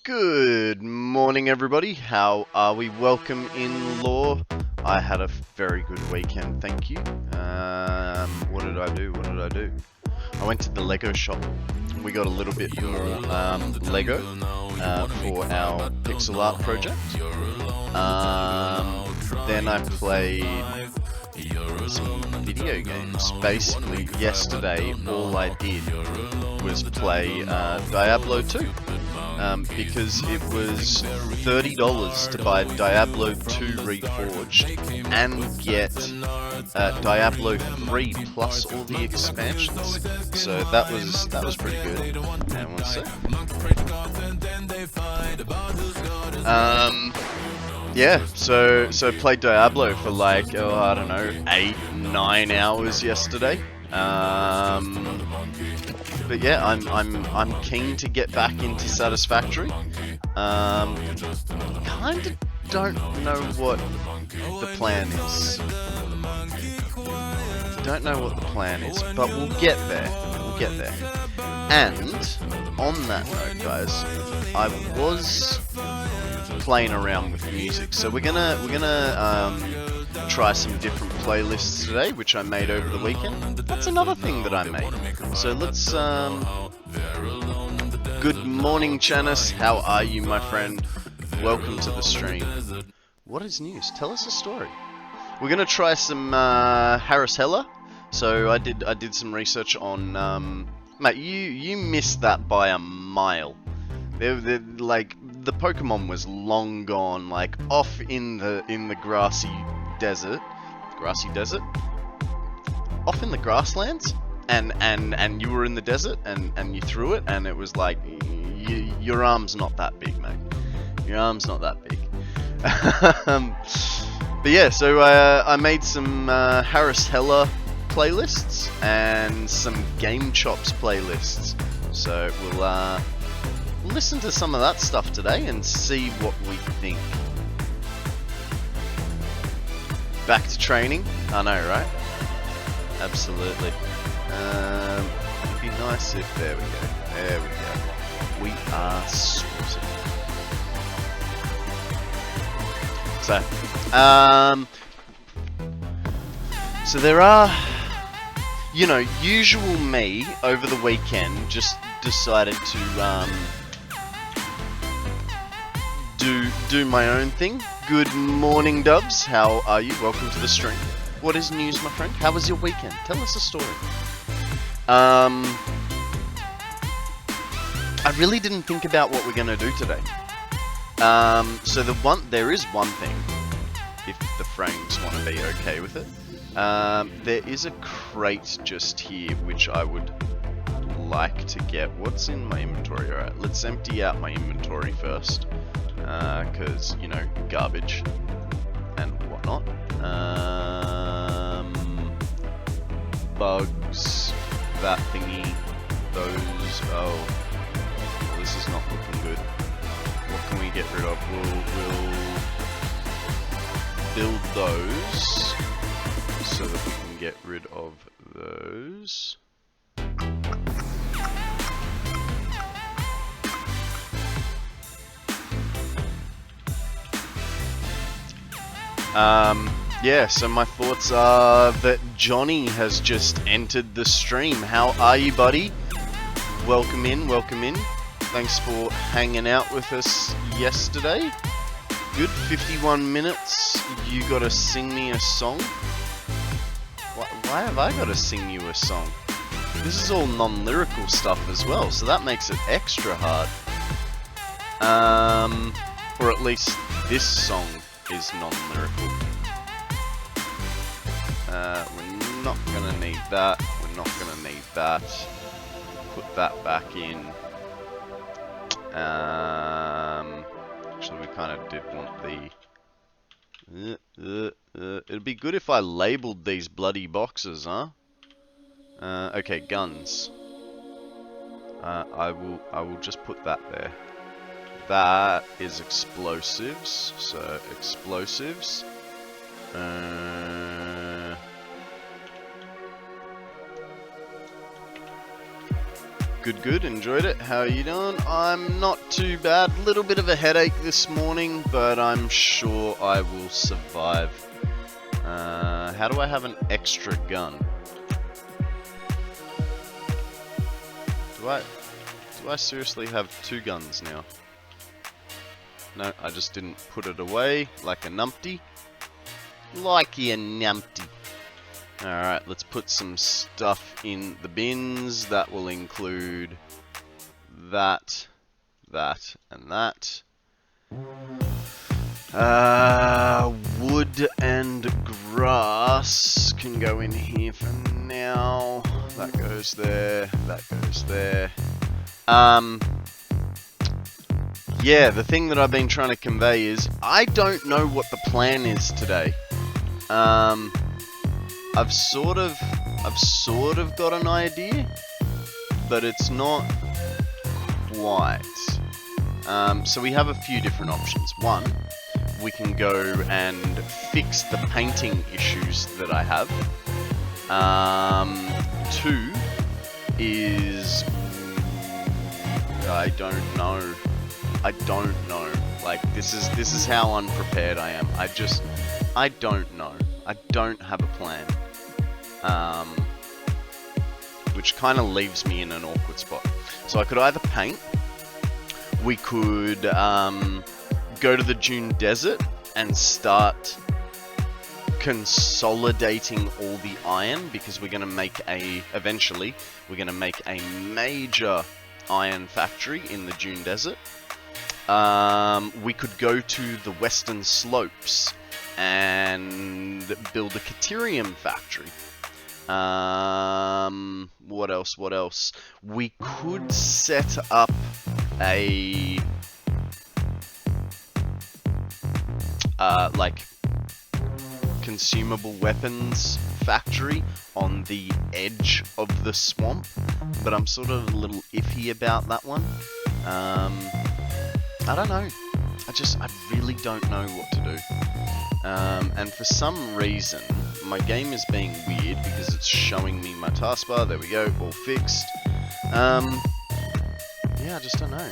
Good morning, everybody. How are we? Welcome in, Law. I had a very good weekend, thank you. What did I do? I went to the Lego shop. We got a little bit more Lego for our pixel art project. Then I played some video games. Basically, yesterday, all I did was play Diablo 2. Because it was $30 to buy Diablo 2 Reforged and get Diablo 3 plus all the expansions. So that was pretty good. And one sec. Yeah, so played Diablo for like, I don't know, 8-9 hours yesterday. But yeah, I'm keen to get back into Satisfactory. Kind of don't know what the plan is. Don't know what the plan is, but we'll get there. And on that note, guys, I was playing around with music, so we're gonna try some different playlists today, which I made over the weekend. That's another thing that I made. So let's good morning, Janice. How are you, my friend? Welcome to the stream. What is news? Tell us a story. We're gonna try some Harris Heller. So I did some research on mate, you missed that by a mile. They're like, the Pokemon was long gone, like off in the grassy desert, off in the grasslands, and you were in the desert, and you threw it, and it was like, your arm's not that big, mate. Your arm's not that big. But yeah, so I made some Harris Heller playlists and some GameChops playlists. So we'll listen to some of that stuff today and see what we think. Back to training? I know, right? Absolutely. It'd be nice if... There we go. We are sorted. So there are... You know, usual me over the weekend just decided to do my own thing. Good morning, Dubs. How are you? Welcome to the stream. What is news, my friend? How was your weekend? Tell us a story. I really didn't think about what we're gonna do today. So there is one thing, if the frames want to be okay with it. There is a crate just here which I would like to get. What's in my inventory? Alright, let's empty out my inventory first. Because, you know, garbage and whatnot. Bugs, that thingy, those. Oh, this is not looking good. What can we get rid of? We'll build those so that we can get rid of those. Yeah, so my thoughts are that Johnny has just entered the stream. How are you, buddy? Welcome in. Thanks for hanging out with us yesterday. Good 51 minutes. You gotta sing me a song? Why have I gotta sing you a song? This is all non-lyrical stuff as well, so that makes it extra hard. Or at least this song is non-lyrical. We're not gonna need that. Put that back in. Actually, we kind of did want the... it'd be good if I labeled these bloody boxes, huh? Okay, guns. I will just put that there. That is explosives, so explosives. Good. Enjoyed it. How are you doing? I'm not too bad. Little bit of a headache this morning, but I'm sure I will survive. How do I have an extra gun? Do I seriously have 2 guns now? No, I just didn't put it away like a numpty. Like a numpty. Alright, let's put some stuff in the bins. That will include that, and that. Wood and grass can go in here for now. That goes there, that goes there. Yeah, the thing that I've been trying to convey is I don't know what the plan is today. I've sort of got an idea, but it's not quite. So we have a few different options. One, we can go and fix the painting issues that I have. 2 is I don't know. Like this is how unprepared I am. I don't know. I don't have a plan. Which kind of leaves me in an awkward spot. So I could either paint. We could go to the Dune Desert and start consolidating all the iron, because we're going to make eventually we're going to make a major iron factory in the Dune Desert. We could go to the Western Slopes and build a Caterium factory. What else? We could set up a like consumable weapons factory on the edge of the swamp, but I'm sort of a little iffy about that one. I don't know. I really don't know what to do. And for some reason, my game is being weird because it's showing me my taskbar. There we go, all fixed. Yeah, I just don't know.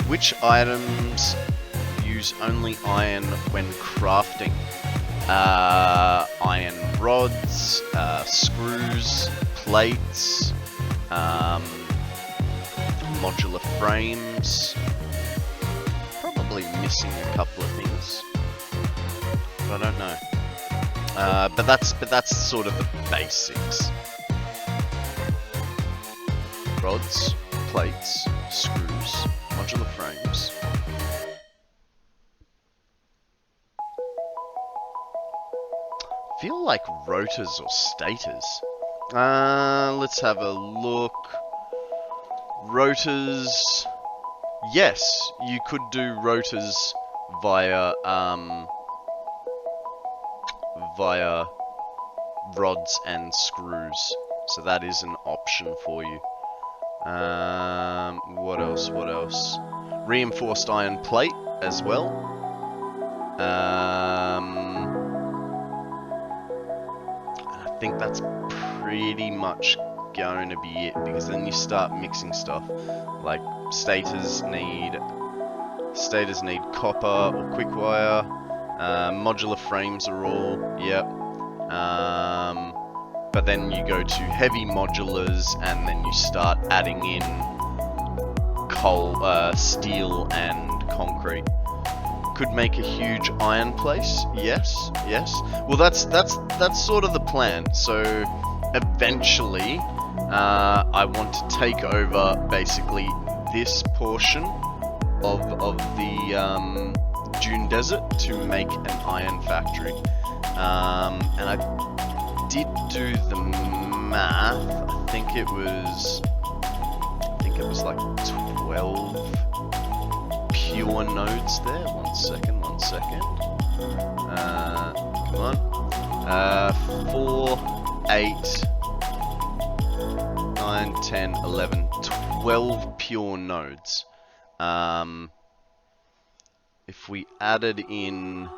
Which items use only iron when crafting? Iron rods, screws, plates, modular frames. Probably missing a couple of things, but I don't know. But that's sort of the basics. Rods, plates, screws, modular frames. Feel like rotors or stators. Let's have a look. Rotors. Yes, you could do rotors via rods and screws. So that is an option for you. What else? Reinforced iron plate as well. I think that's pretty much going to be it, because then you start mixing stuff. Like stators need copper or quick wire. Modular frames are all, yep. But then you go to heavy modulars, and then you start adding in coal, steel, and concrete. Could make a huge iron place. Yes. Well, that's sort of the plan. So eventually, I want to take over basically this portion of the Dune Desert to make an iron factory. And I did do the math. I think it was like 12 pure nodes there. One second. Come on. 4, 8, 9, 10, 11, 12 pure nodes. If we added in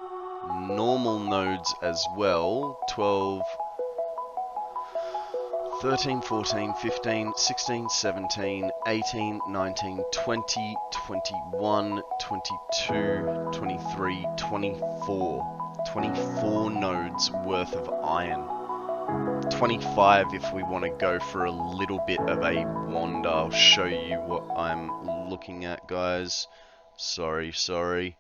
normal nodes as well, 12, 13, 14, 15, 16, 17, 18, 19, 20, 21, 22, 23, 24. 24 nodes worth of iron. 25 if we want to go for a little bit of a wander. I'll show you what I'm looking at, guys. Sorry. So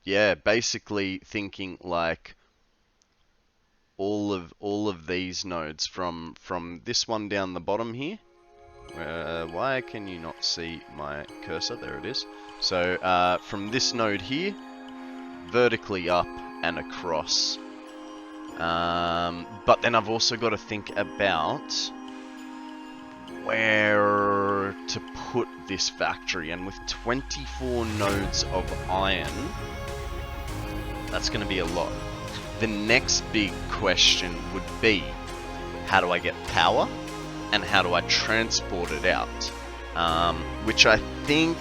yeah, basically thinking like all of these nodes from this one down the bottom here. Why can you not see my cursor? There it is. So from this node here, vertically up and across. But then I've also got to think about where to put this factory, and with 24 nodes of iron, that's going to be a lot. The next big question would be, how do I get power and how do I transport it out? Which I think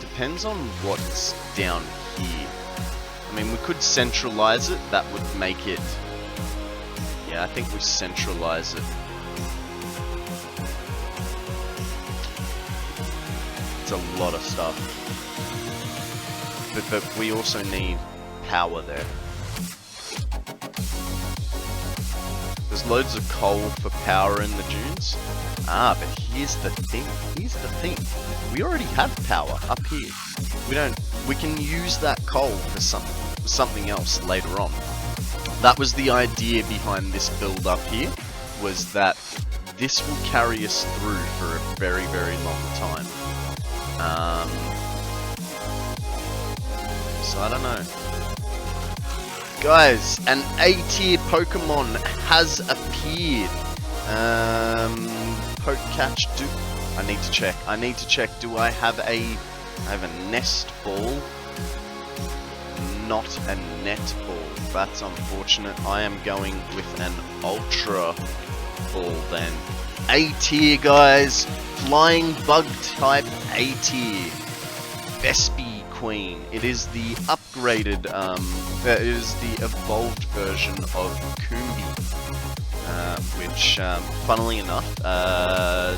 depends on what's down here. I mean, we could centralize it. That would make it... Yeah, I think we centralize it. It's a lot of stuff. But we also need power there. There's loads of coal for power in the dunes. But here's the thing. We already have power up here. We can use that coal for something else later on. That was the idea behind this build up here, was that this will carry us through for a very, very long time. So I don't know. Guys, an A-tier Pokemon has appeared. Pokecatch, I need to check. Do I have a nest ball? Not a net ball. That's unfortunate. I am going with an Ultra Ball then. A-tier, guys. Flying bug type A-tier. Vespiquen. It is the upgraded, it is the evolved version of Coombi. Which, funnily enough,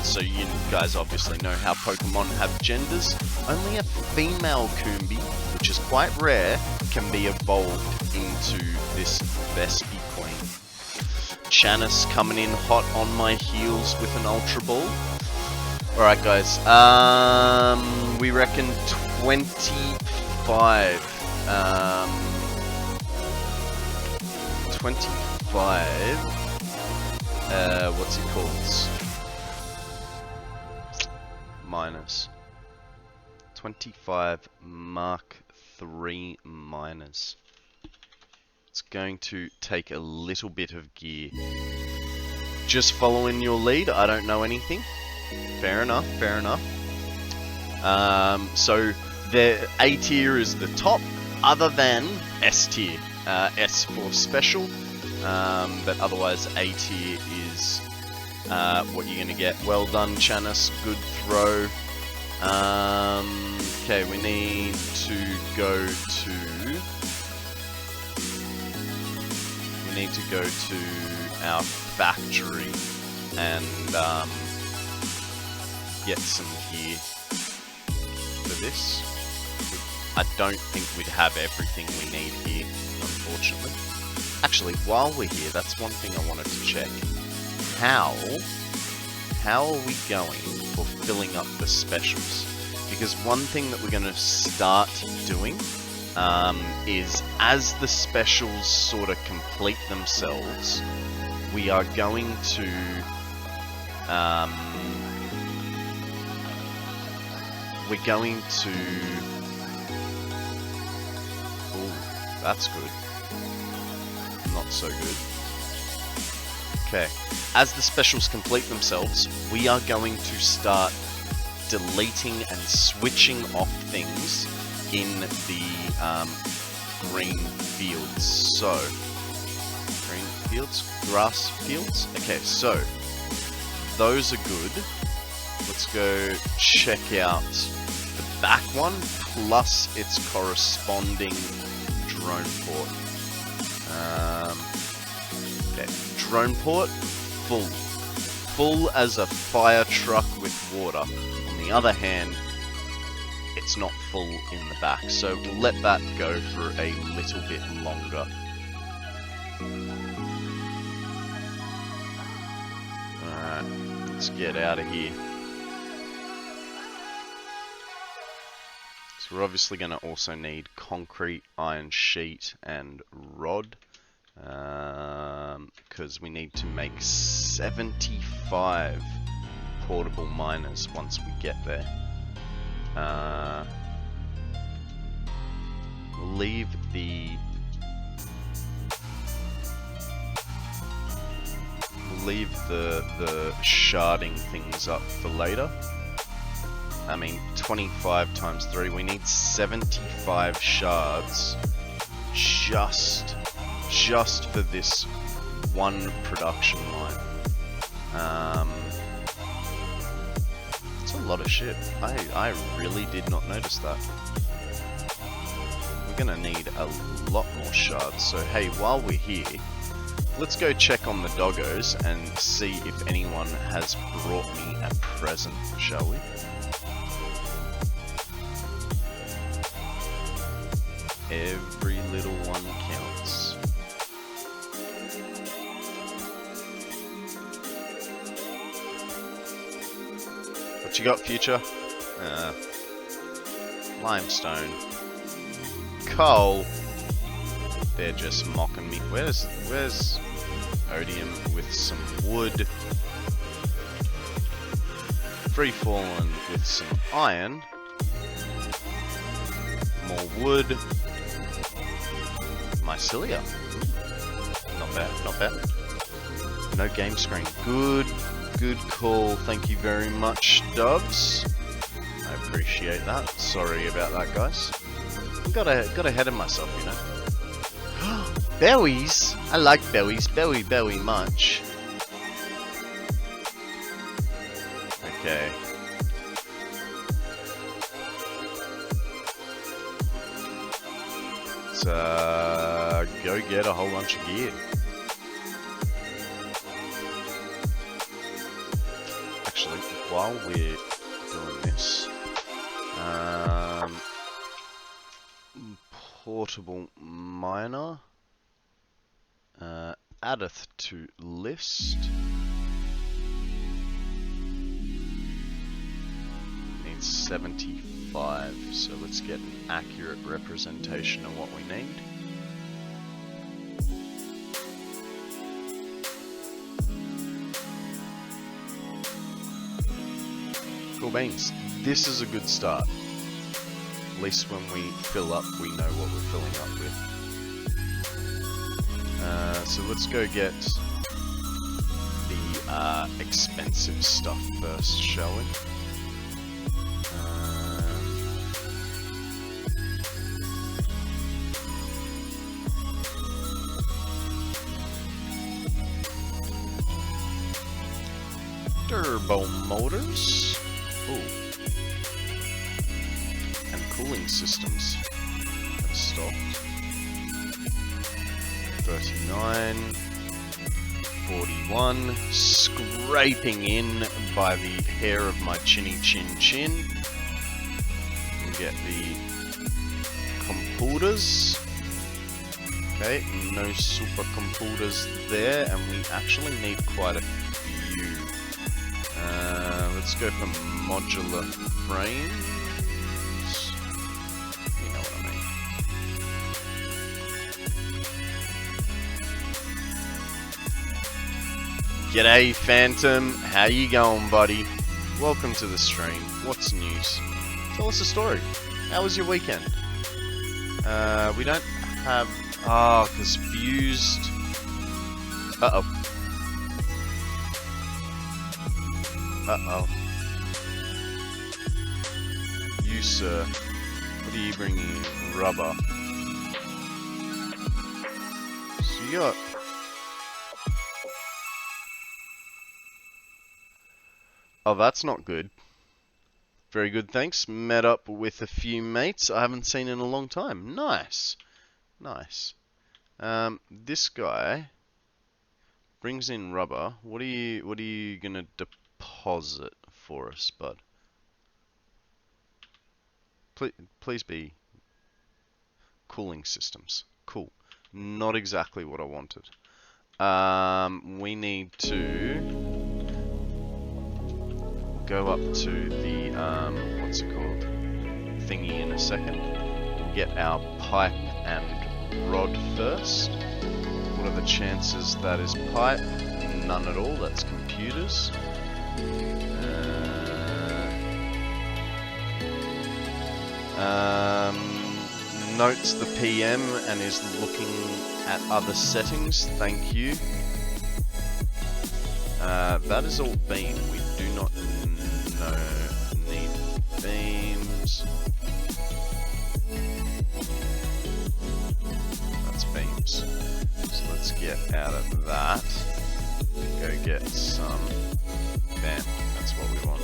so you guys obviously know how Pokemon have genders. Only a female Coombi, which is quite rare, can be evolved into this Vespiquen. Chanis coming in hot on my heels with an Ultra Ball. Alright guys, we reckon 25. 25. What's it called? Minus 25 Mark III minus. It's going to take a little bit of gear. Just following your lead. I don't know anything. Fair enough. So the A tier is the top, other than S tier. S for special. But otherwise A tier is what you're gonna get. Well done, Chanis, good throw. Okay, we need to go to our factory and get some gear for this. I don't think we'd have everything we need here, unfortunately. Actually, while we're here, that's one thing I wanted to check. How are we going for filling up the specials? Because one thing that we're going to start doing is, as the specials sort of complete themselves, we are going to ooh, that's good. Not so good. Okay, as the specials complete themselves, we are going to start deleting and switching off things in the green fields. So, green fields, grass fields. Okay, so those are good. Let's go check out the back one plus its corresponding drone port. drone port, full. Full as a fire truck with water. On the other hand, it's not full in the back, so we'll let that go for a little bit longer. Alright, let's get out of here. So we're obviously going to also need concrete, iron sheet, and rod. Because we need to make 75 portable miners once we get there. We'll leave the sharding things up for later. I mean, 25 times 3, we need 75 shards just for this one production line. It's a lot of shit. I really did not notice that. We're gonna need a lot more shards, so hey, while we're here, let's go check on the doggos and see if anyone has brought me a present, shall we? Every little one counts. What you got, future? Limestone. Coal. They're just mocking me. Where's Odium with some wood? Freefallen with some iron. More wood. Mycelia. Not bad, not bad. No game screen. Good call. Thank you very much, Dubs. I appreciate that. Sorry about that, guys. Got ahead of myself, you know. Berries? I like berries. Very much. Okay. Let's go get a whole bunch of gear. Actually, while we're doing this, portable miner, addeth to list. Needs 75, so let's get an accurate representation of what we need. Cool beans. This is a good start. At least when we fill up, we know what we're filling up with. So let's go get the expensive stuff first, shall we? Turbo motors. Ooh. And cooling systems. That's stocked. 39. 41. Scraping in by the hair of my chinny chin chin. We'll get the computers. Okay, no super computers there, and we actually need quite a few. Let's go for modular frames. You know what I mean. G'day, Phantom. How you going, buddy? Welcome to the stream. What's news? Tell us a story. How was your weekend? We don't have... Ah, because fused... Uh-oh. Uh-oh. You, sir. What are you bringing in? Rubber. So you got... Oh, that's not good. Very good, thanks. Met up with a few mates I haven't seen in a long time. Nice. Nice. This guy brings in rubber. What are you gonna deposit for us, bud? Please be cooling systems. Cool. Not exactly what I wanted. We need to go up to the what's it called? Thingy in a second. We'll get our pipe and rod first. What are the chances that is pipe? None at all. That's computers. Notes the PM and is looking at other settings. Thank you. That is all beam. We do not need beams. That's beams. So let's get out of that. Go get some. Bam. That's what we want.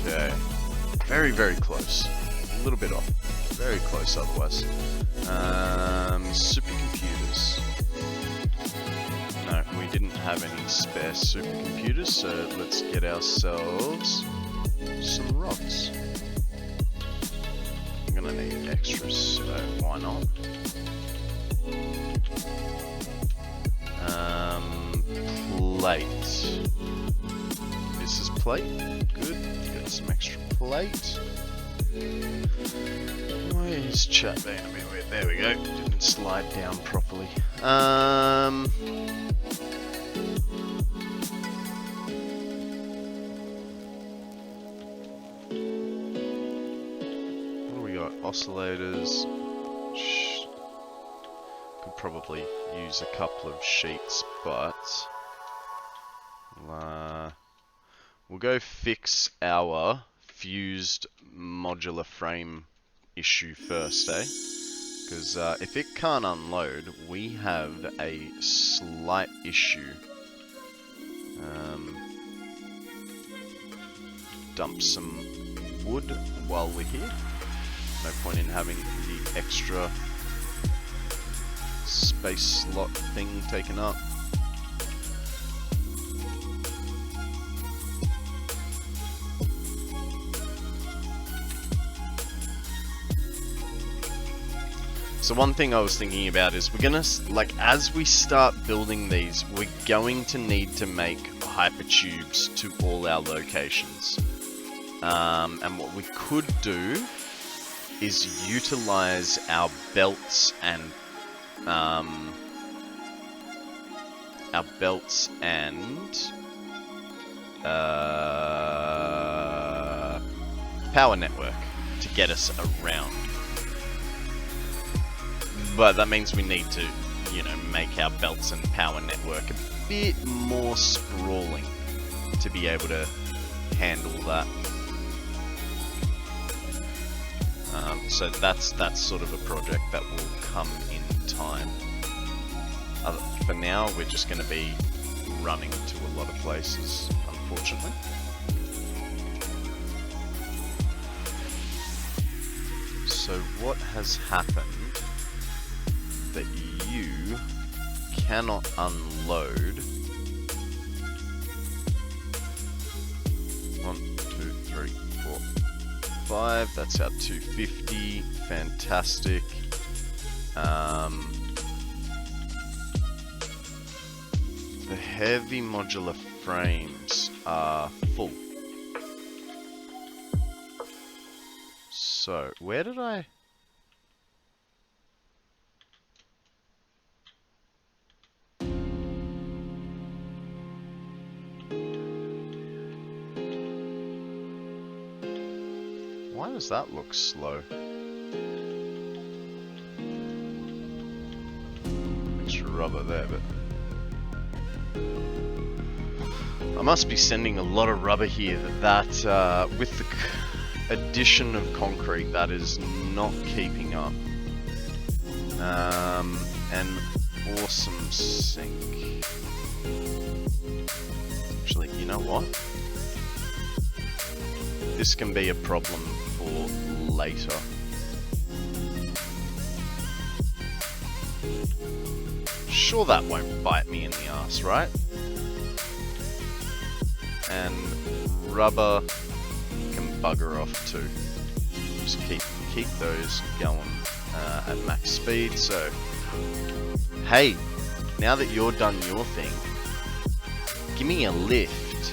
Okay. Very, very close. A little bit off. Very close otherwise. Supercomputers. No, we didn't have any spare supercomputers, so let's get ourselves some rods. I'm gonna need extras, so why not? Plate. This is plate. Good. Got some extra plate. Why is Chap being a bit weird? There we go. Didn't slide down properly. What do we got? Oscillators. Could probably use a couple of sheets, but we'll go fix our fused modular frame issue first, eh? Because if it can't unload, we have a slight issue. Dump some wood while we're here. No point in having the extra space slot thing taken up. So one thing I was thinking about is we're gonna, like, as we start building these, we're going to need to make hypertubes to all our locations. And what we could do is utilize our belts and power network to get us around. But that means we need to, you know, make our belts and power network a bit more sprawling to be able to handle that. So that's sort of a project that will come in time. For now, we're just going to be running to a lot of places, unfortunately. So what has happened that you cannot unload? 1, 2, 3, 4, 5. That's our 250. Fantastic. The heavy modular frames are full. So, where did I... Why does that look slow? Extra rubber there, but... I must be sending a lot of rubber here that with the addition of concrete, that is not keeping up. An awesome sink. Actually, you know what? This can be a problem for later. Sure, that won't bite me in the ass, right? And rubber can bugger off too. Just keep those going at max speed. So, hey, now that you're done your thing, give me a lift.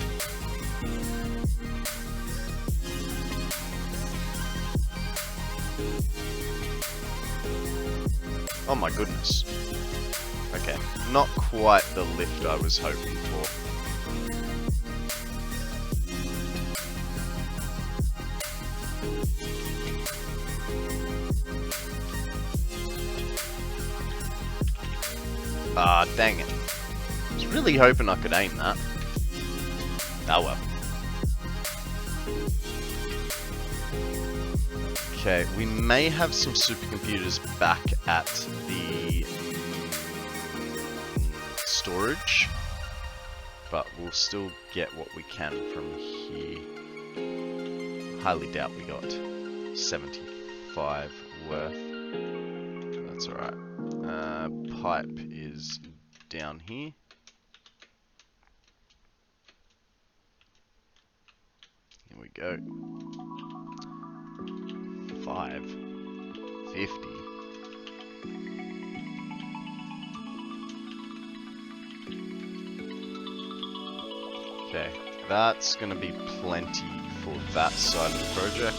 Oh my goodness. Okay, not quite the lift I was hoping for. Ah, dang it. I was really hoping I could aim that. Oh well. Okay, we may have some supercomputers back at the storage, but we'll still get what we can from here. Highly doubt we got 75 worth. That's alright. Pipe is down here. Here we go. 550. Okay, that's gonna be plenty for that side of the project.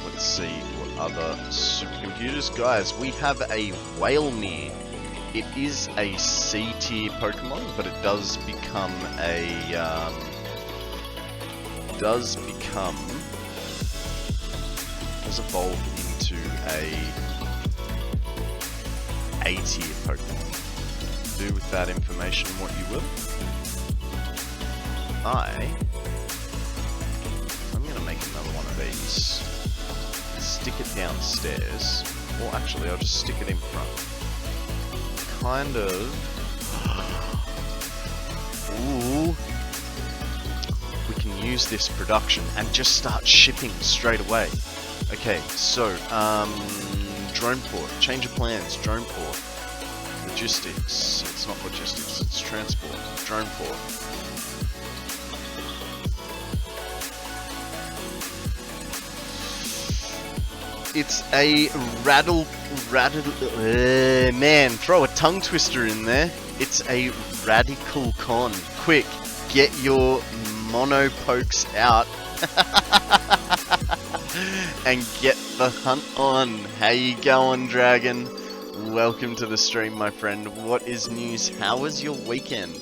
Let's see what other supercomputers. Guys, we have a Whalemere. It is a C tier Pokemon, but it does become a does evolve into a tier Pokemon. Do with that information what you will. I'm gonna make another one of these. Stick it downstairs, or actually I'll just stick it in front. Kind of. Ooh. We can use this production and just start shipping straight away. Okay, so, drone port, change of plans, drone port, logistics, it's not logistics, it's transport, drone port. It's a man, throw a tongue twister in there. It's a radical con. Quick, get your mono pokes out and get the hunt on. How you going, Dragon? Welcome to the stream, my friend. What is news? How was your weekend?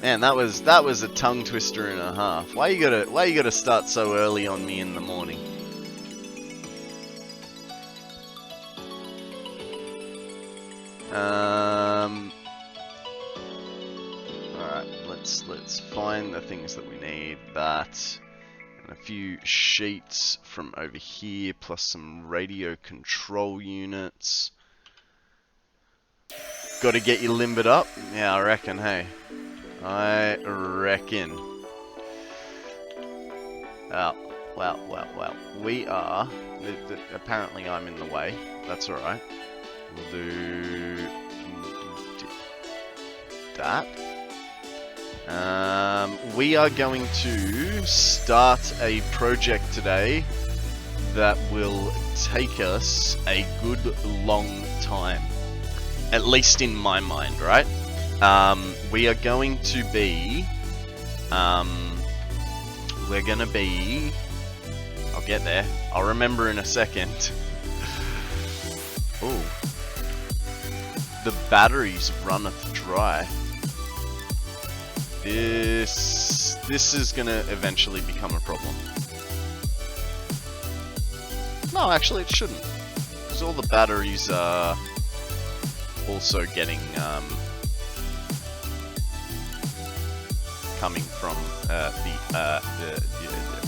Man, that was a tongue twister and a half. Why you gotta start so early on me in the morning? Alright, let's find the things that we need. That and a few sheets from over here, plus some radio control units. Gotta get you limbered up? Yeah, I reckon, hey. I reckon. Oh, well. We are... apparently I'm in the way. That's alright. We'll do that. We are going to start a project today that will take us a good long time. At least in my mind, right? We are going to be... we're gonna be... I'll get there. I'll remember in a second. Ooh. The batteries runneth dry. This is gonna eventually become a problem. No, actually it shouldn't. Because all the batteries are also getting coming from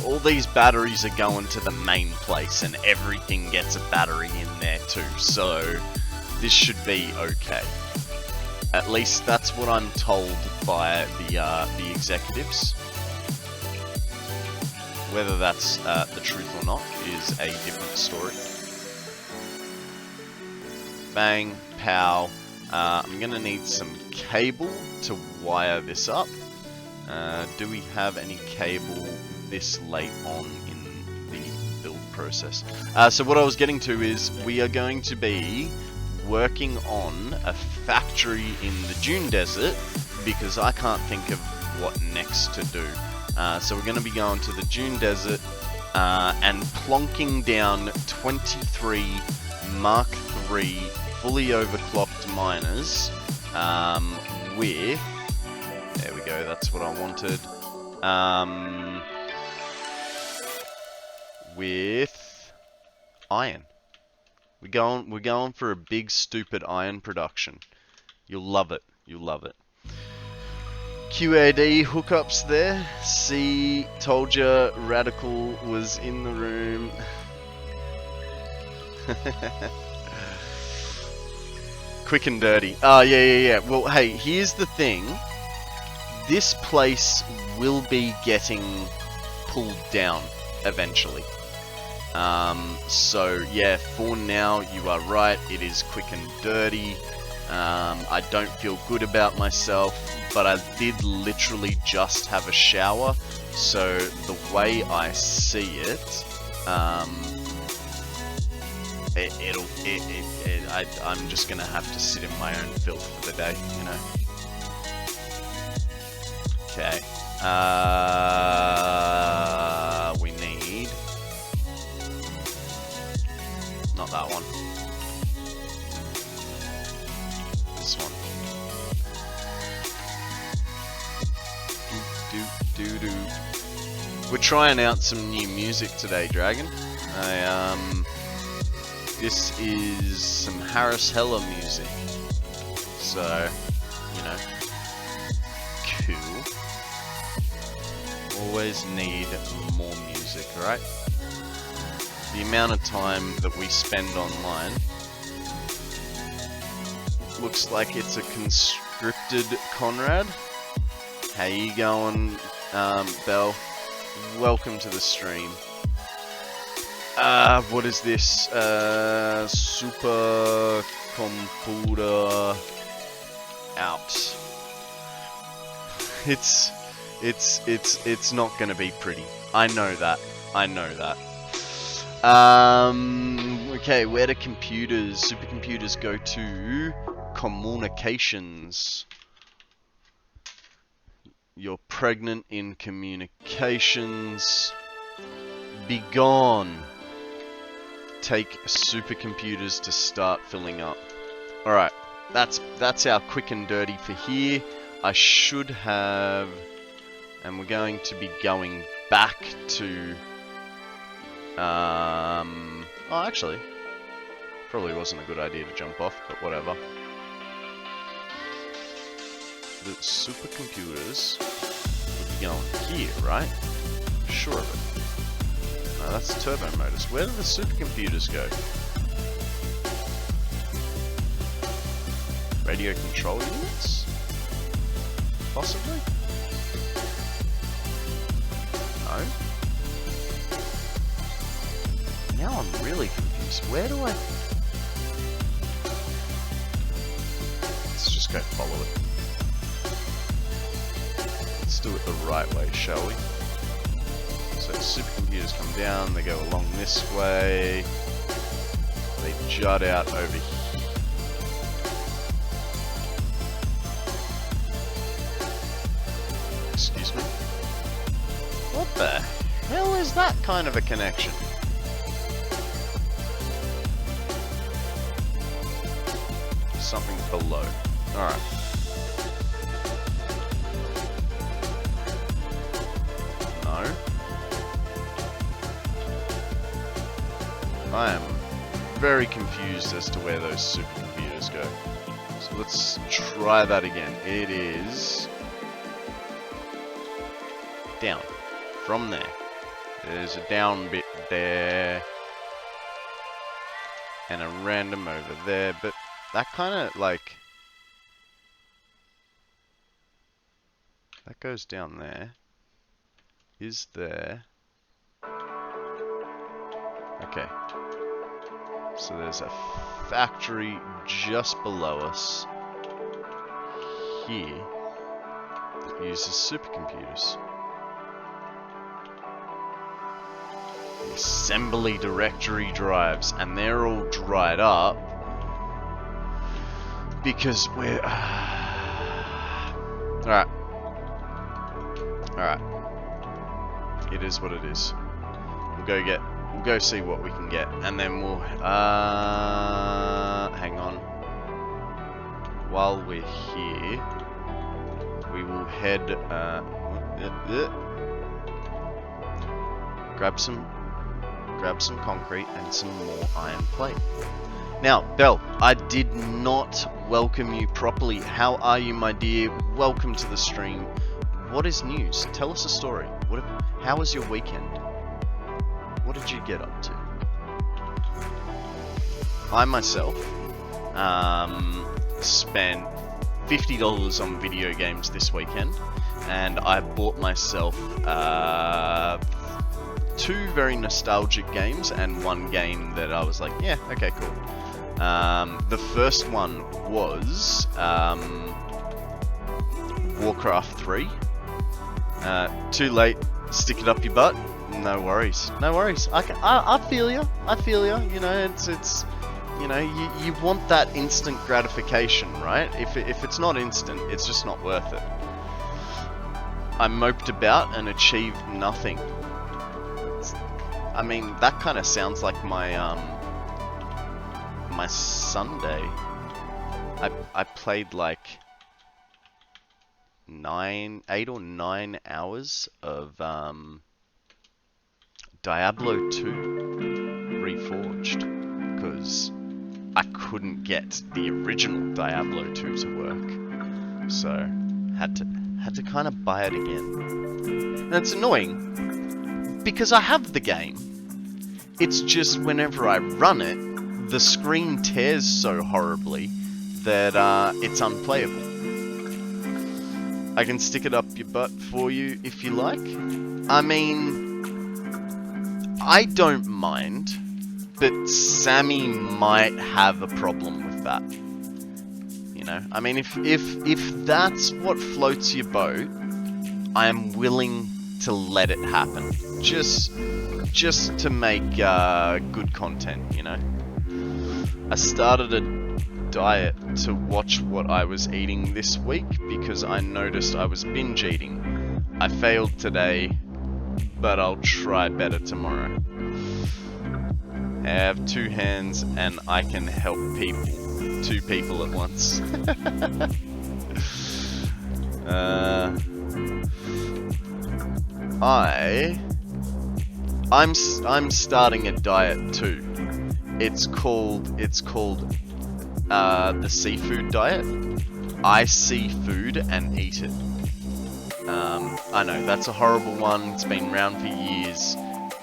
all these batteries are going to the main place, and everything gets a battery in there too, so this should be okay. At least that's what I'm told by the executives. Whether that's the truth or not is a different story. Bang, pow. I'm gonna need some cable to wire this up. Do we have any cable this late on in the build process? So what I was getting to is we are going to be working on a factory in the Dune Desert because I can't think of what next to do. So we're going to be going to the Dune Desert and plonking down 23 Mark III fully overclocked miners with... There we go, that's what I wanted. With iron. We're going for a big stupid iron production. You'll love it. You'll love it. QAD hookups there. See, told ya, Radical was in the room. Quick and dirty. Oh, yeah. Well, hey, here's the thing. This place will be getting pulled down eventually. So, yeah, for now, you are right. It is quick and dirty. I don't feel good about myself, but I did literally just have a shower, so the way I see it, I'm just gonna have to sit in my own filth for the day, you know. Okay. We need... Not that one. This one. We're trying out some new music today, Dragon. This is some Harris Heller music. So, you know, cool. Always need more music, right? The amount of time that we spend online looks like it's a conscripted Konrad. How you going, Bell? Welcome to the stream. What is this? Super computer out. It's not gonna be pretty. I know that. Okay, where do supercomputers go to? Communications. You're pregnant in communications. Be gone. Take supercomputers to start filling up. Alright, that's our quick and dirty for here. I should have... And we're going to be going back to... Oh, actually, probably wasn't a good idea to jump off, but whatever. The supercomputers would be going here, right? Sure of it. No, that's turbo motors. Where do the supercomputers go? Radio control units? Possibly? No? Now I'm really confused. Where do I... Let's just go follow it. Let's do it the right way, shall we? So supercomputers come down, they go along this way. They jut out over here. Excuse me? What the hell is that kind of a connection? Something below. Alright. No. I am very confused as to where those supercomputers go. So let's try that again. It is... down. From there. There's a down bit there. And a random over there, but that kind of like... That goes down there. Is there... Okay. So there's a factory just below us here that uses supercomputers. The assembly directory drives, and they're all dried up because we're... Alright. Alright. It is what it is. We'll go see what we can get, and then we'll, hang on. While we're here, we will head, grab some concrete and some more iron plate. Now, Belle, I did not welcome you properly. How are you, my dear? Welcome to the stream. What is news? Tell us a story. How was your weekend? What did you get up to? I myself spent $50 on video games this weekend, and I bought myself 2 very nostalgic games and 1 game that I was like, yeah, okay, cool. The first one was Warcraft 3. Too late, stick it up your butt. No worries, no worries. I feel you. I feel you. You know, it's you know, you want that instant gratification, right? If it's not instant, it's just not worth it. I moped about and achieved nothing. I mean, that kind of sounds like my my Sunday. I played like 8 or 9 hours of Diablo 2 Reforged, because I couldn't get the original Diablo 2 to work, so had to kind of buy it again. And it's annoying because I have the game. It's just whenever I run it, the screen tears so horribly that it's unplayable. I can stick it up your butt for you if you like. I mean, I don't mind, but Sammy might have a problem with that. You know, I mean, if that's what floats your boat, I am willing to let it happen. Just to make good content, you know. I started a diet to watch what I was eating this week because I noticed I was binge eating. I failed today, but I'll try better tomorrow. I have 2 hands and I can help people. 2 people at once. I'm starting a diet too. It's called the seafood diet. I see food and eat it. I know, that's a horrible one. It's been around for years.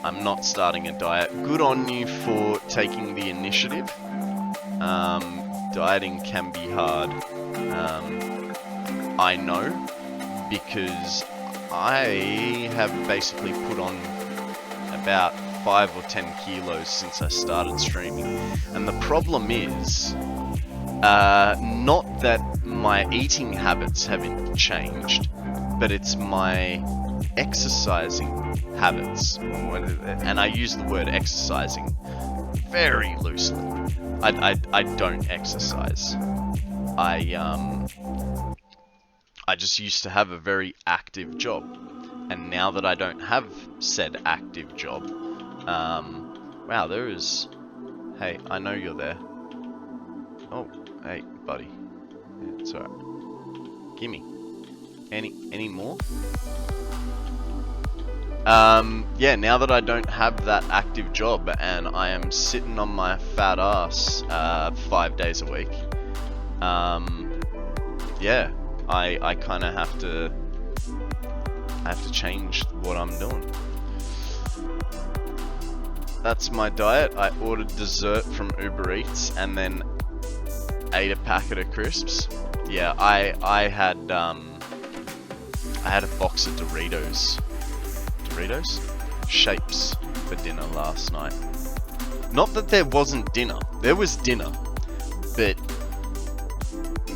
I'm not starting a diet. Good on you for taking the initiative. Dieting can be hard. I know, because I have basically put on about 5 or 10 kilos since I started streaming. And the problem is, not that my eating habits haven't changed, but it's my exercising habits. And I use the word exercising very loosely. I don't exercise. I just used to have a very active job. And now that I don't have said active job, wow, there is... Hey, I know you're there. Oh, hey, buddy. Yeah, it's alright. Gimme. Any more? Yeah, now that I don't have that active job and I am sitting on my fat ass 5 days a week, yeah, I kind of have to change what I'm doing. That's my diet. I ordered dessert from Uber Eats and then ate a packet of crisps. Yeah, I had a box of Doritos shapes for dinner last night. Not that there wasn't dinner. There was dinner, but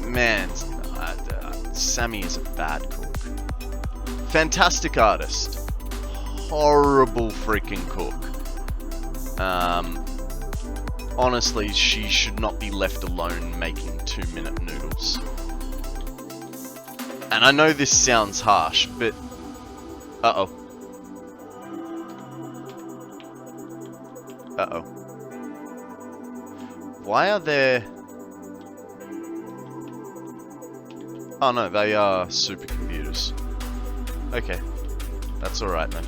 man, Sammy is a bad cook. Fantastic artist. Horrible freaking cook. Honestly, she should not be left alone making 2-minute noodles. And I know this sounds harsh, but... Uh-oh. Uh-oh. Why are there... Oh no, they are supercomputers. Okay. That's alright then.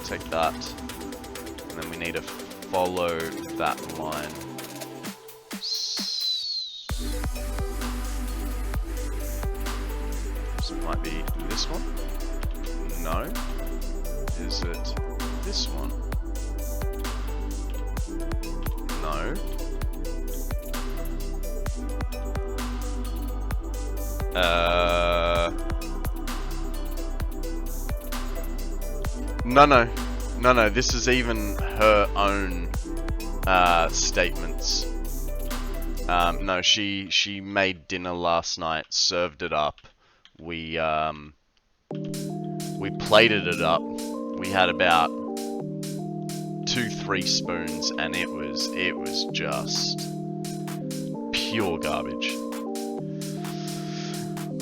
Take that. And then we need to follow that line. So it might be this one? No. Is it this one? No. No, this is even her own statements. No, she made dinner last night, served it up. We plated it up. We had about 2-3 spoons, and it was just pure garbage.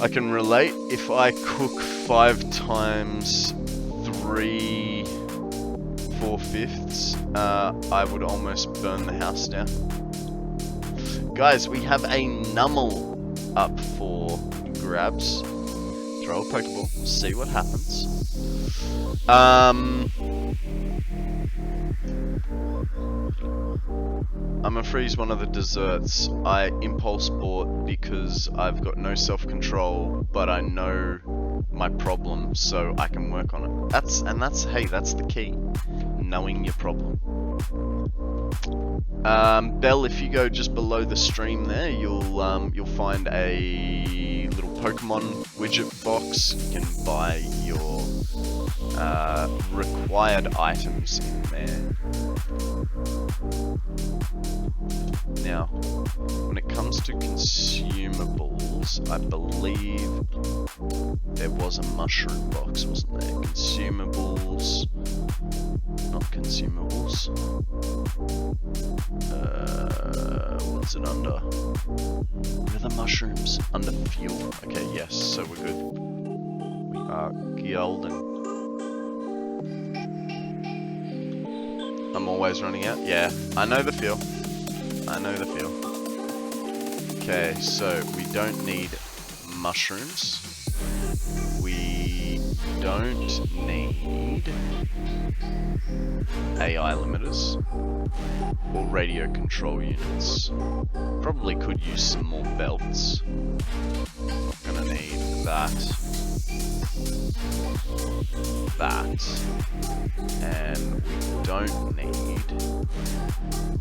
I can relate. If I cook 5 times 3/4, I would almost burn the house down. Guys, we have a Nummel up for grabs. Throw a Pokeball, see what happens. I'm gonna freeze one of the desserts. I impulse bought because I've got no self-control, but I know my problem, so I can work on it. That's the key. Knowing your problem. Belle, if you go just below the stream there, you'll find a little Pokemon widget box. You can buy your required items in there. Now, when it comes to consumables, I believe there was a mushroom box, wasn't there? Consumables, not consumables. What's it under? What are the mushrooms? Under fuel. Okay, yes, so we're good. We are golden. I'm always running out. Yeah, I know the feel. I know the feel. Okay, so we don't need mushrooms. We don't need AI limiters or radio control units. Probably could use some more belts. Gonna need that, and we don't need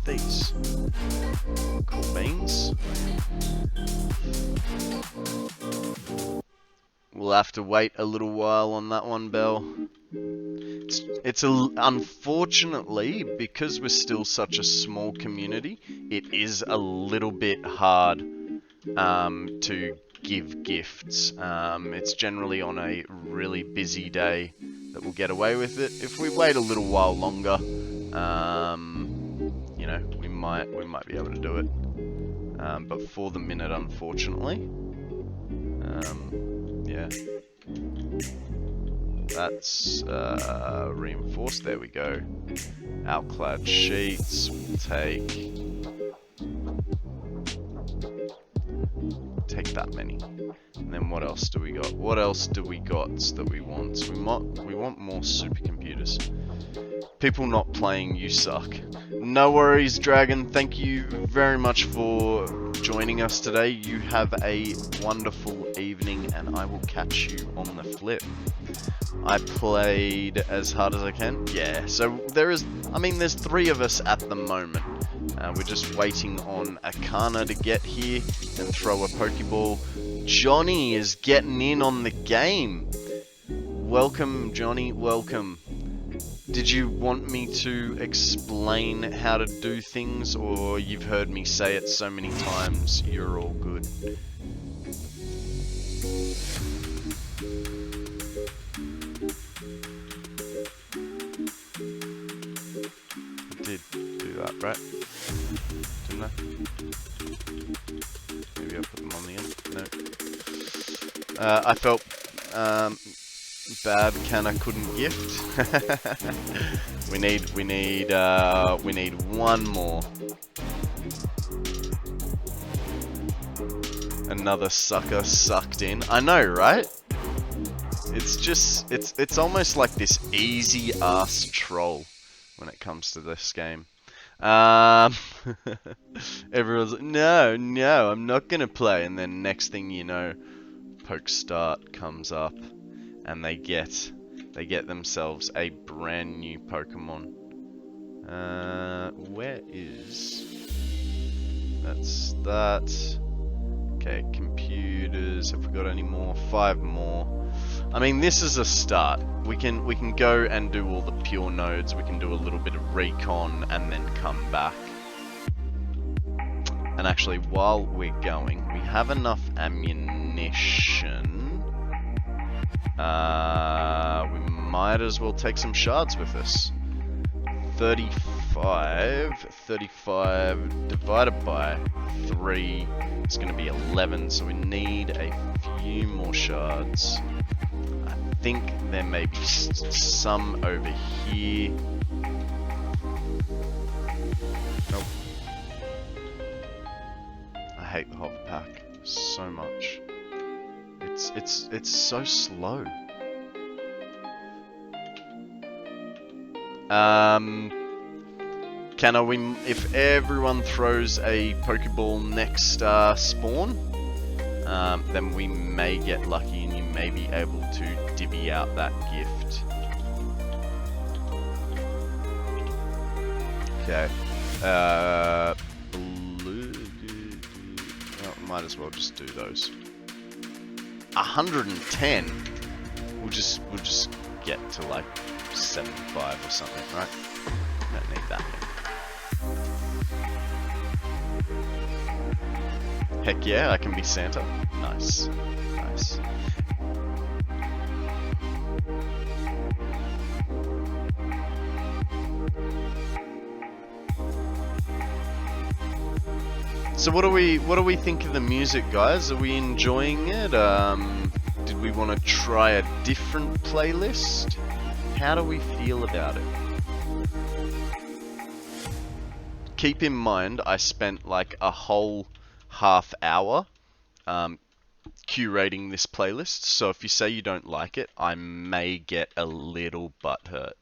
these. Cool beans. We'll have to wait a little while on that one, Belle. Unfortunately, because we're still such a small community, it is a little bit hard to give gifts. It's generally on a really busy day that we'll get away with it. If we wait a little while longer, you know, we might be able to do it. But for the minute, unfortunately, yeah. That's reinforced. There we go. Outclad sheets. We'll take that many. And then what else do we got? What else do we got that we want? We want more supercomputers. People not playing, you suck. No worries, Dragon. Thank you very much for joining us today. You have a wonderful evening, and I will catch you on the flip. I played as hard as I can. Yeah, so there's 3 of us at the moment. We're just waiting on Akana to get here and throw a Pokeball. Johnny is getting in on the game. Welcome, Johnny, welcome. Did you want me to explain how to do things, or you've heard me say it so many times, you're all good? Did do that, right? Didn't I? Maybe I put them on the end. No. I felt bad. Kana couldn't gift. we need one more. Another sucker sucked in. I know, right? It's just it's almost like this easy ass troll when it comes to this game. Everyone's like, no, I'm not gonna play, and then next thing you know, Poke Start comes up, and they get themselves a brand new Pokemon. Where is... That's that. Okay, computers. Have we got any more? 5 more. I mean, this is a start. We can go and do all the pure nodes. We can do a little bit of recon and then come back. And actually, while we're going, we have enough ammunition. We might as well take some shards with us. 35 divided by 3 is going to be 11, so we need a few more shards. I think there may be some over here. Nope. I hate the hover pack so much. It's so slow. If everyone throws a Pokeball next spawn, then we may get lucky and you may be able to divvy out that gift. Okay. Blue. Well, might as well just do those. 110. We'll just get to like 75 or something, right? Don't need that many. Heck yeah, I can be Santa. Nice. Nice. So what do we think of the music, guys? Are we enjoying it? Did we want to try a different playlist? How do we feel about it? Keep in mind, I spent like a whole half hour curating this playlist, so if you say you don't like it, I may get a little butthurt.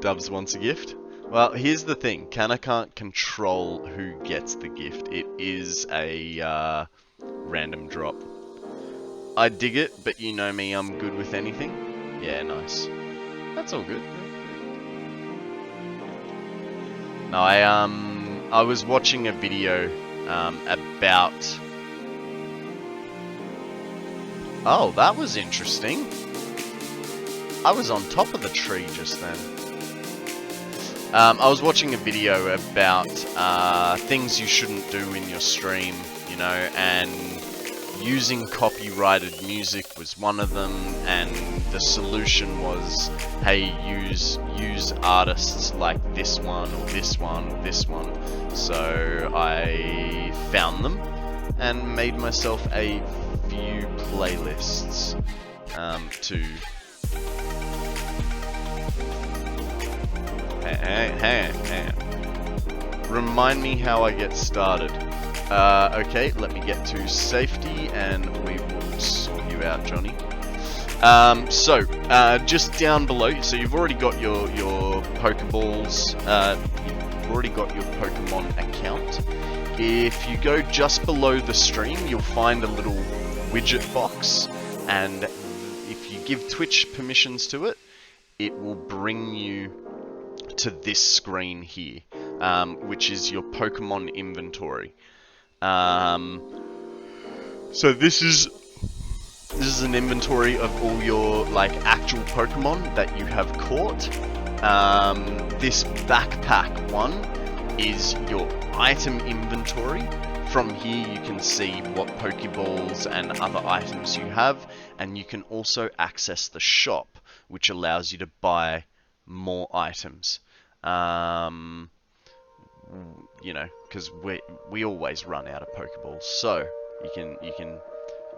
Dubs wants a gift? Well, here's the thing. Kana can't control who gets the gift. It is a random drop. I dig it, but you know me, I'm good with anything. Yeah, nice. That's all good. No, I was watching a video about... Oh, that was interesting. I was on top of the tree just then. I was watching a video about things you shouldn't do in your stream, you know, and using copyrighted music was one of them, and the solution was, hey, use artists like this one, or this one, or this one. So I found them and made myself a few playlists to... Hey. Remind me how I get started. Okay, let me get to safety and we will sort you out, Johnny. Just down below, so you've already got your Pokeballs, you've already got your Pokemon account. If you go just below the stream, you'll find a little widget box, and if you give Twitch permissions to it, it will bring you to this screen here, which is your Pokemon inventory. So this is an inventory of all your like actual Pokemon that you have caught. This backpack one is your item inventory. From here you can see what Pokeballs and other items you have, and you can also access the shop, which allows you to buy more items. You know, because we always run out of Pokeballs, so you can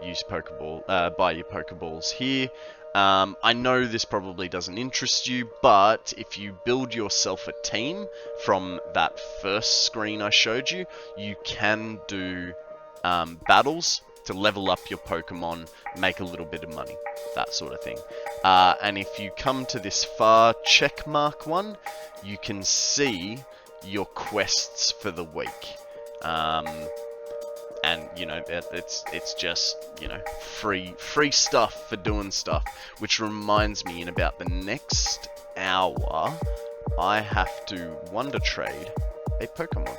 use buy your Pokeballs here. I know this probably doesn't interest you, but if you build yourself a team from that first screen I showed you, you can do battles to level up your Pokemon, make a little bit of money, that sort of thing. And if you come to this far checkmark one, you can see your quests for the week. And you know, it's just, you know, free stuff for doing stuff. Which reminds me, in about the next hour, I have to wonder trade a Pokemon.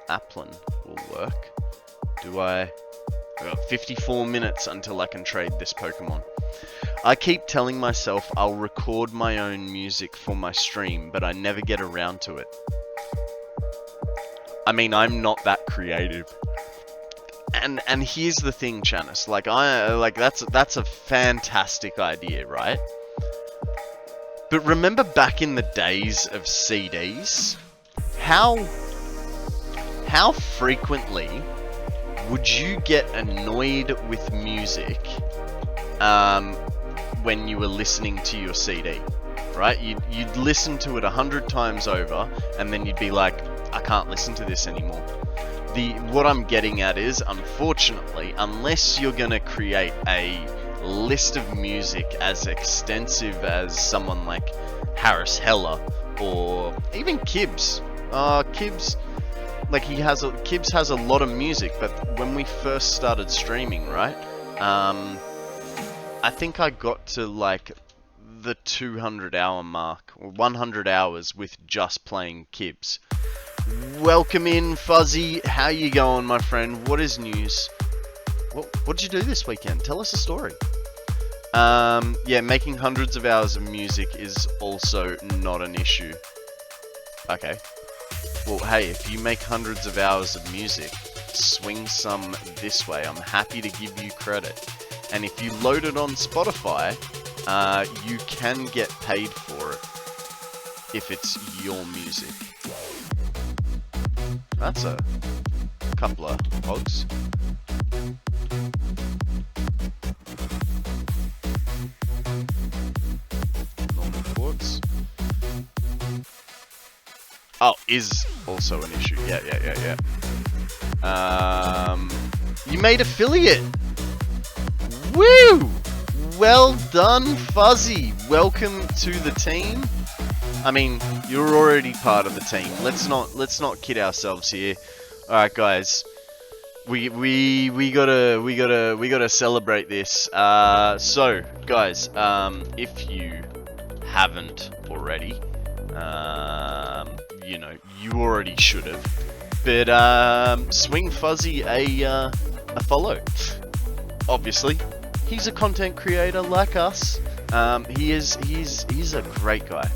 Applin will work. I've got 54 minutes until I can trade this Pokemon. I keep telling myself I'll record my own music for my stream, but I never get around to it. I mean, I'm not that creative. And here's the thing, Chanice, that's a fantastic idea, right? But remember back in the days of CDs, how frequently would you get annoyed with music when you were listening to your CD, right? You'd listen to it 100 times over, and then you'd be like, I can't listen to this anymore. What I'm getting at is, unfortunately, unless you're going to create a list of music as extensive as someone like Harris Heller or even Kibbs. Kibbs, like Kibbs has a lot of music, but when we first started streaming, right? I think I got to like the 200-hour mark, or 100 hours with just playing Kibbs. Welcome in, Fuzzy. How you going, my friend? What is news? What did you do this weekend? Tell us a story. Yeah, making hundreds of hours of music is also not an issue. Okay. Well, hey, if you make hundreds of hours of music, swing some this way. I'm happy to give you credit. And if you load it on Spotify, you can get paid for it if it's your music. That's a couple of hogs. Normal quartz. Oh, is also an issue. Yeah. You made affiliate. Woo! Well done, Fuzzy. Welcome to the team. I mean, you're already part of the team. Let's not kid ourselves here. All right, guys. We gotta celebrate this. So, guys, if you haven't already, you know, you already should have. But swing Fuzzy a follow. Obviously, he's a content creator like us. He's a great guy.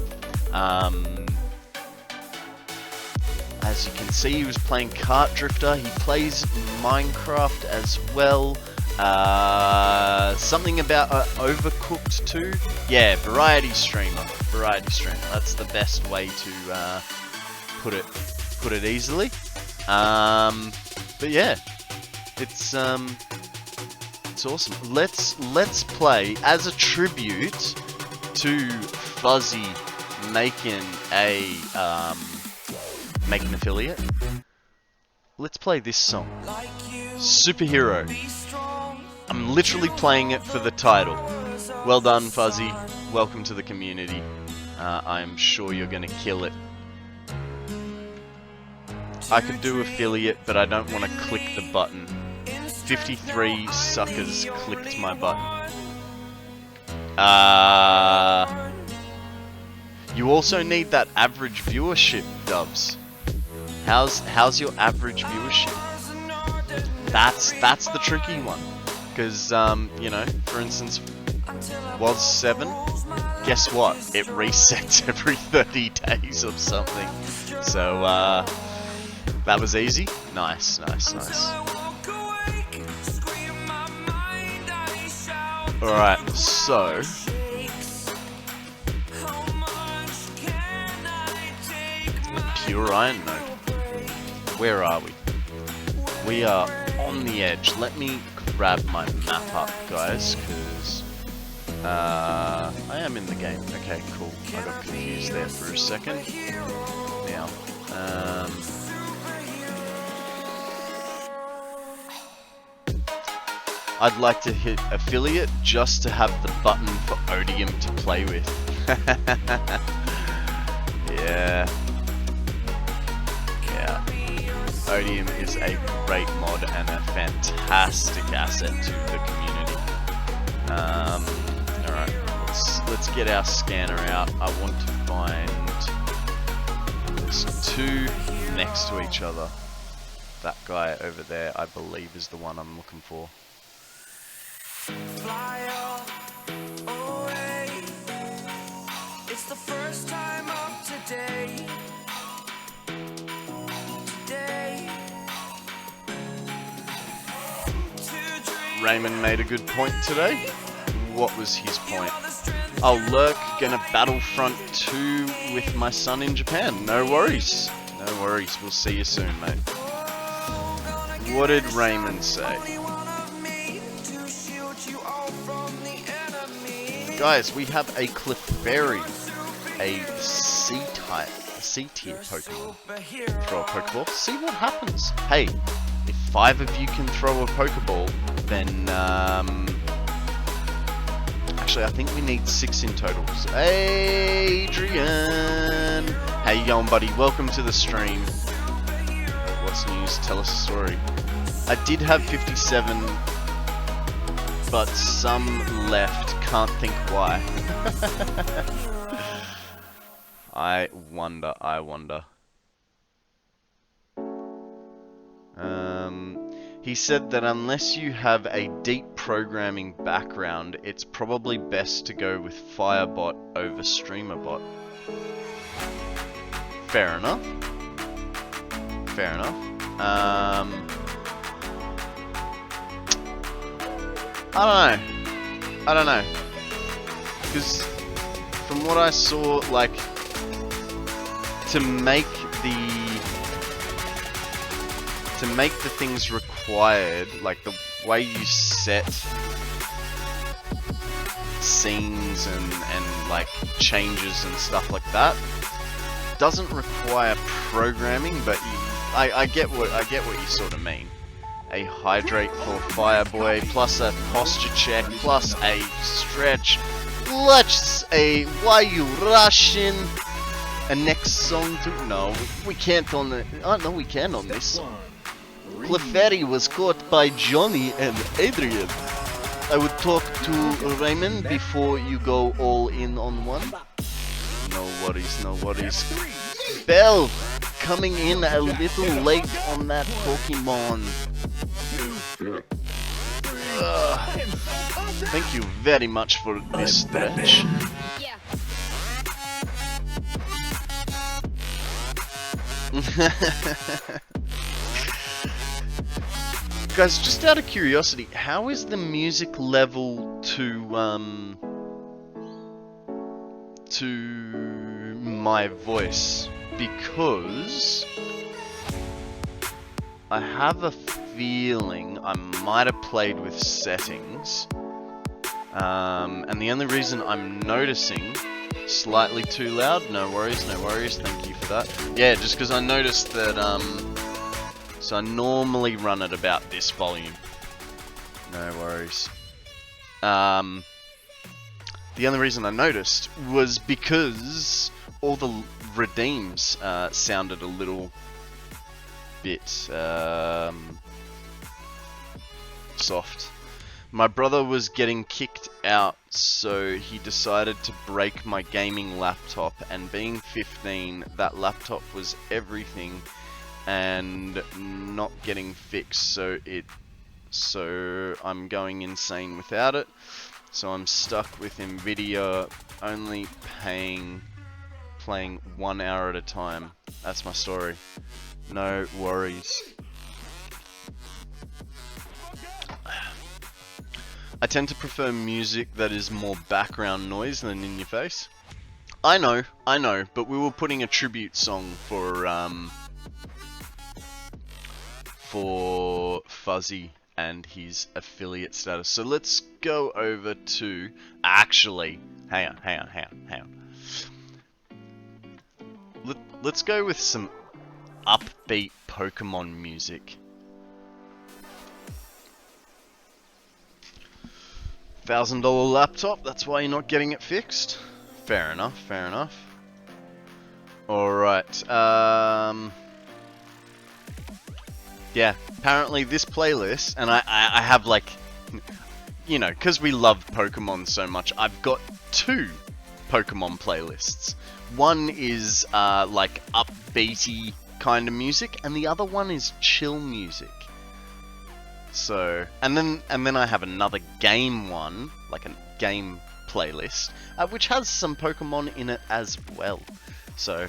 As you can see, he was playing Kart Drifter. He plays Minecraft as well. Something about Overcooked too. Yeah, variety streamer. That's the best way to put it easily. But yeah, it's awesome. Let's play as a tribute to Fuzzy making an affiliate. Let's play this song, Superhero. I'm literally playing it for the title. Well done, Fuzzy. Welcome to the community. I'm sure you're gonna kill it. I could do affiliate, but I don't want to click the button. 53 suckers clicked my button. You also need that average viewership, Dubs. How's your average viewership? That's the tricky one. Because, you know, for instance, was 7. Guess what? It resets every 30 days or something. So, that was easy. Nice, nice, nice. Alright, so... Pure Iron Mode. Where are we? We are on the edge. Let me grab my map up, guys, because... I am in the game. Okay, cool. I got confused there for a second. Now, I'd like to hit affiliate just to have the button for Odium to play with. Yeah. Yeah. Odium is a great mod and a fantastic asset to the community. Alright, let's get our scanner out. I want to find... There's 2 next to each other. That guy over there, I believe, is the one I'm looking for. Fly away. It's the first time of today. Raymond made a good point today. What was his point? Oh, Lurk, gonna Battlefront 2 with my son in Japan. No worries. No worries. We'll see you soon, mate. What did Raymond say? Guys, we have a Clefairy, a C-type, a C-tier Pokemon. Throw a Pokeball. See what happens. Hey, if 5 of you can throw a Pokeball, then, actually, I think we need 6 in total. So, Adrian! How you going, buddy? Welcome to the stream. What's news? Tell us a story. I did have 57, but some left. Can't think why. I wonder. He said that unless you have a deep programming background, it's probably best to go with Firebot over StreamerBot. Fair enough. Fair enough. I don't know. Because from what I saw, like, to make the things required, like the way you set scenes and like changes and stuff like that, doesn't require programming, but I get what you sort of mean. A hydrate for Fireboy, plus a posture check, plus a stretch, plus a why you rushing? A next song to no, we can't on the no we can on this song. Clefairy was caught by Johnny and Adrian. I would talk to Raymond before you go all in on one. No worries, no worries. Bell coming in a little late on that Pokemon. Thank you very much for this stretch. Guys, just out of curiosity, how is the music level to my voice? Because I have a feeling I might have played with settings, and the only reason I'm noticing slightly too loud, no worries, thank you for that. Yeah, just because I noticed that, so I normally run at about this volume. No worries. The only reason I noticed was because all the redeems sounded a little bit Microsoft. My brother was getting kicked out, so he decided to break my gaming laptop, and being 15, that laptop was everything and not getting fixed, so I'm going insane without it. So I'm stuck with Nvidia, only playing 1 hour at a time. That's my story. No worries. I tend to prefer music that is more background noise than in your face. I know, but we were putting a tribute song for Fuzzy and his affiliate status. So let's go over to... Actually, hang on. Let's go with some upbeat Pokemon music. $1,000 laptop, that's why you're not getting it fixed. Fair enough. Alright, yeah, apparently this playlist, and I have like, you know, because we love Pokemon so much, I've got 2 Pokemon playlists. One is like upbeaty kind of music, and the other one is chill music. So, and then I have another game one, like a game playlist, which has some Pokemon in it as well. So,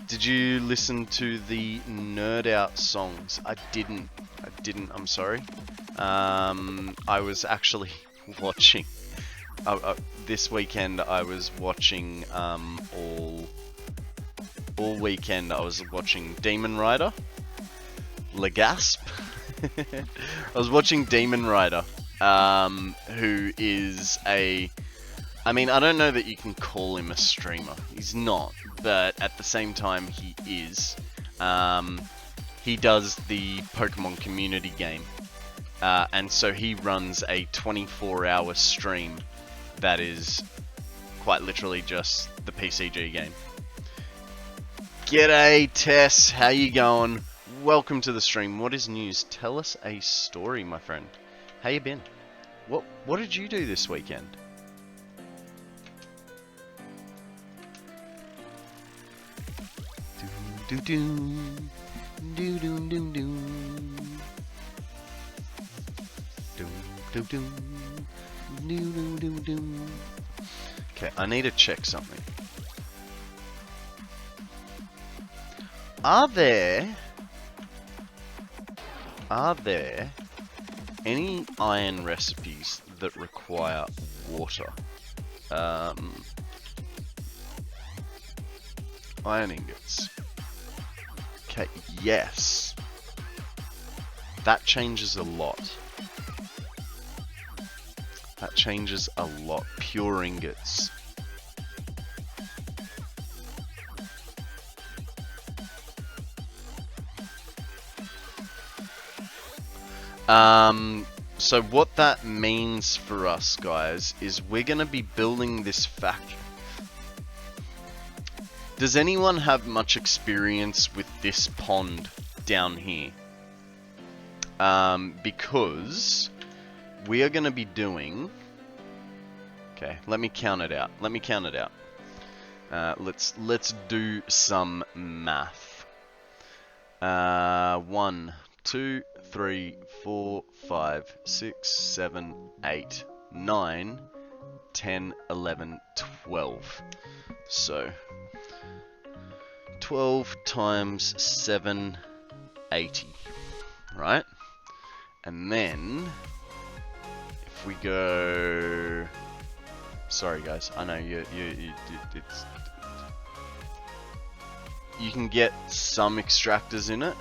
did you listen to the Nerd Out songs? I didn't, I'm sorry. I was actually watching, this weekend I was watching, all weekend I was watching Demon Rider. Legasp. I was watching Demon Rider, who is I mean, I don't know that you can call him a streamer. He's not, but at the same time, he is. He does the Pokemon community game, and so he runs a 24-hour stream that is quite literally just the PCG game. G'day, Tess. How you going? Welcome to the stream. What is news? Tell us a story, my friend. How you been? What did you do this weekend? Okay, I need to check something. Are there any iron recipes that require water? Iron ingots. Okay, yes. That changes a lot. That changes a lot. Pure ingots. So what that means for us, guys, is we're going to be building this factory. Does anyone have much experience with this pond down here? Because we are going to be doing... Okay, let me count it out. Let's do some math. 1, 2, 3, 4, 5, 6, 7, 8, 9, 10, 11, 12. So 12 times 780, right? And then if we go, sorry guys, I know you can get some extractors in it.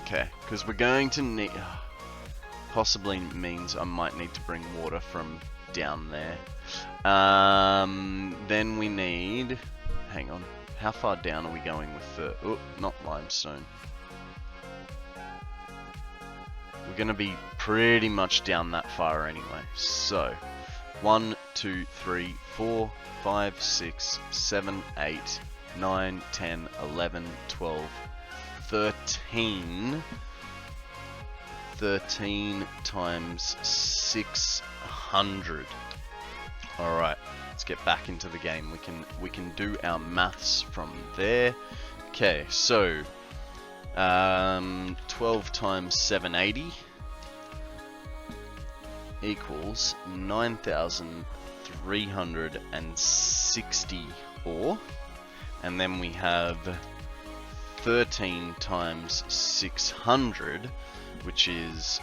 Okay, because we're going to need, possibly means I might need to bring water from down there. Then we need, hang on, how far down are we going with the, oh, not limestone. We're going to be pretty much down that far anyway. So, 1, 2, 3, 4, 5, 6, 7, 8, 9, 10, 11, 12, 13, 13 times 600. All right, let's get back into the game. We can do our maths from there. Okay, so 12 times 780 equals 9,360 ore, and then we have 13 times 600, which is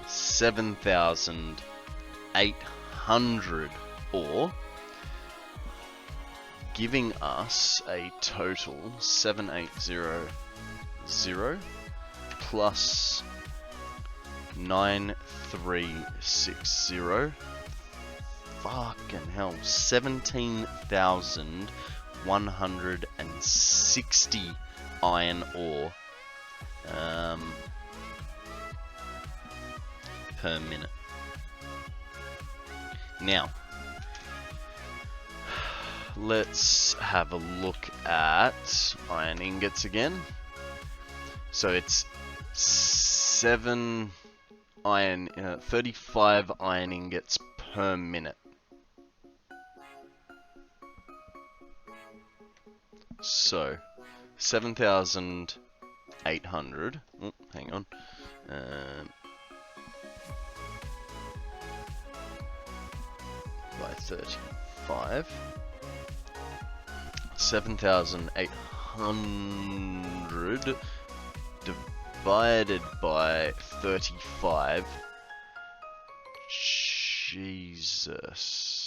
7,800 ore, giving us a total 7,800 plus 9,360. Fucking hell, 17,160 iron ore per minute. Now, let's have a look at iron ingots again. So it's 35 iron ingots per minute. So 7,800. Oh, hang on. By 35. 7,800 divided by 35. Jesus.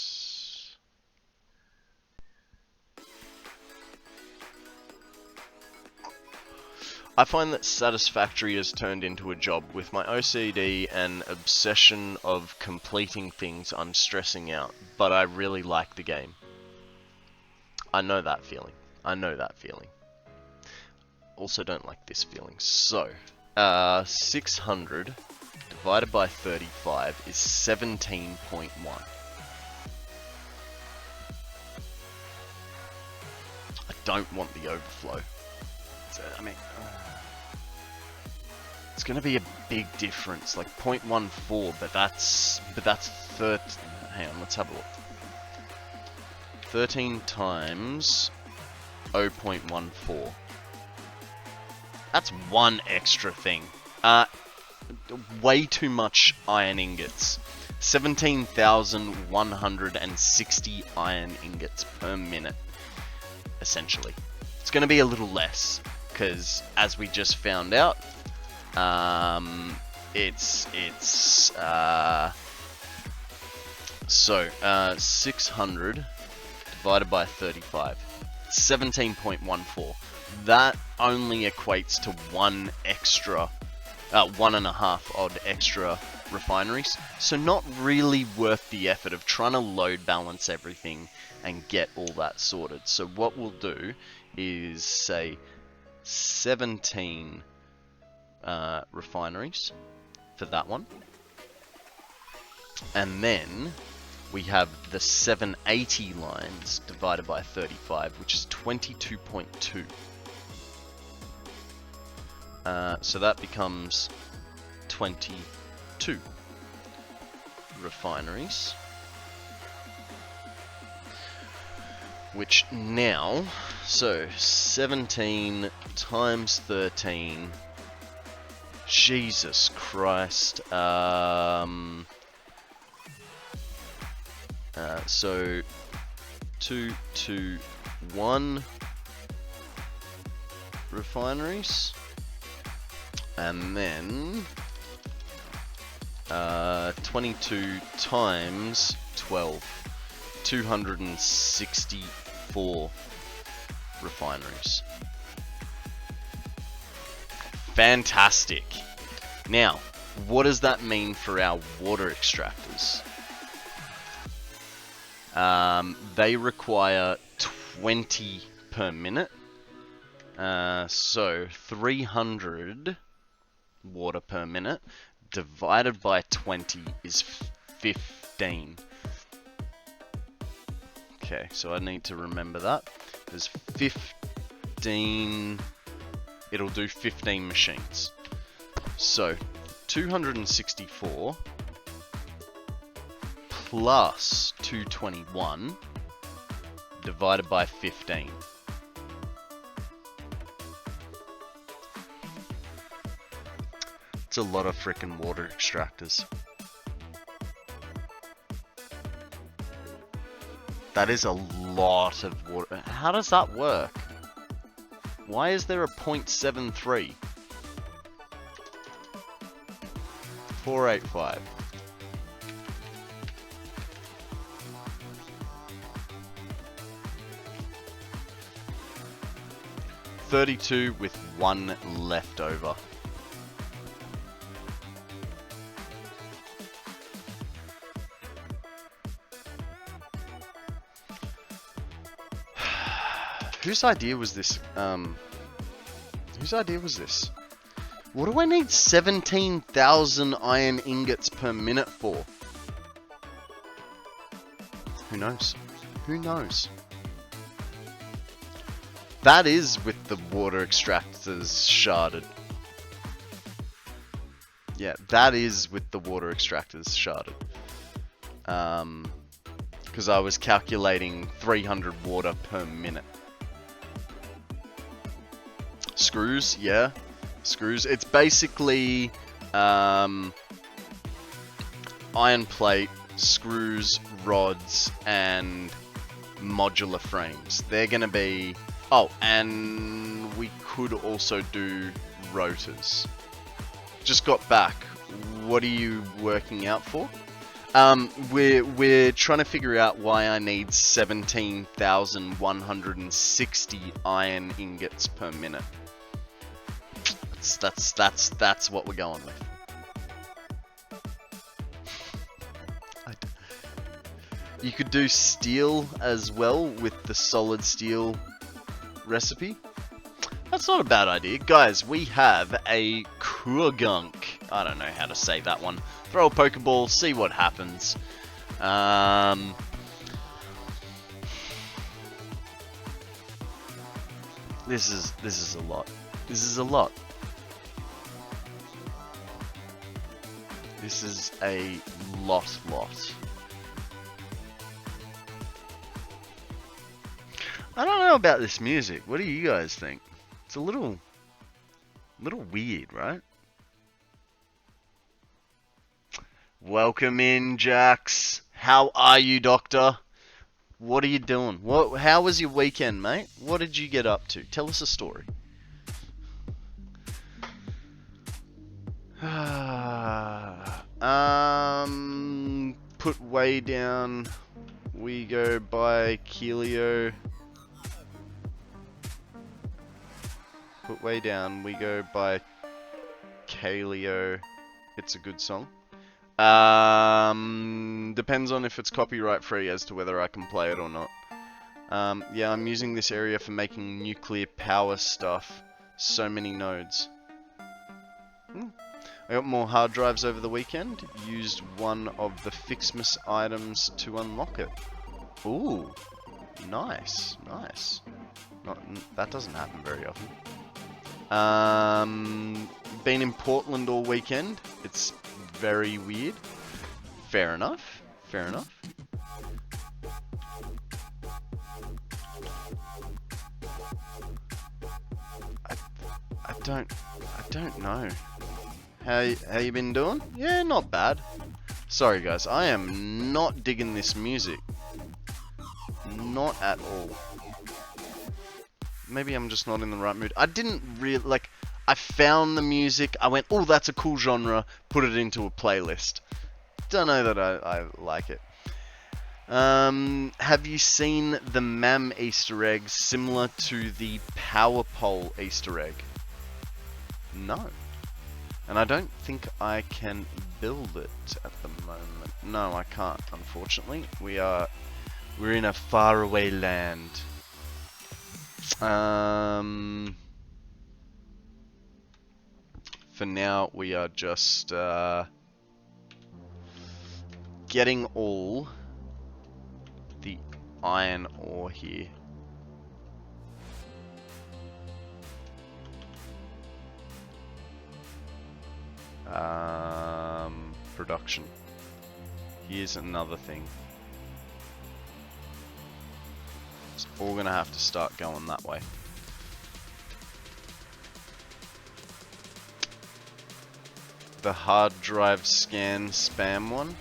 I find that Satisfactory has turned into a job. With my OCD and obsession of completing things, I'm stressing out, but I really like the game. I know that feeling. I know that feeling. Also don't like this feeling. So, 600 divided by 35 is 17.1. I don't want the overflow. I mean, it's going to be a big difference, like 0.14, but that's 13. Hang on, let's have a look. 13 times 0.14. That's one extra thing. Way too much iron ingots. 17,160 iron ingots per minute, essentially. It's going to be a little less, because as we just found out, it's 600 divided by 35, 17.14. That only equates to one and a half odd extra refineries. So not really worth the effort of trying to load balance everything and get all that sorted. So what we'll do is say 17 refineries for that one. And then we have the 780 lines divided by 35, which is 22.2. So that becomes 22 refineries. Which now, so 17 times 13, Jesus Christ, so 221 refineries, and then 22 times 12, 264 refineries. Fantastic. Now, what does that mean for our water extractors? They require 20 per minute. So 300 water per minute divided by 20 is 15. Okay, so I need to remember that. There's 15... It'll do 15 machines. So, 264 plus 221 divided by 15. It's a lot of frickin' water extractors. That is a lot of water. How does that work? Why is there a 0.73? 485. $32 with 1 left over. Whose idea was this? Whose idea was this? What do I need 17,000 iron ingots per minute for? Who knows? Who knows? That is with the water extractors sharded. Yeah, that is with the water extractors sharded. Because I was calculating 300 water per minute. Screws, yeah. Screws. It's basically iron plate, screws, rods, and modular frames. They're going to be... Oh, and we could also do rotors. Just got back. What are you working out for? We're trying to figure out why I need 17,160 iron ingots per minute. That's what we're going with. You could do steel as well with the solid steel recipe. That's not a bad idea. Guys, we have a Kurgunk. I don't know how to say that one. Throw a Pokeball, see what happens. This is a lot. This is a lot. This is a lot. I don't know about this music. What do you guys think? It's a little weird, right? Welcome in, Jax. How are you, Doctor? What are you doing? How was your weekend, mate? What did you get up to? Tell us a story. Put way down. We go by Keelio. Put way down. We go by Kaleo. It's a good song. Depends on if it's copyright free as to whether I can play it or not. Yeah, I'm using this area for making nuclear power stuff. So many nodes. I got more hard drives over the weekend. Used one of the Fixmas items to unlock it. Ooh, nice. That doesn't happen very often. Been in Portland all weekend. It's very weird. Fair enough. I don't know. How you been doing? Yeah, not bad. Sorry guys, I am not digging this music. Not at all. Maybe I'm just not in the right mood. I didn't really, like, I found the music, I went, oh, that's a cool genre, put it into a playlist. Don't know that I like it. Have you seen the MAM Easter egg similar to the Power Pole Easter egg? No. And I don't think I can build it at the moment. No, I can't, unfortunately. We're in a faraway land. For now, we are just getting all the iron ore here. Production. Here's another thing. It's all gonna have to start going that way. The hard drive scan spam one.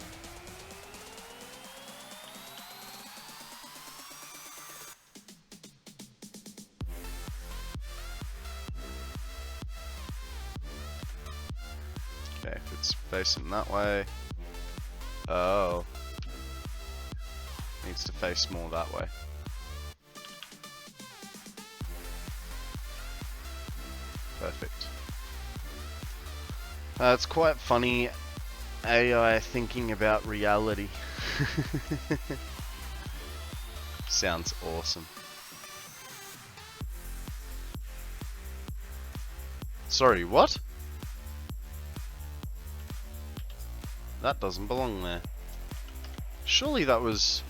Okay, if it's facing that way. Oh. Needs to face more that way. Perfect. It's quite funny, AI thinking about reality. Sounds awesome. Sorry, what? That doesn't belong there. Surely that was...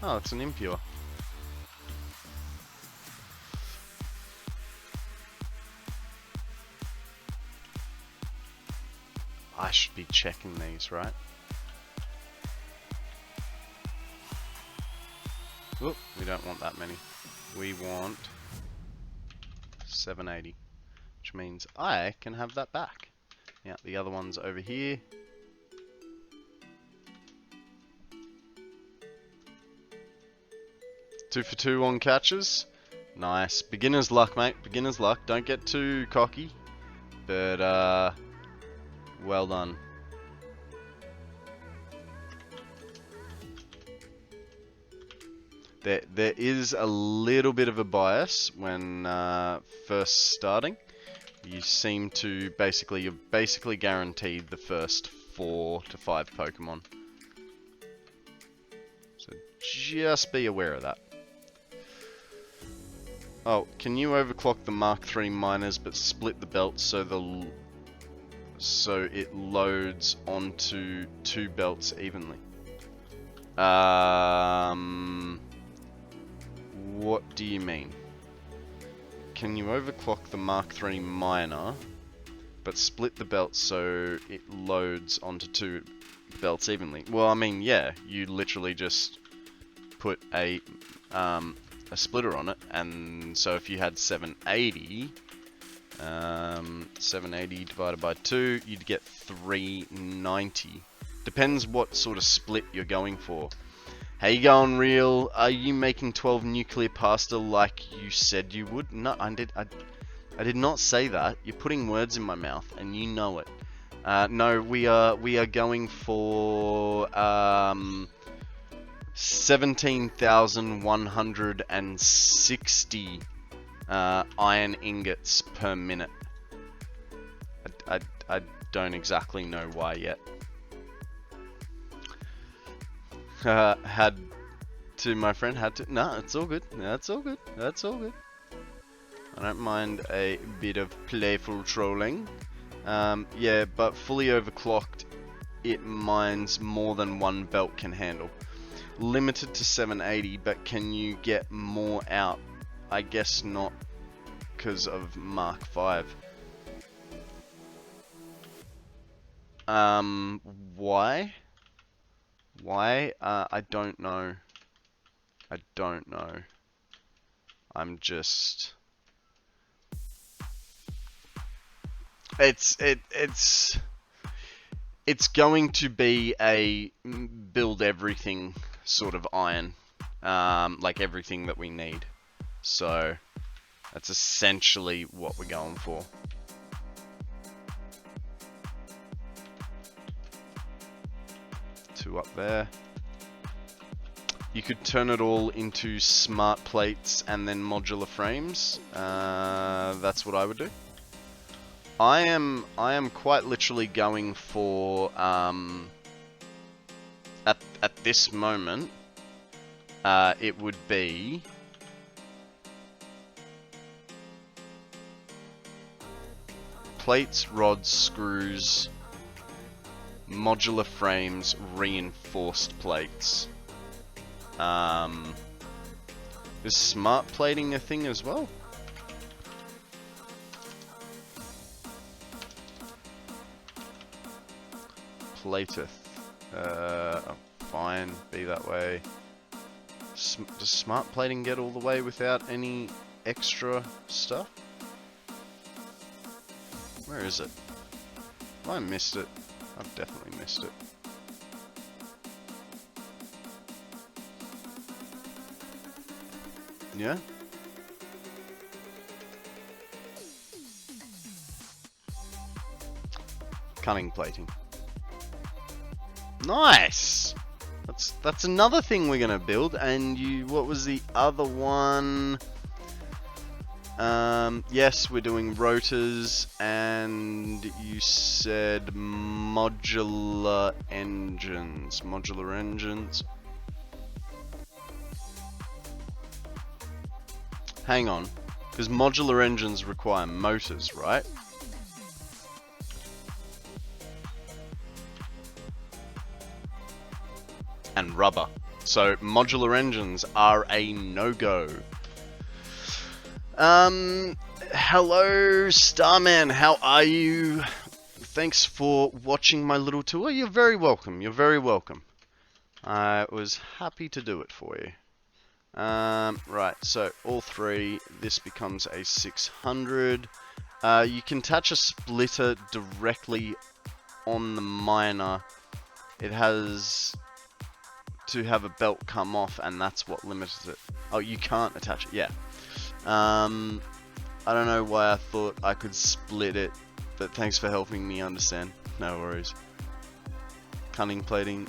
Oh, it's an impure. I should be checking these, right? Oop, we don't want that many. We want 780, which means I can have that back. Yeah, the other one's over here. Two for two on catches. Nice. Beginner's luck, mate. Beginner's luck. Don't get too cocky. But, well done. There is a little bit of a bias when first starting. You seem to you're basically guaranteed the first 4 to 5 Pokemon. So just be aware of that. Oh, can you overclock the Mark III miners but split the belts so it loads onto 2 belts evenly? What do you mean? Can you overclock the Mark III miner but split the belts so it loads onto 2 belts evenly? Well, I mean, yeah, you literally just put a splitter on it, and so if you had 780, 780 divided by 2, you'd get 390. Depends what sort of split you're going for. How you going, Real? Are you making 12 nuclear pasta like you said you would? No, I did not say that. You're putting words in my mouth, and you know it. No, we are going for 17,160 iron ingots per minute. I don't exactly know why yet. Had to, my friend, had to. No, it's all good. That's all good. That's all good. I don't mind a bit of playful trolling. Yeah, but fully overclocked, it mines more than 1 belt can handle. Limited to 780, but can you get more out? I guess not, because of Mark V. Why? Why? I don't know. I don't know. I'm just... It's going to be a build everything sort of iron. Like everything that we need. So, that's essentially what we're going for. Two up there. You could turn it all into smart plates and then modular frames. That's what I would do. I am quite literally going for at this moment it would be plates, rods, screws, modular frames, reinforced plates. Is smart plating a thing as well? plateth. Oh, fine, be that way. Does smart plating get all the way without any extra stuff? Where is it? Have I missed it? I've definitely missed it. Yeah? Cunning plating. Nice! That's another thing we're gonna build. And what was the other one? Yes, we're doing rotors, and you said modular engines. Modular engines. Hang on, because modular engines require motors, right? And rubber. So modular engines are a no-go. Hello Starman, how are you? Thanks for watching my little tour. You're very welcome, you're very welcome. I was happy to do it for you. Right, so all three, this becomes a 600. You can attach a splitter directly on the miner. It has to have a belt come off, and that's what limits it. Oh, you can't attach it, yeah. I don't know why I thought I could split it, but thanks for helping me understand. No worries. Cunning plating.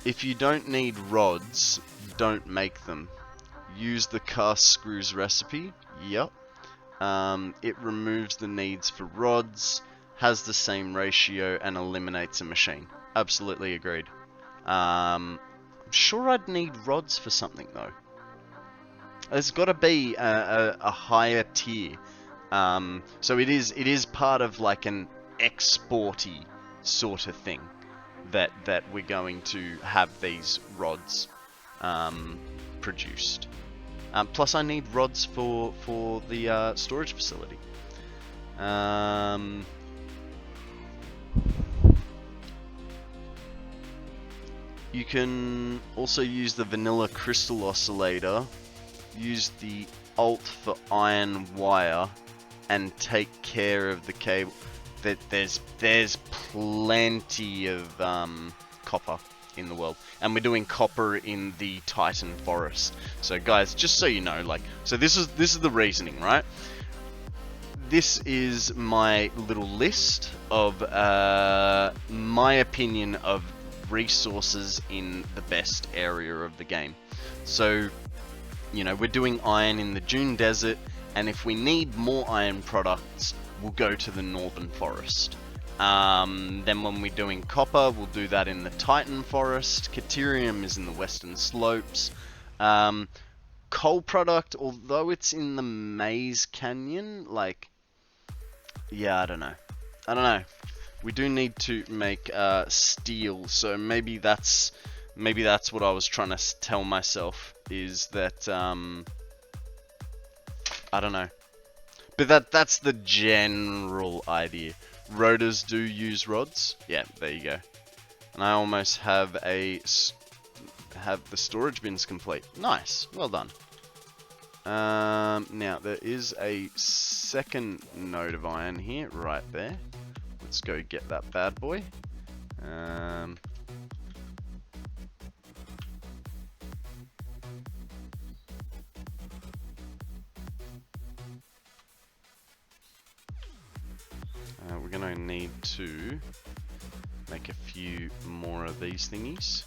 If you don't need rods, don't make them. Use the cast screws recipe. Yep. It removes the needs for rods, has the same ratio, and eliminates a machine. Absolutely agreed. I'm sure I'd need rods for something though. There's got to be a higher tier. So it is part of like an exporty sort of thing that we're going to have these rods produced. Plus I need rods for the storage facility. You can also use the vanilla crystal oscillator, use the alt for iron wire, and take care of the cable. There's plenty of copper in the world, and we're doing copper in the Titan forest. So guys, just so you know, like, so this is the reasoning, right? This is my little list of my opinion of resources in the best area of the game. So, you know, we're doing iron in the Dune Desert, and if we need more iron products, we'll go to the Northern Forest. Then when we're doing copper, we'll do that in the Titan Forest. Caterium is in the Western Slopes. Coal product, although it's in the Maze Canyon, like, yeah, I don't know. We do need to make steel, so maybe that's what I was trying to tell myself, is that I don't know, but that's the general idea. Rotors do use rods. Yeah, there you go. And I almost have the storage bins complete. Nice, well done. Now there is a second node of iron here, right there. Let's go get that bad boy. We're gonna need to make a few more of these thingies.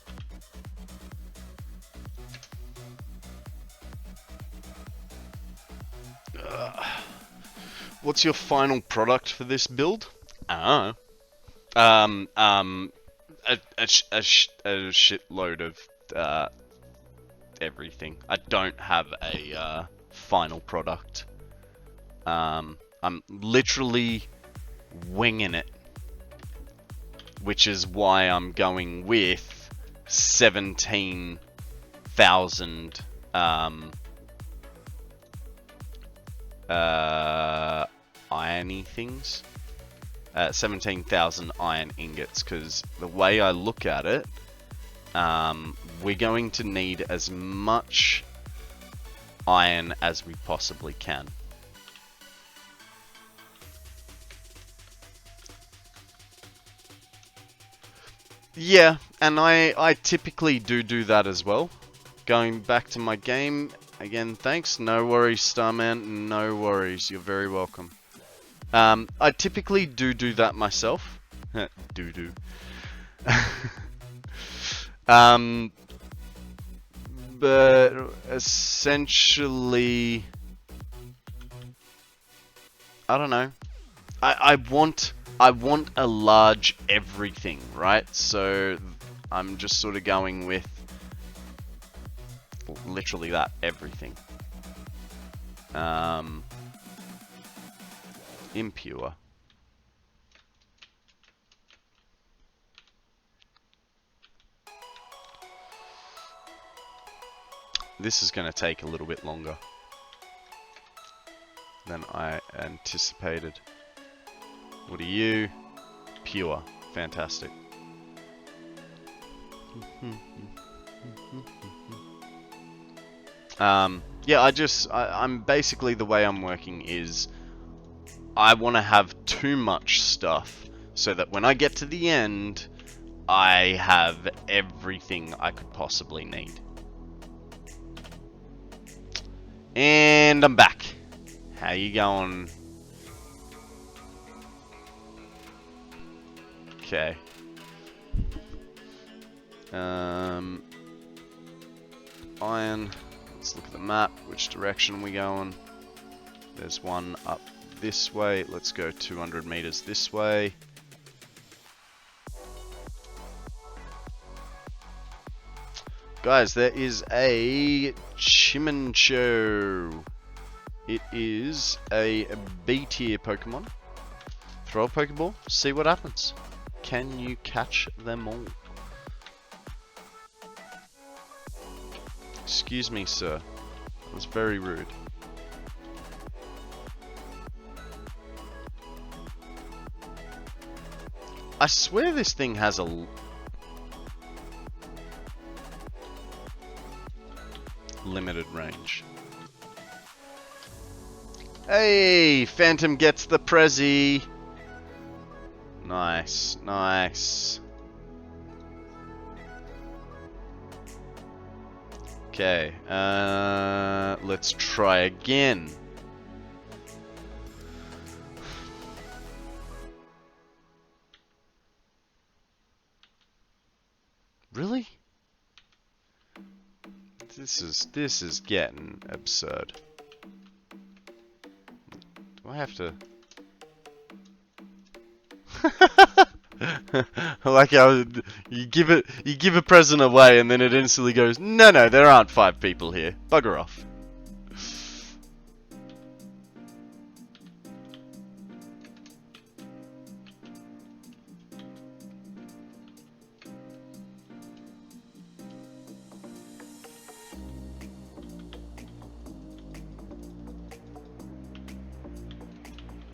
What's your final product for this build? A shitload of everything. I don't have a final product. I'm literally winging it, which is why I'm going with 17,000 irony things. 17,000 iron ingots, because the way I look at it, we're going to need as much iron as we possibly can. Yeah, and I typically do that as well. Going back to my game, again, thanks. No worries, Starman. No worries. You're very welcome. I typically do that myself. do. But essentially, I don't know. I want a large everything, right? So I'm just sort of going with literally that, everything. Impure. This is going to take a little bit longer than I anticipated. What are you? Pure. Fantastic. Yeah, I'm basically, the way I'm working is I want to have too much stuff so that when I get to the end, I have everything I could possibly need. And I'm back. How you going? Okay. Iron. Let's look at the map. Which direction are we going? There's one up this way. Let's go 200 meters this way. Guys, there is a Chimincho. It is a B tier Pokemon. Throw a Pokeball, see what happens. Can you catch them all? Excuse me, sir. That was very rude. I swear this thing has a limited range. Hey, Phantom gets the Prezi. Nice, nice. Okay, let's try again. Really? This is getting absurd. Do I have to? I like how you give a present away and then it instantly goes, no, there aren't 5 people here. Bugger off.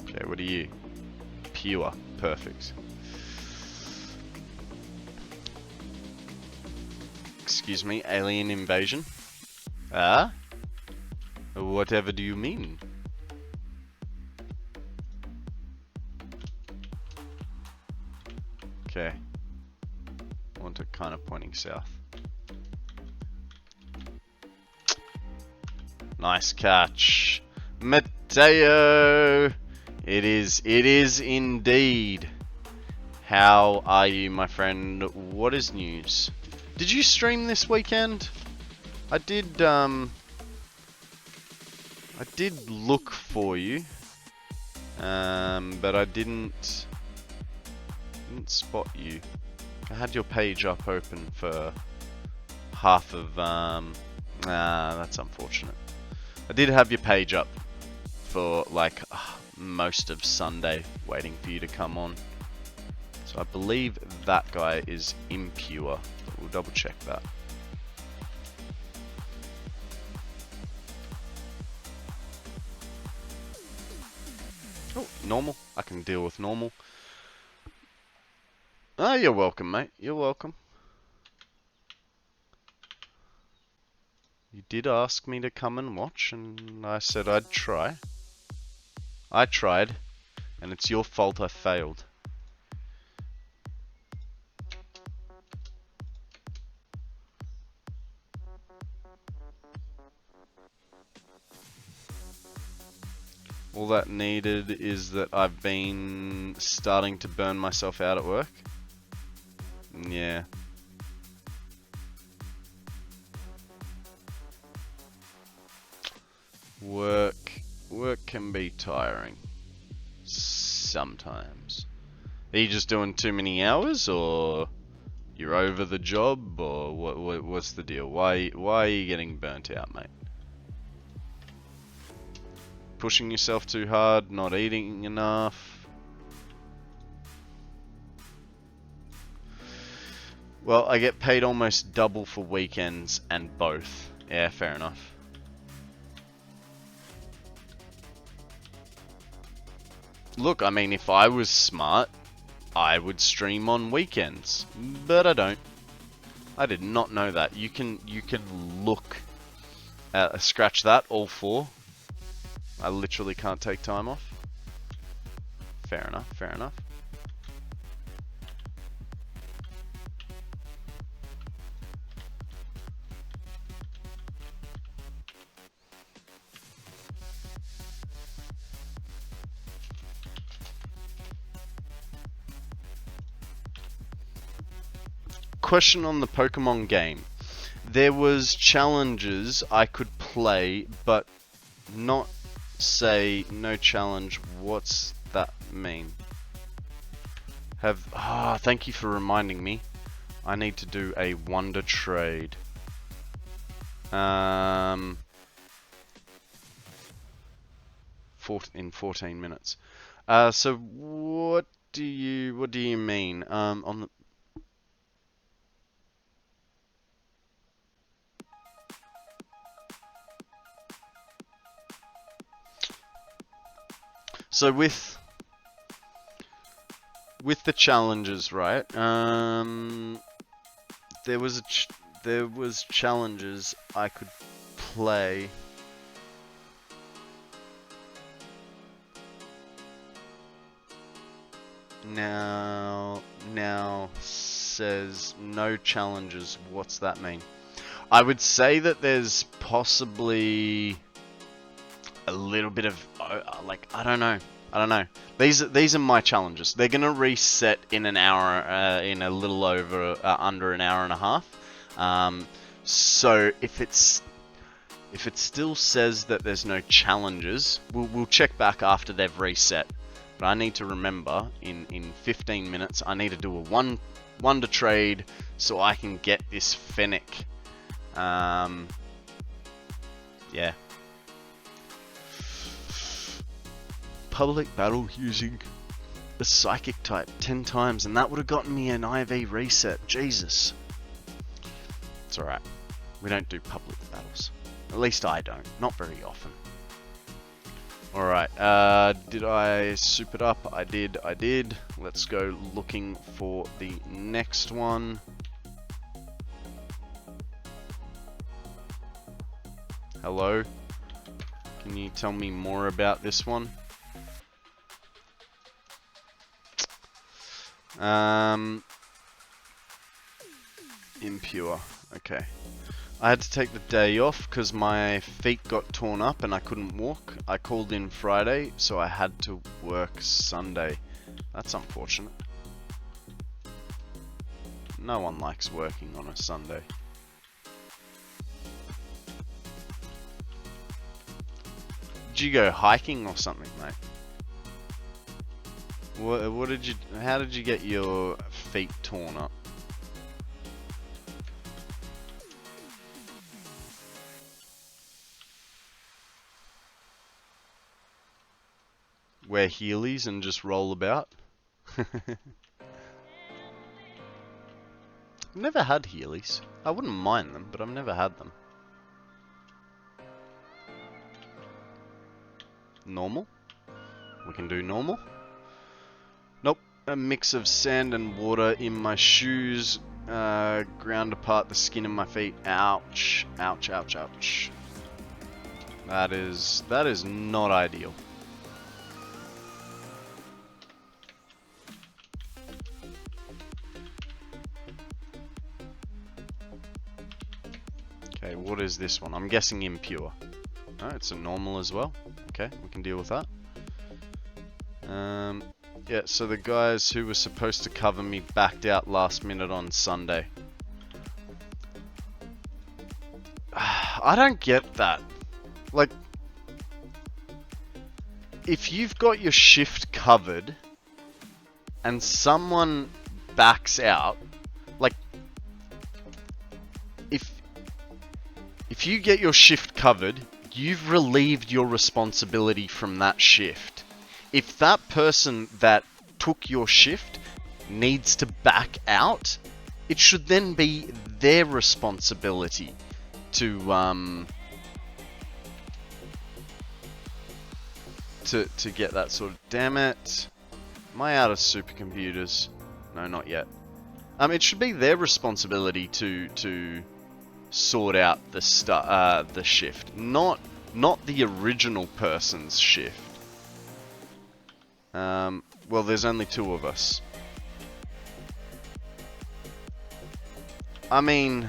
Okay, what are you? Pure. Perfect. Excuse me, alien invasion? Ah? Whatever do you mean? Okay. I want it kind of pointing south. Nice catch. Mateo! It is indeed. How are you, my friend? What is news? Did you stream this weekend? I did look for you, but I didn't spot you. I had your page up open for half of, that's unfortunate. I did have your page up for like most of Sunday, waiting for you to come on. So I believe that guy is impure. We'll double check that. Oh, normal. I can deal with normal. Oh, you're welcome, mate. You're welcome. You did ask me to come and watch, and I said I'd try. I tried, and it's your fault I failed. All that needed is that I've been starting to burn myself out at work. Yeah. Work can be tiring. Sometimes. Are you just doing too many hours, or you're over the job, or what's the deal? Why are you getting burnt out, mate? Pushing yourself too hard, not eating enough. Well, I get paid almost double for weekends and both. Yeah, fair enough. Look, I mean, if I was smart, I would stream on weekends, but I don't. I did not know that. You can look at scratch that, all four. I literally can't take time off. Fair enough, fair enough. Question on the Pokemon game. There was challenges I could play, but not say no challenge. What's that mean? Thank you for reminding me. I need to do a wonder trade. In 14 minutes. So what do you mean? On the So with the challenges, right? There was challenges I could play. Now says no challenges. What's that mean? I would say that there's possibly a little bit of like I don't know. These are my challenges. They're gonna reset in an hour, in a little over under an hour and a half. So if it still says that there's no challenges, we'll check back after they've reset. But I need to remember in 15 minutes I need to do a wonder trade so I can get this Fennec. Yeah. Public battle using a psychic type 10 times, and that would have gotten me an IV reset. Jesus. It's alright. We don't do public battles. At least I don't. Not very often. Alright, did I soup it up? I did. Let's go looking for the next one. Hello? Can you tell me more about this one? Impure. Okay. I had to take the day off because my feet got torn up and I couldn't walk. I called in Friday, so I had to work Sunday. That's unfortunate. No one likes working on a Sunday. Did you go hiking or something, mate? What did you? How did you get your feet torn up? Wear Heelys and just roll about? I've never had Heelys. I wouldn't mind them, but I've never had them. Normal? We can do normal? Nope. a mix of sand and water in my shoes, ground apart the skin of my feet. Ouch, ouch, ouch, ouch. That is not ideal. Okay, what is this one? I'm guessing impure. No, it's a normal as well. Okay, we can deal with that. Yeah, so the guys who were supposed to cover me backed out last minute on Sunday. I don't get that. Like, if you've got your shift covered and someone backs out, like, if you get your shift covered, you've relieved your responsibility from that shift. If that person that took your shift needs to back out, it should then be their responsibility to get that sort of. Damn it! Am I out of supercomputers? No, not yet. It should be their responsibility to sort out the shift, not the original person's shift. Well, there's only 2 of us. I mean,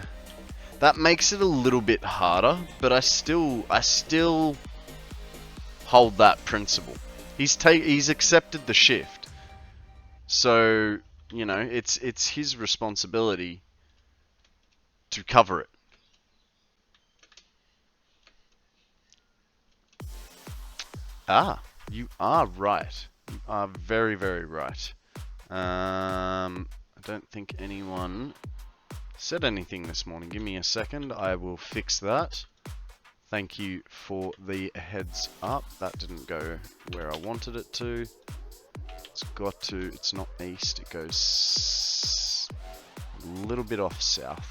that makes it a little bit harder, but I still hold that principle. He's accepted the shift, so you know it's his responsibility to cover it. Ah, you are right. You are very, very right. I don't think anyone said anything this morning. Give me a second. I will fix that. Thank you for the heads up. That didn't go where I wanted it to. It's got to. It's not east. It goes a little bit off south.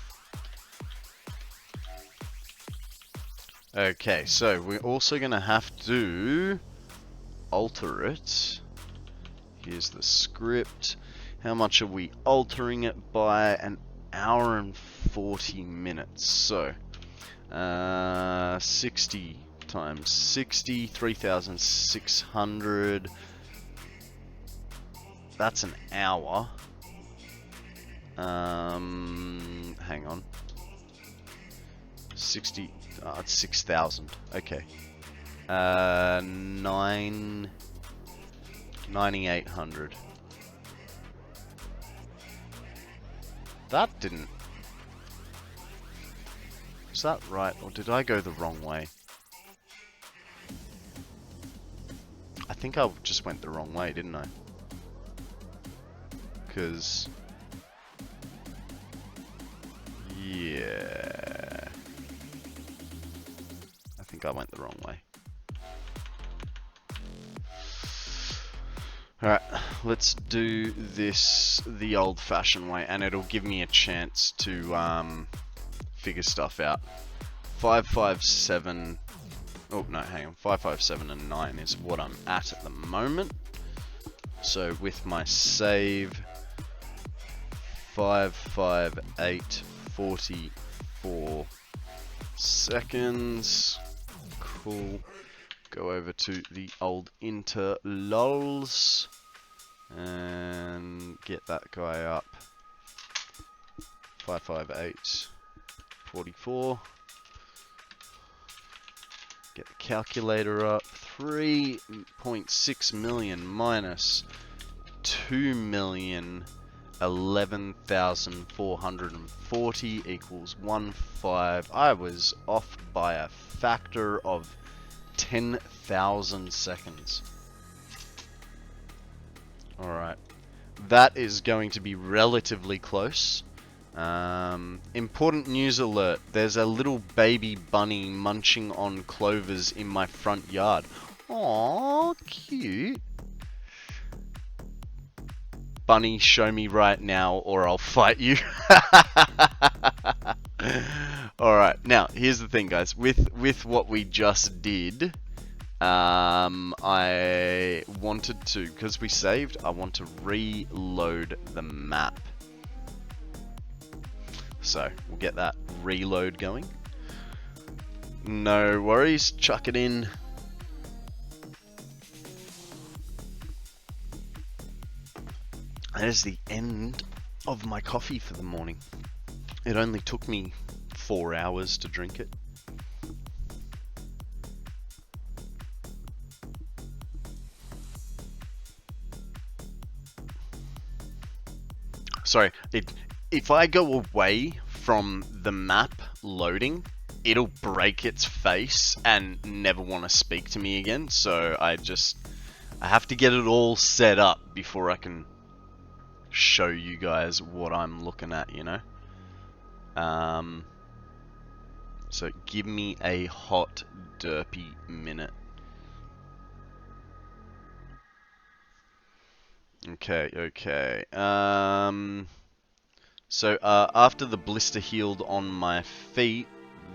Okay, so we're also going to have to alter it. Here's the script. How much are we altering it by? An hour and 40 minutes. So, 60 times 60, 3,600. That's an hour. Hang on. 60. It's 6,000. Okay. 9,800. That didn't. Is that right, or did I go the wrong way? I think I just went the wrong way, didn't I? Because yeah, I think I went the wrong way. Alright, let's do this the old-fashioned way, and it'll give me a chance to figure stuff out. 557. Oh no, hang on. 557 and 9 is what I'm at the moment. So with my save, 558 44 seconds. Cool. Go over to the old interlols and get that guy up. 558 44. Get the calculator up. 3.6 million minus 2,011,440 equals 15. I was off by a factor of 10,000 seconds. Alright. That is going to be relatively close. Important news alert. There's a little baby bunny munching on clovers in my front yard. Aww, cute. Bunny, show me right now or I'll fight you. Alright, now here's the thing, guys. With what we just did, I wanted to, because we saved, I want to reload the map. So, we'll get that reload going. No worries, chuck it in. That is the end of my coffee for the morning. It only took me 4 hours to drink it. Sorry, if I go away from the map loading, it'll break its face and never want to speak to me again. So I have to get it all set up before I can show you guys what I'm looking at, you know? So give me a hot, derpy minute. Okay. So after the blister healed on my feet,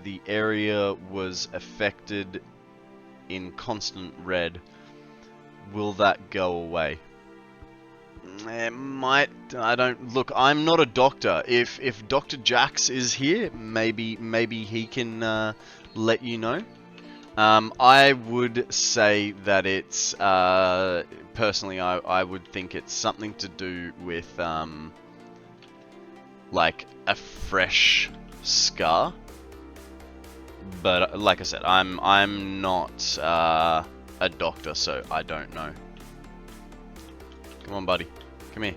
the area was affected in constant red. Will that go away? It might. I don't look. I'm not a doctor. If Dr. Jax is here, maybe he can let you know. I would say that it's personally, I would think it's something to do with like a fresh scar. But like I said, I'm not a doctor, so I don't know. Come on, buddy. Come here.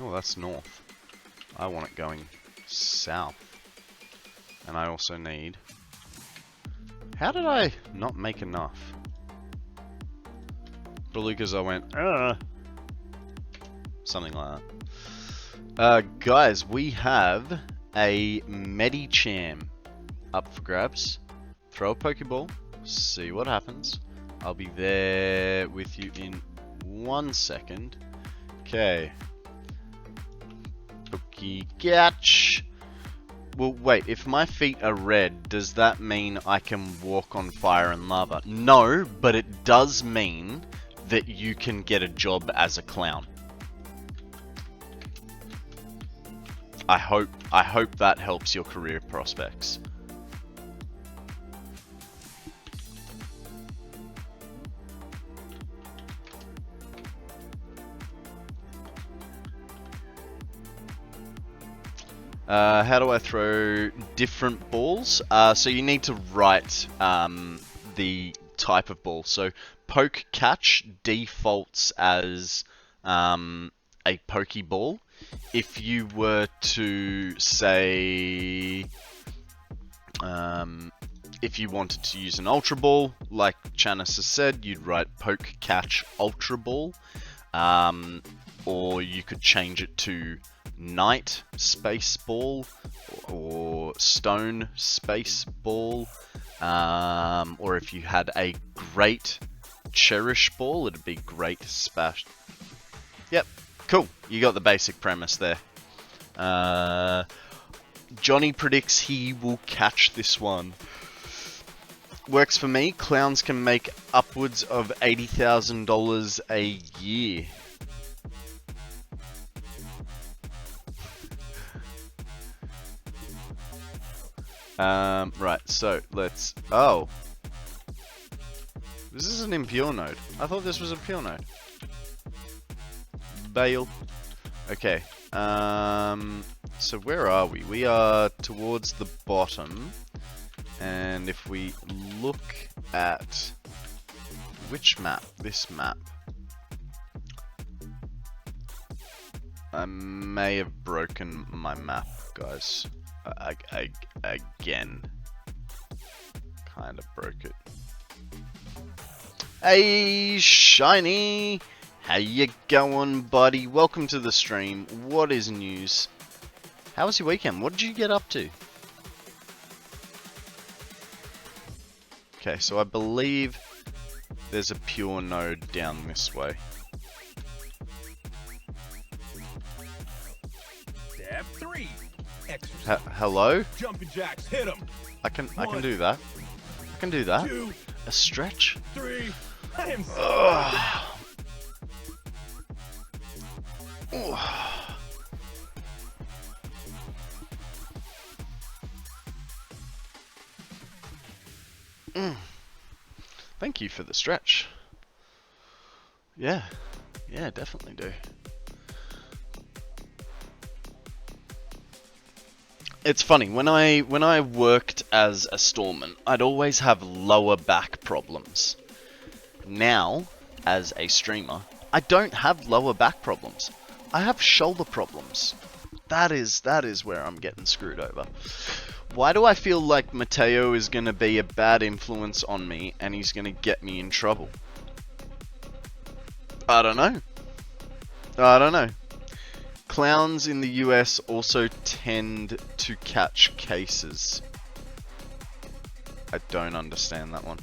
Oh, that's north. I want it going south. And I also need... How did I not make enough? Probably because I went, something like that. Guys, we have a Medicham up for grabs. Throw a Pokeball, see what happens. I'll be there with you in 1 second. Okay. Pokey catch. Well, wait, if my feet are red, does that mean I can walk on fire and lava? No, but it does mean that you can get a job as a clown. I hope that helps your career prospects. How do I throw different balls? So you need to write the type of ball. So poke catch defaults as a Pokeball. If you were to say, if you wanted to use an Ultra Ball, like Chanis has said, you'd write poke catch Ultra Ball. Or you could change it to Night Space Ball or Stone Space Ball, or if you had a Great Cherish Ball, it'd be Great Spash. Yep, cool. You got the basic premise there. Johnny predicts he will catch this one. Works for me. Clowns can make upwards of $80,000 a year. Right, so let's... Oh. This is an impure node. I thought this was a pure node. Bail. Okay. So where are we? We are towards the bottom. And if we look at... Which map? This map. I may have broken my map, guys. Again. Kind of broke it. Hey, Shiny! How you going, buddy? Welcome to the stream. What is news? How was your weekend? What did you get up to? Okay, so I believe there's a pure node down this way. 3. Exercise. Hello? Jumping jacks, hit them. I can do that. I can do that. 2, A stretch? 3. I am Thank you for the stretch. Yeah, definitely do. It's funny, when I worked as a storeman, I'd always have lower back problems. Now, as a streamer, I don't have lower back problems. I have shoulder problems. That is where I'm getting screwed over. Why do I feel like Mateo is going to be a bad influence on me and he's going to get me in trouble? I don't know. Clowns in the US also tend to catch cases. I don't understand that one.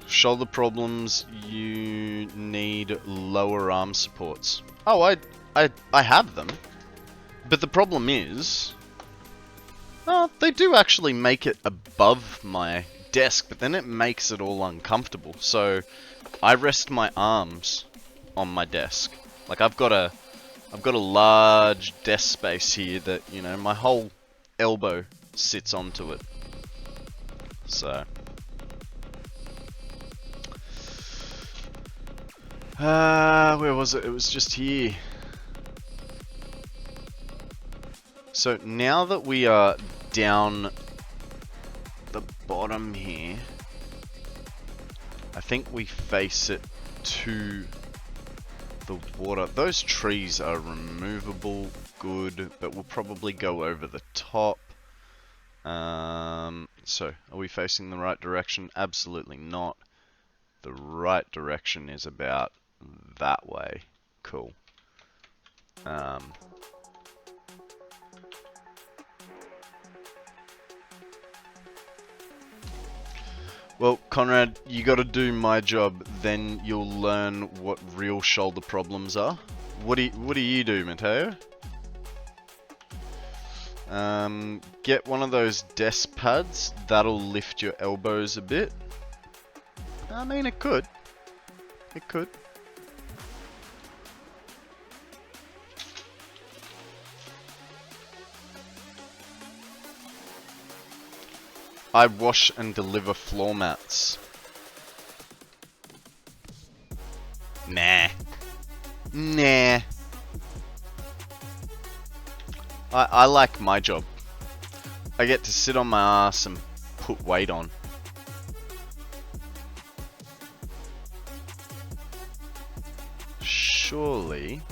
Shoulder problems, you need lower arm supports. Oh, I have them. But the problem is, they do actually make it above my desk, but then it makes it all uncomfortable. So I rest my arms on my desk. Like I've got a large desk space here that, you know, my whole elbow sits onto it. So where was it? It was just here. So now that we are down the bottom here, I think we face it to the water. Those trees are removable, good, but we'll probably go over the top. So, are we facing the right direction? Absolutely not. The right direction is about that way. Cool. Well, Konrad, you gotta do my job, then you'll learn what real shoulder problems are. What do you do, Mateo? Get one of those desk pads, that'll lift your elbows a bit. I mean, it could. It could. I wash and deliver floor mats. Nah. Nah. I like my job. I get to sit on my ass and put weight on. Surely.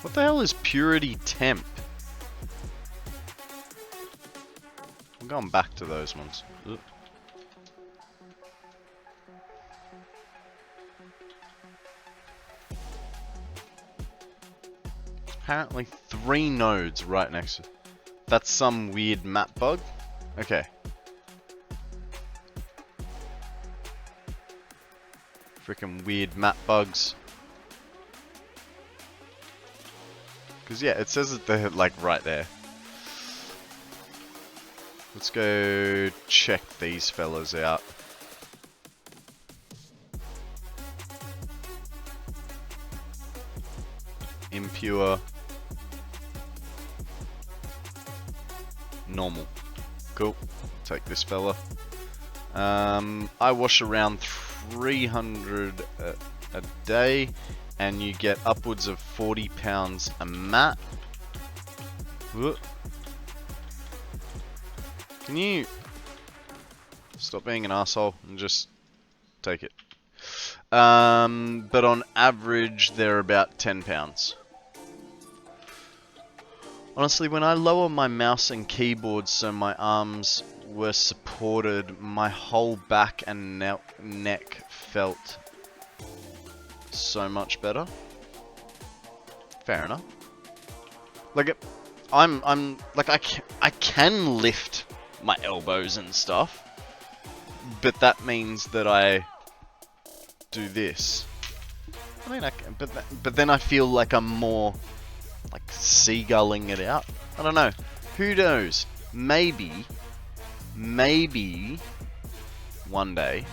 What the hell is Purity Temp? I'm going back to those ones. Ugh. Apparently 3 nodes right next to it. That's some weird map bug. Okay. Freaking weird map bugs. Because yeah, it says that they're like right there. Let's go check these fellas out. Impure. Normal. Cool. Take this fella. I wash around 300 a day, and you get upwards of 40 pounds a mat. Whoop. Can you stop being an asshole and just take it? But on average, they're about 10 pounds. Honestly, when I lower my mouse and keyboard so my arms were supported, my whole back and neck felt so much better. Fair enough. Like, I'm like, I can lift my elbows and stuff, but that means that I do this. I mean, but then I feel like I'm more like seagulling it out. I don't know. Who knows? Maybe one day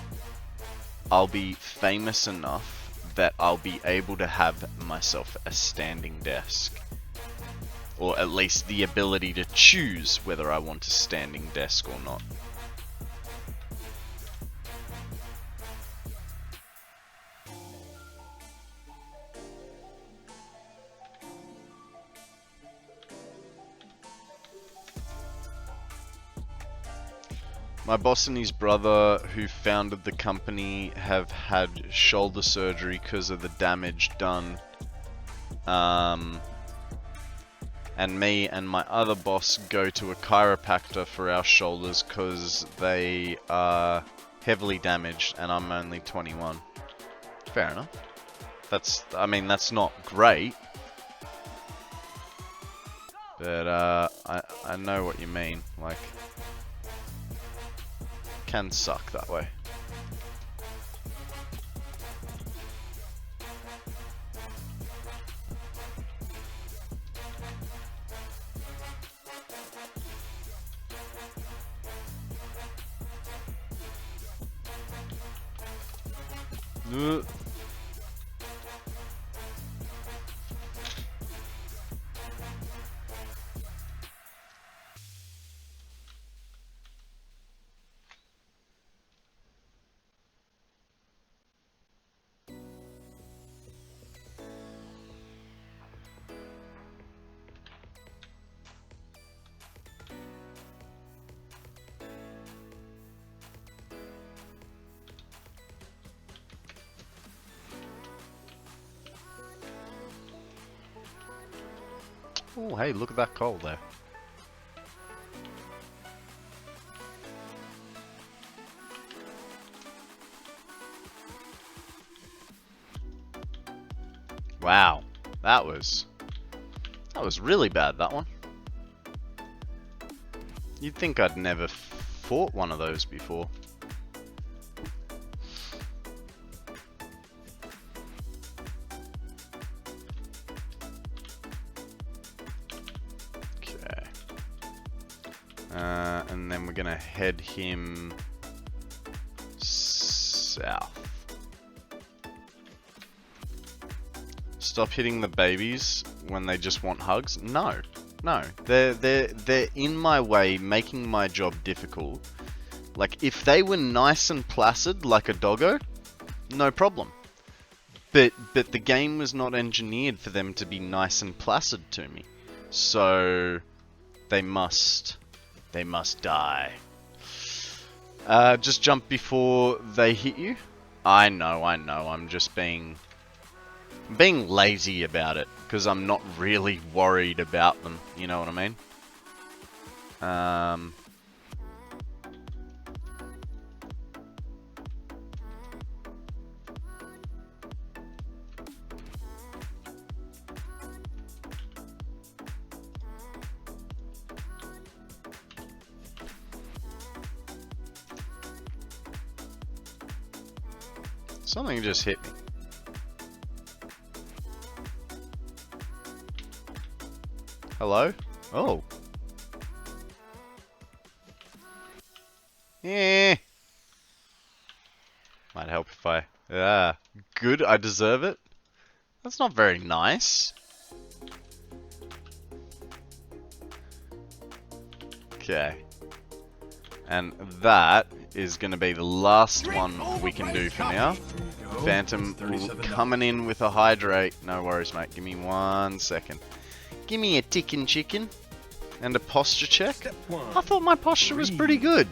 I'll be famous enough that I'll be able to have myself a standing desk. Or at least the ability to choose whether I want a standing desk or not. My boss and his brother, who founded the company, have had shoulder surgery because of the damage done. And me and my other boss go to a chiropractor for our shoulders because they are heavily damaged and I'm only 21. Fair enough. I mean, that's not great. But I know what you mean. Like, can suck that way. Oh, hey, look at that coal there. Wow, that was really bad, that one. You'd think I'd never fought one of those before. And then we're gonna head him south. Stop hitting the babies when they just want hugs. No, they're in my way, making my job difficult. Like, if they were nice and placid like a doggo, no problem. But the game was not engineered for them to be nice and placid to me, so they must die. Just jump before they hit you. I know. I'm just being lazy about it because I'm not really worried about them. You know what I mean? Something just hit me. Hello? Oh. Yeah. Might help if I... Yeah. Good, I deserve it. That's not very nice. Okay. And that is going to be the last one we can do for now. Phantom coming in with a hydrate. No worries, mate. Give me 1 second. Give me a ticking chicken and a posture check. I thought my posture was pretty good.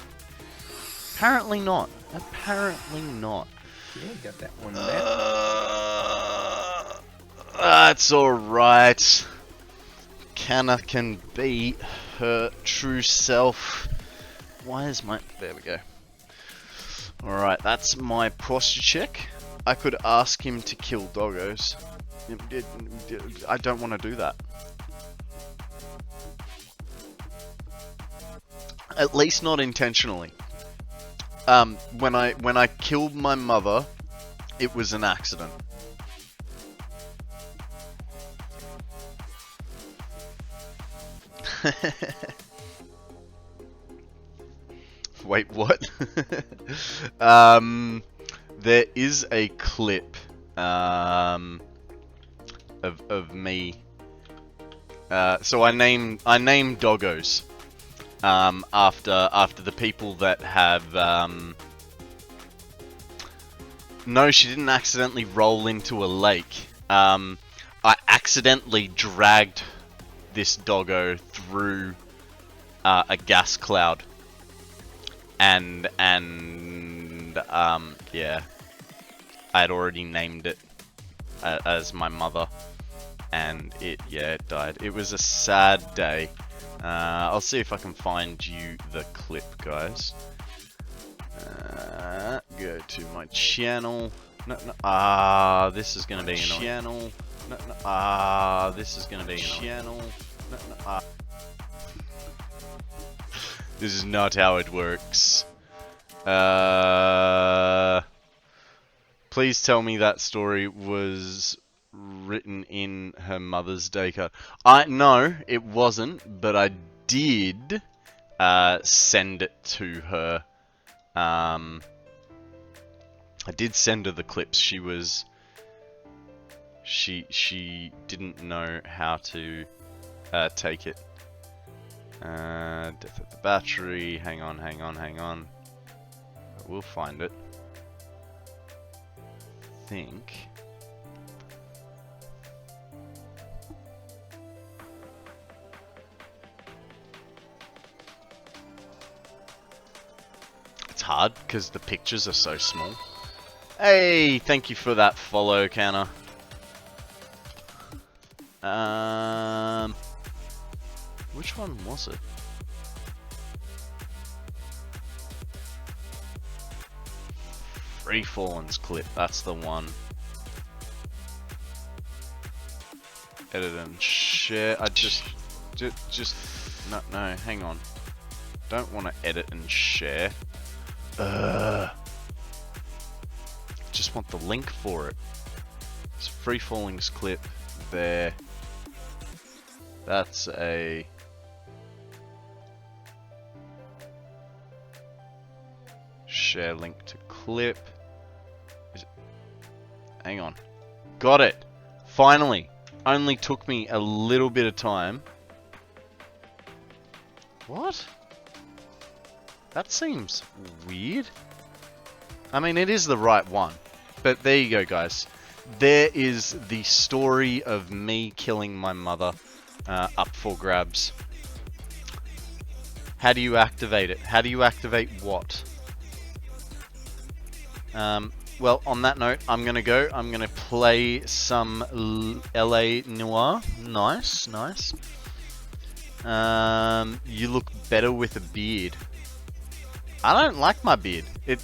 Apparently not. Apparently not. Yeah, got that one That's alright. Kanna can be her true self. Why is my... There we go. Alright, that's my posture check. I could ask him to kill doggos. I don't want to do that. At least not intentionally. When I killed my mother, it was an accident. Wait, what? There is a clip of me. So I named doggos after the people that have. No, she didn't accidentally roll into a lake. I accidentally dragged this doggo through a gas cloud, and yeah, I had already named it as my mother, and it died. It was a sad day. I'll see if I can find you the clip, guys. Go to my channel. No. This is gonna be annoying. Channel. No. This is gonna be channel. No. This is not how it works. Please tell me that story was written in her Mother's Day card. No, it wasn't, but I did send it to her. I did send her the clips. She didn't know how to take it. Death of the battery. Hang on. We'll find it. I think. It's hard because the pictures are so small. Hey, thank you for that follow, Kanna. Which one was it? Free Fallen's clip, that's the one. Edit and share. I just no, hang on. Don't want to edit and share. Just want the link for it. It's Free Falling's clip there. That's a share link to clip. Hang on. Got it. Finally. Only took me a little bit of time. What? That seems weird. I mean, it is the right one. But there you go, guys. There is the story of me killing my mother up for grabs. How do you activate it? How do you activate what? Well, on that note, I'm going to play some LA Noir. Nice. You look better with a beard. I don't like my beard. It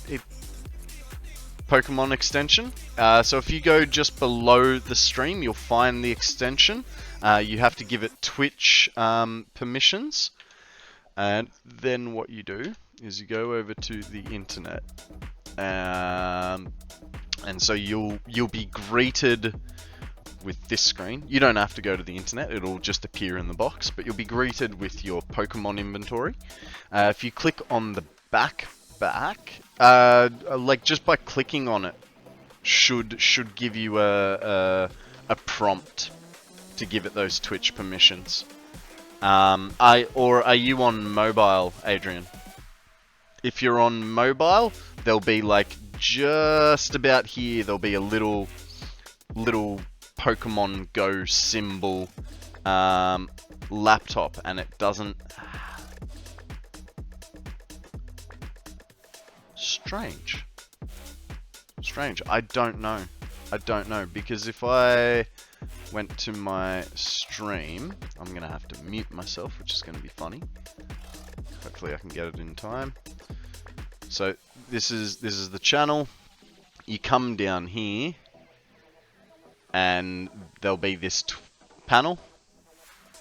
Pokemon extension. So if you go just below the stream, you'll find the extension. You have to give it Twitch permissions. And then what you do is you go over to the internet. And so you'll be greeted with this screen. You don't have to go to the internet, it'll just appear in the box, but you'll be greeted with your Pokemon inventory. If you click on the back, like just by clicking on it, should give you a prompt to give it those Twitch permissions. Or are you on mobile, Adrian? If you're on mobile, there'll be like just about here, there'll be a little Pokemon Go symbol laptop, and it doesn't. Strange. I don't know. I don't know, because if I went to my stream, I'm gonna have to mute myself, which is gonna be funny. Hopefully I can get it in time. So this is the channel. You come down here, and there'll be this panel,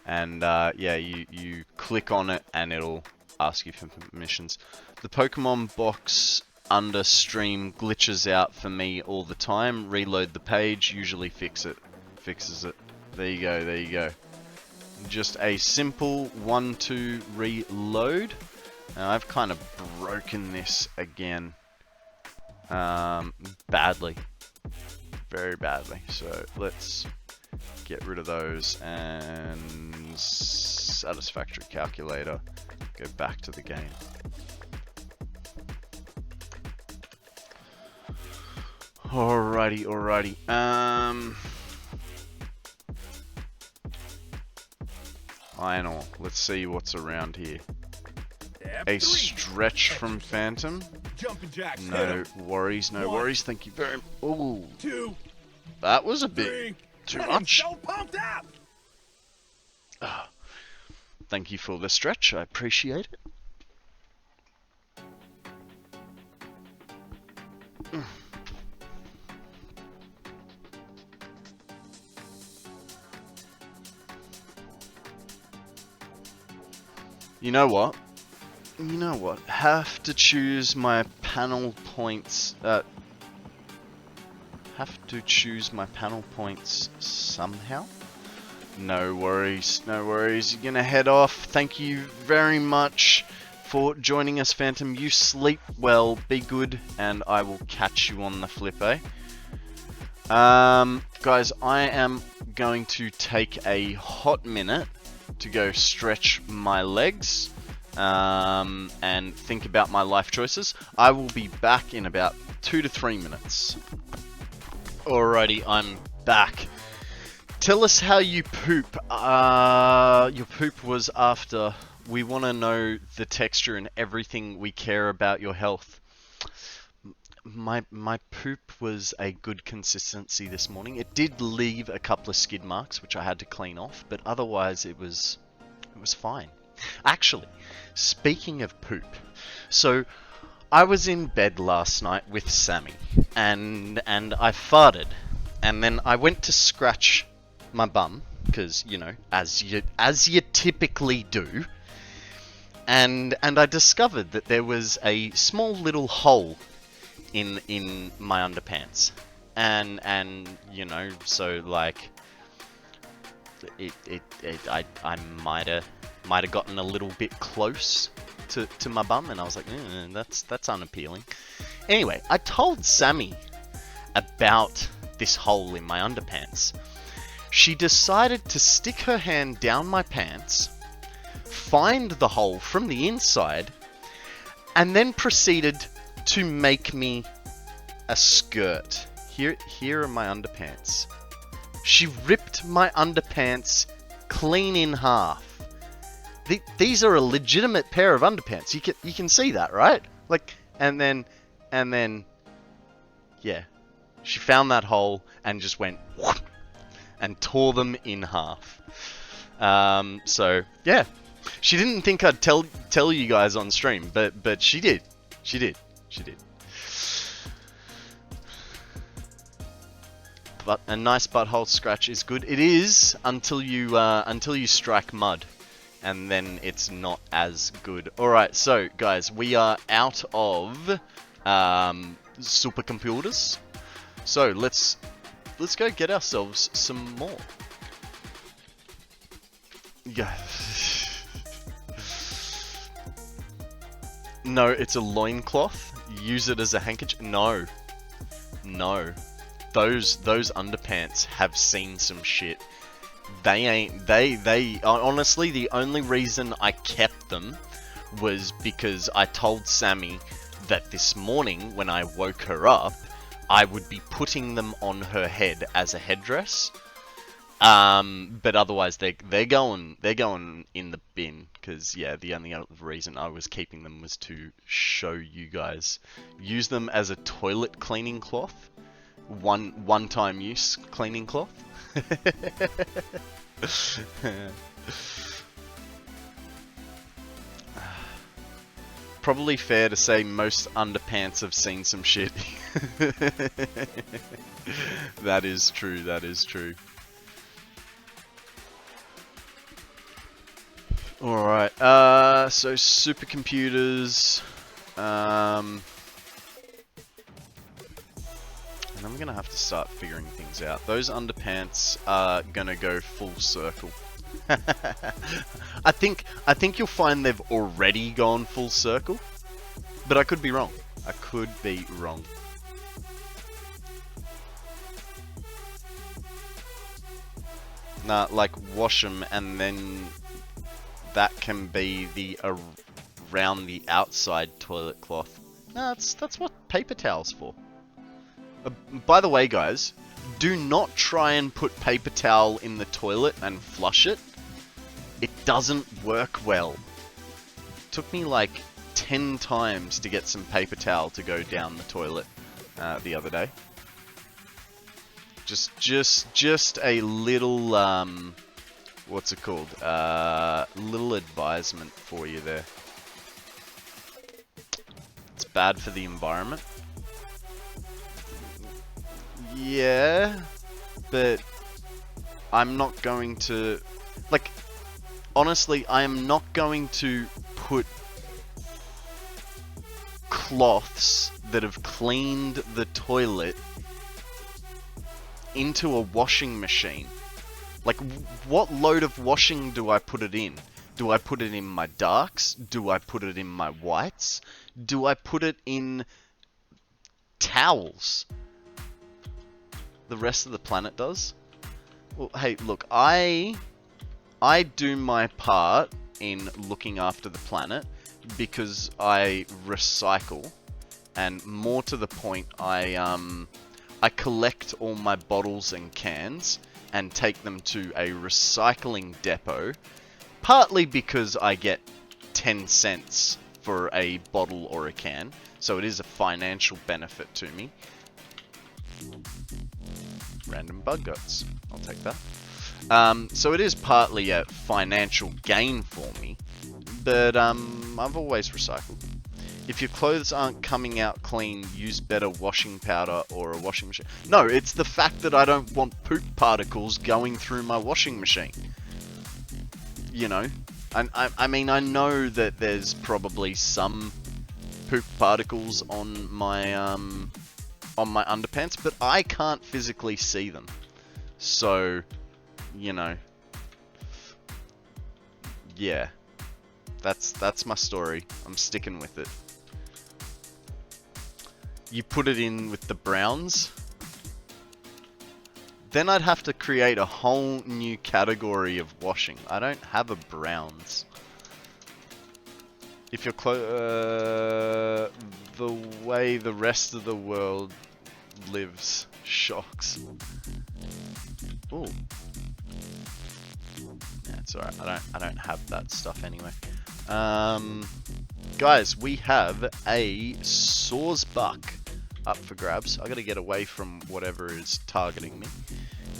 and yeah, you click on it, and it'll ask you for permissions. The Pokemon box under stream glitches out for me all the time. Reload the page, usually fixes it. There you go, there you go. Just a simple 1-2 reload. Now I've kind of broken this again, badly, very badly. So let's get rid of those, and Satisfactory calculator, go back to the game. Alrighty, alrighty. Iron ore. Let's see what's around here. A stretch from Phantom. Jumping jacks. No worries, no worries. Thank you very much. Ooh, 2, that was a bit 3. too I'm much. so pumped up. Thank you for the stretch. I appreciate it. You know what? You know what? Have to choose my panel points. Have to choose my panel points somehow. No worries, no worries. You're gonna head off. Thank you very much for joining us, Phantom. You sleep well, be good, and I will catch you on the flip, eh? Guys, I am going to take a hot minute to go stretch my legs and think about my life choices. I will be back in about 2 to 3 minutes. Alrighty, I'm back. Tell us how you poop. Your poop was after. We want to know the texture and everything we care about your health. My poop was a good consistency this morning. It did leave a couple of skid marks, which I had to clean off, but otherwise it was fine. Actually, speaking of poop, so I was in bed last night with Sammy, and I farted, and then I went to scratch my bum, because, you know, as you typically do, and I discovered that there was a small little hole in my underpants, and you know, so like I might have gotten a little bit close to my bum, and I was like, that's unappealing. Anyway, I told Sammy about this hole in my underpants. She decided to stick her hand down my pants, find the hole from the inside, and then proceeded to make me a skirt. Here are my underpants. She ripped my underpants clean in half. These are a legitimate pair of underpants. You can see that, right? Like, and then, yeah, she found that hole and just went whoop, and tore them in half. So yeah, she didn't think I'd tell you guys on stream, but she did. She did. But a nice butthole scratch is good. It is until you strike mud, and then it's not as good. All right, so guys, we are out of supercomputers. So let's go get ourselves some more. Yeah. No, it's a loincloth. Use it as a handkerchief. No. Those underpants have seen some shit. They honestly, the only reason I kept them was because I told Sammy that this morning when I woke her up, I would be putting them on her head as a headdress. But otherwise they're going in the bin, because yeah, the only other reason I was keeping them was to show you guys. Use them as a toilet cleaning cloth. one-time use cleaning cloth. Probably fair to say most underpants have seen some shit. That is true, that is true. Alright, so supercomputers, and I'm gonna have to start figuring things out. Those underpants are gonna go full circle. I think you'll find they've already gone full circle, but I could be wrong. I could be wrong. Nah, like wash them and then that can be the around the outside toilet cloth. No, that's what paper towel's for. By the way, guys, do not try and put paper towel in the toilet and flush it. It doesn't work well. Took me like 10 times to get some paper towel to go down the toilet the other day. Just a little what's it called? Little advisement for you there. It's bad for the environment. Yeah, but I'm not going to, like, honestly, I am not going to put cloths that have cleaned the toilet into a washing machine. Like, what load of washing do I put it in? Do I put it in my darks? Do I put it in my whites? Do I put it in towels? The rest of the planet does? Well, hey, look, I do my part in looking after the planet because I recycle, and more to the point, I collect all my bottles and cans and take them to a recycling depot, partly because I get 10 cents for a bottle or a can, so it is a financial benefit to me. Random bug guts. I'll take that. So it is partly a financial gain for me, but I've always recycled. If your clothes aren't coming out clean, use better washing powder or a washing machine. No, it's the fact that I don't want poop particles going through my washing machine. You know? I mean, I know that there's probably some poop particles on my underpants, but I can't physically see them. So, you know, yeah, that's my story. I'm sticking with it. You put it in with the browns, then I'd have to create a whole new category of washing. I don't have a browns. If you're the way the rest of the world lives, shocks. Ooh. Yeah, it's alright. I don't have that stuff anyway. Guys, we have a Saw's Buck up for grabs. I gotta get away from whatever is targeting me.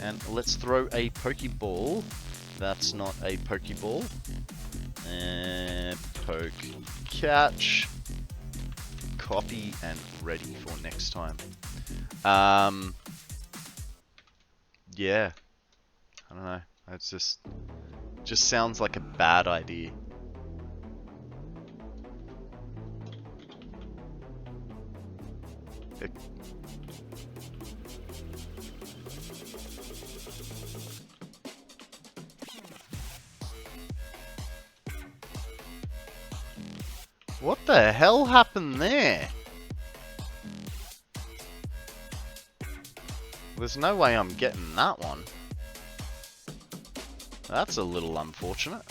And let's throw a Pokeball. That's not a Pokeball. And poke, catch, copy, and ready for next time. Yeah. I don't know. It's just sounds like a bad idea. What the hell happened there? There's no way I'm getting that one. That's a little unfortunate.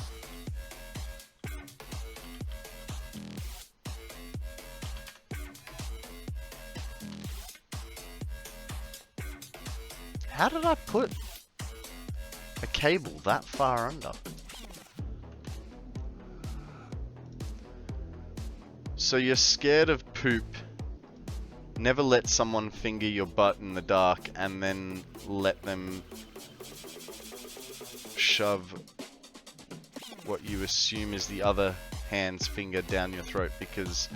How did I put a cable that far under? So you're scared of poop Never let someone finger your butt in the dark and then let them shove what you assume is the other hand's finger down your throat, because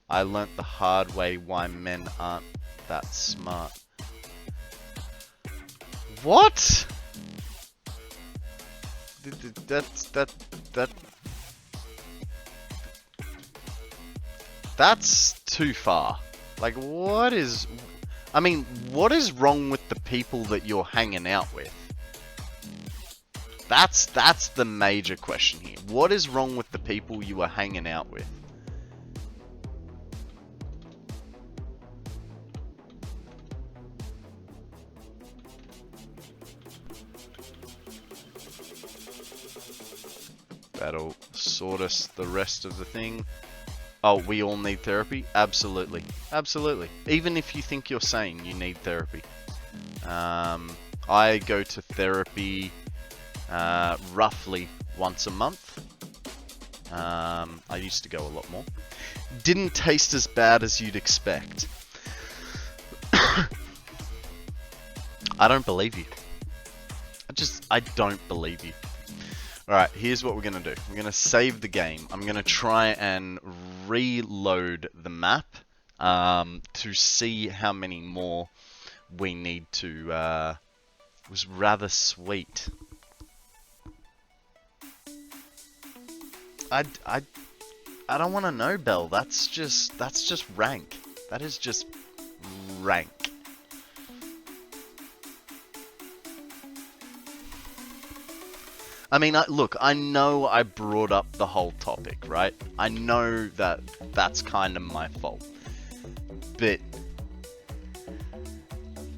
I learnt the hard way why men aren't that smart. What? That's too far. Like, what is... I mean, what is wrong with the people that you're hanging out with? That's the major question here. What is wrong with the people you are hanging out with? That'll sort us the rest of the thing. Oh, we all need therapy? Absolutely. Absolutely. Even if you think you're sane, you need therapy. I go to therapy roughly once a month. I used to go a lot more. Didn't taste as bad as you'd expect. I don't believe you. I don't believe you. Alright, here's what we're going to do. We're going to save the game. I'm going to try and reload the map to see how many more we need to... It was rather sweet. I don't want to know, Belle. That's just rank. That is just rank. I mean, look, I know I brought up the whole topic, right? I know that that's kind of my fault. But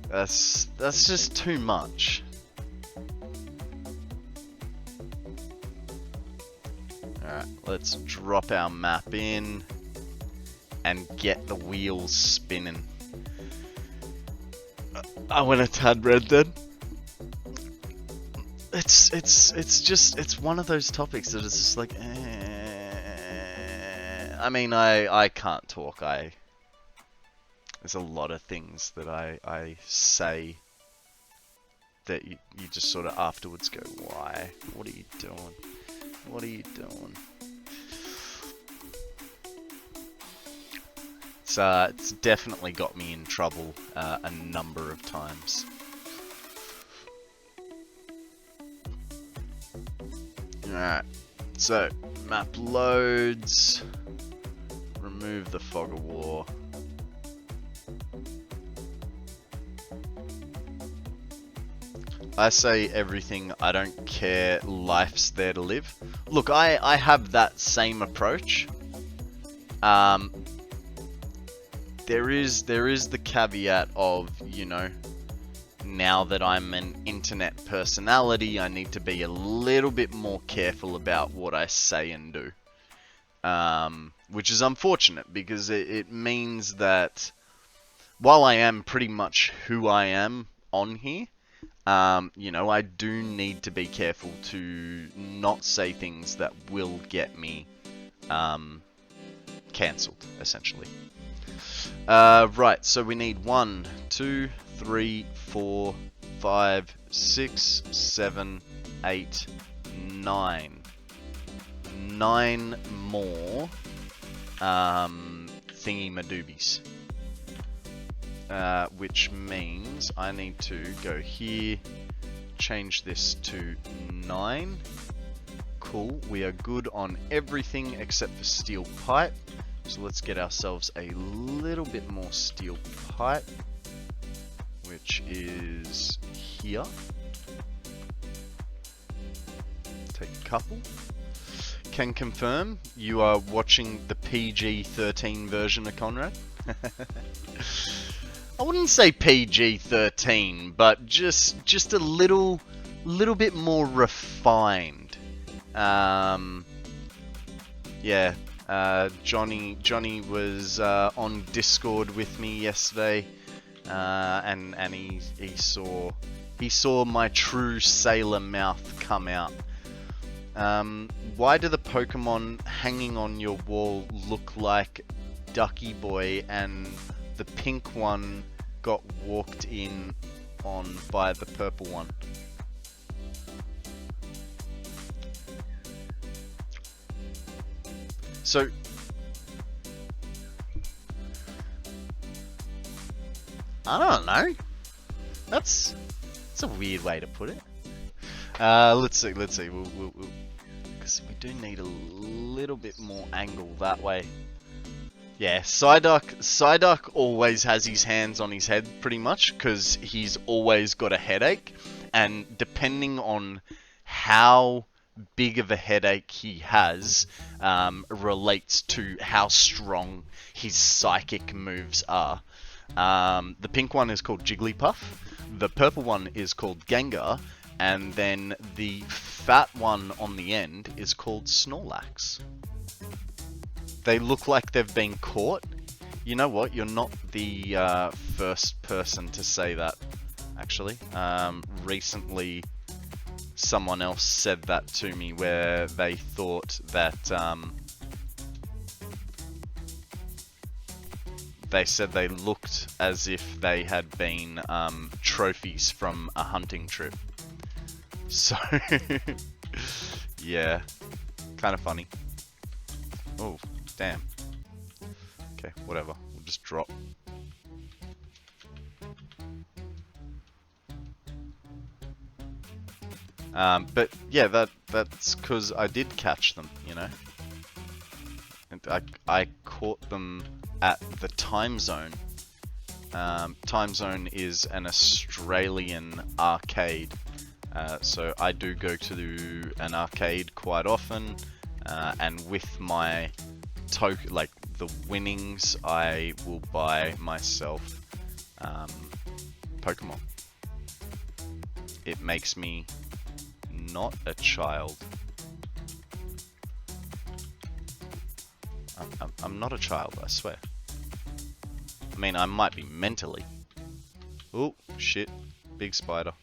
that's just too much. Alright, let's drop our map in and get the wheels spinning. I went a tad red then. It's one of those topics that is just like, I mean, I can't talk. There's a lot of things that I say that you just sort of afterwards go, why? What are you doing? What are you doing? It's definitely got me in trouble a number of times. Alright, so map loads, remove the fog of war. I say everything, I don't care, life's there to live. Look, I have that same approach. There is the caveat of, you know, now that I'm an internet personality, I need to be a little bit more careful about what I say and do. Which is unfortunate, because it means that while I am pretty much who I am on here, you know, I do need to be careful to not say things that will get me cancelled, essentially. Right, so we need 1, 2, 3, 4, 5, 6, 7, 8, 9. 9 more thingy-madoobies. Which means I need to go here, change this to 9. Cool, we are good on everything except for steel pipe. So let's get ourselves a little bit more steel pipe, which is here. Take a couple. Can confirm you are watching the PG-13 version of Konrad. I wouldn't say PG-13, but just a little bit more refined. Yeah. Johnny was on Discord with me yesterday, and he saw my true sailor mouth come out. Why do the Pokemon hanging on your wall look like Ducky Boy and the pink one got walked in on by the purple one. So I don't know. That's a weird way to put it. Let's see. Because we do need a little bit more angle that way. Yeah, Psyduck always has his hands on his head pretty much because he's always got a headache, and depending on how big of a headache he has relates to how strong his psychic moves are. The pink one is called Jigglypuff, the purple one is called Gengar, and then the fat one on the end is called Snorlax. They look like they've been caught. You know what? You're not the first person to say that, actually. Recently, someone else said that to me where they thought that... they said they looked as if they had been trophies from a hunting trip. So, yeah, kind of funny. Oh, damn. Okay, whatever. We'll just drop. But yeah, that's because I did catch them, you know. And I caught them at the Time Zone. Time Zone is an Australian arcade. So I do go to an arcade quite often, and with my the winnings, I will buy myself Pokemon. It makes me not a child. I'm not a child, I swear. I mean, I might be mentally. Oh, shit. Big spider.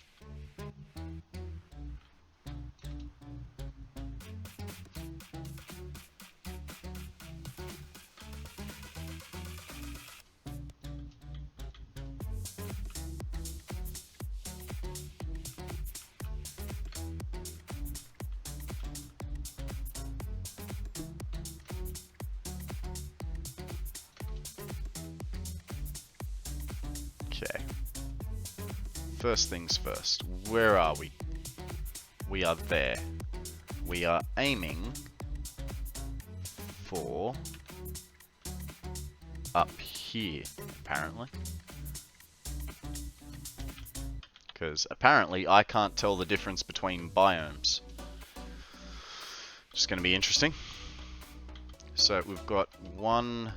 Okay. First things first. Where are we? We are there. We are aiming for up here, apparently. Because apparently I can't tell the difference between biomes. It's going to be interesting. So we've got one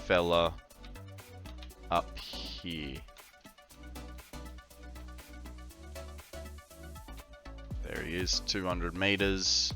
fella up here. There he is, 200 meters.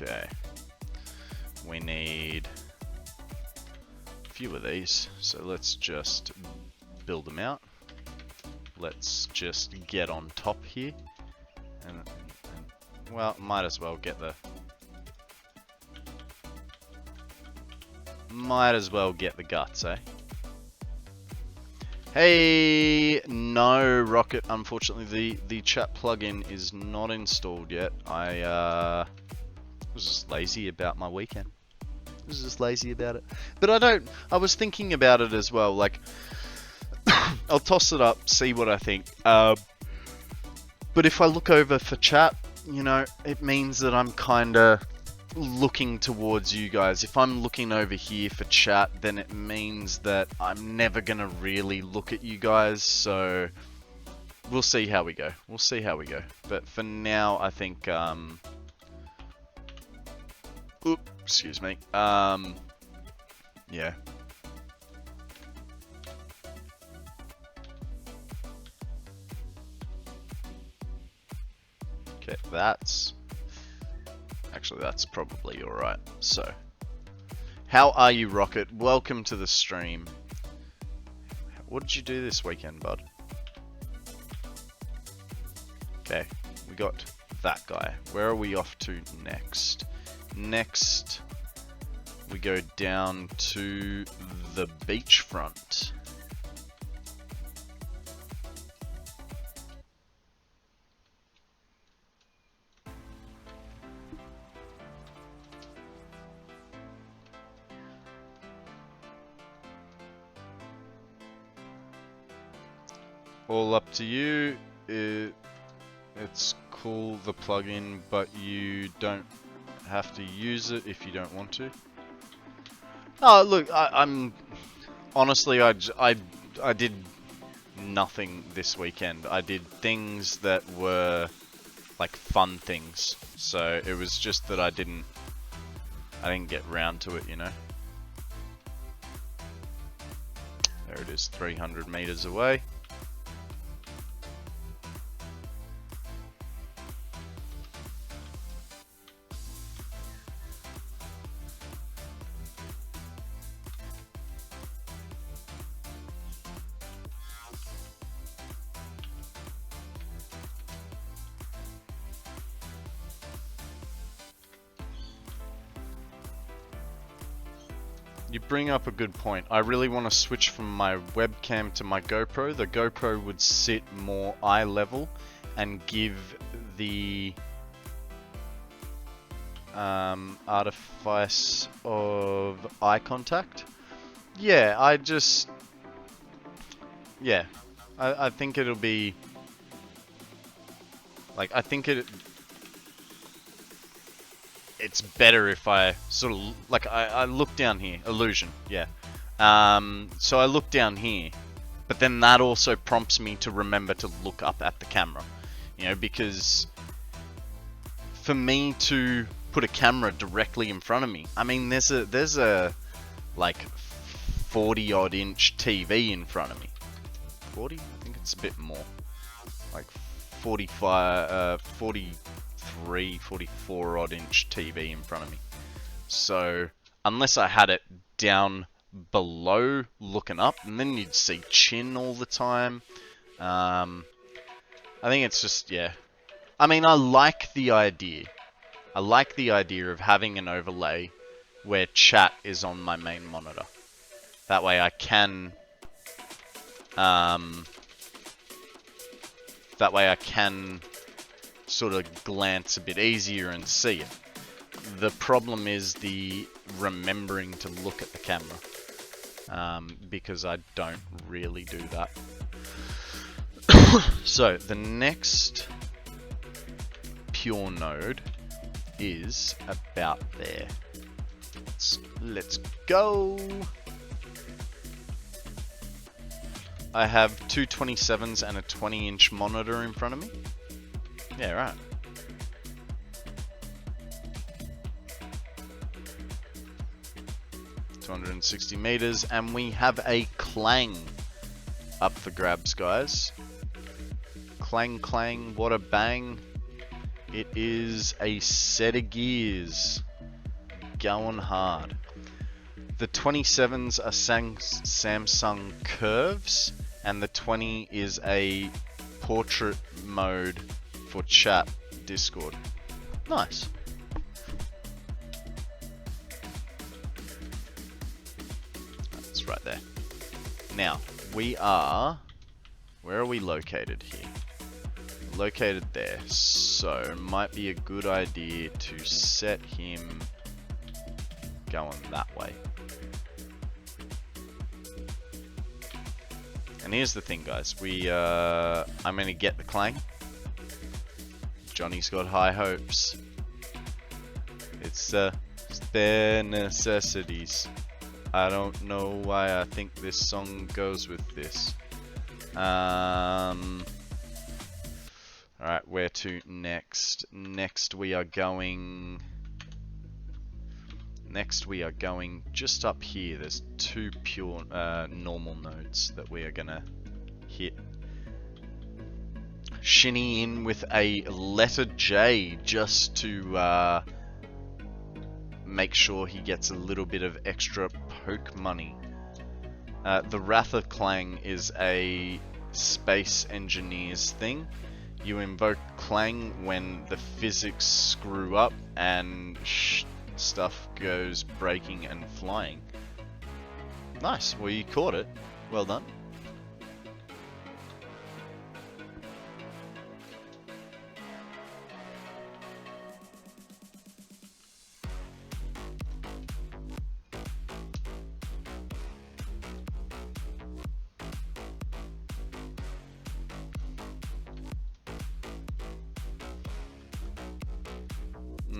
Okay. We need a few of these, so let's just build them out. Let's just get on top here, and well, might as well get the guts, eh? Hey, no Rocket. Unfortunately, the Chap plugin is not installed yet. I was just lazy about my weekend. I was just lazy about it. But I was thinking about it as well, like, I'll toss it up, see what I think. But if I look over for chat, you know, it means that I'm kinda looking towards you guys. If I'm looking over here for chat, then it means that I'm never gonna really look at you guys, so we'll see how we go. We'll see how we go. But for now, I think, excuse me. Yeah. that's... Actually, that's probably alright. So, how are you, Rocket? Welcome to the stream. What did you do this weekend, bud? Okay, we got that guy. Where are we off to next? Next, we go down to the beachfront. All up to you. It's cool, the plugin, but you don't have to use it if you don't want to. Oh, look, I'm honestly, I did nothing this weekend. I did things that were like fun things, so it was just that I didn't get round to it, you know. There it is, 300 meters away. You bring up a good point. I really want to switch from my webcam to my GoPro. The GoPro would sit more eye level and give the artifice of eye contact. Yeah, I think it'll be like, I think it's better if I sort of, like, I look down here, illusion, yeah. So I look down here, but then that also prompts me to remember to look up at the camera, you know, because for me to put a camera directly in front of me, I mean, there's a like 40 odd inch TV in front of me. 40? I think it's a bit more, like 45, 43, 44 odd inch TV in front of me. So unless I had it down below looking up, and then you'd see chin all the time. I think it's just, yeah. I mean, I like the idea. I like the idea of having an overlay where chat is on my main monitor. That way I can sort of glance a bit easier and see it. The problem is the remembering to look at the camera, because I don't really do that. So the next pure node is about there. Let's go. I have two 27s and a 20-inch monitor in front of me. Yeah, right. $260 meters, and we have a clang up for grabs, guys. Clang, clang, what a bang. It is a set of gears going hard. The 27s are Samsung curves, and the 20 is a portrait mode for Chap Discord. Nice. That's right there. Now, we are... Where are we located here? Located there. So, it might be a good idea to set him going that way. And here's the thing, guys. I'm gonna get the clang. Johnny's got high hopes. It's their necessities. I don't know why I think this song goes with this. Alright, where to next? Next we are going just up here. There's two pure normal nodes that we are gonna hit. shinny in with a letter J just to make sure he gets a little bit of extra poke money. The Wrath of Clang is a Space Engineers thing. You invoke Clang when the physics screw up and stuff goes breaking and flying. Nice, well you caught it. Well done.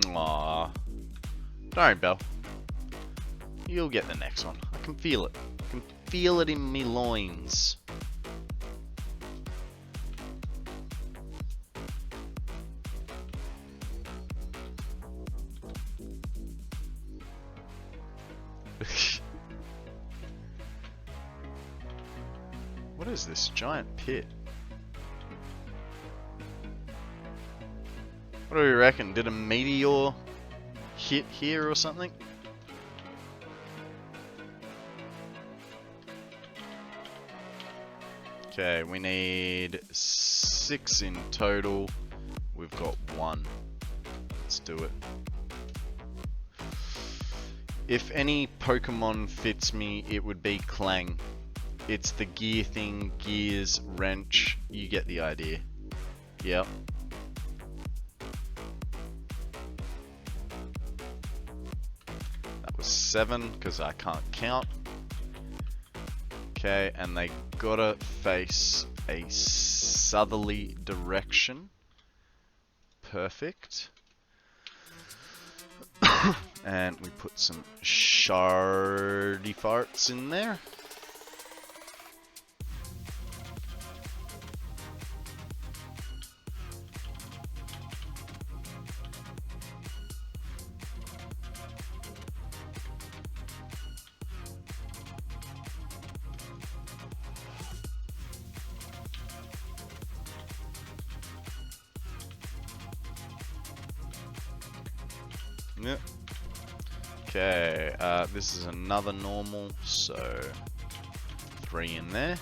Aww. Don't worry, Belle. You'll get the next one. I can feel it. I can feel it in me loins. What is this giant pit? What do we reckon? Did a meteor hit here or something? Okay, we need 6 in total. We've got 1. Let's do it. If any Pokemon fits me, it would be Clang. It's the gear thing, gears, wrench, you get the idea. Yep. That was 7, because I can't count. Okay, and they gotta face a southerly direction. Perfect. And we put some shardy farts in there. Yep. Okay, this is another normal, so 3 in there.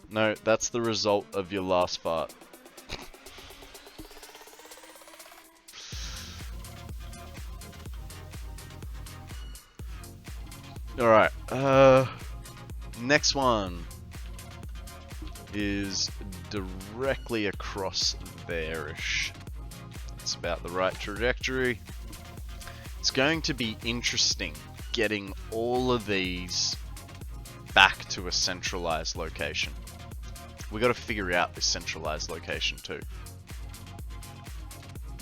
No, that's the result of your last fart. Alright, next one is directly across there-ish. It's about the right trajectory. It's going to be interesting getting all of these back to a centralized location. We got to figure out this centralized location too.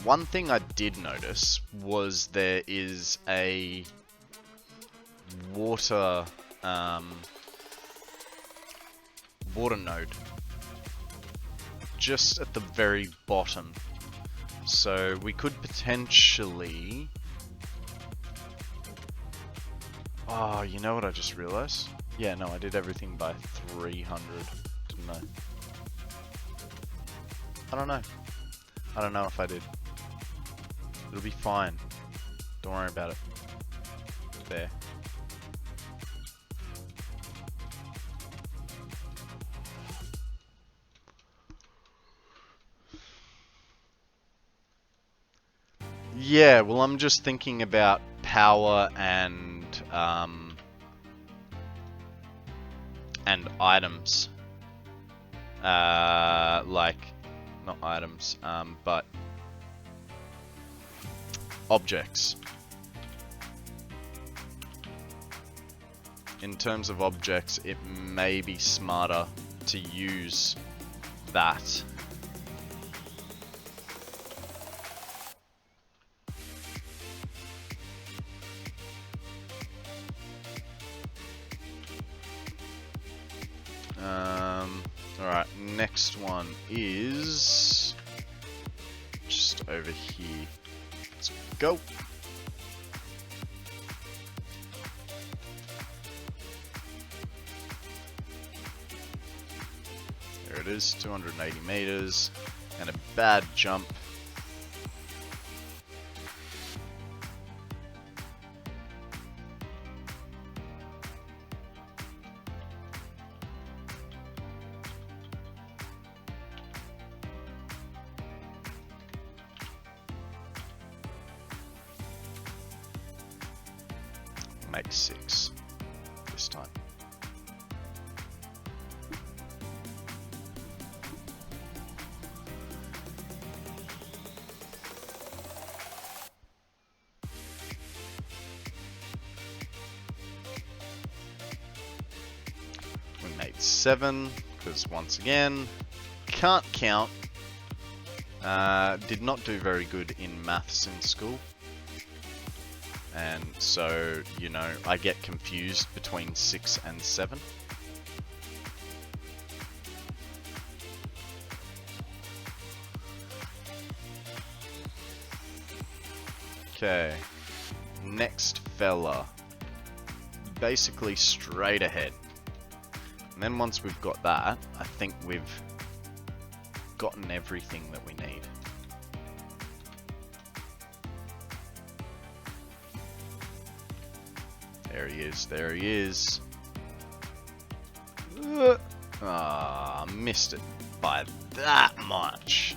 One thing I did notice was there is a water node just at the very bottom. So we could potentially... Oh, you know what I just realized? Yeah, no, I did everything by 300, didn't I? I don't know. I don't know if I did. It'll be fine. Don't worry about it. There. Yeah, well, I'm just thinking about power and items. Like, not items, but objects. In terms of objects, it may be smarter to use that. Alright, next one is just over here. Let's go. meters, 280 meters, and a bad jump. Make 6 this time. We made 7 because once again, can't count. Did not do very good in maths in school. And so, you know, I get confused between 6 and 7. Okay, next fella. Basically straight ahead. And then once we've got that, I think we've gotten everything that we need. There he is, there he is. Ah, missed it by that much.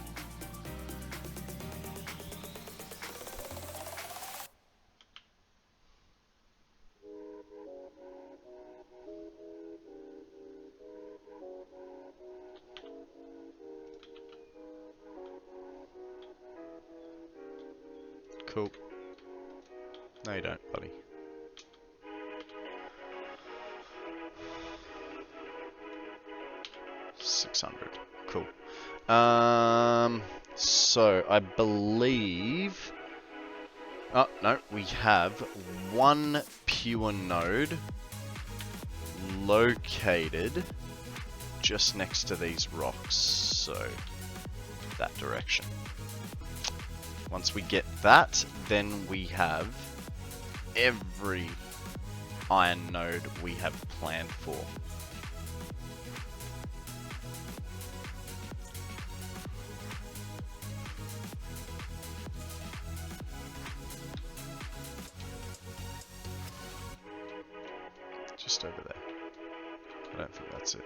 Cool. No, you don't, buddy. Cool. So I believe. Oh no, we have one pure node located just next to these rocks. So that direction. Once we get that, then we have every iron node we have planned for. Just over there. I don't think that's it.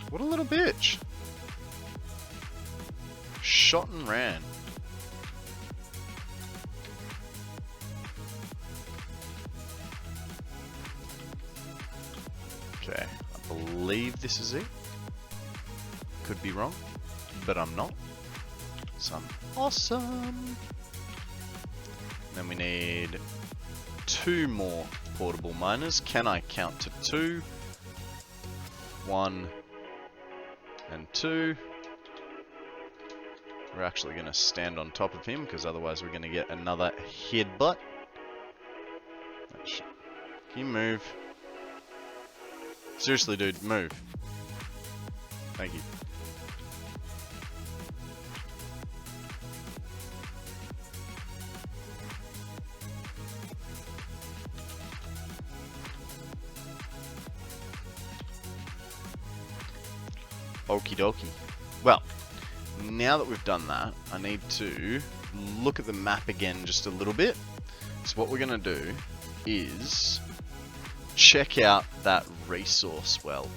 What a little bitch. Shot and ran. Okay, I believe this is it. Could be wrong, but I'm not. So I'm awesome. Then we need 2 more portable miners. Can I count to 2? 1 and 2. We're actually going to stand on top of him because otherwise we're going to get another headbutt. Can you move? Seriously, dude, move. Thank you. Okie dokie. Well, now that we've done that, I need to look at the map again just a little bit. So what we're going to do is check out that resource well,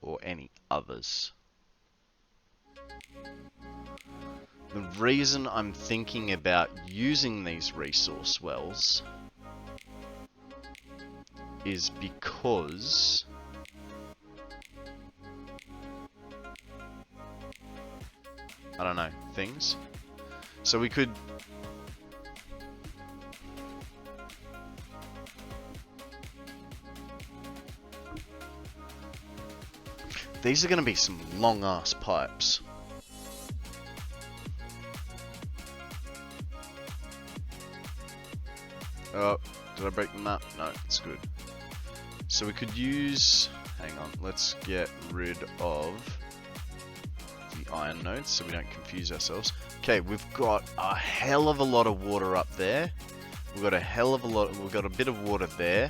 or any others. The reason I'm thinking about using these resource wells is because I don't know, things. So we could these are going to be some long ass pipes. Oh, did I break the map? No, it's good. So we could use, hang on, let's get rid of the iron nodes so we don't confuse ourselves. Okay, we've got a hell of a lot of water up there. We've got a bit of water there.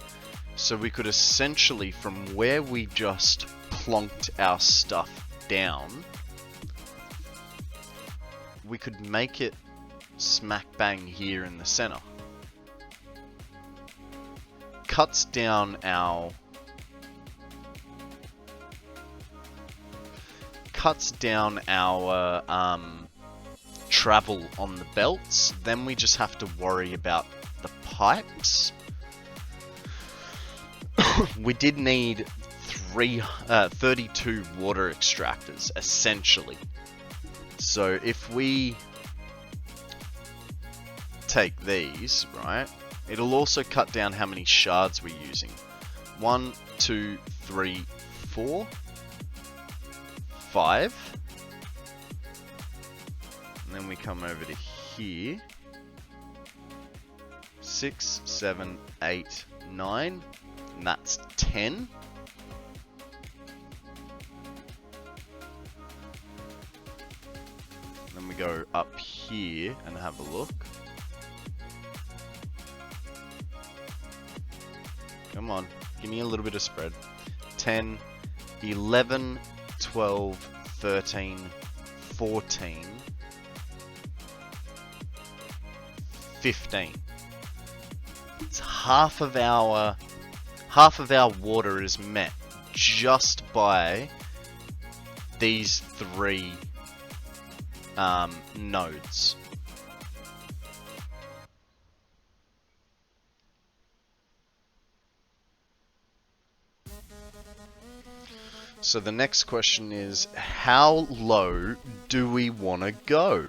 So we could essentially, from where we just plonked our stuff down, we could make it smack bang here in the center. Cuts down our travel on the belts. Then we just have to worry about the pipes. We did need 32 water extractors, essentially. So if we take these, right, it'll also cut down how many shards we're using. 1, 2, 3, 4, 5. And then we come over to here. 6, 7, 8, 9. And that's 10. Then we go up here and have a look. Come on, give me a little bit of spread. 10, 11, 12, 13, 14, 15. It's half of our water is met just by these 3 nodes. So the next question is, how low do we want to go?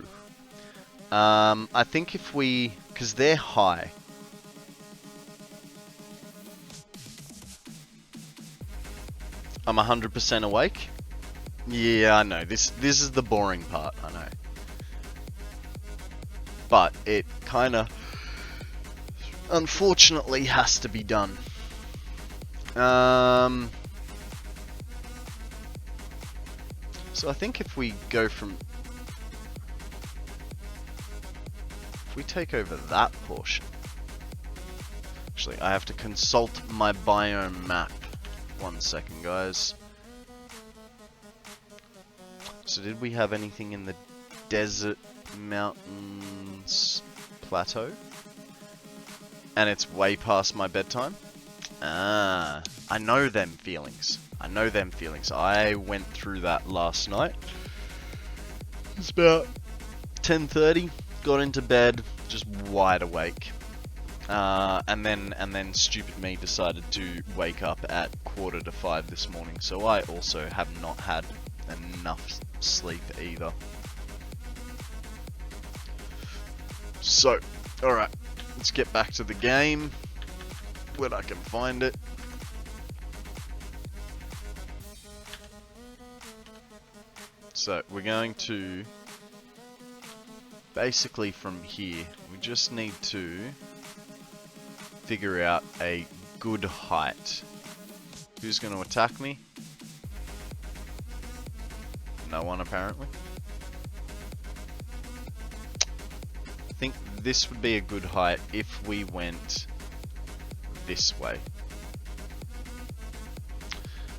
I think if we, because they're high. I'm 100% awake. Yeah, I know. This is the boring part, I know. But it kind of, unfortunately, has to be done. So I think if we go from... If we take over that portion... Actually, I have to consult my biome map. 1 second, guys. So did we have anything in the desert, mountains, plateau? And it's way past my bedtime? Ah, I know them feelings. I went through that last night. It's about 10:30. Got into bed, just wide awake. And then stupid me decided to wake up at 4:45 this morning. So I also have not had enough sleep either. So, alright, let's get back to the game when I can find it. So, we're going to, basically from here, we just need to figure out a good height. Who's going to attack me? No one, apparently. I think this would be a good height if we went this way.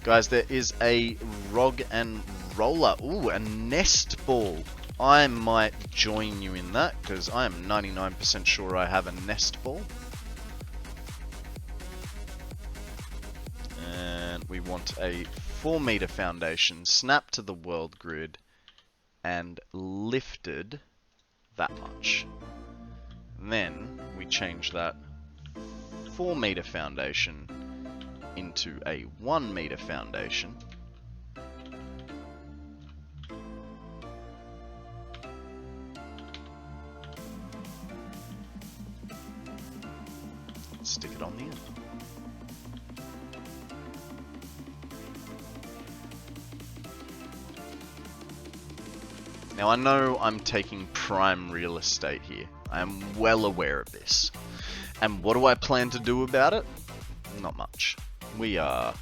Guys, there is a Rog and Roller. Ooh, a nest ball. I might join you in that, because I am 99% sure I have a nest ball. And we want a 4-meter foundation snapped to the world grid and lifted that much. And then we change that 4-meter foundation into a 1-meter foundation. Let's stick it on the end. Now I know I'm taking prime real estate here. I am well aware of this. And what do I plan to do about it? Not much. We are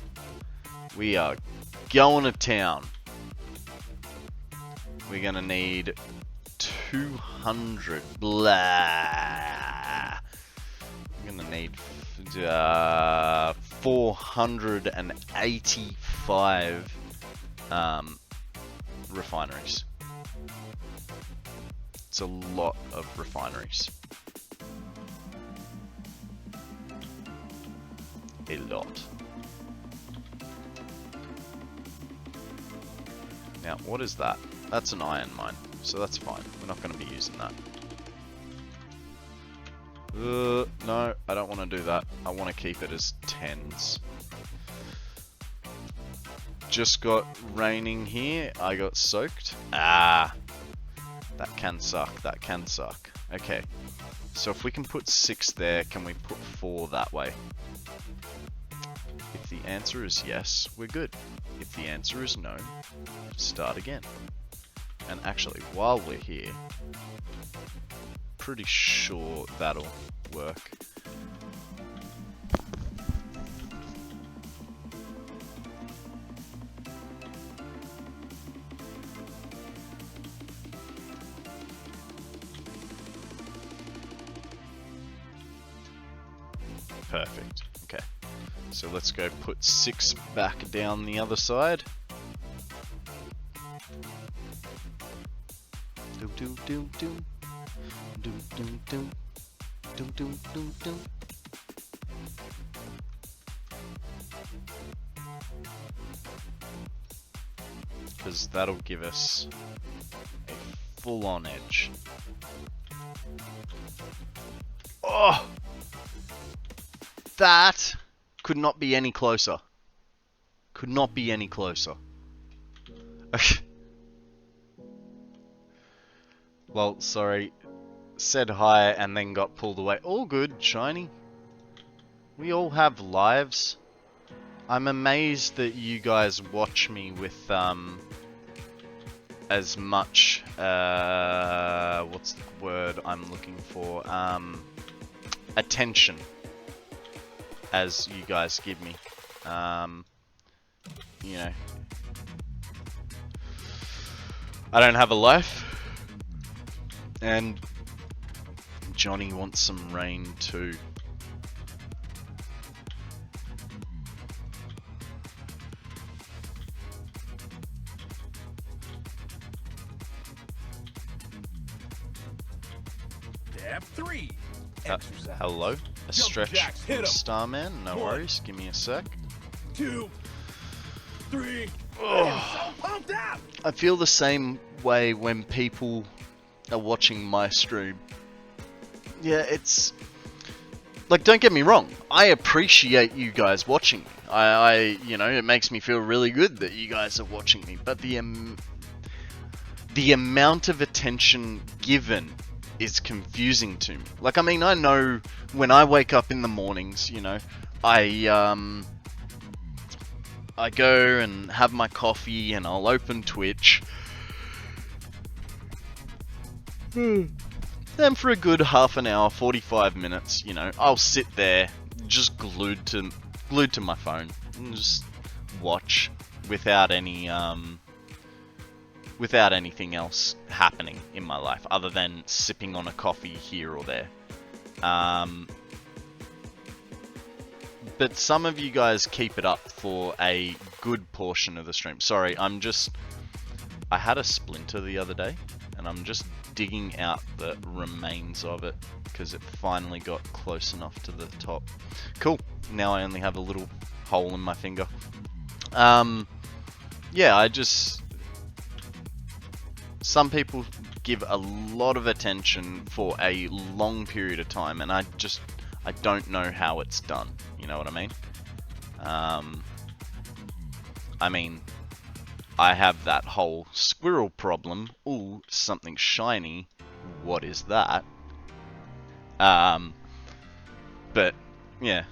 going to town. we're gonna need 200. Blah. We're gonna need 485 refineries. It's a lot of refineries. A lot. Now, what is that? That's an iron mine, so that's fine. We're not going to be using that. No, I don't want to do that. I want to keep it as 10s. Just got raining here. I got soaked. Ah, that can suck. That can suck. Okay, so if we can put 6 there, can we put 4 that way? If the answer is yes, we're good. If the answer is no, start again. And actually, while we're here, pretty sure that'll work. Perfect. Okay. So let's go put 6 back down the other side. Doom doom doom doom. Doom doom doom. Doom doom doom doom. Because that'll give us a full-on edge. Oh! That could not be any closer. Could not be any closer. Well, sorry. Said hi and then got pulled away. All good, Shiny. We all have lives. I'm amazed that you guys watch me with as much what's the word I'm looking for? Attention as you guys give me. You know, I don't have a life, and Johnny wants some rain too. Step 3. Exercise. Hello? A stretch jacks, hit 'em. Starman? No 1, worries, give me a sec. 2, 3. Oh. So pumped up. I feel the same way when people are watching my stream. Yeah, it's... Like, don't get me wrong, I appreciate you guys watching me. You know, it makes me feel really good that you guys are watching me, but the amount of attention given is confusing to me. Like, I mean, I know when I wake up in the mornings, you know, I go and have my coffee and I'll open Twitch. Then for a good half an hour, 45 minutes, you know, I'll sit there just glued to my phone and just watch without any without anything else happening in my life other than sipping on a coffee here or there. But some of you guys keep it up for a good portion of the stream. Sorry, I had a splinter the other day, and I'm just digging out the remains of it, because it finally got close enough to the top. Cool, now I only have a little hole in my finger. Yeah, some people give a lot of attention for a long period of time, and I don't know how it's done. You know what I mean? I mean, I have that whole squirrel problem. Ooh, something shiny. What is that? But, yeah.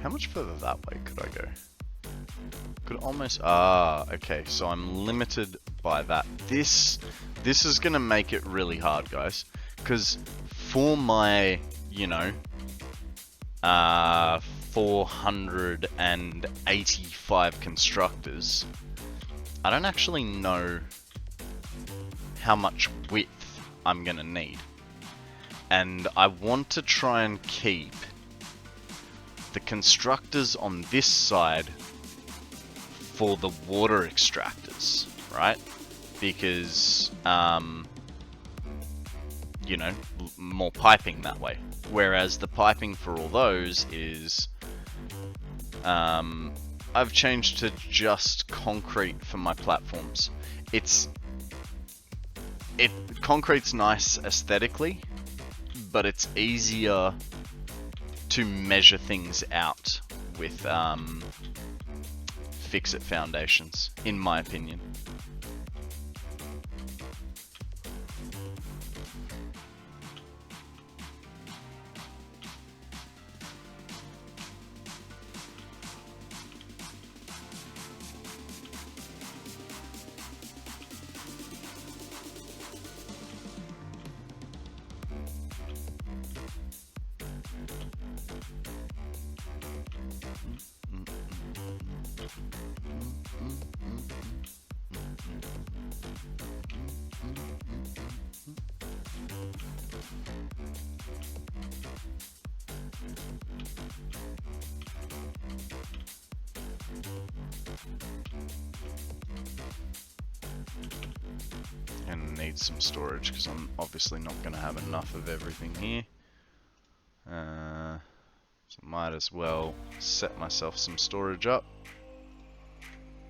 How much further that way could I go? Could almost... Ah, okay. So I'm limited by that. This is going to make it really hard, guys. Because for my, you know, 485 constructors, I don't actually know how much width I'm going to need. And I want to try and keep the constructors on this side for the water extractors, right? Because, you know, more piping that way. Whereas the piping for all those is, I've changed to just concrete for my platforms. Concrete's nice aesthetically, but it's easier to measure things out with fix-it foundations, in my opinion. And need some storage because I'm obviously not going to have enough of everything here. So might as well set myself some storage up.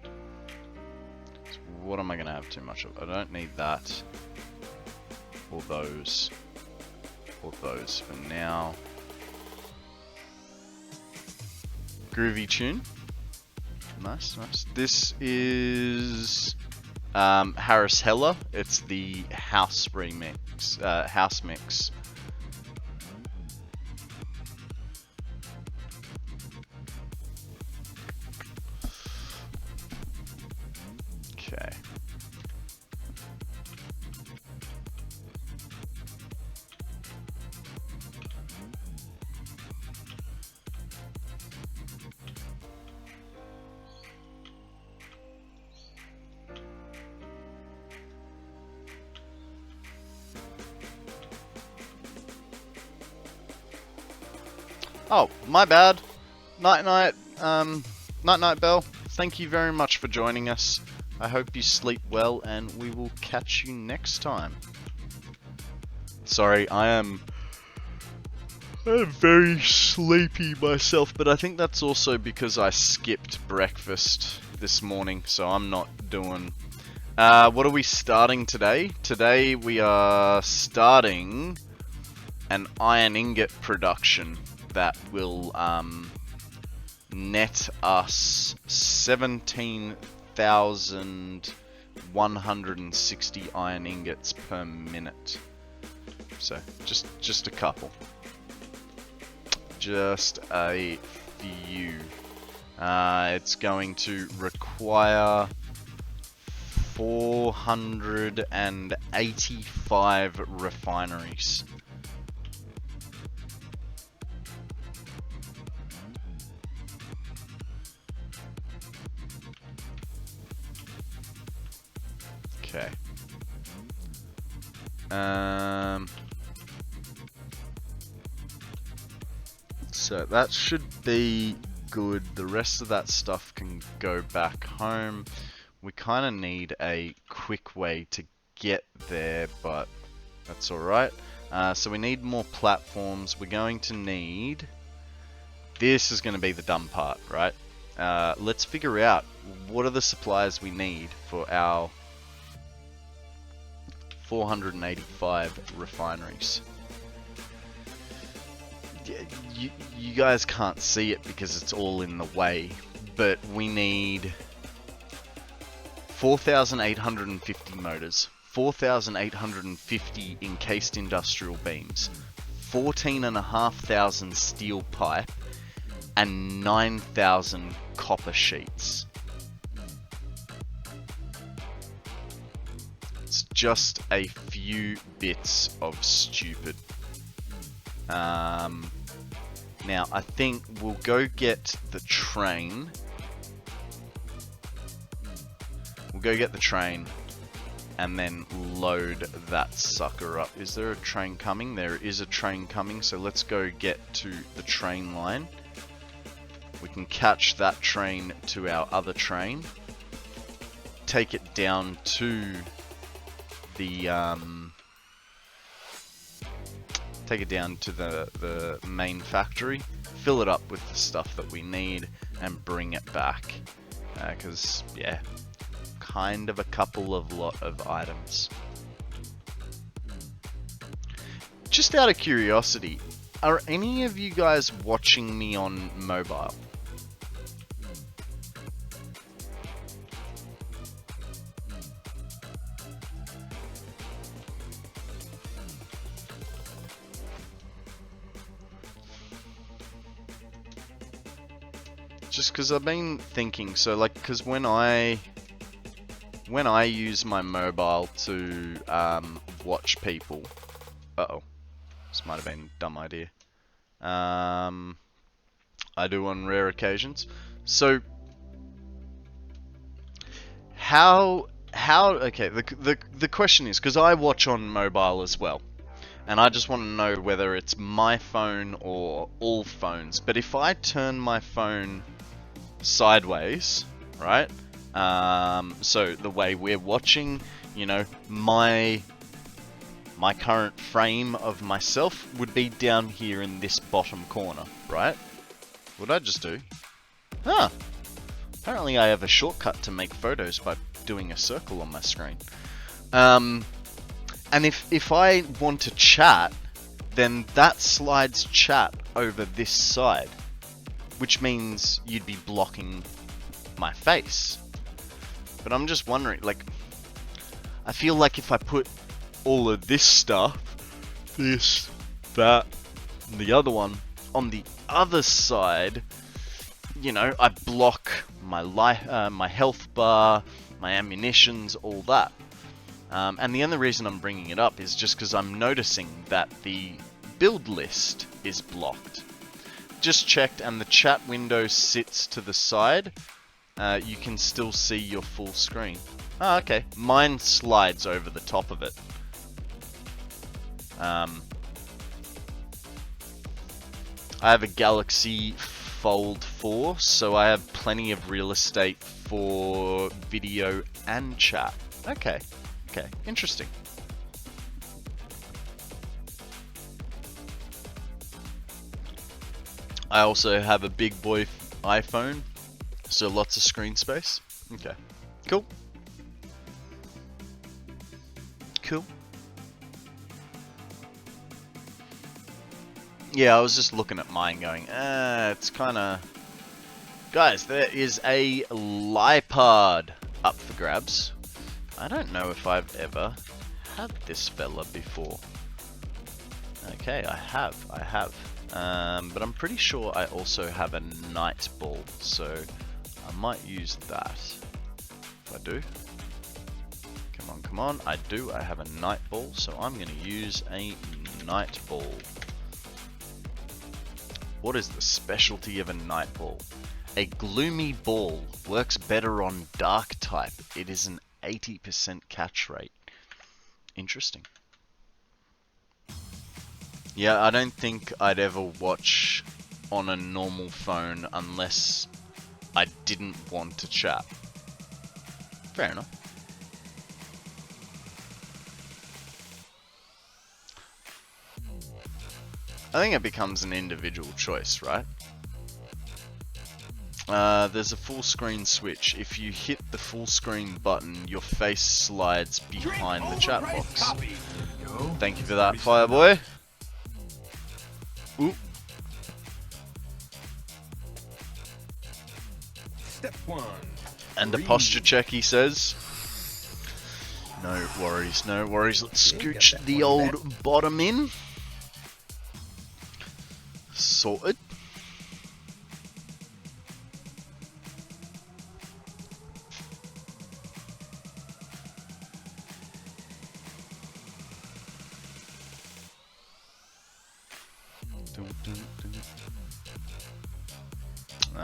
So what am I going to have too much of? I don't need that. Or those. Or those for now. Groovy tune. Nice, nice. This is Harris Heller. It's the house remix, house mix. Okay. Oh, my bad. Night night, night night Bell. Thank you very much for joining us. I hope you sleep well and we will catch you next time. Sorry, I'm very sleepy myself, but I think that's also because I skipped breakfast this morning, so I'm not doing... what are we starting today? Today we are starting an iron ingot production that will net us 17,160 iron ingots per minute. So just a couple, just a few. It's going to require 485 refineries. Okay. So that should be good. The rest of that stuff can go back home. We kind of need a quick way to get there, but that's alright. So we need more platforms. We're going to need... This is going to be the dumb part, right? Let's figure out what are the supplies we need for our 485 refineries. You guys can't see it because it's all in the way, but we need 4,850 motors, 4,850 encased industrial beams, 14,500 steel pipe, and 9,000 copper sheets. It's just a few bits of stupid. Now, I think we'll go get the train. We'll go get the train and then load that sucker up. Is there a train coming? There is a train coming, so let's go get to the train line. We can catch that train to our other train. Take it down to the the main factory, fill it up with the stuff that we need, and bring it back. Because yeah, kind of a lot of items. Just out of curiosity, are any of you guys watching me on mobile? Just because I've been thinking, so like, because when I use my mobile to watch people, this might have been a dumb idea. I do on rare occasions. So how okay, the question is, because I watch on mobile as well, and I just want to know whether it's my phone or all phones. But if I turn my phone sideways, right? So the way we're watching, you know, my current frame of myself would be down here in this bottom corner, right? What'd I just do? Huh. Apparently I have a shortcut to make photos by doing a circle on my screen. And if I want to chat, then that slides chat over this side, which means you'd be blocking my face. But I'm just wondering, like, I feel like if I put all of this stuff, this, that, and the other one, on the other side, you know, I block my life, my health bar, my ammunitions, all that. And the only reason I'm bringing it up is just because I'm noticing that the build list is blocked. Just checked, and the chat window sits to the side. You can still see your full screen. Ah, okay. Mine slides over the top of it. I have a Galaxy Fold 4, so I have plenty of real estate for video and chat. Okay. Okay. Interesting. I also have a big boy iPhone, so lots of screen space. Okay, cool. Cool. Yeah, I was just looking at mine going, it's kind of... Guys, there is a Lipard up for grabs. I don't know if I've ever had this fella before. Okay, I have. But I'm pretty sure I also have a night ball, so I might use that. If I do. Come on, I do. I have a night ball, so I'm going to use a night ball. What is the specialty of a night ball? A gloomy ball works better on dark type. It is an 80% catch rate. Interesting. Yeah, I don't think I'd ever watch on a normal phone unless I didn't want to chat. Fair enough. I think it becomes an individual choice, right? There's a full screen switch. If you hit the full screen button, your face slides behind the chat box. Thank you for that, Fireboy. Ooh. Step 1. And a posture check, he says. No worries, no worries. Let's scooch the old bottom in. Sorted.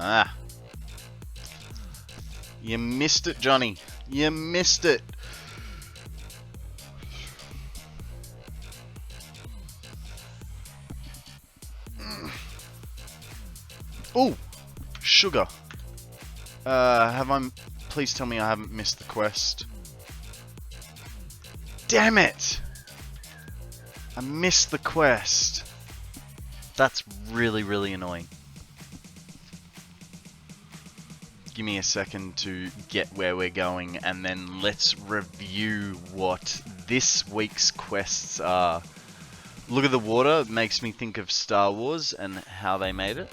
Ah. You missed it, Johnny. You missed it. Oh, sugar. Please tell me I haven't missed the quest. Damn it! I missed the quest. That's really, really annoying. Give me a second to get where we're going, and then let's review what this week's quests are. Look at the water. It makes me think of Star Wars and how they made it.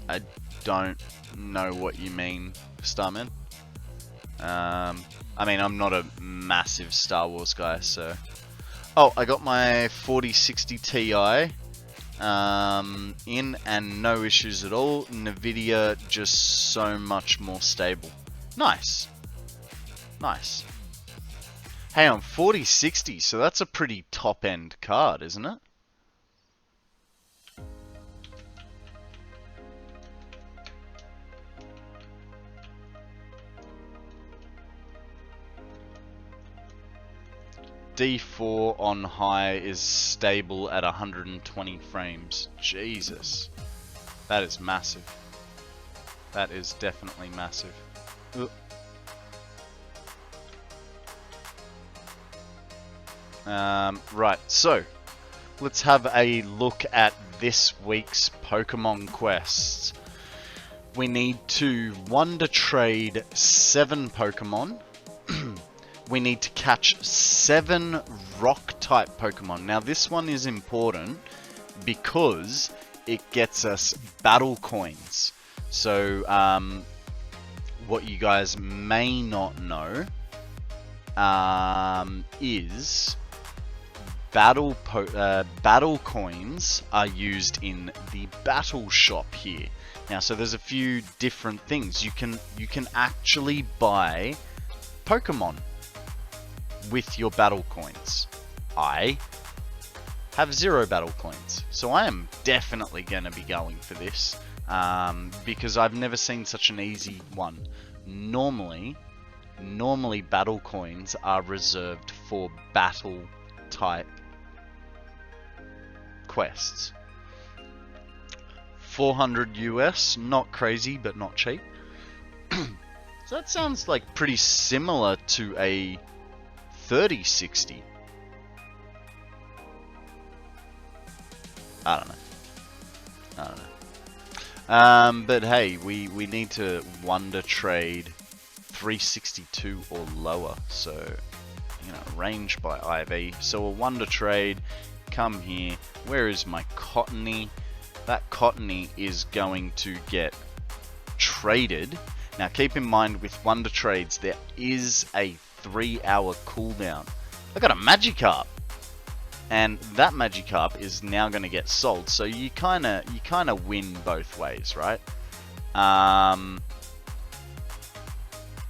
I don't know what you mean, Starman. I mean, I'm not a massive Star Wars guy, so... Oh, I got my 4060 Ti in, and no issues at all. Nvidia just so much more stable. Nice. Nice. Hey, I'm 4060, so that's a pretty top-end card, isn't it? D4 on high is stable at 120 frames. Jesus. That is massive. That is definitely massive. Right, so let's have a look at this week's Pokemon quests. We need to wonder trade 7 Pokemon. We need to catch 7 rock-type Pokemon. Now, this one is important because it gets us battle coins. So, what you guys may not know is battle coins are used in the battle shop here. Now, so there's a few different things. You can actually buy Pokemon with your battle coins. I have 0 battle coins, so I am definitely going to be going for this because I've never seen such an easy one. Normally battle coins are reserved for battle type quests. 400 US, not crazy but not cheap. So that sounds like pretty similar to a 3060. I don't know. But hey, we need to wonder trade 362 or lower. So, you know, range by IV. So a wonder trade, come here. Where is my Cottony? That Cottony is going to get traded. Now keep in mind with wonder trades, there is a 3-hour cooldown. I got a Magikarp, and that Magikarp is now going to get sold. So you kind of win both ways, right?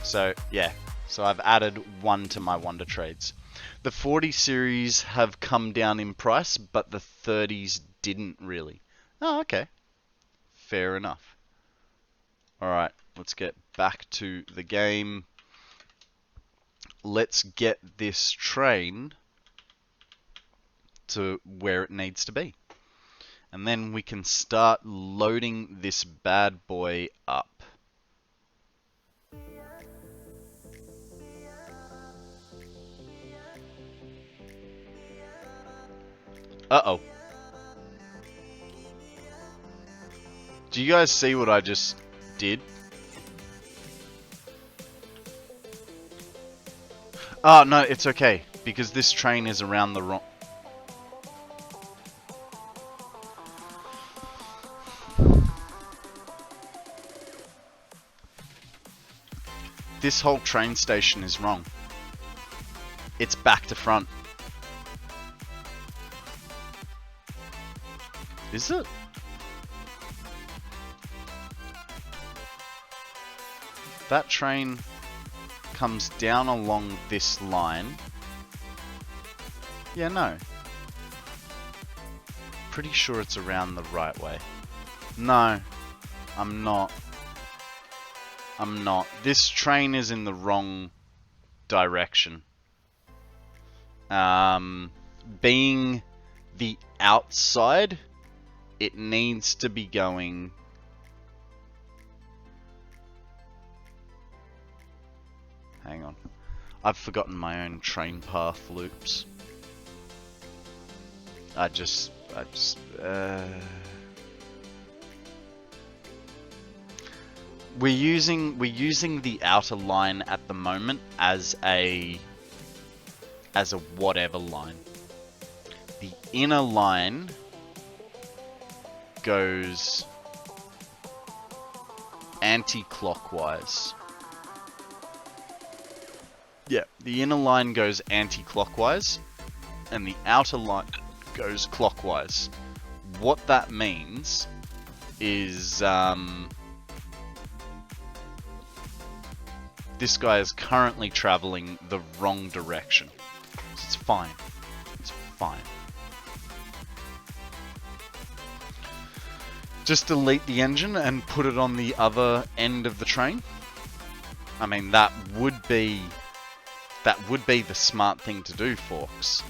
So yeah, so I've added 1 to my wonder trades. The 40 series have come down in price, but the 30s didn't really. Oh, okay, fair enough. All right, let's get back to the game. Let's get this train to where it needs to be. And then we can start loading this bad boy up. Uh-oh. Do you guys see what I just did? Oh, no, it's okay, because this train is around the wrong... This whole train station is wrong. It's back to front. Is it? That train comes down along this line Yeah, no. Pretty sure it's around the right way. No, I'm not. I'm not. This train is in the wrong direction. Being the outside, it needs to be going... Hang on. I've forgotten my own train path loops. We're using the outer line at the moment as a whatever line. The inner line goes anti-clockwise. Yeah, the inner line goes anti-clockwise, and the outer line goes clockwise. What that means is this guy is currently traveling the wrong direction. So it's fine. It's fine. Just delete the engine and put it on the other end of the train. I mean, that would be the smart thing to do, Forks.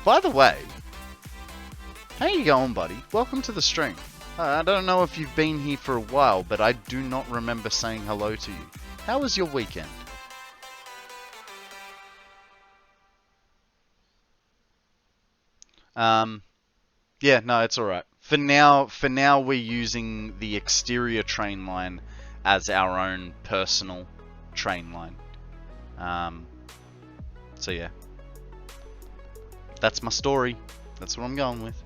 By the way, how you going, buddy? Welcome to the stream. I don't know if you've been here for a while, but I do not remember saying hello to you. How was your weekend? Yeah, no, it's alright. For now, we're using the exterior train line as our own personal train line. So yeah. That's my story. That's what I'm going with.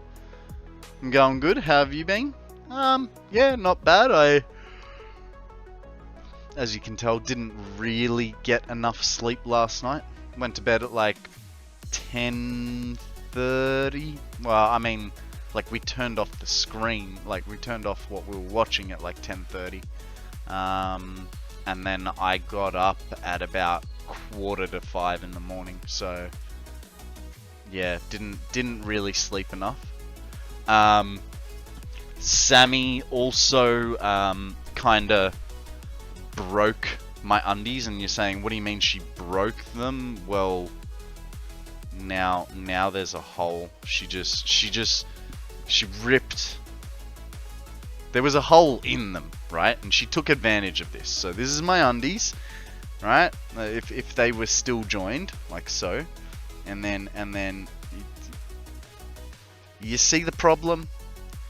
I'm going good. How have you been? Yeah, not bad. As you can tell, didn't really get enough sleep last night. Went to bed at like 10:30. Well, I mean, like we turned off the screen. Like we turned off what we were watching at like 10:30. And then I got up at about 4:45 in the morning. So yeah, didn't really sleep enough. Sammy also kinda broke my undies, and you're saying, what do you mean she broke them? Well, now there's a hole. She ripped. There was a hole in them, right? And she took advantage of this. So this is my undies, right? If they were still joined, like so, and then you see the problem?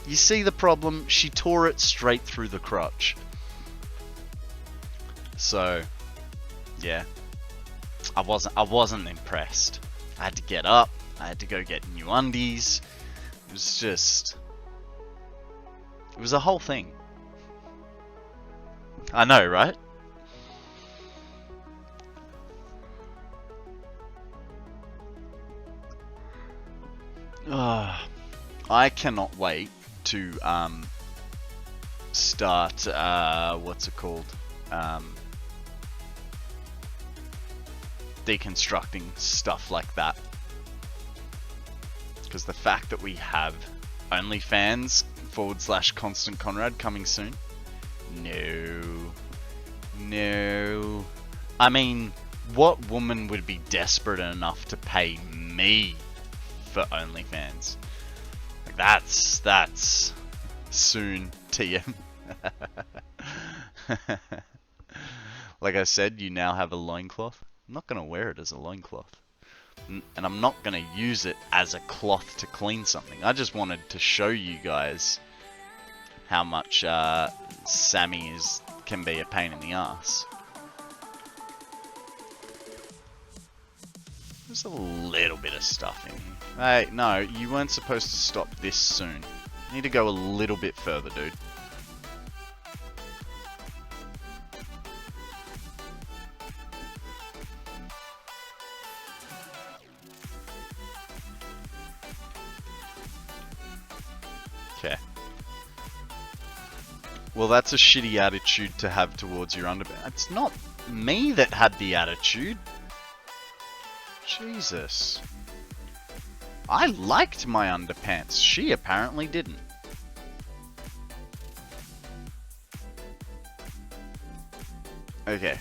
You see the problem? She tore it straight through the crotch. So, yeah, I wasn't impressed. I had to get up. I had to go get new undies. It was a whole thing. I know, right? I cannot wait to start what's it called? Deconstructing stuff like that, because the fact that we have OnlyFans /KonstantKonrad coming soon, no, I mean, what woman would be desperate enough to pay me for OnlyFans? Like that's soon, TM. Like I said, you now have a loincloth. I'm not going to wear it as a loincloth. And I'm not going to use it as a cloth to clean something. I just wanted to show you guys how much Sammy can be a pain in the ass. There's a little bit of stuff in here. Hey, no, you weren't supposed to stop this soon. You need to go a little bit further, dude. Okay. Well, that's a shitty attitude to have towards your underwear. It's not me that had the attitude. Jesus. I liked my underpants. She apparently didn't. Okay.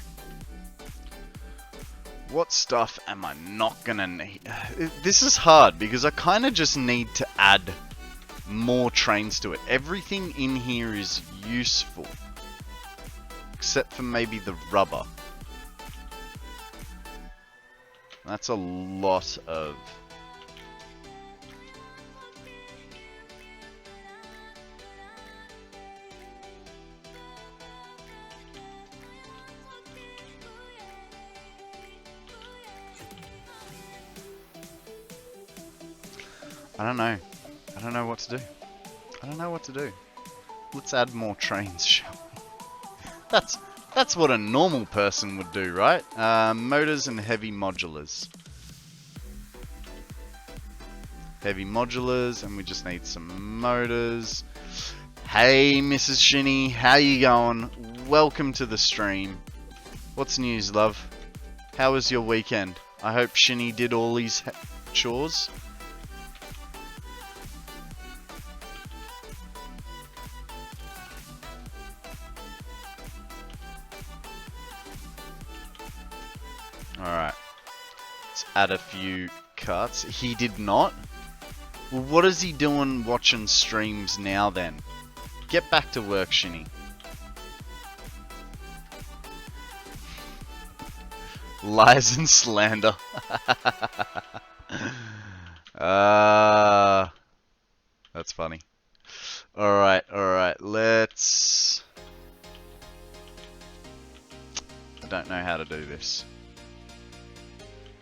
What stuff am I not gonna need? This is hard because I kind of just need to add more trains to it. Everything in here is useful. Except for maybe the rubber. That's a lot of... I don't know. I don't know what to do. I don't know what to do. Let's add more trains, shall we? That's what a normal person would do, right? Motors and heavy modulars. Heavy modulars, and we just need some motors. Hey, Mrs. Shinny, how you going? Welcome to the stream. What's news, love? How was your weekend? I hope Shinny did all his chores. Alright. Let's add a few cuts. He did not? Well, what is he doing watching streams now then? Get back to work, Shinny. Lies and slander. That's funny. Alright, let's... I don't know how to do this.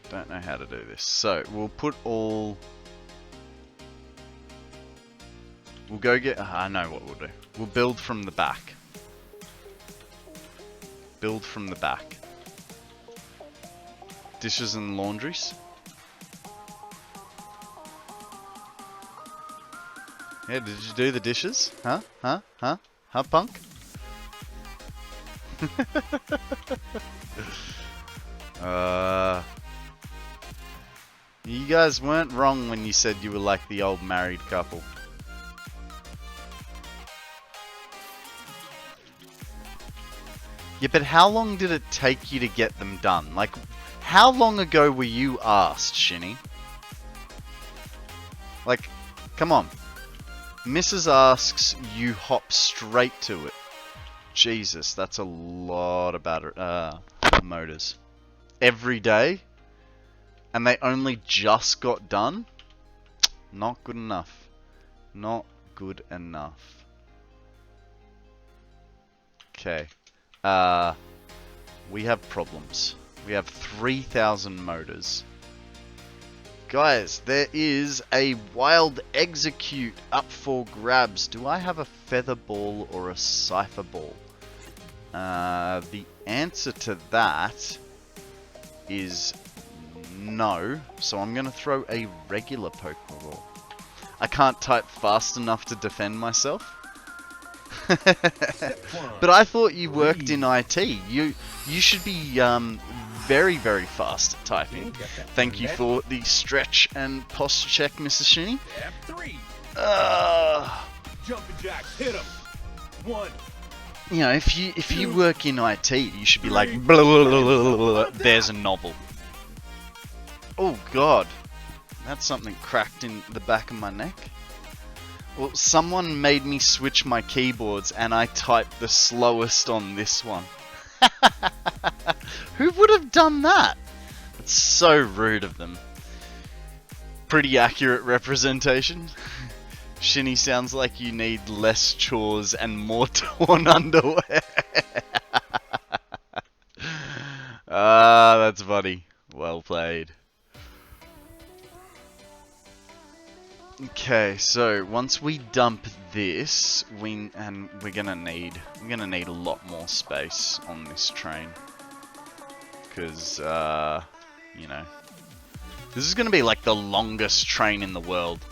Don't know how to do this. So, we'll put all... We'll go get... I know what we'll do. We'll build from the back. Build from the back. Dishes and laundries. Yeah, did you do the dishes? Huh? Huh? Huh? Huh, punk? You guys weren't wrong when you said you were like the old married couple. Yeah, but how long did it take you to get them done? Like, how long ago were you asked, Shinny? Like, come on. Mrs. asks, you hop straight to it. Jesus, that's a lot of motors. Every day? And they only just got done? Not good enough. Not good enough. Okay. We have problems. We have 3,000 motors. Guys, there is a wild execute up for grabs. Do I have a feather ball or a cipher ball? The answer to that is no. So I'm going to throw a regular Pokeball. I can't type fast enough to defend myself. But I thought you worked in IT. You should be very, very fast at typing. Thank you for the stretch and posture check, Mrs. Shinny. Jumping jacks, hit him. 1. You know, if you work in IT, you should be like, blah, blah, blah, blah, blah, blah, there's a novel. Oh God, that's something cracked in the back of my neck. Well, someone made me switch my keyboards and I typed the slowest on this one. Who would have done that? It's so rude of them. Pretty accurate representation. Shinny sounds like you need less chores and more torn underwear. That's funny. Well played. Okay, so once we dump this, we're gonna need a lot more space on this train, because you know, this is gonna be like the longest train in the world.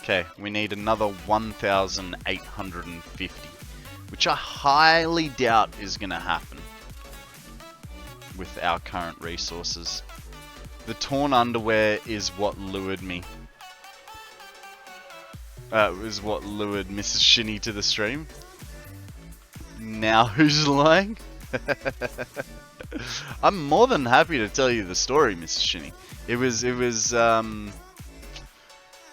Okay, we need another 1,850, which I highly doubt is going to happen with our current resources. The torn underwear is what lured me. Is what lured Mrs. Shinny to the stream. Now who's lying? I'm more than happy to tell you the story, Mrs. Shinny. It was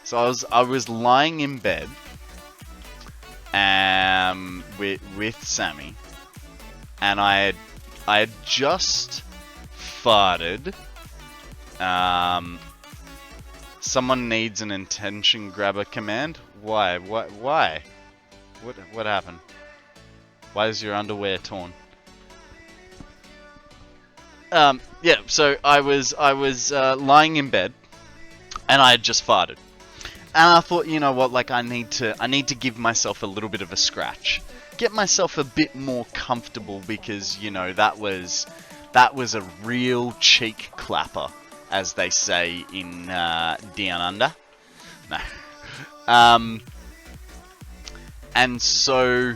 so I was lying in bed with Sammy, and I had just farted. Someone needs an attention grabber command. Why? Why? What happened? Why is your underwear torn? Yeah. So I was lying in bed, and I had just farted, and I thought, you know what? Like I need to give myself a little bit of a scratch, get myself a bit more comfortable, because you know that was a real cheek clapper, as they say in Down Under. No. And so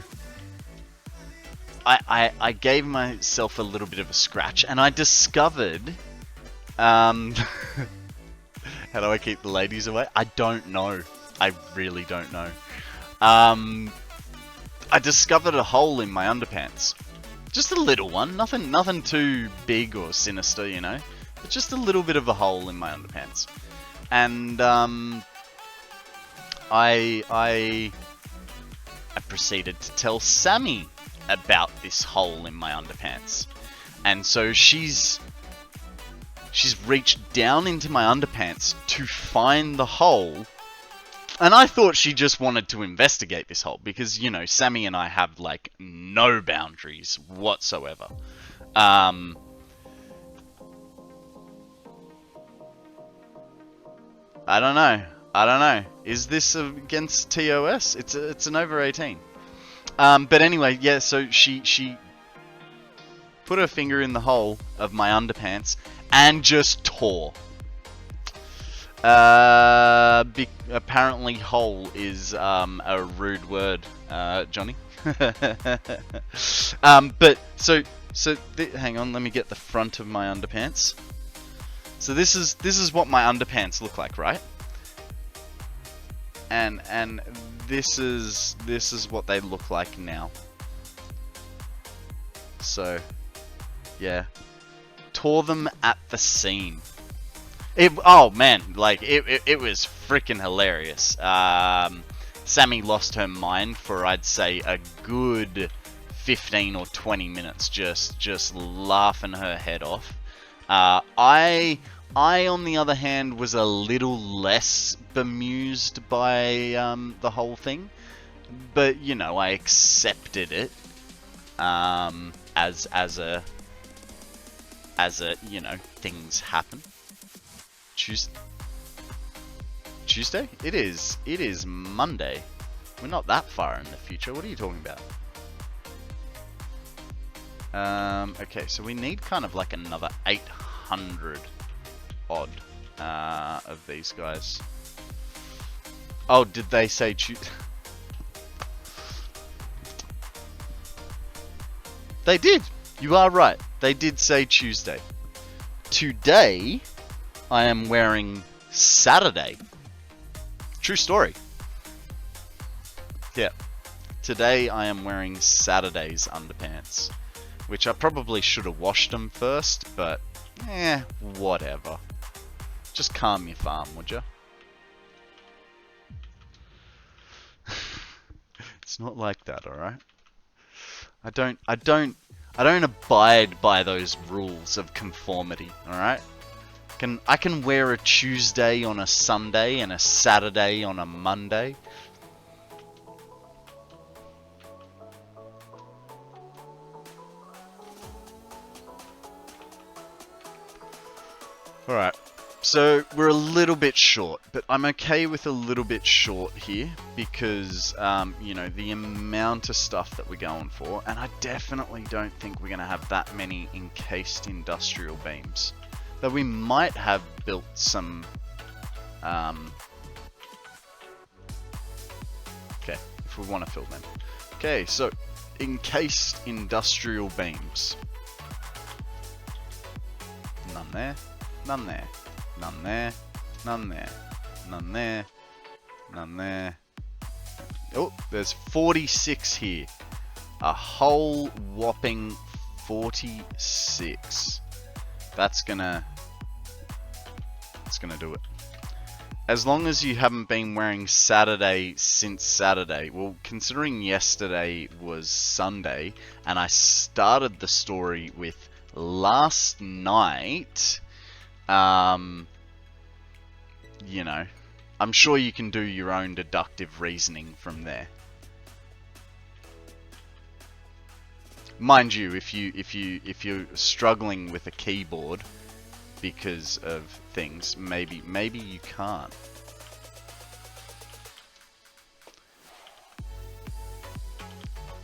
I gave myself a little bit of a scratch, and I discovered, how do I keep the ladies away? I don't know. I really don't know. I discovered a hole in my underpants. Just a little one, nothing too big or sinister, you know, but just a little bit of a hole in my underpants. And I proceeded to tell Sammy about this hole in my underpants, and so she's reached down into my underpants to find the hole, and I thought she just wanted to investigate this hole, because, you know, Sammy and I have like no boundaries whatsoever. I don't know. Is this against TOS? It's an over 18. But anyway, yeah. So she put her finger in the hole of my underpants and just tore. Apparently, hole is a rude word, Johnny. But hang on. Let me get the front of my underpants. So this is what my underpants look like, right? And this is what they look like now. So yeah, tore them at the seam. Oh man, like it was freaking hilarious. Sammy lost her mind for, I'd say, a good 15 or 20 minutes, just laughing her head off. I, on the other hand, was a little less bemused by the whole thing, but you know, I accepted it as a you know, things happen. Tuesday? It is Monday. We're not that far in the future. What are you talking about? Okay, so we need kind of like another 800 odd of these guys. Oh, did they say Tuesday? They did. You are right. They did say Tuesday. Today, I am wearing Saturday. True story. Yeah. Today, I am wearing Saturday's underpants, which I probably should have washed them first, but whatever. Just calm your farm, would you? It's not like that, alright? I don't abide by those rules of conformity, alright? I can wear a Tuesday on a Sunday and a Saturday on a Monday. Alright, so we're a little bit short, but I'm okay with a little bit short here because, you know, the amount of stuff that we're going for, and I definitely don't think we're going to have that many encased industrial beams. Though we might have built some Okay, if we want to fill them. Okay, so encased industrial beams. None there, none there, none there, none there, none there, none there. Oh, there's 46 here. A whole whopping 46. That's gonna do it. As long as you haven't been wearing Saturday since Saturday. Well, considering yesterday was Sunday, and I started the story with last night, you know, I'm sure you can do your own deductive reasoning from there. Mind you, if you're struggling with a keyboard because of things, maybe you can't.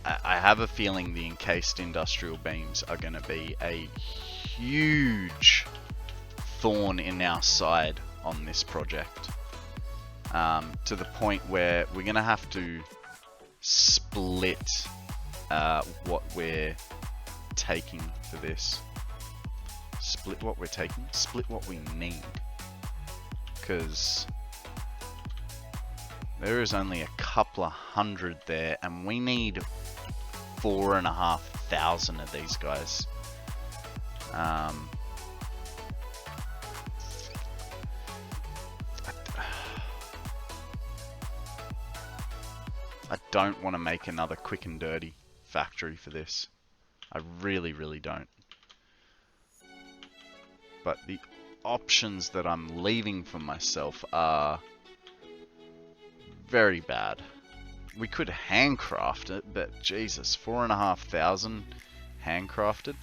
I have a feeling the encased industrial beams are going to be a huge thorn in our side on this project, to the point where we're going to have to split what we're taking for this. Split what we're taking, split what we need, because there is only a couple of hundred there, and we need 4,500 of these guys. I don't want to make another quick and dirty factory for this. I really don't. But the options that I'm leaving for myself are very bad. We could handcraft it, but Jesus, 4,500 handcrafted.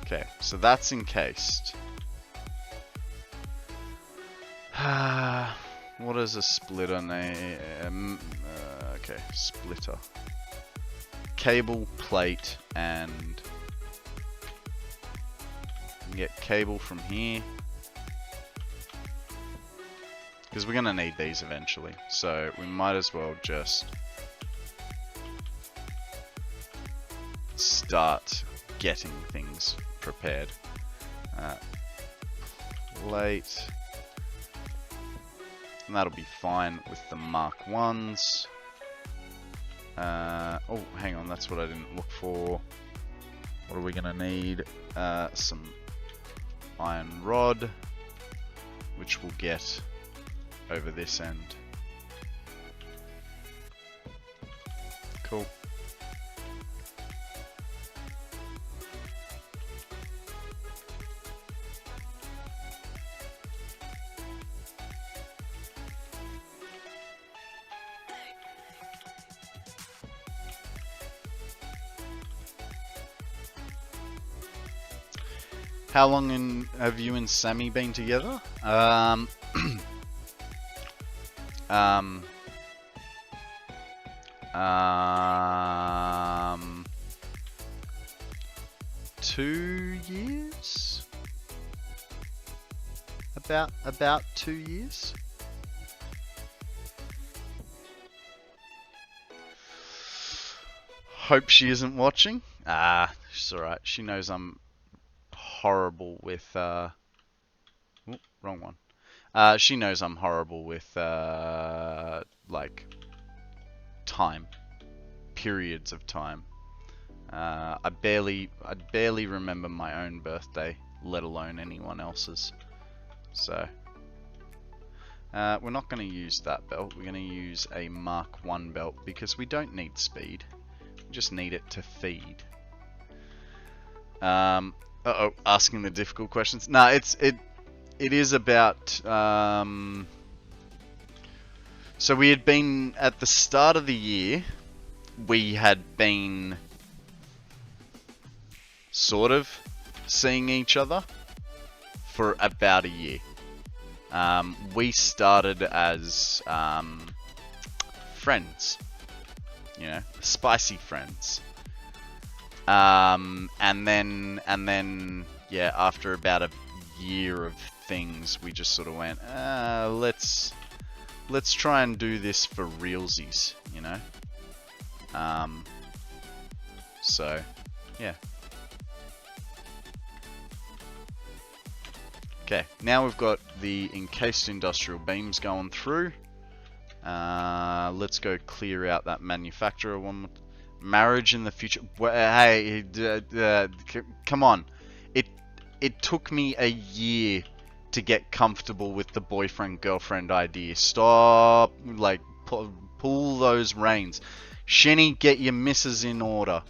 Okay, so that's encased. What is a splitter name? Okay, splitter. Cable, plate, and get cable from here, because we're gonna need these eventually. So we might as well just start getting things prepared. Plate. And that'll be fine with the Mark 1s. Oh, hang on, that's what I didn't look for. What are we gonna need? Some iron rod, which we'll get over this end. Cool. How long have you and Sammy been together? 2 years? About 2 years? Hope she isn't watching. She's alright. She knows I'm horrible with wrong one. She knows I'm horrible with like time, periods of time. I barely remember my own birthday, let alone anyone else's. So we're not going to use that belt. We're going to use a Mark 1 belt because we don't need speed. We just need it to feed. Uh-oh, asking the difficult questions. No, it is about so we had been at the start of the year, we had been sort of seeing each other for about a year. We started as friends, you know, spicy friends. And then, yeah, after about a year of things, we just sort of went, let's try and do this for realsies, you know? So, yeah. Okay, now we've got the encased industrial beams going through. Let's go clear out that manufacturer one. Marriage in the future. Hey, come on. It took me a year to get comfortable with the boyfriend-girlfriend idea. Stop, like, pull those reins. Shenny, get your missus in order.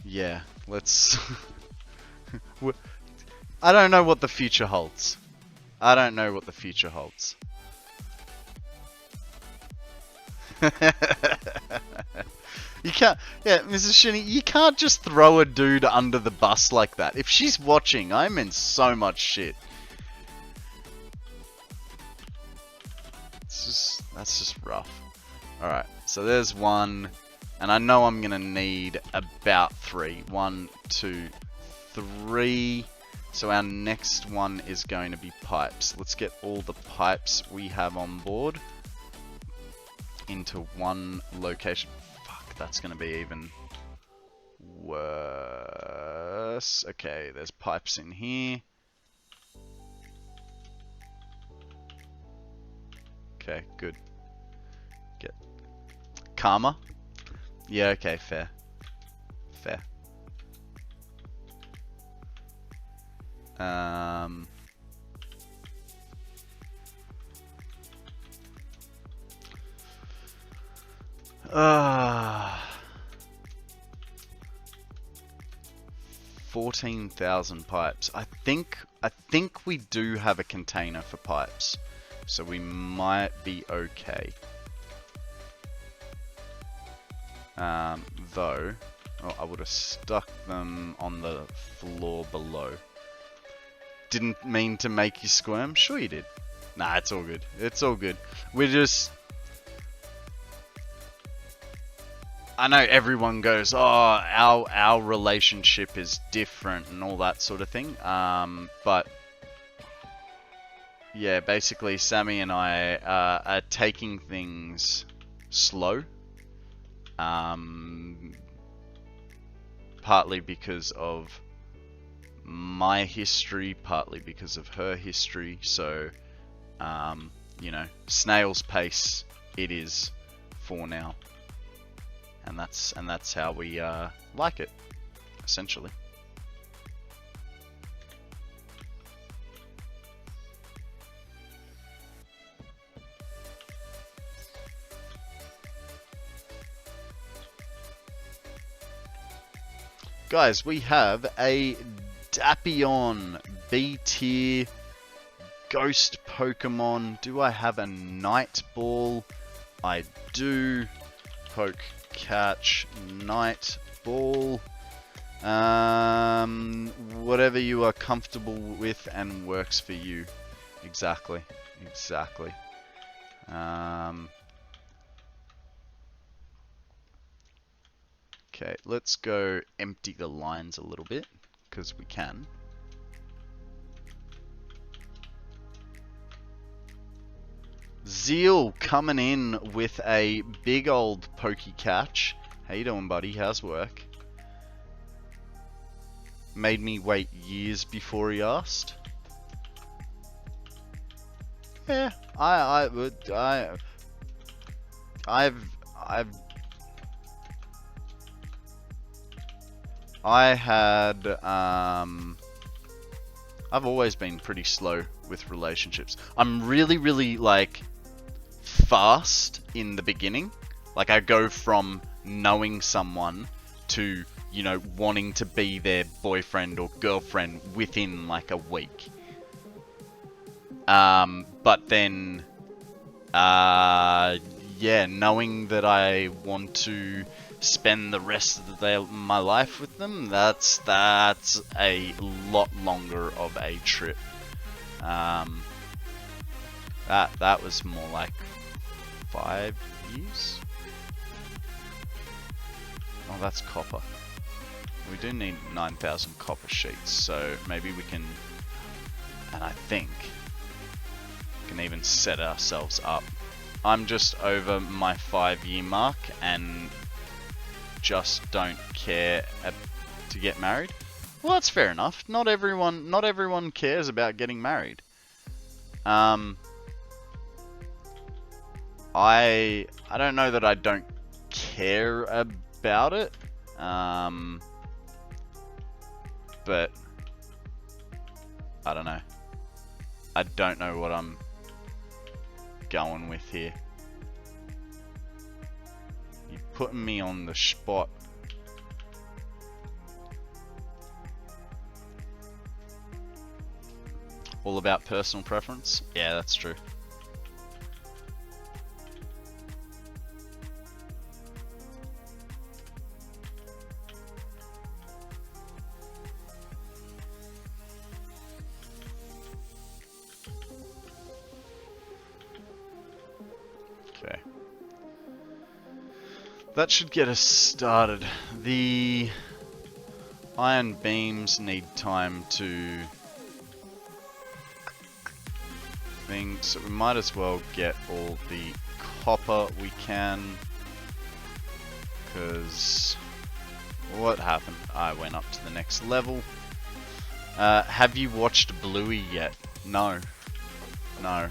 Yeah, let's... I don't know what the future holds. I don't know what the future holds. You can't, yeah, Mrs. Shinny, you can't just throw a dude under the bus like that. If she's watching, I'm in so much shit. That's just rough. Alright, so there's one, and I know I'm gonna need about 3. 1, 2, 3. So our next one is going to be pipes. Let's get all the pipes we have on board into one location. Fuck, that's going to be even worse. Okay, there's pipes in here. Okay, good. Get karma. Yeah, okay, fair. Fair. 14,000 pipes. I think we do have a container for pipes, so we might be okay. Though, I would have stuck them on the floor below. Didn't mean to make you squirm. Sure you did. Nah, it's all good. It's all good. We're just... I know everyone goes, oh, our relationship is different and all that sort of thing. But yeah, basically Sammy and I are taking things slow. Partly because of my history, partly because of her history. So, you know, snail's pace it is for now. And that's how we like it, essentially. Guys, we have a Dapion B tier ghost Pokemon. Do I have a Night Ball? I do. Poke, catch, Night Ball. Whatever you are comfortable with and works for you. Exactly. Exactly. Okay, let's go empty the lines a little bit, because we can. Zeal coming in with a big old pokey catch. How you doing, buddy? How's work? Made me wait years before he asked. Yeah, I've always been pretty slow with relationships. I'm really like fast in the beginning. Like I go from knowing someone to, you know, wanting to be their boyfriend or girlfriend within like a week. But then, yeah, knowing that I want to spend the rest of my life with them, that's a lot longer of a trip. That was more like 5 years. Oh, that's copper. We do need 9,000 copper sheets, so maybe we can, and I think, can even set ourselves up. I'm just over my 5-year mark and just don't care to get married. Well, that's fair enough. Not everyone cares about getting married. I don't know that I don't care about it. But I don't know. I don't know what I'm going with here. You're putting me on the spot. All about personal preference? Yeah, that's true. Okay. That should get us started. The iron beams need time to thing, so we might as well get all the copper we can, because what happened? I went up to the next level. Have you watched Bluey yet? No. No.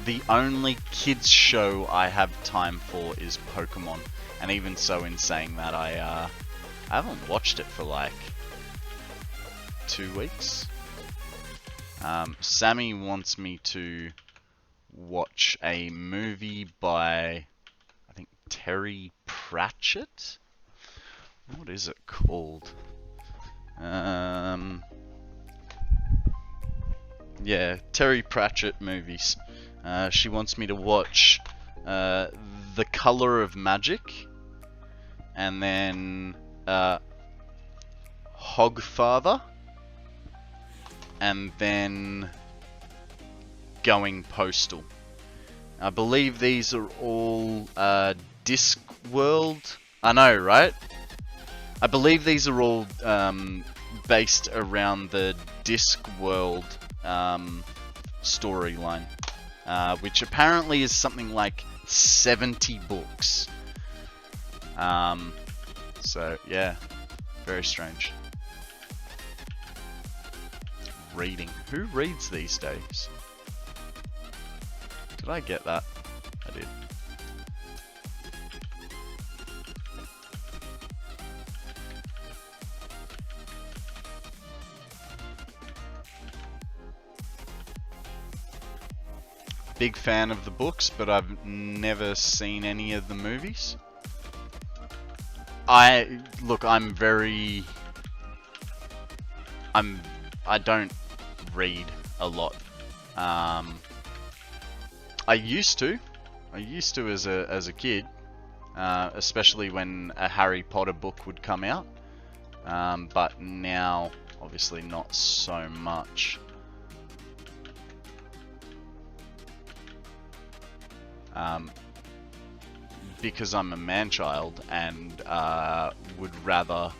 The only kids show I have time for is Pokemon, and even so, in saying that, I haven't watched it for like 2 weeks. Sammy wants me to watch a movie by, I think, Terry Pratchett? What is it called? Yeah, Terry Pratchett movies. She wants me to watch The Color of Magic, and then Hogfather, and then Going Postal. I believe these are all Discworld. I know, right? I believe these are all based around the Discworld storyline, which apparently is something like 70 books. So yeah, very strange. Reading. Who reads these days? Did I get that? I did. Big fan of the books, but I've never seen any of the movies. I don't read a lot. I used to as a kid, especially when a Harry Potter book would come out. But now, obviously, not so much. Because I'm a man-child and would rather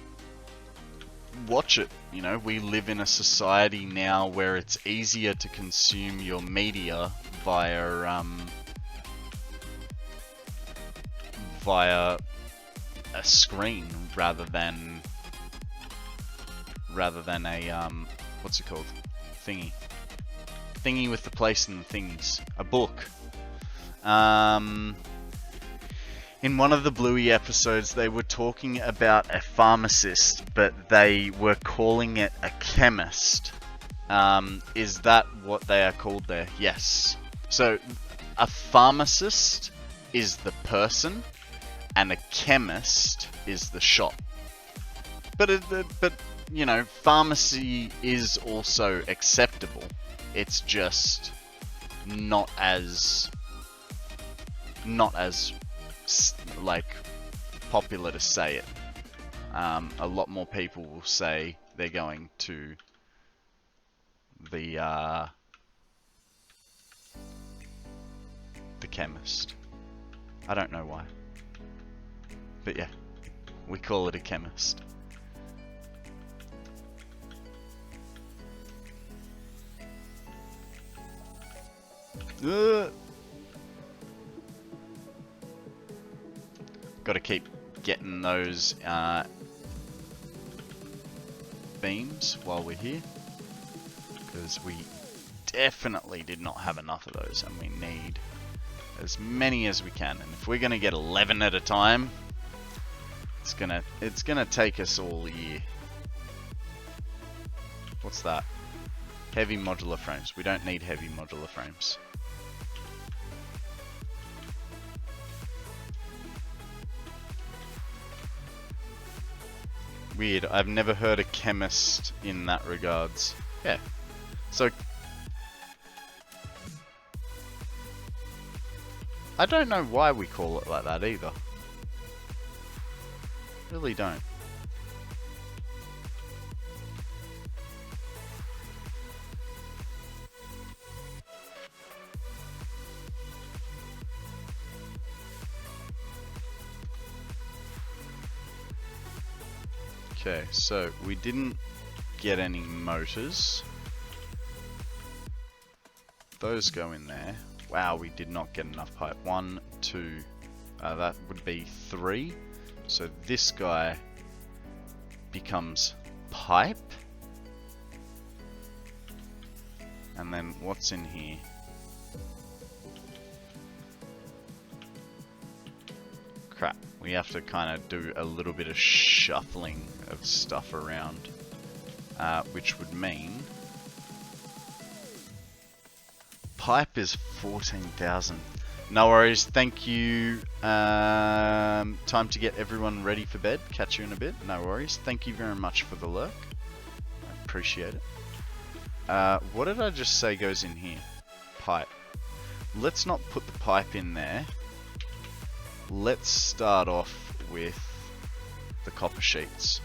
watch it. You know, we live in a society now where it's easier to consume your media via a screen rather than a what's it called? Thingy with the place and the things. A book. In one of the Bluey episodes, they were talking about a pharmacist, but they were calling it a chemist. Is that what they are called there? Yes. So, a pharmacist is the person, and a chemist is the shop. But you know, pharmacy is also acceptable. It's just not as like popular to say it. A lot more people will say they're going to the the chemist. I don't know why. But yeah, we call it a chemist. Gotta keep getting those beams while we're here, because we definitely did not have enough of those, and we need as many as we can. And if we're gonna get 11 at a time, it's gonna take us all year. What's that? Heavy modular frames. We don't need heavy modular frames. Weird. I've never heard a chemist in that regards. Yeah. So I don't know why we call it like that either. Really don't. Okay, so we didn't get any motors. Those go in there. Wow, we did not get enough pipe. 1, 2, that would be 3. So this guy becomes pipe. And then what's in here? Crap, we have to kind of do a little bit of shuffling of stuff around, which would mean pipe is 14,000. No worries, thank you. Time to get everyone ready for bed. Catch you in a bit. No worries. Thank you very much for the lurk. I appreciate it. What did I just say goes in here? Pipe. Let's not put the pipe in there. Let's start off with the copper sheets,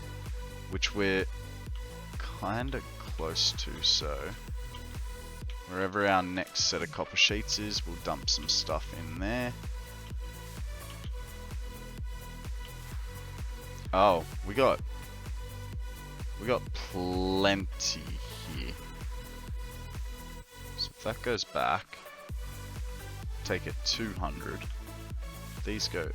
which we're kind of close to, so wherever our next set of copper sheets is, we'll dump some stuff in there. Oh, we got plenty here. So if that goes back, take it 200. These go.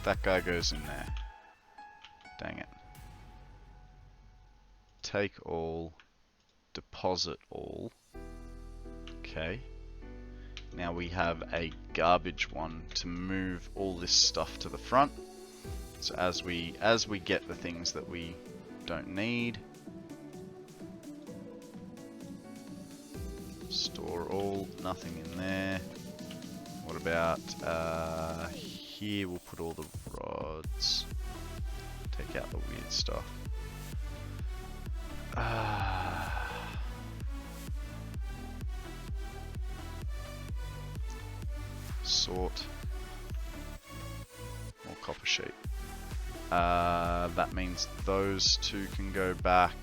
That guy goes in there. Dang it. Take all. Deposit all. Okay. Now we have a garbage one to move all this stuff to the front. So as we get the things that we don't need, store all, nothing in there. What about here? We'll put all the rods. Take out the weird stuff. Sort. More copper sheet. That means those two can go back.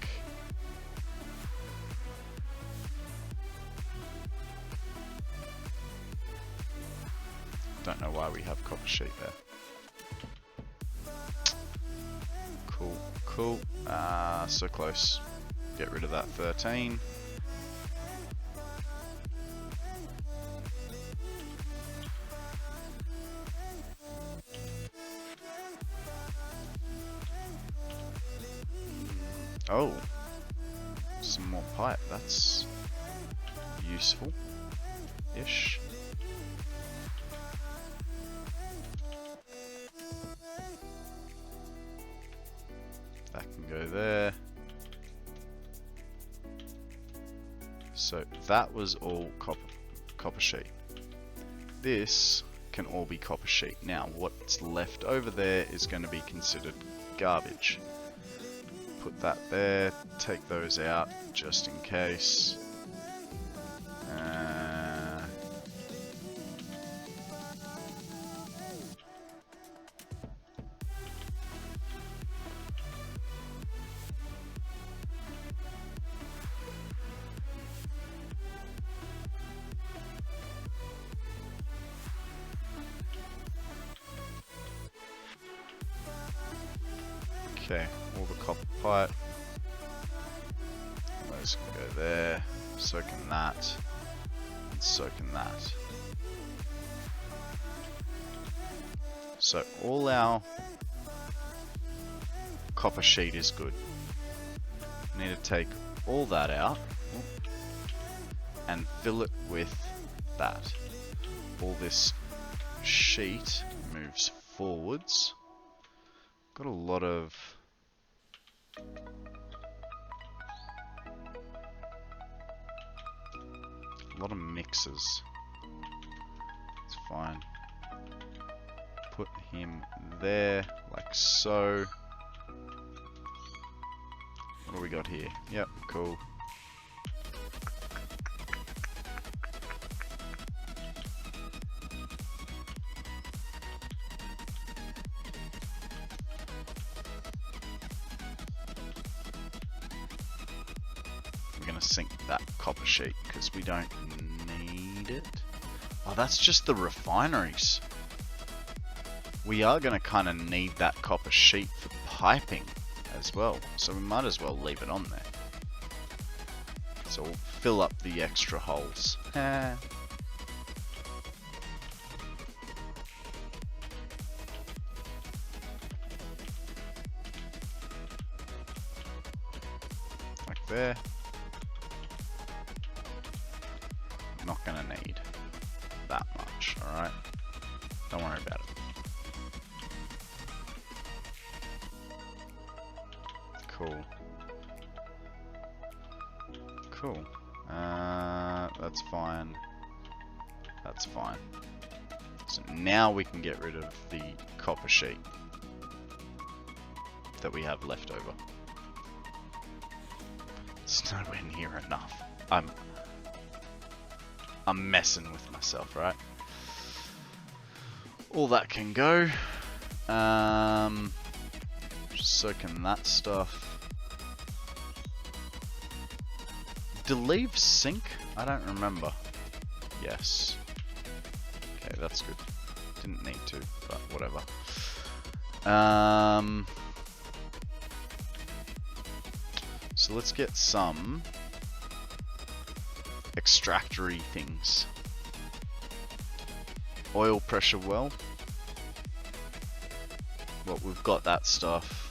Don't know why we have copper sheet there. Cool, cool. So close. Get rid of that 13. Oh, some more pipe. That's useful-ish. That can go there. So that was all copper sheet. This can all be copper sheet. Now what's left over there is going to be considered garbage. Put that there, take those out just in case. Okay, all the copper pipe. Those can go there. So can that. And so can that. So all our copper sheet is good. Need to take all that out and fill it with that. All this sheet moves forwards. Got a lot of mixes. It's fine. Put him there, like so. What do we got here? Yep, cool. We're gonna sink that copper sheet because we don't need it. Oh, that's just the refineries. We are gonna kind of need that copper sheet for piping as well, so we might as well leave it on there. So we'll fill up the extra holes. Like there. Not gonna need that much, alright? Don't worry about it. Cool. Cool. That's fine. That's fine. So now we can get rid of the copper sheet that we have left over. It's nowhere near enough. I'm messing with myself, right? All that can go. So can that stuff. Do leaves sink? I don't remember. Yes. Okay, that's good. Didn't need to, but whatever. So let's get some extractory things. Oil pressure well. Well, we've got that stuff.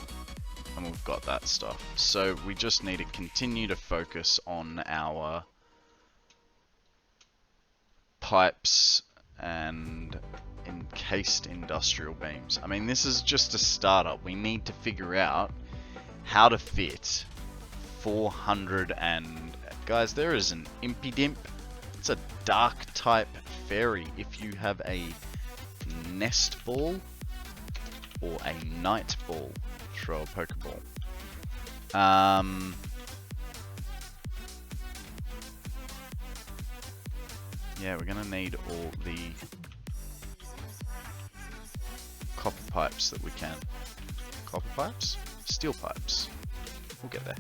And we've got that stuff. So we just need to continue to focus on our pipes and encased industrial beams. I mean, this is just a startup. We need to figure out how to fit 400 and... Guys, there is an Impidimp. It's a dark type fairy. If you have a nest ball or a night ball, throw a Pokeball. Yeah, we're gonna need all the copper pipes that we can. Copper pipes? Steel pipes. We'll get there.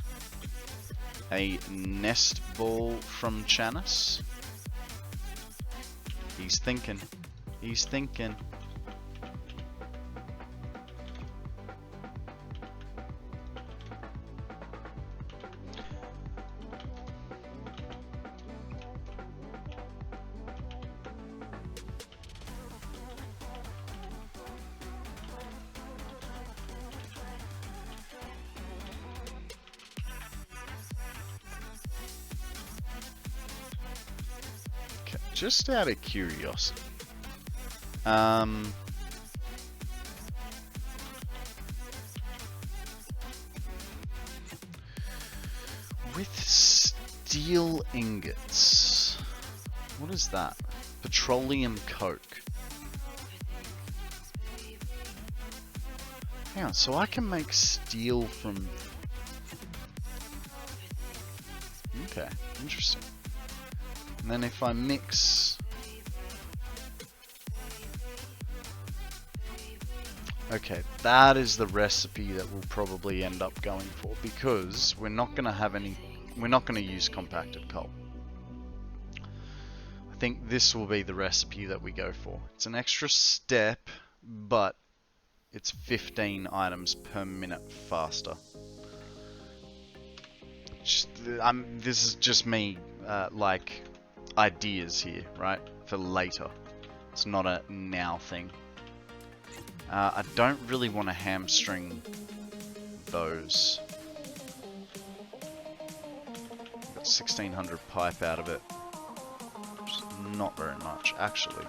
A nest ball from Chanis. He's thinking. He's thinking. Just out of curiosity, with steel ingots, what is that? Petroleum coke. Hang on, so I can make steel from... Okay, interesting. And then if I mix... Okay, that is the recipe that we'll probably end up going for, because we're not going to have any... We're not going to use compacted coal. I think this will be the recipe that we go for. It's an extra step, but it's 15 items per minute faster. This is just me, like, ideas here, right? For later. It's not a now thing. I don't really want to hamstring those. Got 1600 pipe out of it. Which is not very much, actually.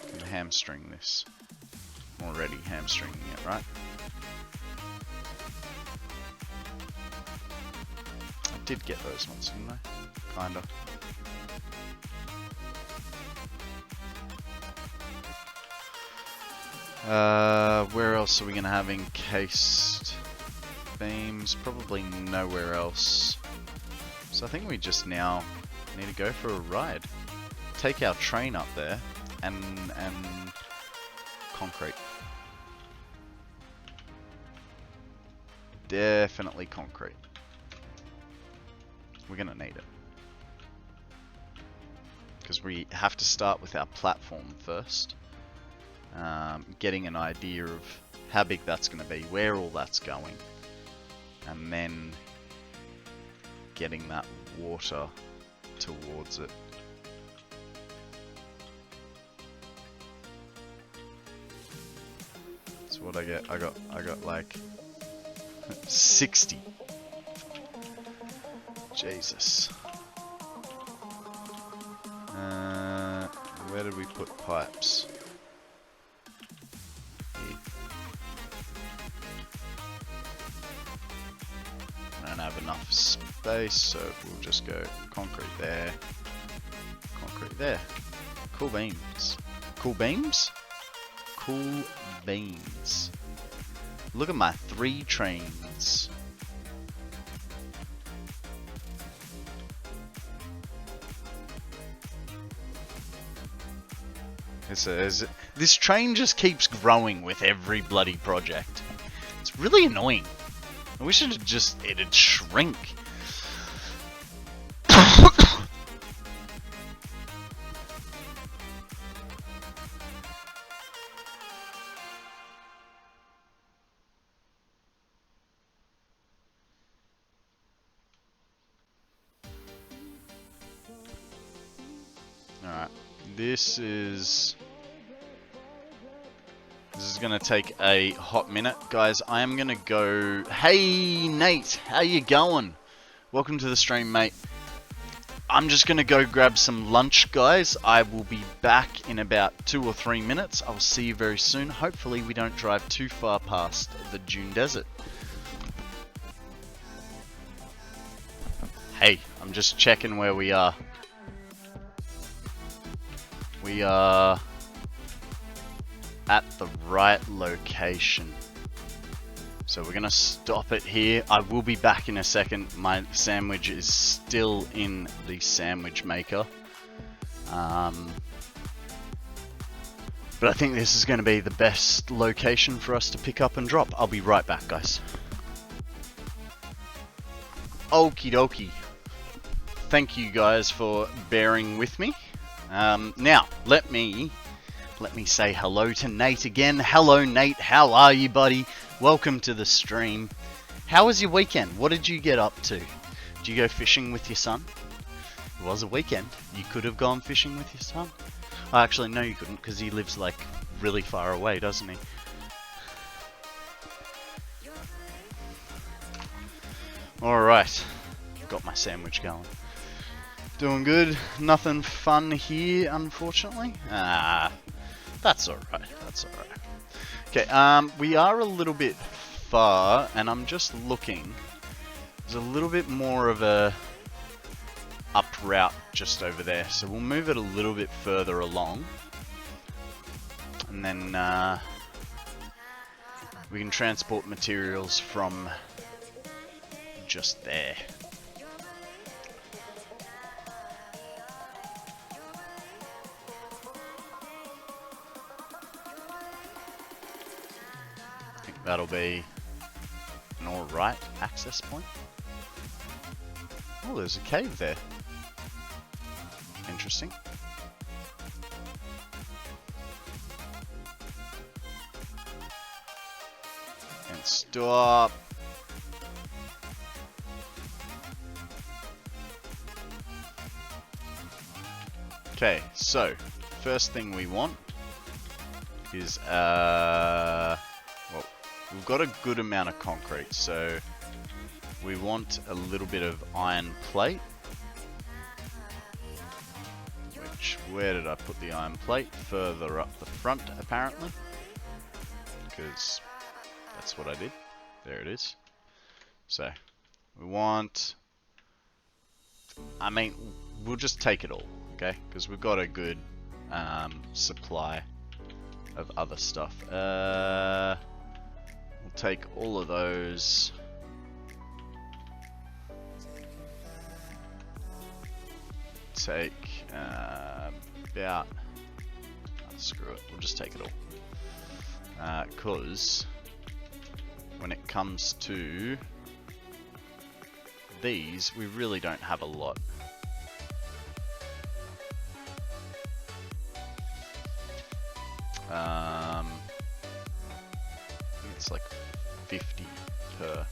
I can hamstring this. I'm already hamstringing it, right? I did get those ones, didn't I? Kinda. Where else are we gonna have encased beams? Probably nowhere else. So I think we just now need to go for a ride. Take our train up there and concrete. Definitely concrete. We're gonna need it. Because we have to start with our platform first. Getting an idea of how big that's going to be, where all that's going, and then getting that water towards it. That's what I get. I got like 60. Jesus. Where did we put pipes? I don't have enough space, so we'll just go concrete there, concrete there. Cool beams. Cool beams? Cool beans. Look at my 3 trains. This train just keeps growing with every bloody project. It's really annoying. I wish it'd shrink. Alright, this is gonna take a hot minute. Guys, I am gonna go... Hey Nate, how you going? Welcome to the stream, mate. I'm just gonna go grab some lunch, guys. I will be back in about 2 or 3 minutes. I'll see you very soon. Hopefully we don't drive too far past the Dune Desert. Hey, I'm just checking where we are. We are at the right location. So we're gonna stop it here. I will be back in a second. My sandwich is still in the sandwich maker. But I think this is gonna be the best location for us to pick up and drop. I'll be right back, guys. Okie dokie. Thank you guys for bearing with me. Now, let me say hello to Nate again. Hello, Nate. How are you, buddy? Welcome to the stream. How was your weekend? What did you get up to? Did you go fishing with your son? It was a weekend. You could have gone fishing with your son. Oh, actually, no, you couldn't, because he lives, like, really far away, doesn't he? Alright. Got my sandwich going. Doing good. Nothing fun here, unfortunately. That's alright. That's alright. Okay, we are a little bit far, and I'm just looking. There's a little bit more of a up route just over there, so we'll move it a little bit further along. And then we can transport materials from just there. That'll be an alright access point. Oh, there's a cave there. Interesting. Stop. Okay, so first thing we want is well, we've got a good amount of concrete, so we want a little bit of iron plate. Which, where did I put the iron plate? Further up the front, apparently, because that's what I did. There it is. So we want, I mean, we'll just take it all, okay? Because we've got a good supply of other stuff. We'll take all of those. Take about, oh, screw it, we'll just take it all. Because when it comes to these, we really don't have a lot. I think it's like 50 per.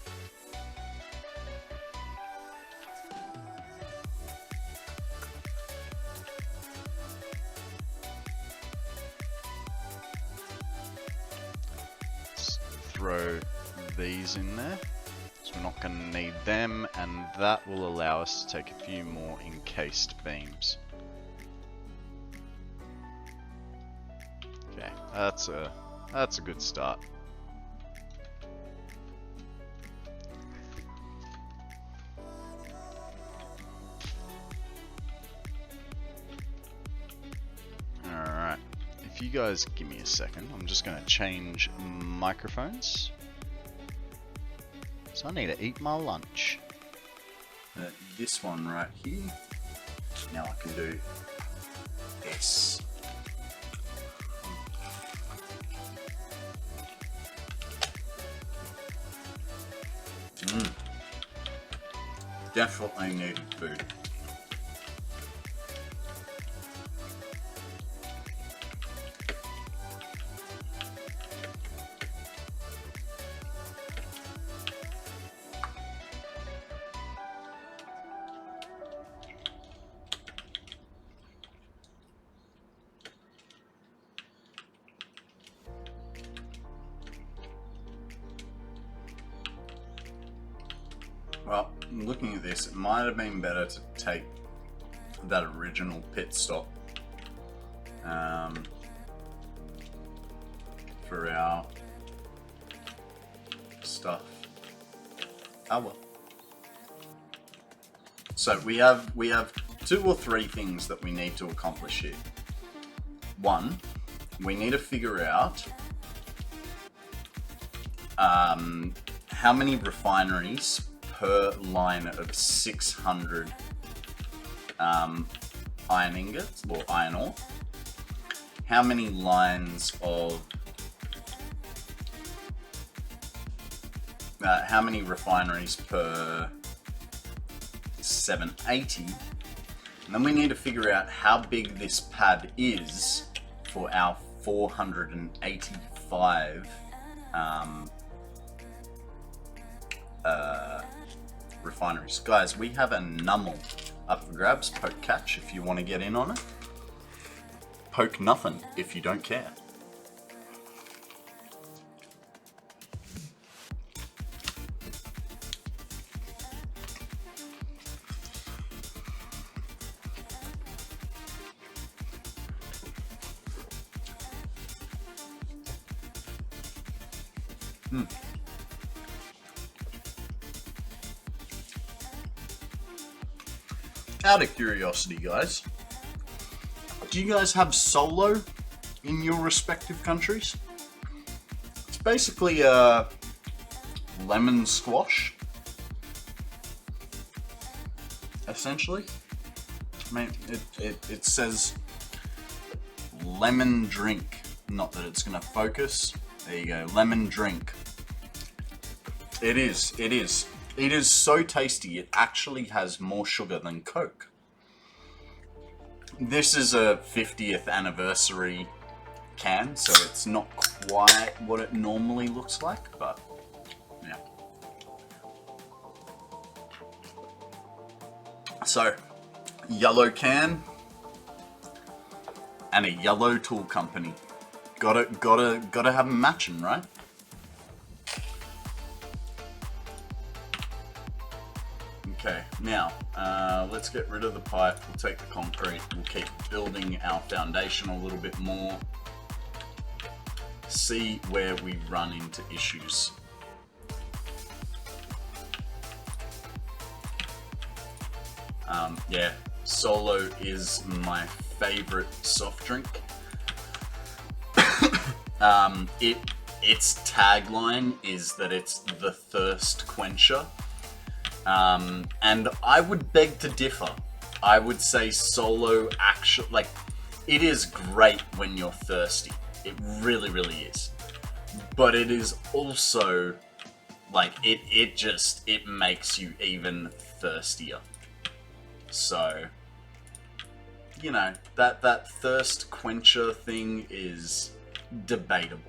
Let's throw these in there. So we're not going to need them, and that will allow us to take a few more encased beams. Okay, that's a good start. Alright, if you guys give me a second, I'm just going to change microphones. So I need to eat my lunch. This one right here. Now I can do this. Definitely needed food. Well, looking at this, it might have been better to take that original pit stop for our stuff. Oh well. So we have 2 or 3 things that we need to accomplish here. One, we need to figure out how many refineries per line of 600 iron ingots or iron ore. How many lines of how many refineries per 780, and then we need to figure out how big this pad is for our 485 refineries. Guys, we have a nummel up for grabs. Poke catch if you want to get in on it. Poke nothing if you don't care. Out of curiosity, guys, do you guys have solo in your respective countries? It's basically a lemon squash, essentially. I mean, it says lemon drink. Not that it's going to focus. There you go, lemon drink. It is. It is so tasty, it actually has more sugar than Coke. This is a 50th anniversary can, so it's not quite what it normally looks like, but So, yellow can and a yellow tool company. Gotta have them matching, right? Okay, now, let's get rid of the pipe, we'll take the concrete, we'll keep building our foundation a little bit more, see where we run into issues. Yeah, Solo is my favorite soft drink. Its tagline is that it's the thirst quencher. And I would beg to differ. I would say Solo actually, like, it is great when you're thirsty. It really, really is. But it is also, like, it makes you even thirstier. So, you know, that thirst quencher thing is debatable.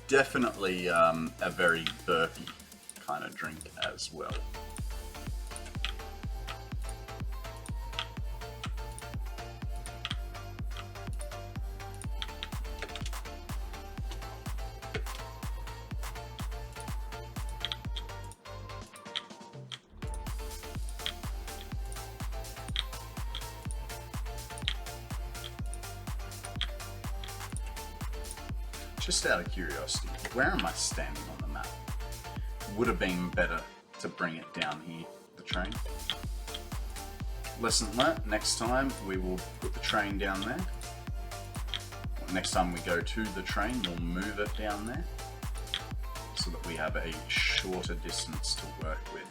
Definitely a very burpy kind of drink as well. Just out of curiosity, where am I standing on the map? Would have been better to bring it down here, the train. Lesson learnt, next time we will put the train down there. Next time we go to the train, we'll move it down there so that we have a shorter distance to work with.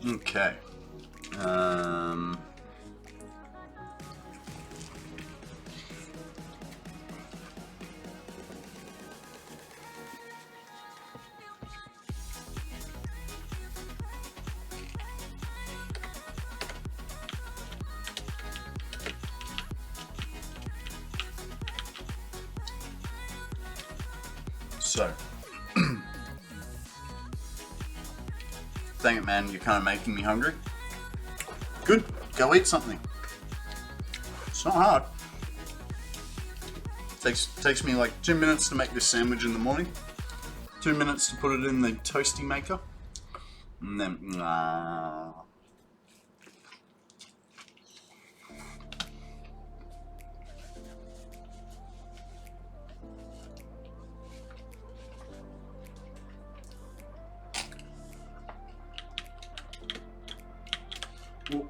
Okay. So, dang it, man, you're kind of making me hungry. Good, go eat something. It's not hard. Takes me like 2 minutes to make this sandwich in the morning. 2 minutes to put it in the toasty maker. And then, Well,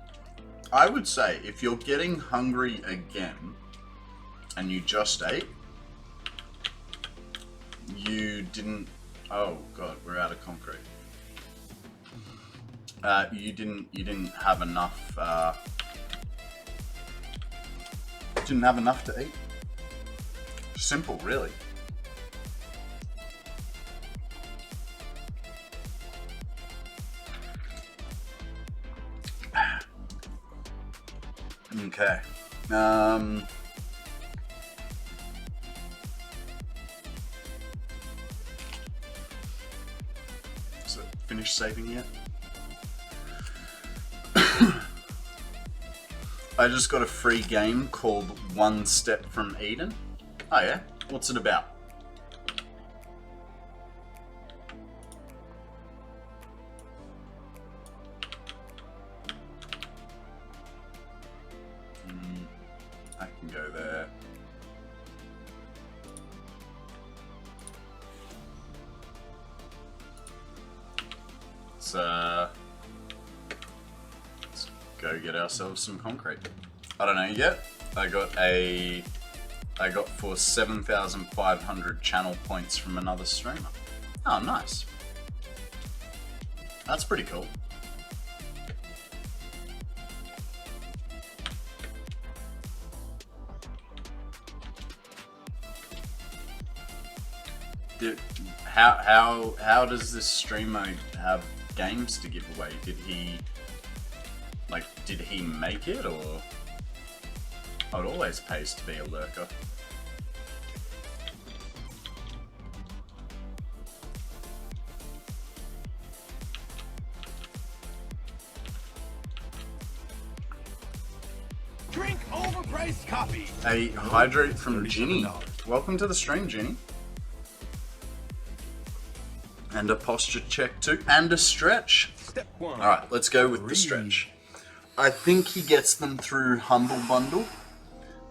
I would say if you're getting hungry again, and you just ate. You didn't. Oh god, we're out of concrete. You didn't have enough. Didn't have enough to eat. Simple, really. Okay. Is it finished saving yet? I just got a free game called One Step from Eden. Oh yeah? What's it about? I can go there. Let's go get ourselves some concrete. I don't know yet. I got for 7,500 channel points from another streamer. Oh, nice. That's pretty cool. Dude, how does this streamer have games to give away? Did he make it, or? Oh, it always pays to be a lurker. Drink overpriced coffee. A hydrate from Ginny. Welcome to the stream, Ginny. And a posture check too, and a stretch. Step 1. Alright, let's go with the stretch. I think he gets them through Humble Bundle.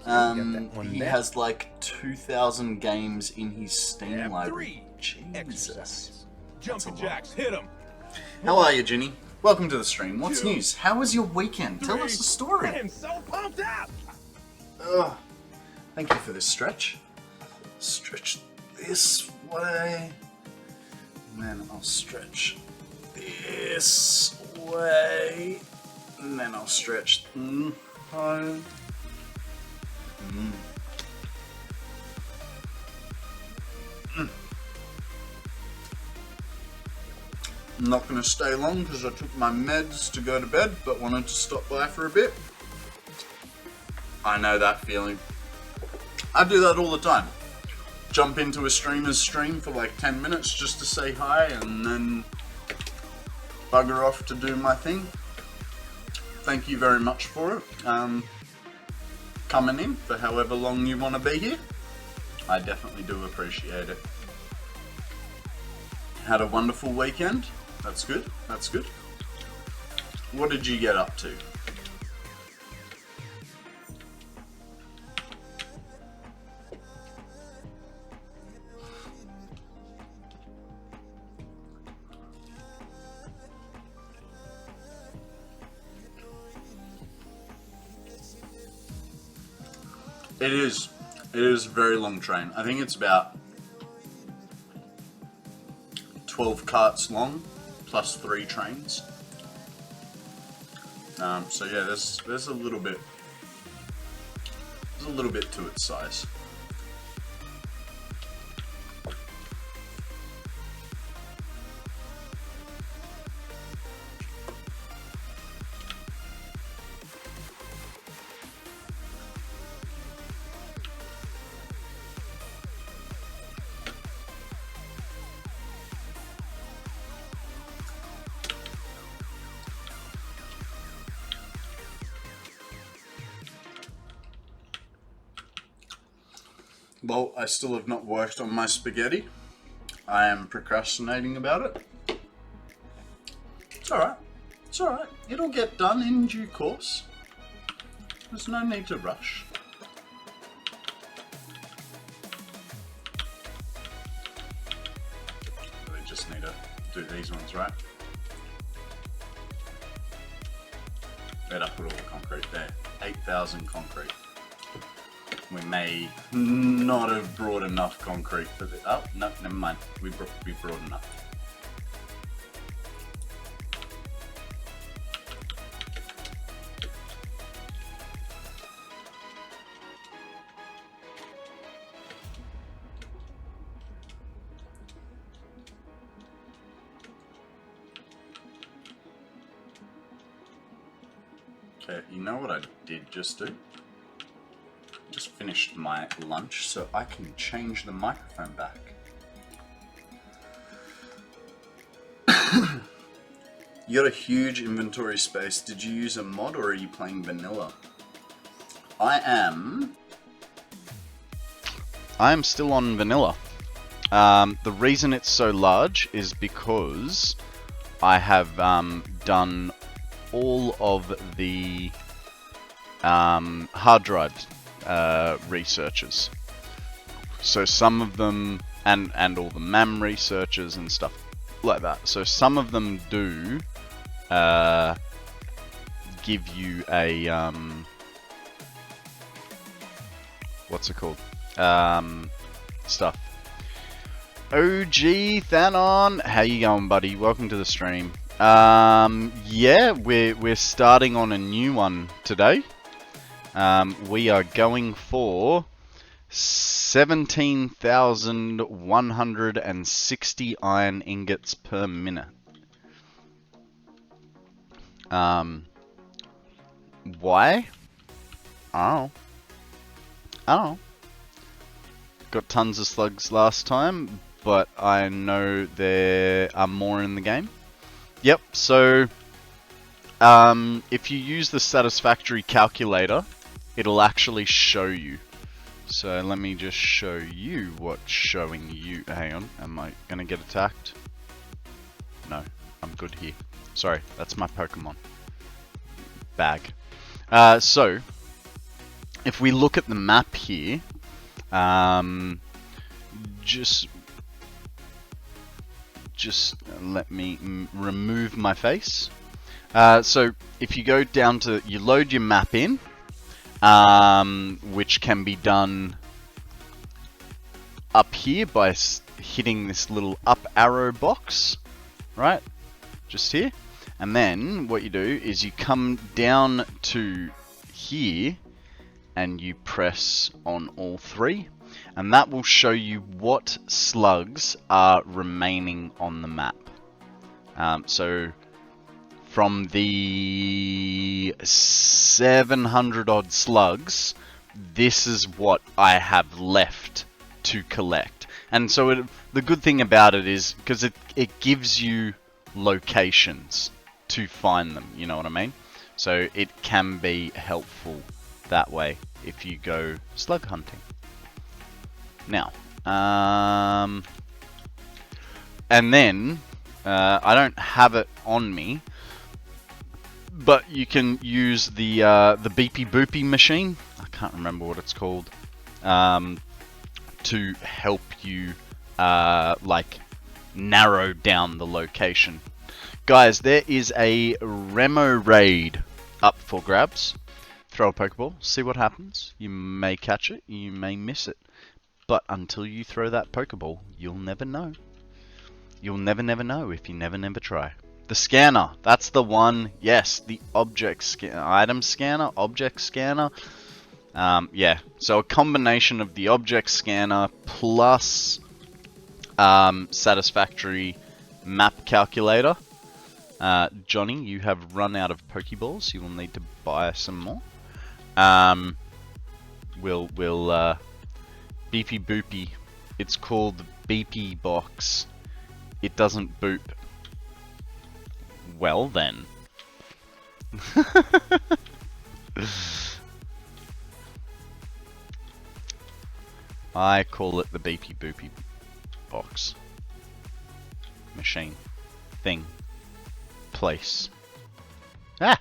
He has like 2,000 games in his Steam library. Jesus. Jumping jacks, hit him. How are you, Ginny? Welcome to the stream. What's news? How was your weekend? Tell us a story. I'm so pumped up. Ugh. Thank you for this stretch. Stretch this way. And then I'll stretch this way. And then I'll stretch home. I'm not going to stay long because I took my meds to go to bed, but wanted to stop by for a bit. I know that feeling. I do that all the time. Jump into a streamer's stream for like 10 minutes just to say hi and then bugger off to do my thing. Thank you very much for it. Coming in for however long you want to be here. I definitely do appreciate it. Had a wonderful weekend. That's good. That's good. What did you get up to? It is a very long train. I think it's about 12 carts long, plus 3 trains. So yeah, there's a little bit to its size. Well, I still have not worked on my spaghetti. I am procrastinating about it. It's alright. It's alright. It'll get done in due course. There's no need to rush. We just need to do these ones, right? Better put all the concrete there. 8,000 concrete. We may not have brought enough concrete for this. Oh, no, never mind. We brought enough. Okay, you know what I did just do? Just finished my lunch, so I can change the microphone back. You got a huge inventory space. Did you use a mod or are you playing vanilla? I am still on vanilla. The reason it's so large is because I have done all of the hard drive researches. So some of them, and all the MAM researches and stuff like that. So some of them do give you a what's it called? Stuff. OG Thanon, how you going, buddy? Welcome to the stream. Yeah, we're starting on a new one today. We are going for 17,160 iron ingots per minute. Why? I don't know. Got tons of slugs last time, but I know there are more in the game. Yep, so if you use the Satisfactory calculator, it'll actually show you. So let me just show you what's showing you. Hang on, am I gonna get attacked? No, I'm good here. Sorry, that's my Pokemon bag. So if we look at the map here, just let me remove my face. So if you go down to, you load your map in, which can be done up here by hitting this little up arrow box, right? Just here. And then what you do is you come down to here and you press on all three, and that will show you what slugs are remaining on the map. So from the 700 odd slugs, this is what I have left to collect. And so the good thing about it is, because it gives you locations to find them, you know what I mean? So it can be helpful that way if you go slug hunting. Now, and then, I don't have it on me, but you can use the beepy boopy machine, I can't remember what it's called, to help you, like, narrow down the location. Guys, there is a Remo raid up for grabs. Throw a Pokeball, see what happens. You may catch it, you may miss it. But until you throw that Pokeball, you'll never know. You'll never know if you never try. The scanner, that's the one. Yes, the object scanner, item scanner, object scanner. Yeah, so a combination of the object scanner plus Satisfactory map calculator. Johnny, you have run out of Pokeballs. You will need to buy some more. We'll beepy boopy. It's called the beepy box. It doesn't boop. Well then. I call it the beepy boopy box. Machine. Thing. Place. Ah!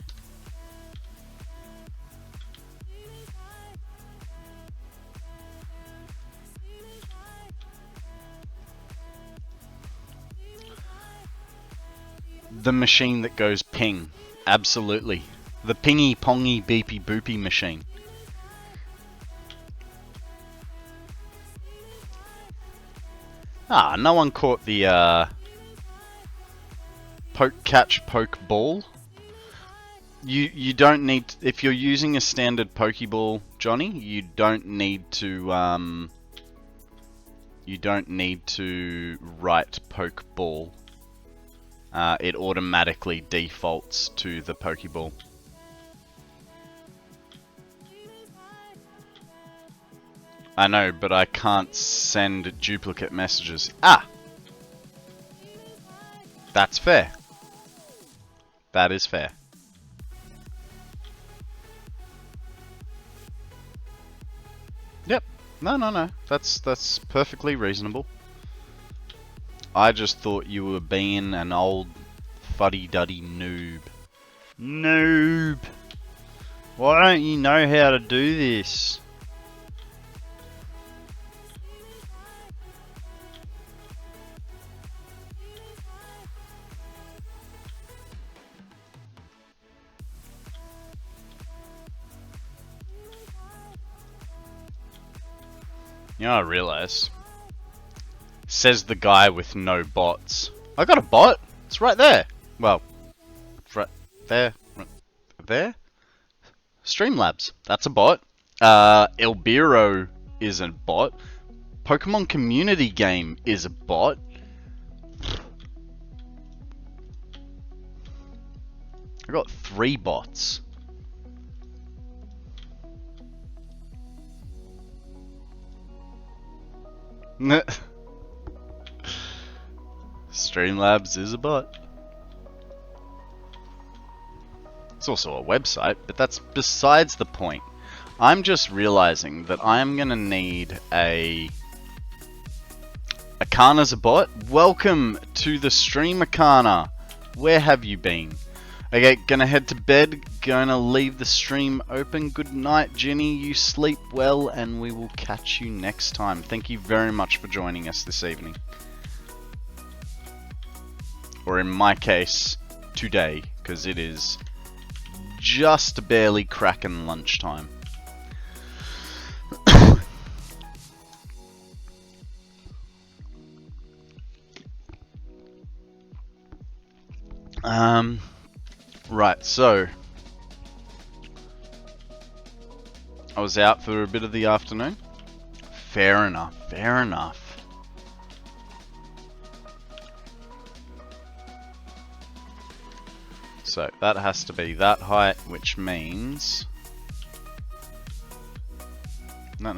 The machine that goes ping. Absolutely. The pingy pongy beepy boopy machine. Ah, no one caught the poke catch poke ball. You don't need, if you're using a standard Pokeball, Johnny, you don't need to write poke ball. It automatically defaults to the Pokeball. I know, but I can't send duplicate messages. Ah! That's fair. That is fair. Yep. No. That's perfectly reasonable. I just thought you were being an old fuddy-duddy noob. Noob! Why don't you know how to do this? You know what I realised? Says the guy with no bots. I got a bot! It's right there! Well, it's right there. Right there? Streamlabs. That's a bot. Elbiro is a bot. Pokemon Community Game is a bot. I got 3 bots. Streamlabs is a bot. It's also a website, but that's besides the point. I'm just realizing that I'm gonna need a... Akana's a bot? Welcome to the stream, Akana! Where have you been? Okay, gonna head to bed, gonna leave the stream open. Good night, Jenny, you sleep well, and we will catch you next time. Thank you very much for joining us this evening. Or in my case, today, because it is just barely cracking lunchtime. Right, so I was out for a bit of the afternoon. Fair enough, fair enough. So that has to be that height, which means... No,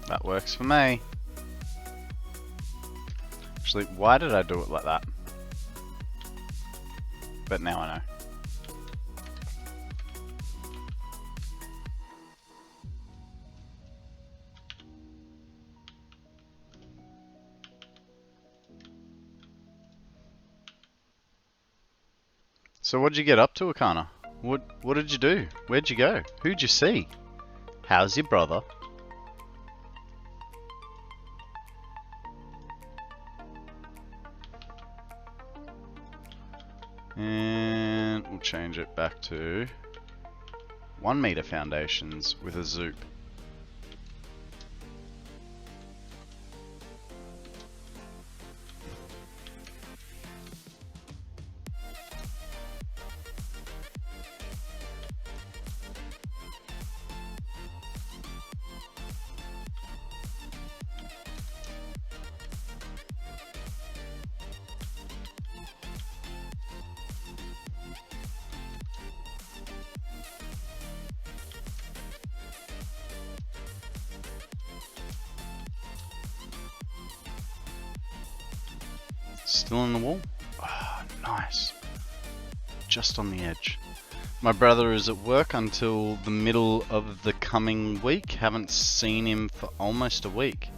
that works for me. Actually, why did I do it like that? But now I know. So what'd you get up to, Akana? What did you do? Where'd you go? Who'd you see? How's your brother? And we'll change it back to 1 meter foundations with a zoop. Still on the wall? Oh, nice. Just on the edge. My brother is at work until the middle of the coming week. Haven't seen him for almost a week.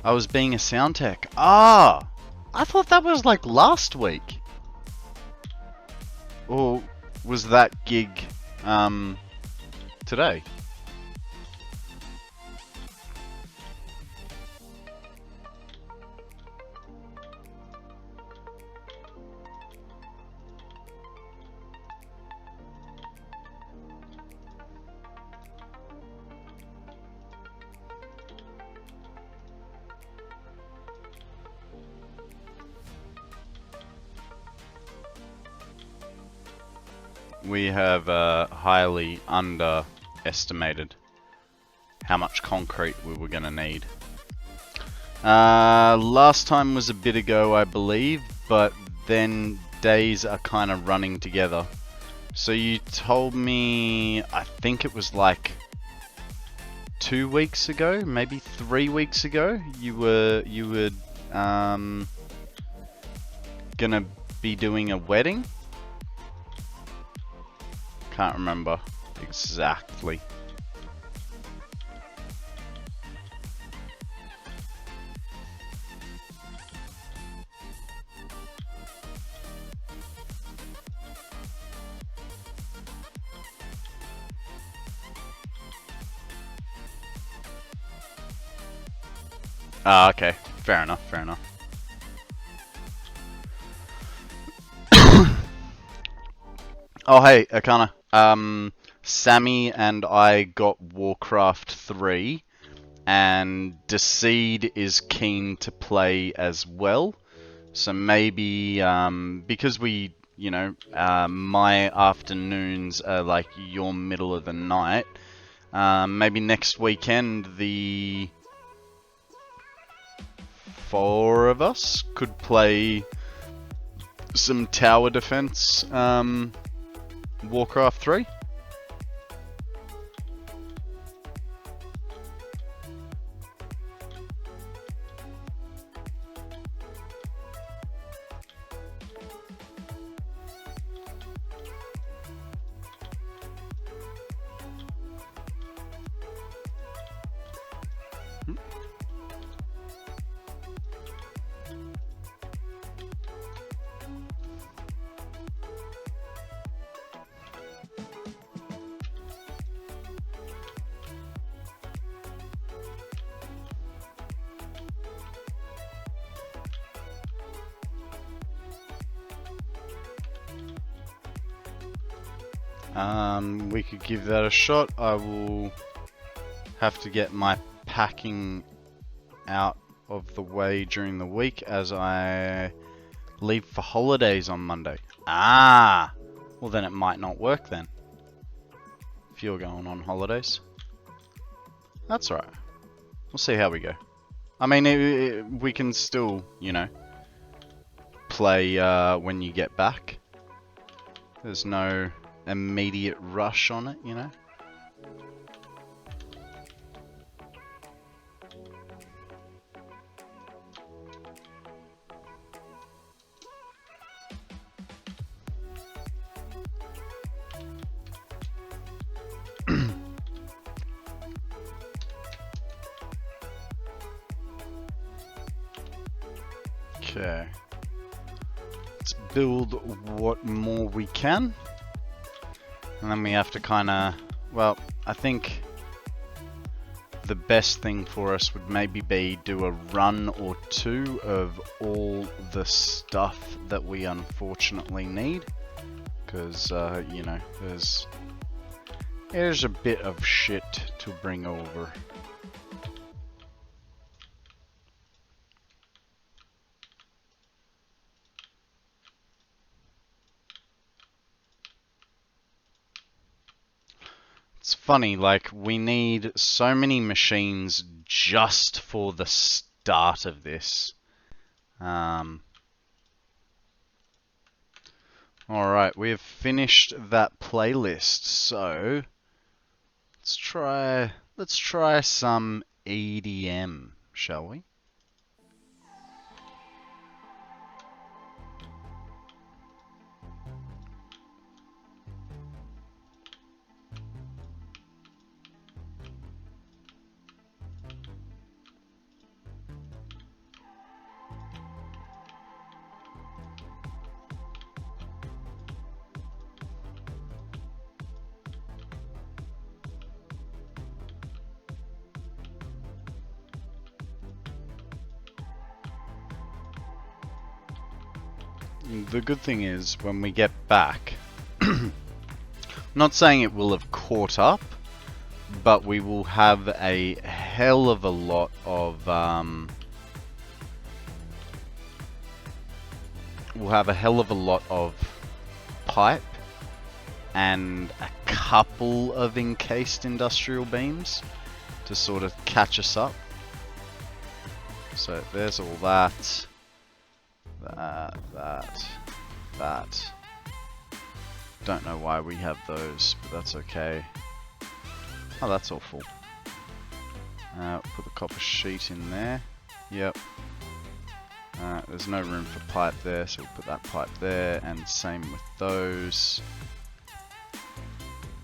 I was being a sound tech. Ah! I thought that was like last week. Or was that gig today? we have highly underestimated how much concrete we were going to need. Last time was a bit ago, I believe, but then days are kind of running together. So you told me, I think it was like 2 weeks ago, maybe 3 weeks ago, you were gonna be doing a wedding? Can't remember exactly. Ah, okay. Fair enough, fair enough. Oh, hey, Akana. Sammy and I got Warcraft 3, and Decede is keen to play as well. So maybe, because we, you know, my afternoons are like your middle of the night, maybe next weekend the 4 of us could play some tower defense, Warcraft 3. We could give that a shot. I will have to get my packing out of the way during the week as I leave for holidays on Monday. Ah! Well, then it might not work then. If you're going on holidays. That's alright. We'll see how we go. I mean, we can still, you know, play when you get back. There's no immediate rush on it, you know. Okay. Let's build what more we can. And then we have to kind of, well, I think the best thing for us would maybe be do a run or two of all the stuff that we unfortunately need. Because, you know, there's a bit of shit to bring over. It's funny, like, we need so many machines just for the start of this. Alright, we have finished that playlist, so let's try some EDM, shall we? The good thing is, when we get back, I'm not saying it will have caught up, but we will have a hell of a lot of, pipe and a couple of encased industrial beams to sort of catch us up. So there's all that. That. Don't know why we have those, but that's okay. Oh, that's all full. Put the copper sheet in there. Yep. There's no room for pipe there, so we'll put that pipe there, and same with those.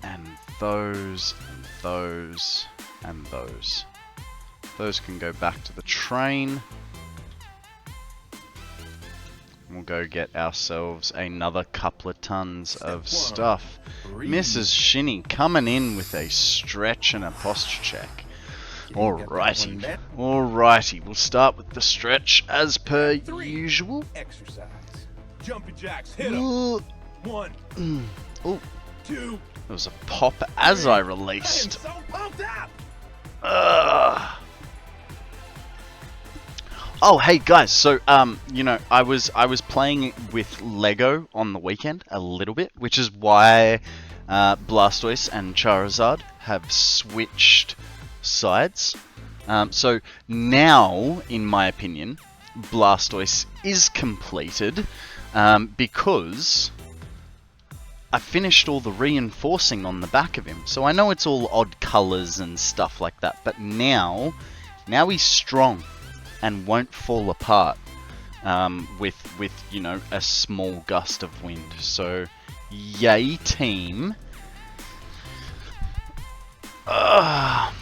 And those, and those, and those. Those can go back to the train. We'll go get ourselves another couple of tons of stuff. Mrs. Shinny coming in with a stretch and a posture check. Alrighty. Alrighty, we'll start with the stretch as per usual. Exercise. Jumping jacks, hit 'em. Ooh. 1, Oh, 2. there was a pop as I I am released. so pumped up. Oh, hey guys. So, you know, I was playing with Lego on the weekend a little bit, which is why Blastoise and Charizard have switched sides. So now, in my opinion, Blastoise is completed because I finished all the reinforcing on the back of him. So I know it's all odd colors and stuff like that, but now he's strong and won't fall apart with you know, a small gust of wind. So yay team. I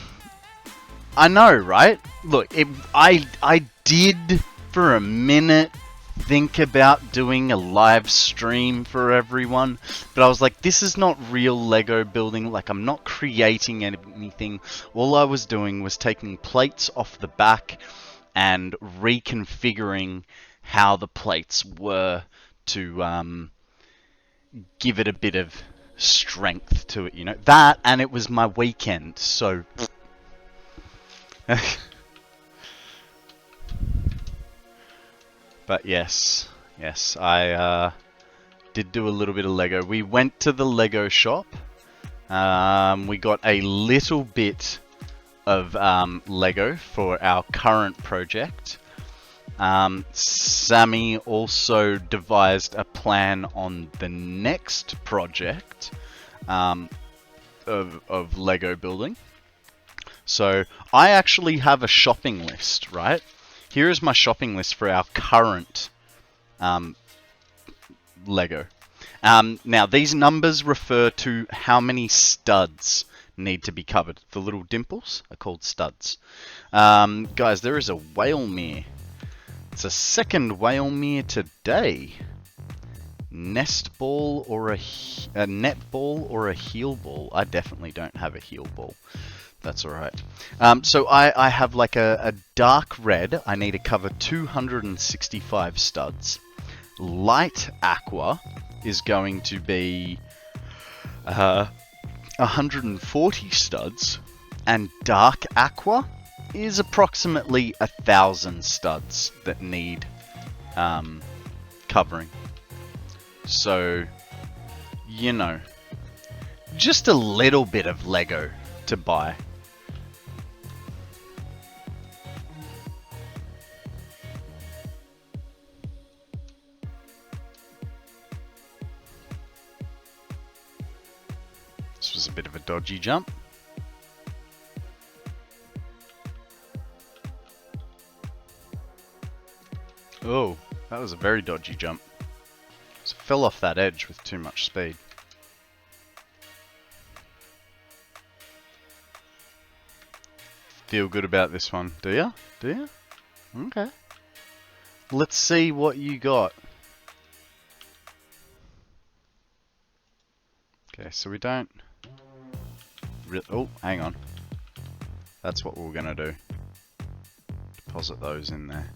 know, right? Look, I did for a minute think about doing a live stream for everyone, but I was like, this is not real Lego building. Like, I'm not creating anything. All I was doing was taking plates off the back and reconfiguring how the plates were to give it a bit of strength to it, you know. That, and it was my weekend, so but yes, I did do a little bit of Lego. We went to the Lego shop. We got a little bit of Lego for our current project. Sammy also devised a plan on the next project of Lego building. So I actually have a shopping list, right? Here is my shopping list for our current Lego. Now these numbers refer to how many studs need to be covered. The little dimples are called studs. Guys, there is a whale mere. It's a second whale mere today. Nest ball or a net ball or a heel ball. I definitely don't have a heel ball. That's alright. So I have like a dark red. I need to cover 265 studs. Light aqua is going to be 140 studs. And dark aqua is approximately 1,000 studs that need covering. So, you know, just a little bit of Lego to buy. This was a bit of a dodgy jump. Oh, that was a very dodgy jump. So fell off that edge with too much speed. Feel good about this one, do ya? Do ya? Okay. Let's see what you got. Okay, so we don't... Oh, hang on. That's what we're gonna do. Deposit those in there.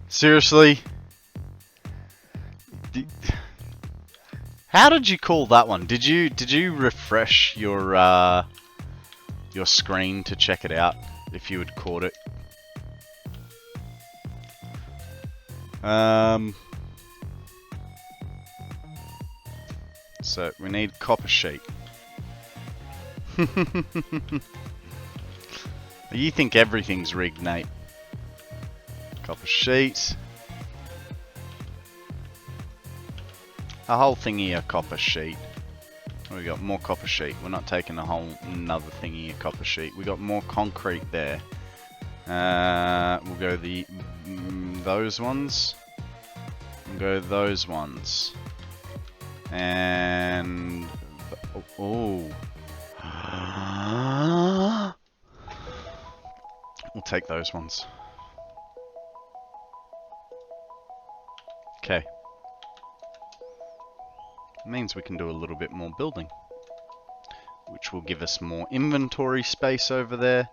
Seriously? How did you call that one? Did you refresh your screen to check it out if you had caught it? So we need copper sheet. You think everything's rigged, Nate. Copper sheet. A whole thingy of copper sheet. We got more copper sheet. We're not taking a whole another thingy of copper sheet. We got more concrete there. We'll go those ones. We'll go those ones. And oh. We'll take those ones. Okay. Means we can do a little bit more building, which will give us more inventory space over there.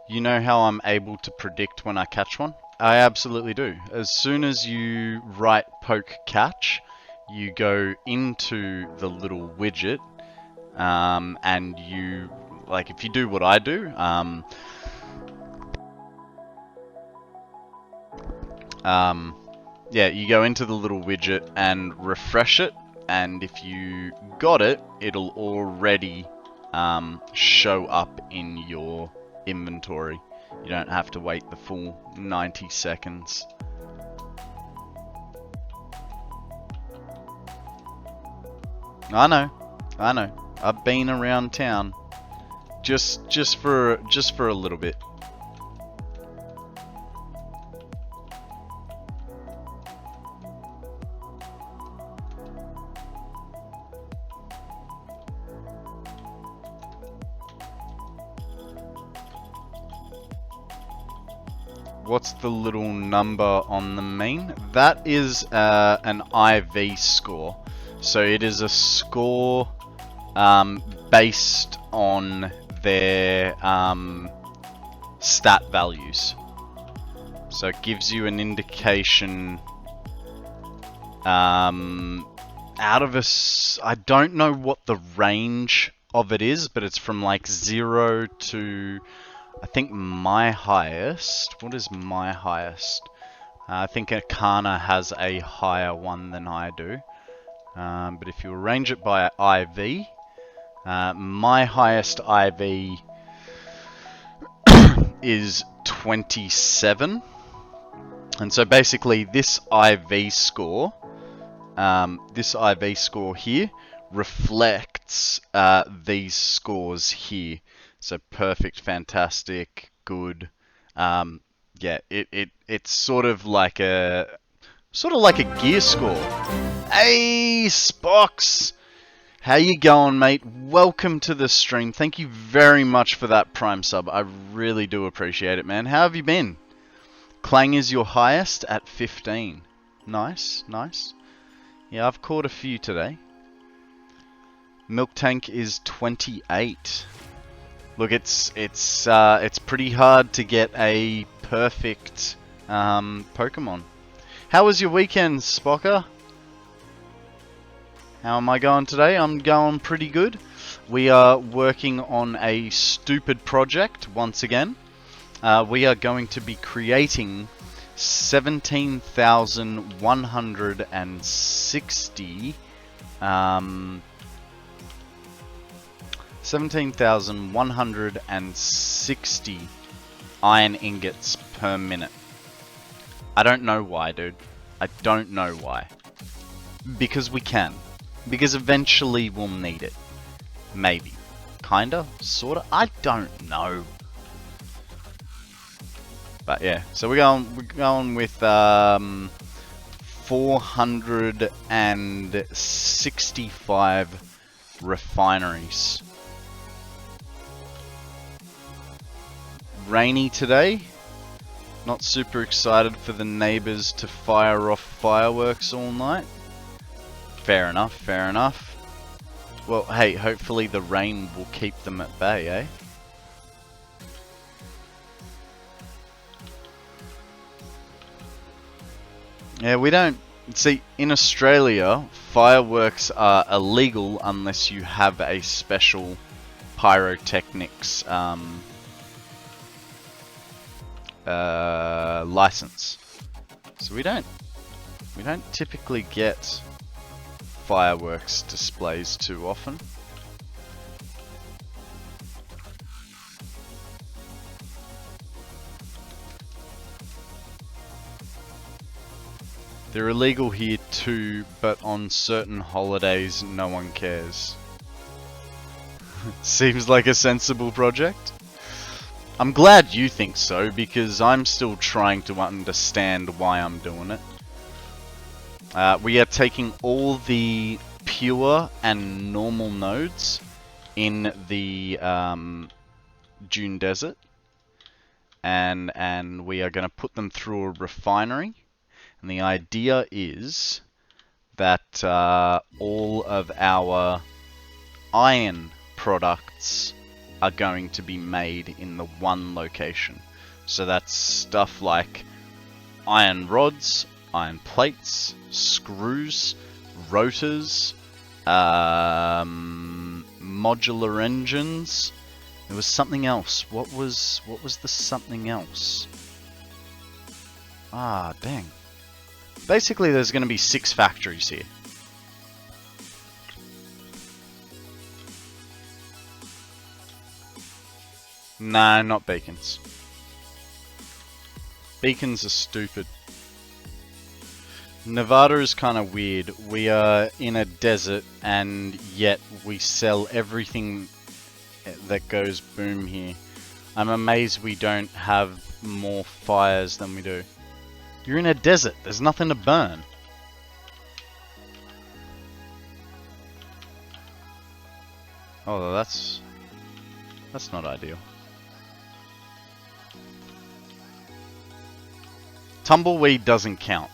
You know how I'm able to predict when I catch one? I absolutely do. As soon as you write poke catch, you go into the little widget, and you, like, if you do what I do, yeah, you go into the little widget and refresh it, and if you got it, it'll already show up in your inventory. You don't have to wait the full 90 seconds. I know. I've been around town just for a little bit. What's the little number on the main? That is an IV score. So it is a score based on their stat values. So it gives you an indication out of I don't know what the range of it is, but it's from like 0 to, I think my highest. What is my highest? I think Akana has a higher one than I do. But if you arrange it by IV, my highest IV is 27. And so basically this IV score here reflects these scores here. So perfect, fantastic, good. Yeah, it's sort of like a gear score. Hey, Spox! How you going, mate? Welcome to the stream. Thank you very much for that Prime sub. I really do appreciate it, man. How have you been? Clang is your highest at 15. Nice, nice. Yeah, I've caught a few today. Milk Tank is 28. Look, it's pretty hard to get a perfect Pokemon. How was your weekend, Spocker? How am I going today? I'm going pretty good. We are working on a stupid project once again. We are going to be creating 17,160 iron ingots per minute. I don't know why, dude. I don't know why. Because we can. Because eventually we'll need it. Maybe. Kinda? Sorta? I don't know. But yeah, so we're going with 465 refineries. Rainy today. Not super excited for the neighbors to fire off fireworks all night. Fair enough, fair enough. Well, hey, hopefully the rain will keep them at bay, eh? Yeah, we don't... See, in Australia, fireworks are illegal unless you have a special pyrotechnics license. So we don't typically get fireworks displays too often. They're illegal here too, but on certain holidays no one cares. Seems like a sensible project. I'm glad you think so, because I'm still trying to understand why I'm doing it. We are taking all the pure and normal nodes in the Dune Desert, and we are going to put them through a refinery. And the idea is that all of our iron products are going to be made in the one location. So that's stuff like iron rods, iron plates, screws, rotors, modular engines. There was something else. What was the something else? Ah, dang. Basically, there's going to be 6 factories here. Nah, not beacons. Beacons are stupid. Nevada is kind of weird. We are in a desert, and yet we sell everything that goes boom here. I'm amazed we don't have more fires than we do. You're in a desert. There's nothing to burn. Oh, that's not ideal. Tumbleweed doesn't count.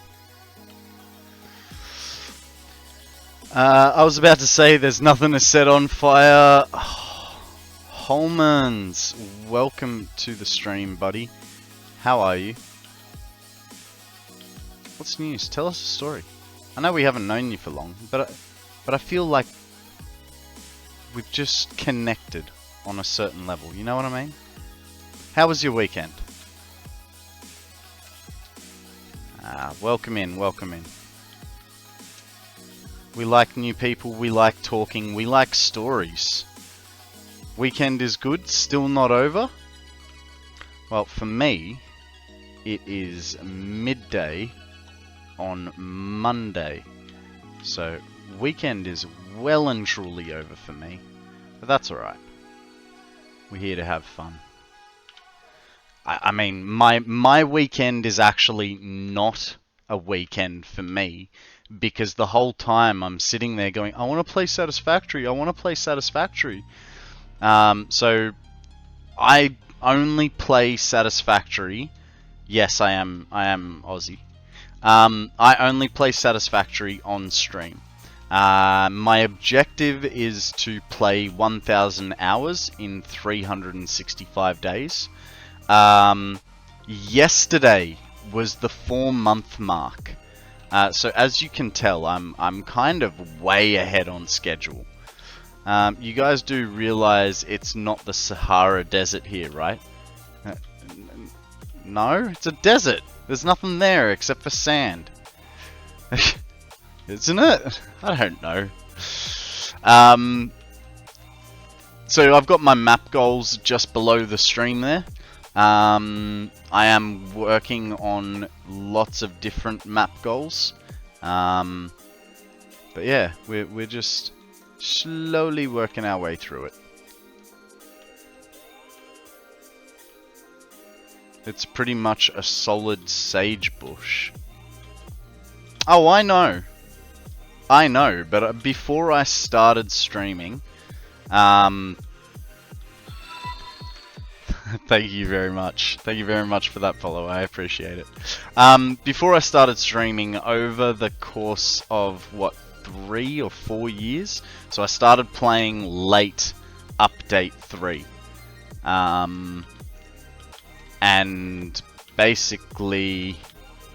I was about to say there's nothing to set on fire. Oh, Holmans, welcome to the stream, buddy. How are you? What's news? Tell us a story. I know we haven't known you for long, but I feel like we've just connected on a certain level. You know what I mean? How was your weekend? Welcome in, welcome in. We like new people, we like talking, we like stories. Weekend is good, still not over? Well, for me, it is midday on Monday. So, weekend is well and truly over for me. But that's alright. We're here to have fun. I mean, my weekend is actually not a weekend for me, because the whole time I'm sitting there going, I want to play Satisfactory, I want to play Satisfactory. So, I only play Satisfactory. Yes, I am Aussie. I only play Satisfactory on stream. My objective is to play 1,000 hours in 365 days. Yesterday was the 4-month mark. So as you can tell, I'm kind of way ahead on schedule. You guys do realize it's not the Sahara Desert here, right? No, it's a desert. There's nothing there except for sand. Isn't it? I don't know. So I've got my map goals just below the stream there. I am working on lots of different map goals. But yeah, we're just slowly working our way through it. It's pretty much a solid sage bush. Oh, I know. I know, but before I started streaming, thank you very much. Thank you very much for that follow. I appreciate it. Before I started streaming, over the course of, what, 3 or 4 years? So I started playing late update 3. And basically,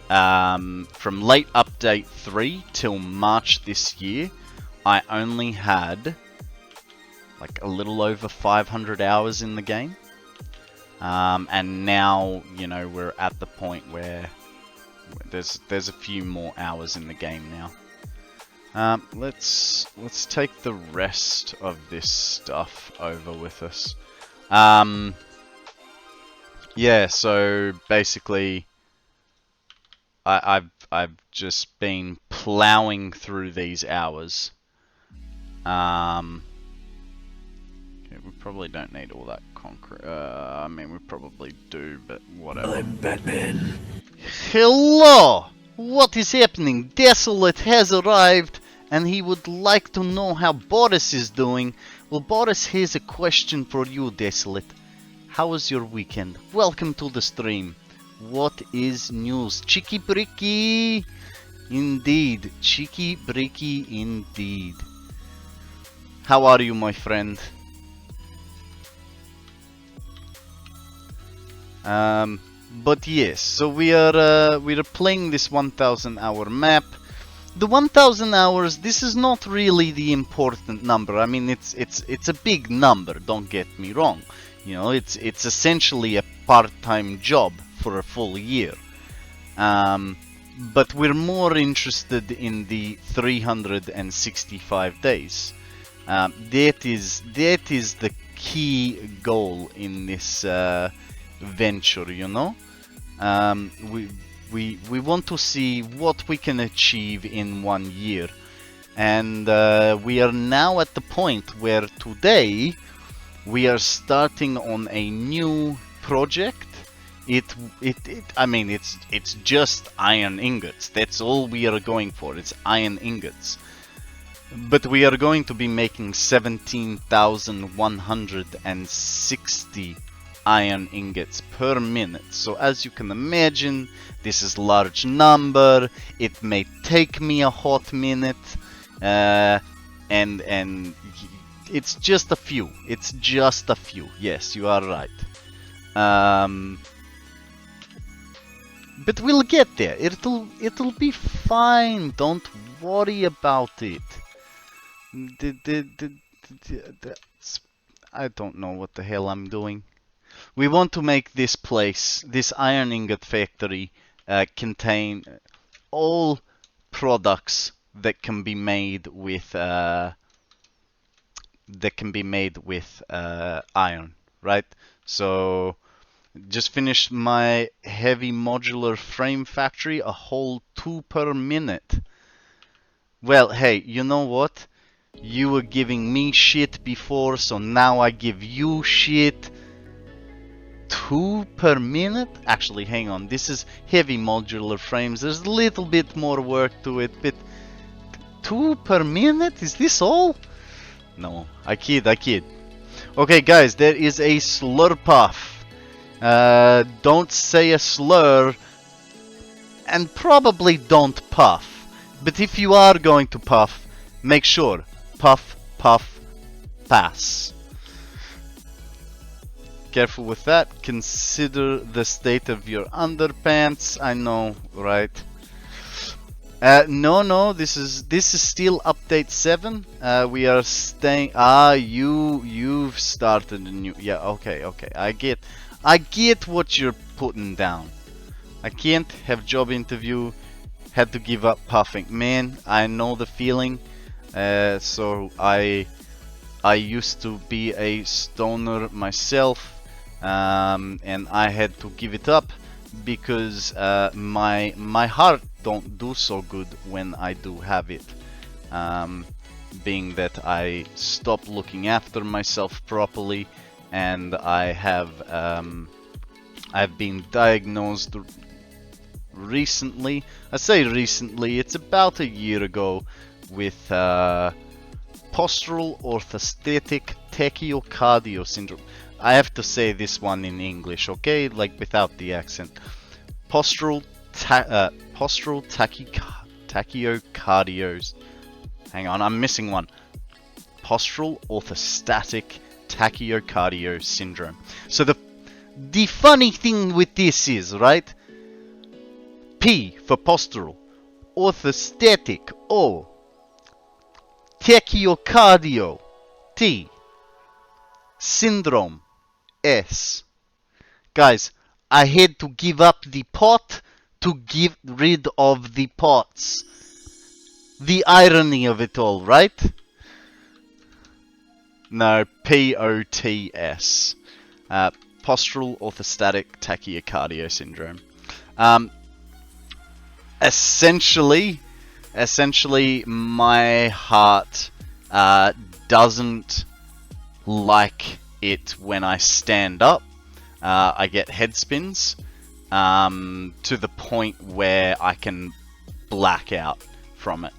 from late update 3 till March this year, I only had like a little over 500 hours in the game. And now, you know, we're at the point where there's a few more hours in the game now. Let's take the rest of this stuff over with us. Yeah, so basically I've just been plowing through these hours. Okay, we probably don't need all that concrete. I mean, we probably do, but whatever. I'm Batman. Hello! What is happening? Desolate has arrived, and he would like to know how Boris is doing. Well, Boris, here's a question for you, Desolate. How was your weekend? Welcome to the stream. What is news? Cheeky bricky! Indeed. Cheeky bricky indeed. How are you, my friend? But yes, so we are playing this 1000 hour map. The 1000 hours, this is not really the important number. I mean, it's a big number, don't get me wrong. You know, it's essentially a part-time job for a full year. But we're more interested in the 365 days. That is the key goal in this venture, you know. We want to see what we can achieve in 1 year, and we are now at the point where today we are starting on a new project. I mean, it's just iron ingots. That's all we are going for. It's iron ingots. But we are going to be making 17,160 iron ingots per minute. So as you can imagine, this is large number. It may take me a hot minute, and it's just a few. It's just a few. Yes, you are right. But we'll get there. It'll be fine. Don't worry about it. I don't know what the hell I'm doing. We want to make this place, this iron ingot factory, contain all products that can be made with iron, right? So just finished my heavy modular frame factory, a whole 2 per minute. Well, hey, you know what? You were giving me shit before, so now I give you shit. 2 per minute? Actually, hang on. This is heavy modular frames. There's a little bit more work to it, but 2 per minute? Is this all? No, I kid. Okay, guys, there is a slur puff. Don't say a slur, and probably don't puff. But if you are going to puff, make sure puff, puff, pass. Careful with that. Consider the state of your underpants. I know, right? No. This is still update 7. We are staying. You've started a new. Yeah. Okay. I get what you're putting down. I can't have job interview. Had to give up puffing. Man, I know the feeling. So I used to be a stoner myself. And I had to give it up because my heart don't do so good when I do have it, being that I stopped looking after myself properly, and I've been diagnosed recently. I say recently, it's about a year ago, with postural orthostatic tachycardia syndrome. I have to say this one in English, okay? Like without the accent. Postural tachycardios. Hang on, I'm missing one. Postural orthostatic tachycardia syndrome. So the funny thing with this is, right? P for postural, orthostatic O, tachycardio T, syndrome S. Guys, I had to give up the pot to get rid of the pots. The irony of it all, right? No, POTS. Postural orthostatic tachycardia syndrome. Essentially, my heart doesn't like it when I stand up. I get head spins to the point where I can black out from it.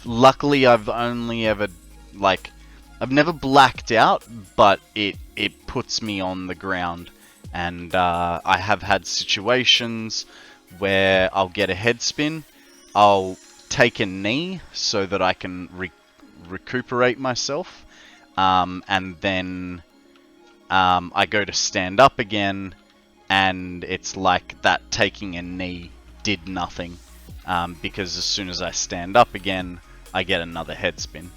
Luckily I've only ever I've never blacked out, but it puts me on the ground, and I have had situations where I'll get a head spin, I'll take a knee so that I can recuperate myself, and then I go to stand up again, and it's like that taking a knee did nothing, because as soon as I stand up again, I get another head spin.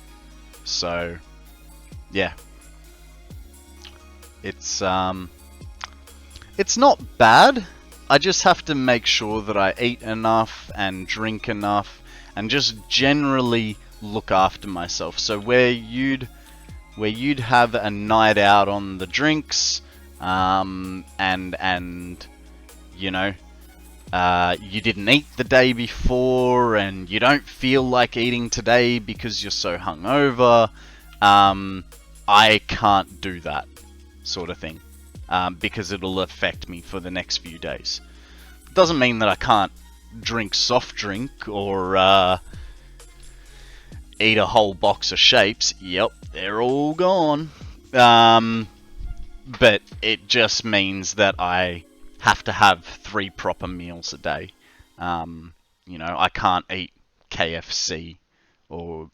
So, yeah. It's not bad. I just have to make sure that I eat enough and drink enough and just generally look after myself. So where you'd have a night out on the drinks, and you know, you didn't eat the day before and you don't feel like eating today because you're so hungover, I can't do that sort of thing, because it'll affect me for the next few days. It doesn't mean that I can't drink soft drink or eat a whole box of shapes. Yep, they're all gone. But it just means that I have to have 3 proper meals a day. You know, I can't eat KFC or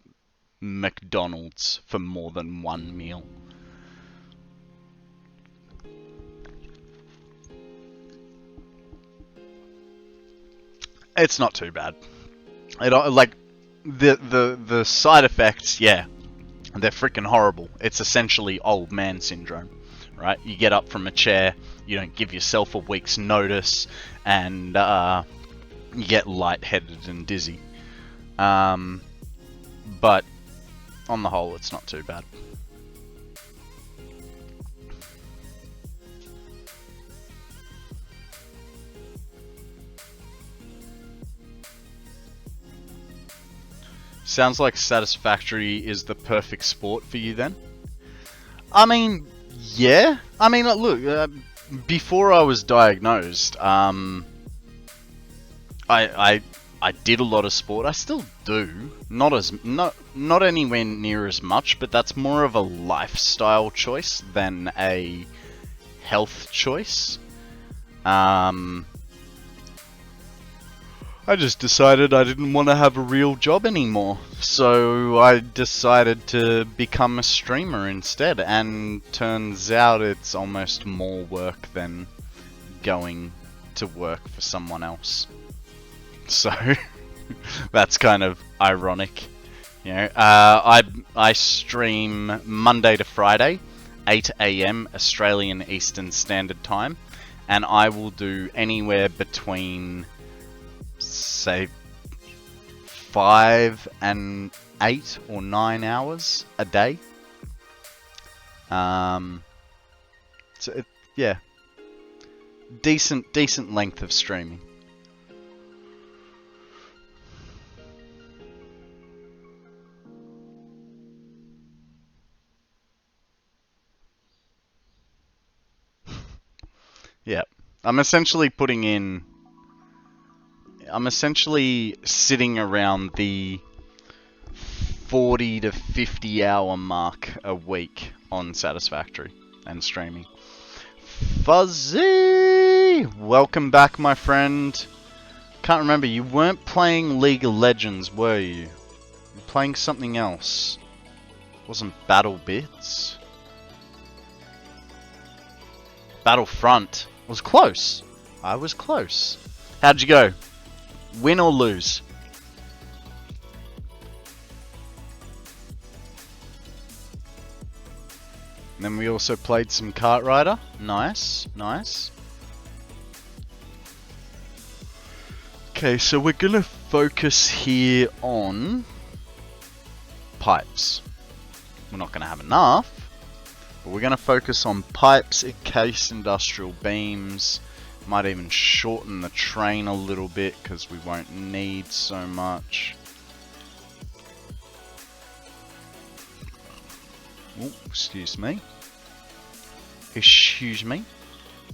McDonald's for more than 1 meal. It's not too bad. Like the side effects, yeah, they're freaking horrible. It's essentially old man syndrome, right? You get up from a chair, you don't give yourself a week's notice, and you get lightheaded and dizzy. But on the whole, it's not too bad. Sounds like Satisfactory is the perfect sport for you then? I mean, yeah. I mean, look, before I was diagnosed, I did a lot of sport. I still do. Not anywhere near as much, but that's more of a lifestyle choice than a health choice. I just decided I didn't want to have a real job anymore, so I decided to become a streamer instead, and turns out it's almost more work than going to work for someone else. So, that's kind of ironic. You know, I stream Monday to Friday, 8 AM Australian Eastern Standard Time, and I will do anywhere between, say, 5 and 8 or 9 hours a day. So yeah, decent length of streaming. Yeah, I'm essentially sitting around the 40 to 50 hour mark a week on Satisfactory and streaming. Fuzzy! Welcome back, my friend. Can't remember, you weren't playing League of Legends, were you? You were playing something else. Wasn't Bitz? Battlefront. Was close. I was close. How'd you go? Win or lose? And then we also played some Kart Rider. Nice, nice. Okay, so we're gonna focus here on pipes. We're not going to have enough, but we're going to focus on pipes, encased industrial beams. Might even shorten the train a little bit because we won't need so much. Oh, excuse me. Excuse me.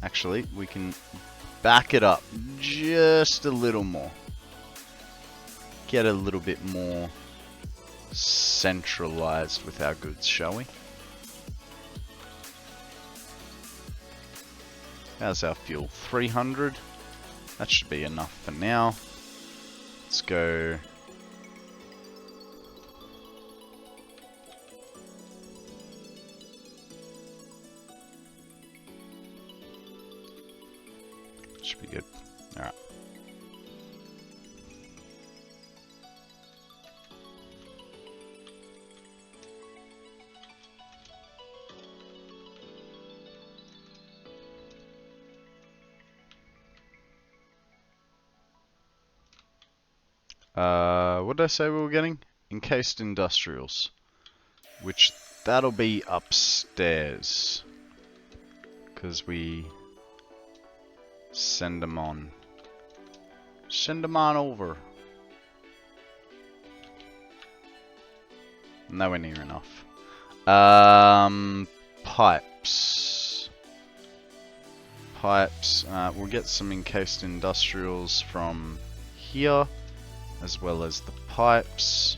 Actually, we can back it up just a little more. Get a little bit more centralized with our goods, shall we? How's our fuel? 300. That should be enough for now. Let's go. Should be good. Alright. What did I say we were getting? Encased industrials. Which, that'll be upstairs. Because we send them on. Send them on over. Nowhere near enough. Pipes. Pipes. We'll get some encased industrials from here, as well as the pipes.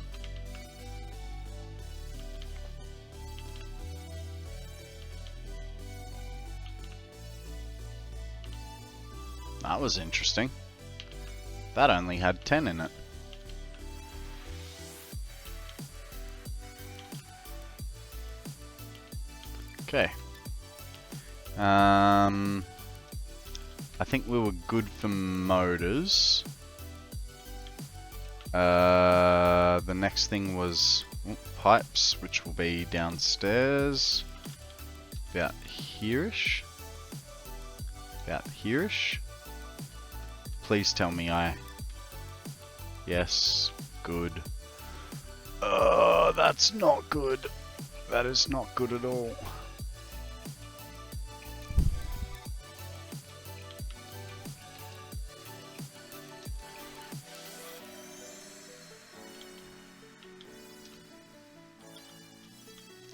That was interesting. That only had 10 in it. Okay. I think we were good for motors. The next thing was pipes, which will be downstairs. About here-ish. About here-ish. Please tell me Yes, good. That's not good. That is not good at all.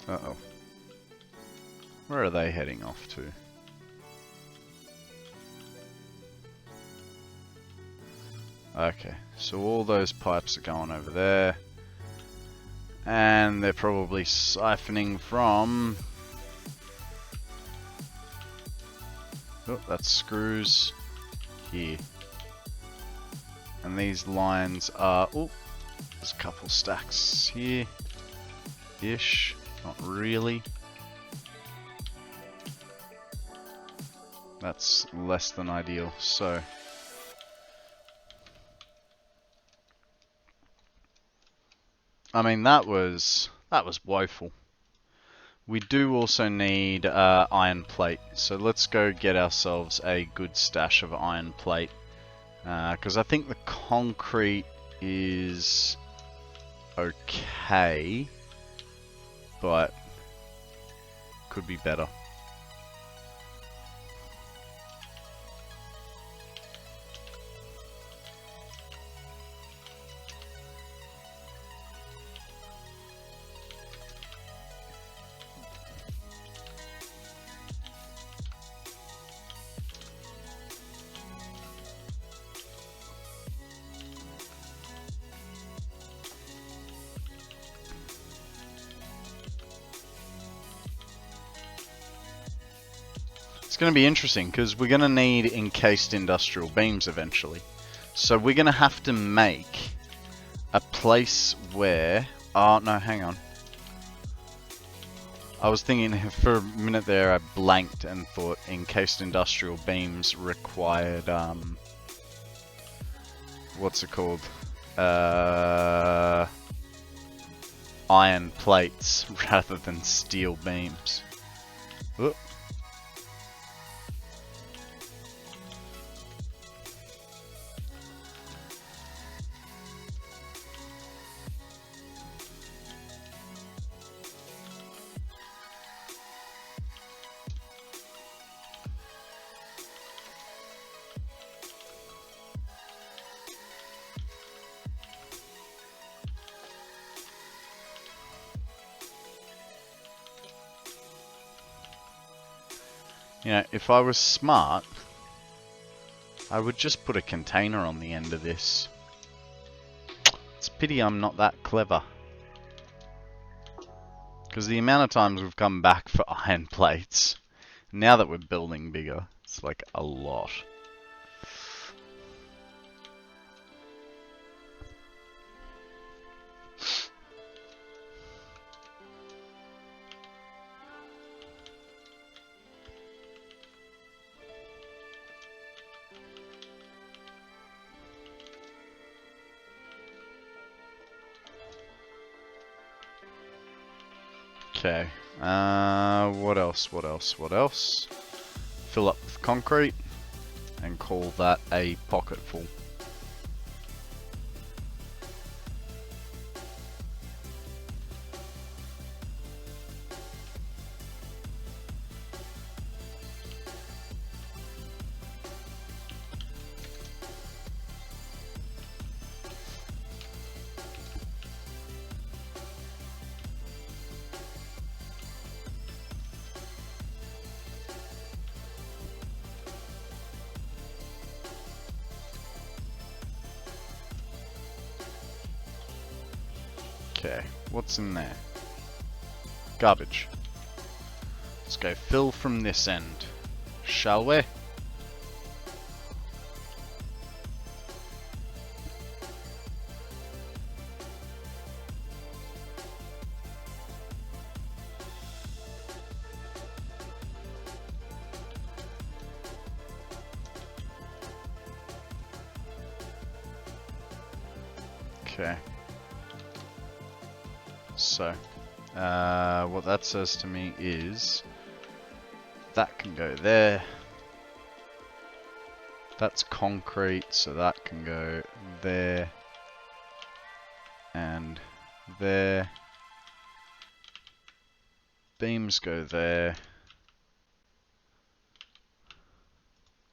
Uh-oh. Where are they heading off to? Okay, so all those pipes are going over there. And they're probably siphoning from... Oh, that's screws here. And these lines are... Oh, there's a couple stacks here. Ish. Not really. That's less than ideal, so... I mean, that was woeful. We do also need iron plate, so let's go get ourselves a good stash of iron plate. Because I think the concrete is okay, but could be better. It's going to be interesting because we're going to need encased industrial beams eventually. So we're going to have to make a place where... Oh, no, hang on. I was thinking for a minute there I blanked and thought encased industrial beams required... what's it called? Iron plates rather than steel beams. Whoop. You know, if I was smart, I would just put a container on the end of this. It's a pity I'm not that clever. Because the amount of times we've come back for iron plates, now that we're building bigger, it's like a lot. Okay, what else, what else, what else? Fill up with concrete and call that a pocket full. Okay, what's in there? Garbage. Let's go fill from this end, shall we? Okay. So, what that says to me is that can go there. That's concrete, so that can go there and there. Beams go there.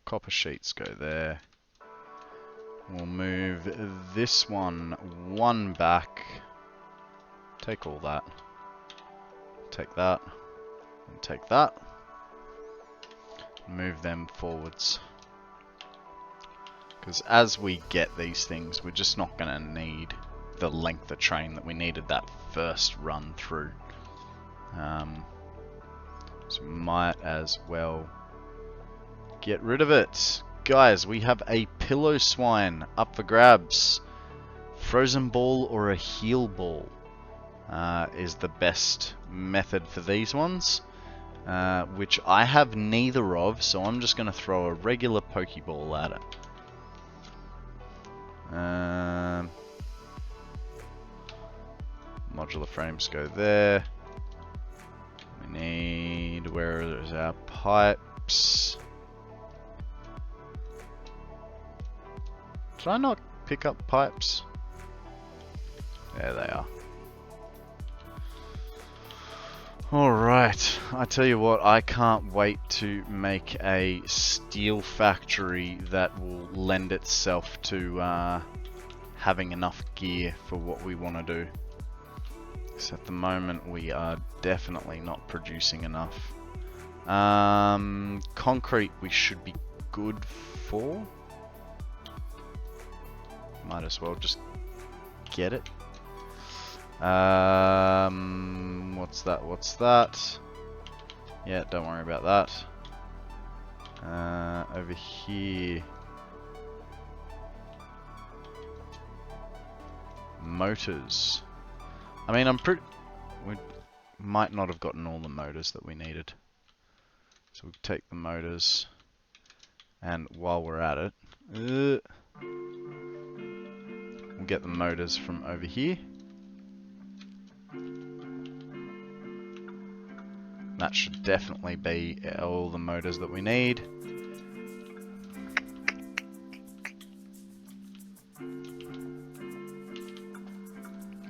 Copper sheets go there. We'll move this one back. Take all that. Take that. And take that. Move them forwards. Because as we get these things, we're just not going to need the length of train that we needed that first run through. So might as well get rid of it. Guys, we have a pillow swine up for grabs. Frozen ball or a heal ball is the best method for these ones. Which I have neither of, so I'm just going to throw a regular Pokeball at it. Modular frames go there. We need, where is our pipes? Did I not pick up pipes? There they are. Alright, I tell you what, I can't wait to make a steel factory that will lend itself to having enough gear for what we want to do. So at the moment we are definitely not producing enough. Concrete we should be good for. Might as well just get it. What's that? What's that? Yeah, don't worry about that. Over here. Motors. I mean, we might not have gotten all the motors that we needed. So we'll take the motors. And while we're at it, we'll get the motors from over here. That should definitely be all the motors that we need.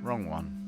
Wrong one.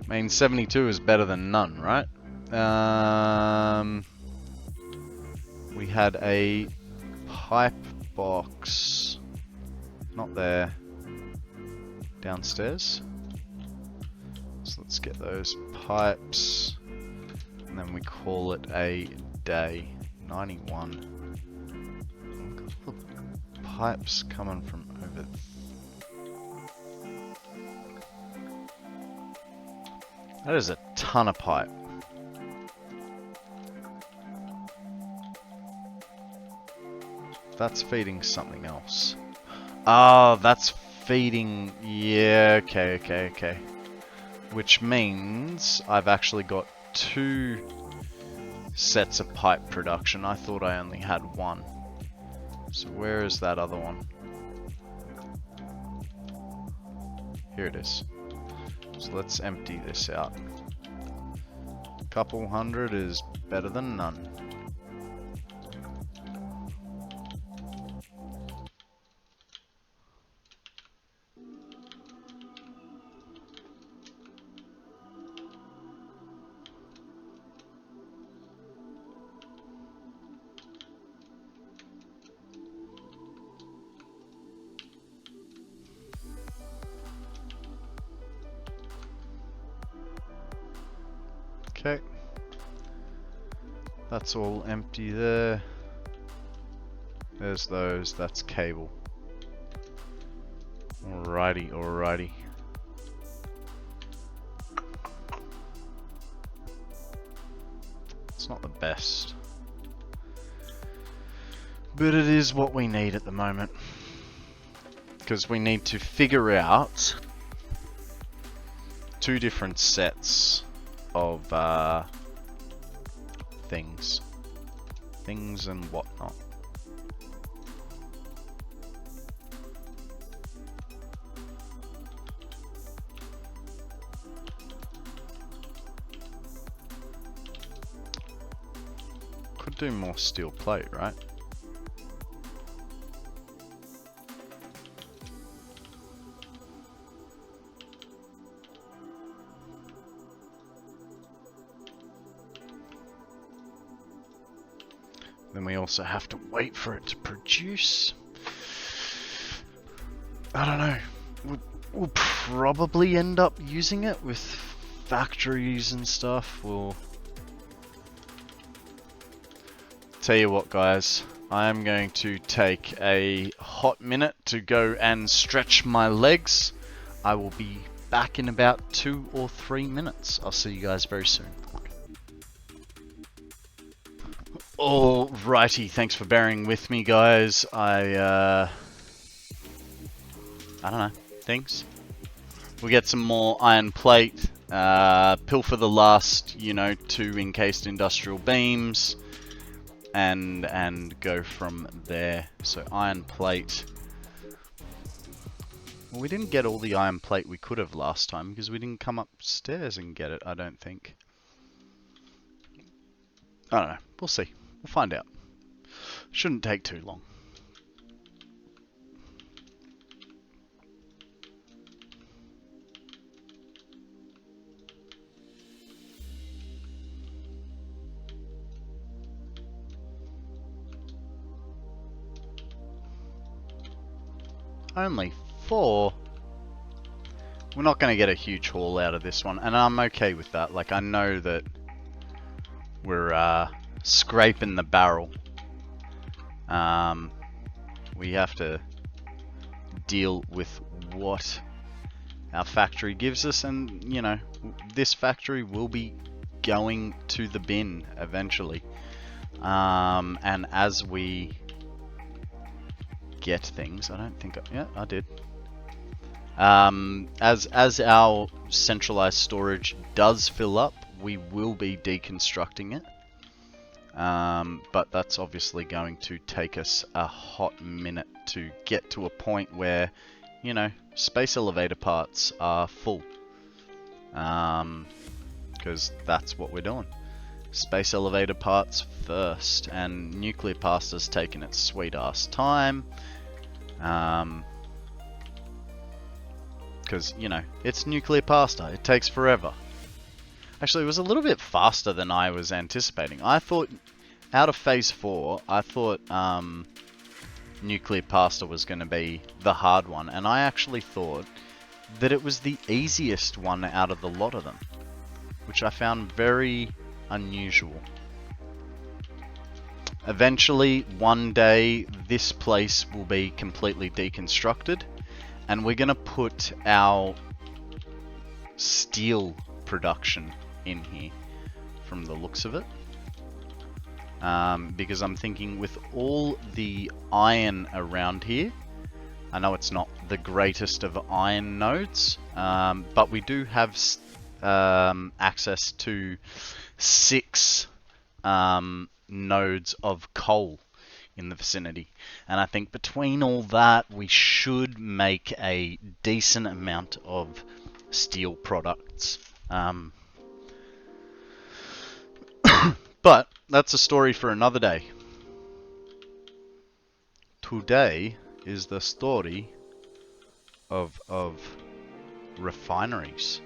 I mean, 72 is better than none, right? We had a pipe box. Not there. Downstairs. So let's get those pipes. And then we call it a day. 91. Look, pipes coming from over. That is a ton of pipe. That's feeding something else. Oh, that's feeding... Yeah, okay. Which means I've actually got 2 sets of pipe production. I thought I only had 1. So where is that other one? Here it is. So let's empty this out. Couple hundred is better than none. Okay, that's all empty there. There's those, that's cable. Alrighty. It's not the best, but it is what we need at the moment. Because we need to figure out 2 different sets of things and whatnot. Could do more steel plate, right? Then we also have to wait for it to produce. I don't know. We'll probably end up using it with factories and stuff. We'll... Tell you what, guys. I am going to take a hot minute to go and stretch my legs. I will be back in about 2 or 3 minutes. I'll see you guys very soon. Alrighty, thanks for bearing with me, guys. I don't know, things. We'll get some more iron plate, pilfer the last, 2 encased industrial beams, and go from there. So iron plate. Well, we didn't get all the iron plate we could have last time because we didn't come upstairs and get it, I don't think. I don't know, we'll see. We'll find out. Shouldn't take too long. Only 4? We're not going to get a huge haul out of this one, and I'm okay with that. Like, I know that we're scraping the barrel. We have to deal with what our factory gives us, and this factory will be going to the bin eventually. And as we get things, I don't think I did. As our centralized storage does fill up, we will be deconstructing it. But that's obviously going to take us a hot minute to get to a point where, space elevator parts are full. Because that's what we're doing. Space elevator parts first, and nuclear pasta's taking its sweet ass time. Because, it's nuclear pasta. It takes forever. Actually, it was a little bit faster than I was anticipating. I thought, out of Phase 4, I thought Nuclear Pasta was going to be the hard one. And I actually thought that it was the easiest one out of the lot of them. Which I found very unusual. Eventually, one day, this place will be completely deconstructed. And we're going to put our steel production in here from the looks of it. Because I'm thinking with all the iron around here, I know it's not the greatest of iron nodes, but we do have access to 6 nodes of coal in the vicinity. And I think between all that, we should make a decent amount of steel products. But that's a story for another day. Today is the story of refineries.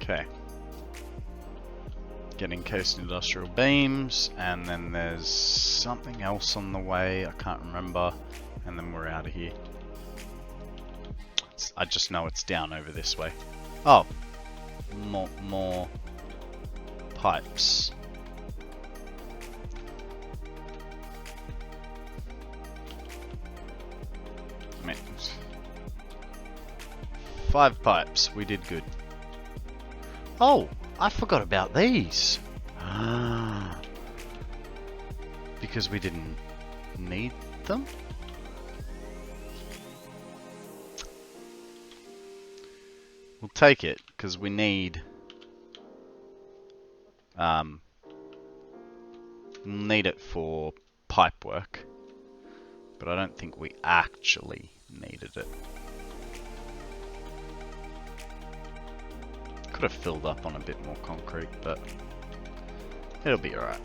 Okay. Getting encased industrial beams, and then there's something else on the way, I can't remember, and then we're out of here. I just know it's down over this way. Oh, more pipes. I mean, 5 pipes, we did good. Oh, I forgot about these. Because we didn't need them? We'll take it, because we need... need it for pipe work. But I don't think we actually needed it. Could have filled up on a bit more concrete, but it'll be alright.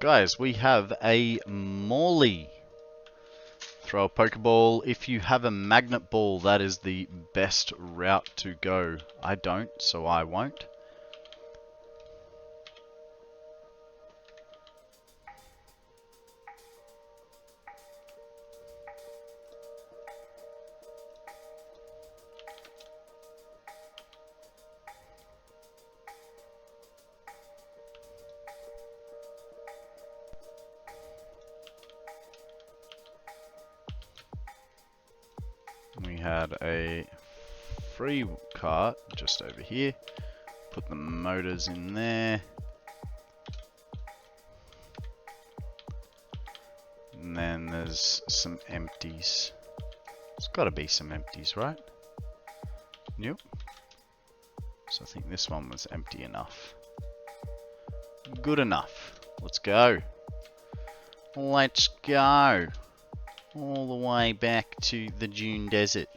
Guys, we have a Morley. Throw a Pokeball. If you have a Magnet Ball, that is the best route to go. I don't, so I won't. We had a free cart just over here. Put the motors in there. And then there's some empties. There's got to be some empties, right? Yep. So I think this one was empty enough. Good enough. Let's go. Let's go. All the way back to the Dune Desert.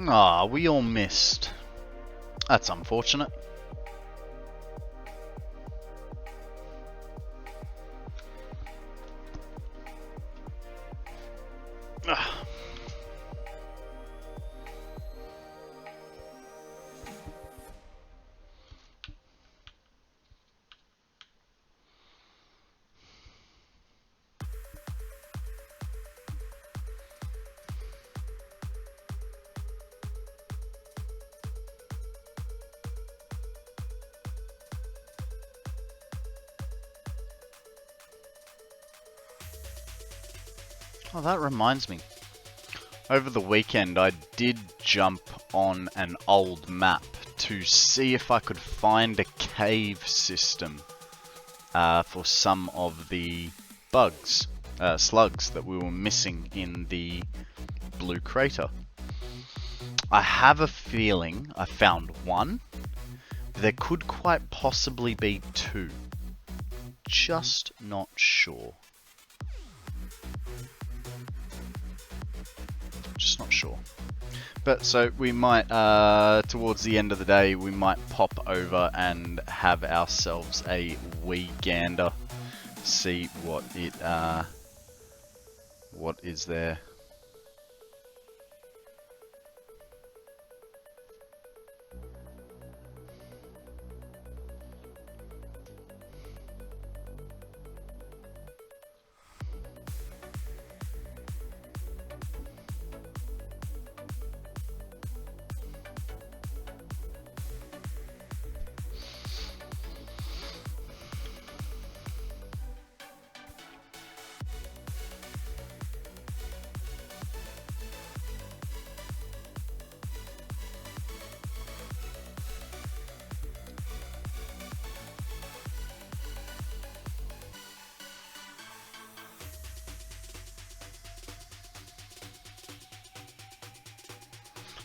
Ah, we all missed. That's unfortunate. Ah. Oh, that reminds me. Over the weekend, I did jump on an old map to see if I could find a cave system for some of the bugs, slugs that we were missing in the blue crater. I have a feeling I found one. There could quite possibly be two. Just not sure. Just not sure. But so we might, towards the end of the day, we might pop over and have ourselves a wee gander. See what is there.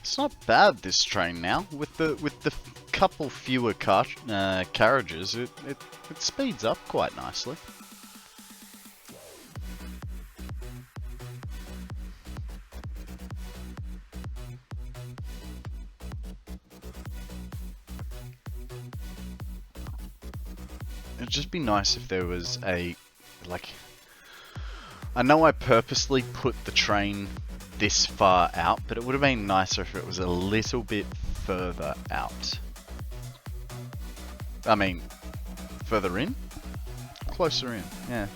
It's not bad, this train now. With the couple fewer carriages, it speeds up quite nicely. It'd just be nice if there was a, like, I know I purposely put the train this far out, but it would have been nicer if it was a little bit further out. I mean, further in? Closer in, yeah.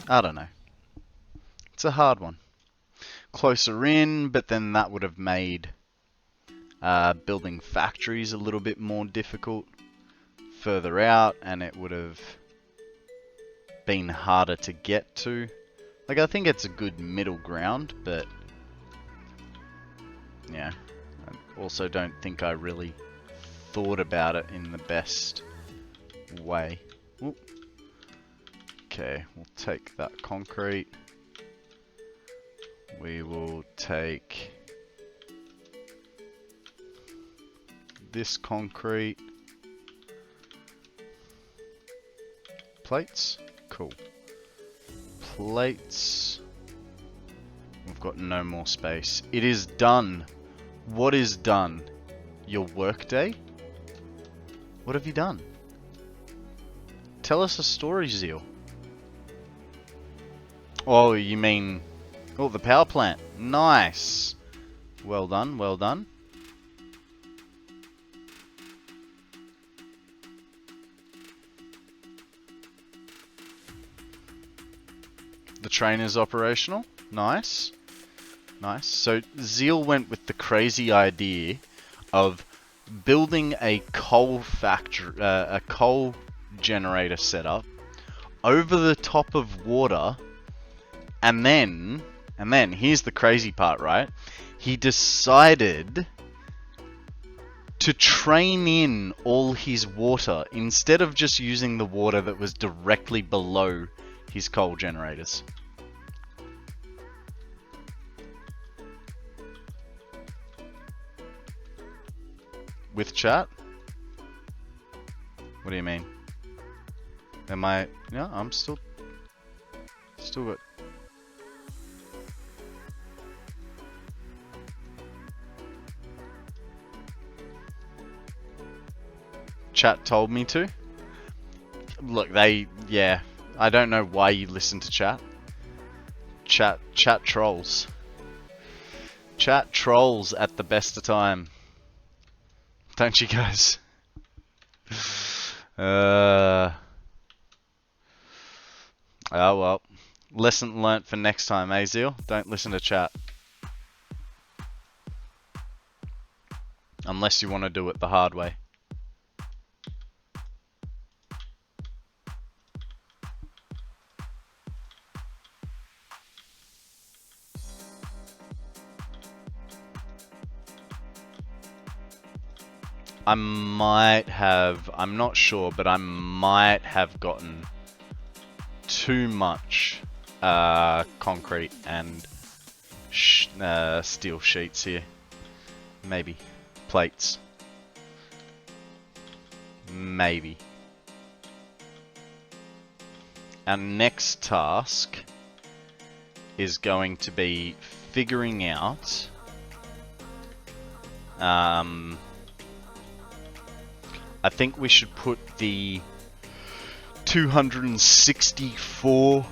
I don't know. It's a hard one. Closer in, but then that would have made building factories a little bit more difficult. Further out, and it would have been harder to get to. Like, I think it's a good middle ground, but yeah, I also don't think I really thought about it in the best way. Oop. Okay, we'll take that concrete. We will take this concrete. Plates? Cool. Plates. We've got no more space. It is done. What is done? Your workday? What have you done? Tell us a story, Zeal. Oh, you mean... Oh, the power plant. Nice. Well done, well done. The train is operational. Nice. Nice. So Zeal went with the crazy idea of building a coal factory, a coal generator setup over the top of water, and then here's the crazy part, right? He decided to train in all his water instead of just using the water that was directly below his coal generators. With chat? What do you mean? Am I... Yeah, I'm still good. Chat told me to. Look, yeah. I don't know why you listen to chat. Chat trolls. Chat trolls at the best of time. Don't you guys? Oh well. Lesson learnt for next time, eh, Zeal? Don't listen to chat. Unless you want to do it the hard way. I might have, I'm not sure, but I might have gotten too much concrete and steel sheets here. Maybe. Plates. Maybe. Our next task is going to be figuring out I think we should put the 264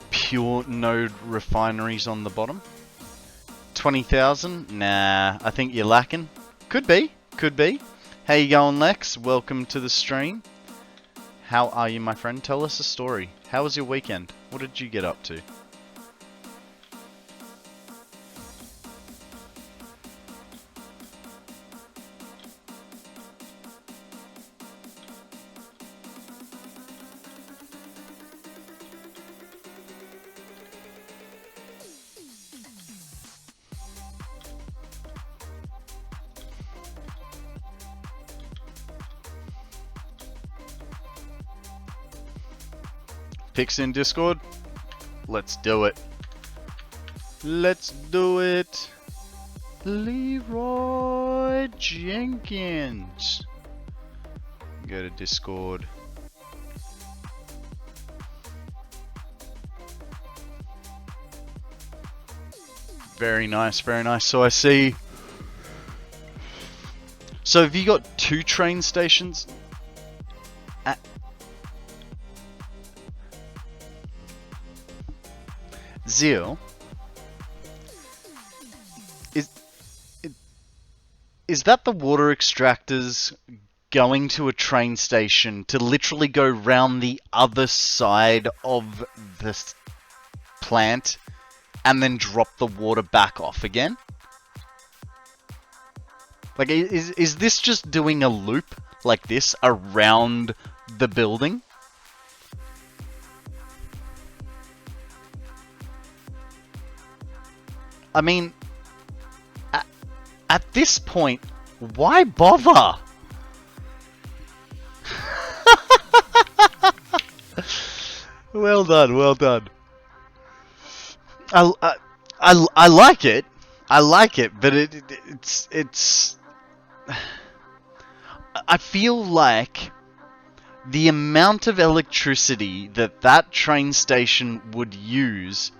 pure node refineries on the bottom. 20,000? Nah, I think you're lacking. Could be, could be. How you going, Lex? Welcome to the stream. How are you, my friend? Tell us a story. How was your weekend? What did you get up to? Pics in Discord? Let's do it. Let's do it. Leroy Jenkins. Go to Discord. Very nice, very nice. So I see. So have you got 2 train stations? Zeal, is that the water extractors going to a train station to literally go round the other side of this plant and then drop the water back off again? Like, is this just doing a loop like this around the building? I mean, at this point, why bother? Well done, well done. I like it. I like it, but it's. I feel like the amount of electricity that train station would use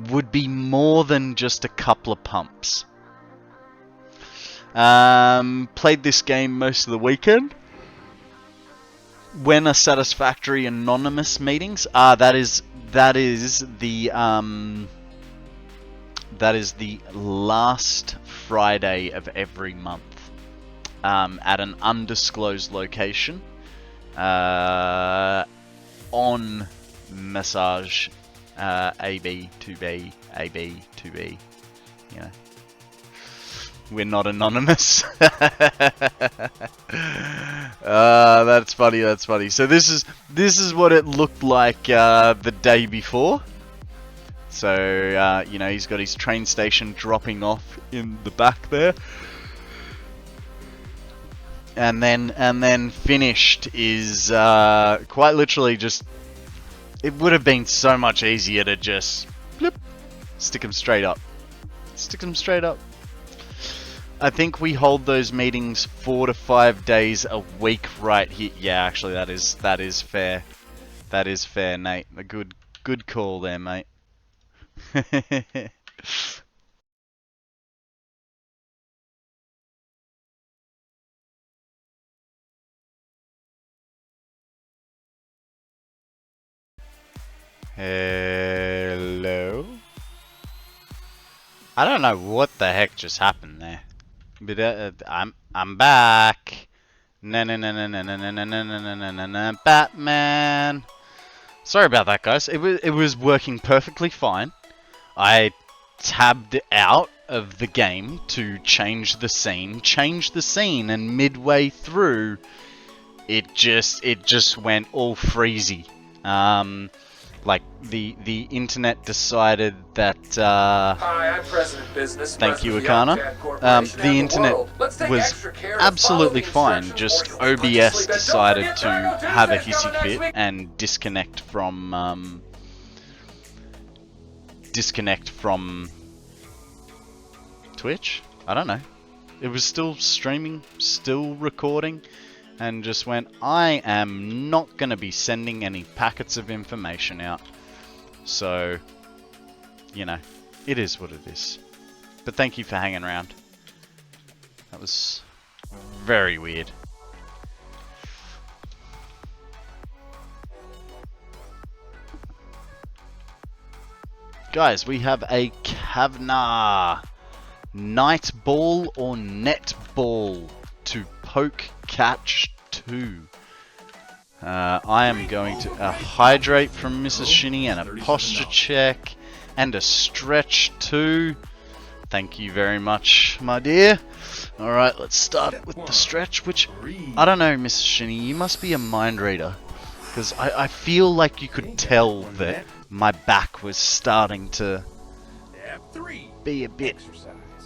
would be more than just a couple of pumps. Played this game most of the weekend. When are Satisfactory anonymous meetings? That is the last Friday of every month. At an undisclosed location. On Massage. AB, 2B, AB, 2B, you know. We're not anonymous. That's funny, that's funny. So this is what it looked like the day before. So, you know, he's got his train station dropping off in the back there. And then finished is quite literally just. It would have been so much easier to just blip, stick them straight up. Stick them straight up. I think we hold those meetings 4 to 5 days a week right here. Yeah, actually that is fair. That is fair, Nate. A good call there, mate. Hello? I don't know what the heck just happened there. But I'm back. Batman. Sorry about that, guys. It was working perfectly fine. I tabbed out of the game to change the scene, and midway through it just went all freezy. Like the internet decided that. Hi, I'm President Business. Thank you, President of Akana. Young Corporation The and internet world. Let's take was extra care to absolutely follow the fine. instructions Just before you put to OBS sleep. And don't decided forget to Taco have a Tuesday's coming hissy next fit week. and disconnect from Twitch. I don't know. It was still streaming, still recording, and just went, I am not going to be sending any packets of information out. So, you know, it is what it is. But thank you for hanging around. That was very weird. Guys, we have a Kavna. Night ball or net ball to poke catch 2. I am going to hydrate from Mrs. Shinny and a posture check and a stretch 2. Thank you very much, my dear. Alright, let's start with the stretch, which, I don't know, Mrs. Shinny, you must be a mind reader. Because I feel like you could tell that my back was starting to be a bit,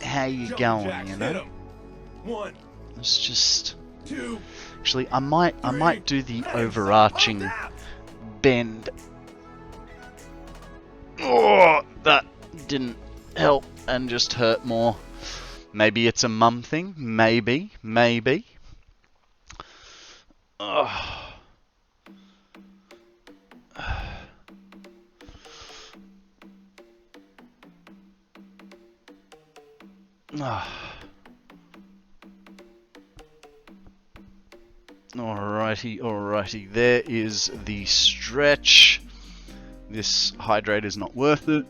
how you going, you know? It's just, actually, I might do the overarching bend. Oh, that didn't help and just hurt more. Maybe it's a mum thing. Maybe. Oh. Alrighty. There is the stretch. This hydrate is not worth it.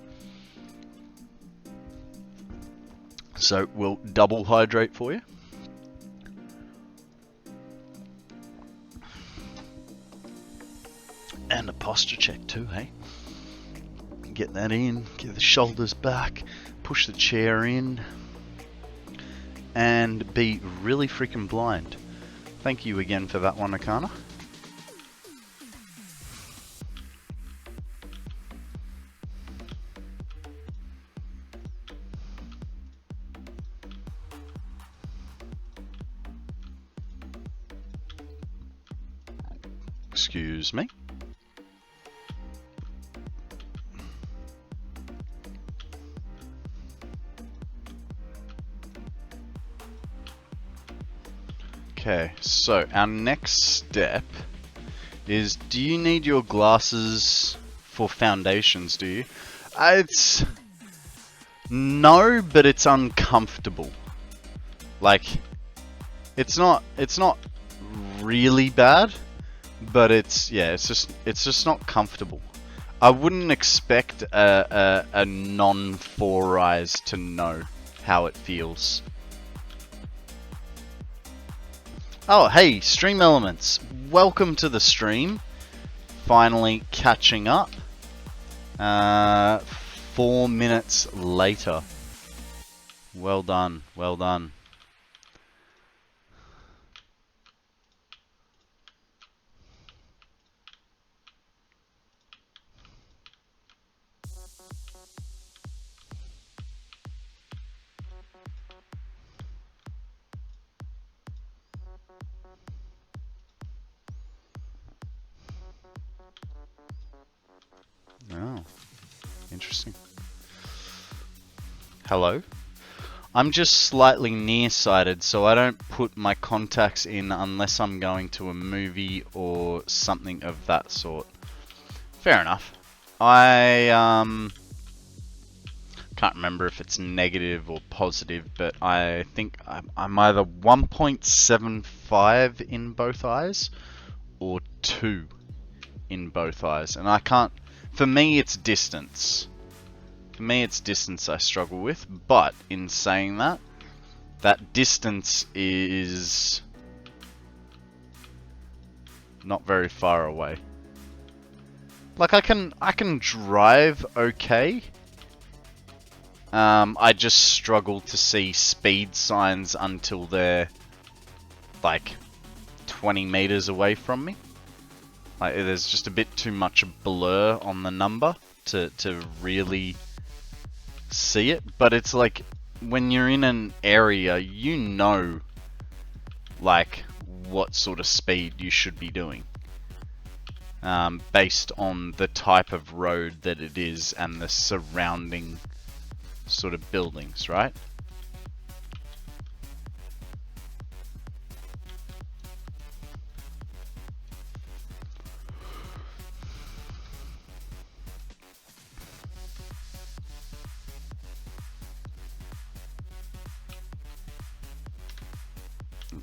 So we'll double hydrate for you. And a posture check too, hey? Get that in, get the shoulders back, push the chair in, and be really freaking blind. Thank you again for that one, Akana. Excuse me. Okay, so our next step is, do you need your glasses for foundations, do you? It's... no, but it's uncomfortable. Like, it's not really bad, but it's just not comfortable. I wouldn't expect a non-4 eyes to know how it feels. Oh, hey, Stream Elements. Welcome to the stream. Finally catching up. 4 minutes later. Well done, well done. Oh, interesting. Hello? I'm just slightly nearsighted, so I don't put my contacts in unless I'm going to a movie or something of that sort. Fair enough. I can't remember if it's negative or positive, but I think I'm either 1.75 in both eyes or 2 in both eyes, and I can't. For me, it's distance. For me, it's distance I struggle with, but in saying that, that distance is not very far away. Like, I can drive okay. I just struggle to see speed signs until they're like 20 meters away from me. Like, there's just a bit too much blur on the number to really see it. But it's like, when you're in an area, you know, like, what sort of speed you should be doing. Based on the type of road that it is and the surrounding sort of buildings, right?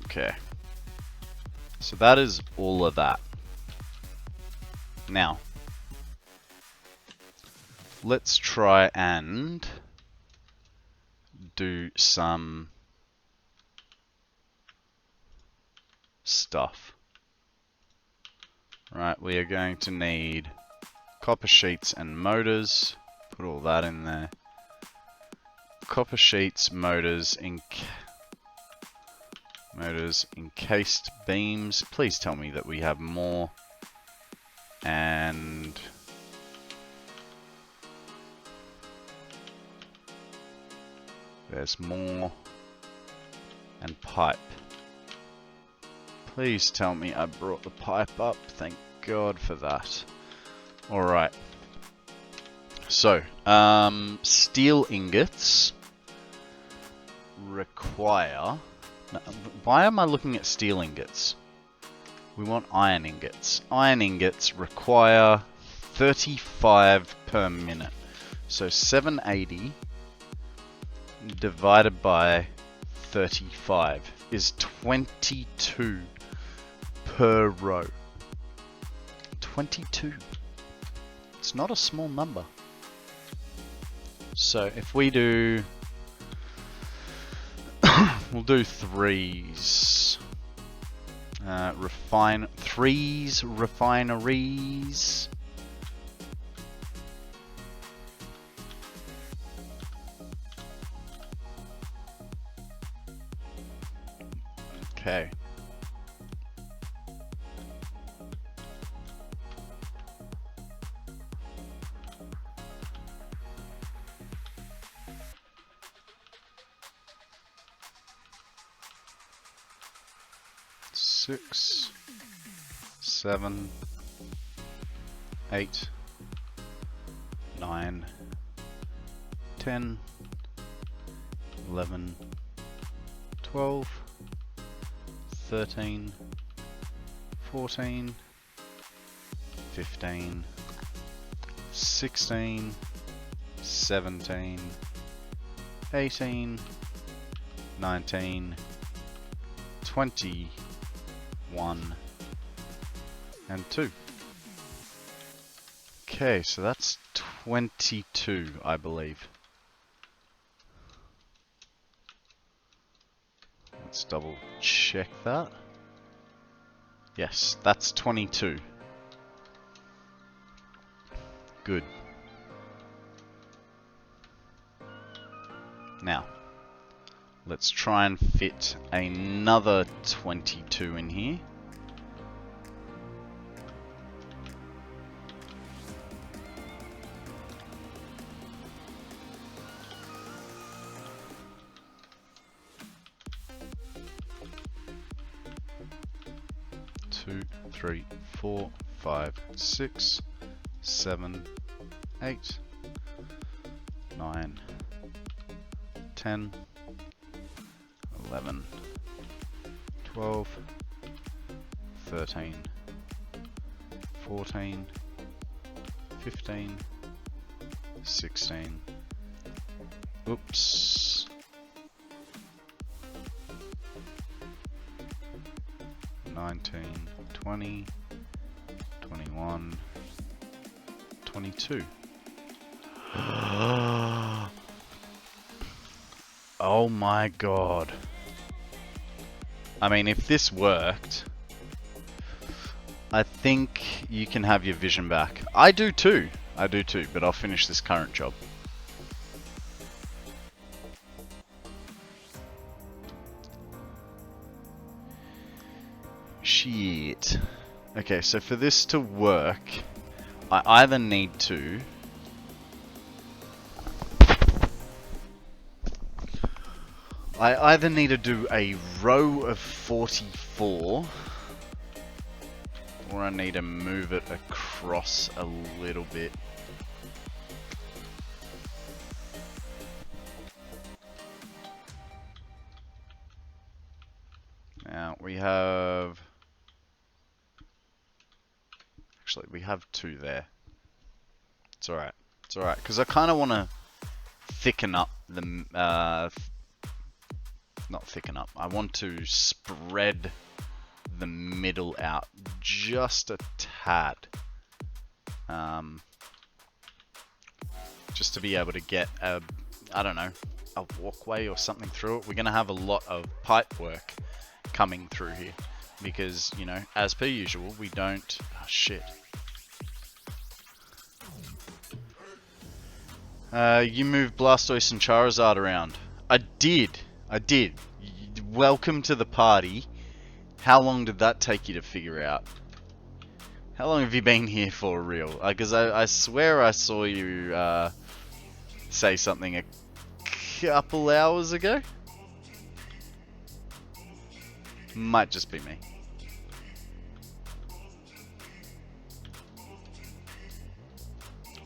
Okay. So that is all of that. Now, let's try and do some stuff. Right, we are going to need copper sheets and motors. Put all that in there. Copper sheets, motors, encased beams. Please tell me that we have more. And there's more. And pipe. Please tell me I brought the pipe up. Thank God for that. Alright. So, steel ingots require... Why am I looking at steel ingots? We want iron ingots. Iron ingots require 35 per minute. So 780 divided by 35 is 22 per row. 22. It's not a small number. So if we do... we'll do threes. Threes refineries. Okay. Six, 7, 8, 9, 10, 11, 12, 13, 14, 15, 16, 17, 18, 19, 20, 1 and 2. Okay, so that's 22, I believe. Let's double check that. Yes, that's 22. Good. Now, let's try and fit another 22 in here. Two, 3, 4, 5, 6, 7, 8, 9, 10, 11, 12, 13, 14, 15, 16, oops, 19, 20, 21, 22. Oh my god. I mean, if this worked, I think you can have your vision back. I do too, but I'll finish this current job. Shit. Okay, so for this to work, I either need to... do a row of 44, or I need to move it across a little bit. Now we have... Actually, we have 2 there. It's alright. It's alright, because I kind of want to thicken up the... not thicken up. I want to spread the middle out just a tad. Just to be able to get a, I don't know, a walkway or something through it. We're going to have a lot of pipe work coming through here. Because, you know, as per usual, we don't... Oh, shit. You moved Blastoise and Charizard around. I did. Welcome to the party. How long did that take you to figure out? How long have you been here for, real? Because I swear I saw you say something a couple hours ago. Might just be me.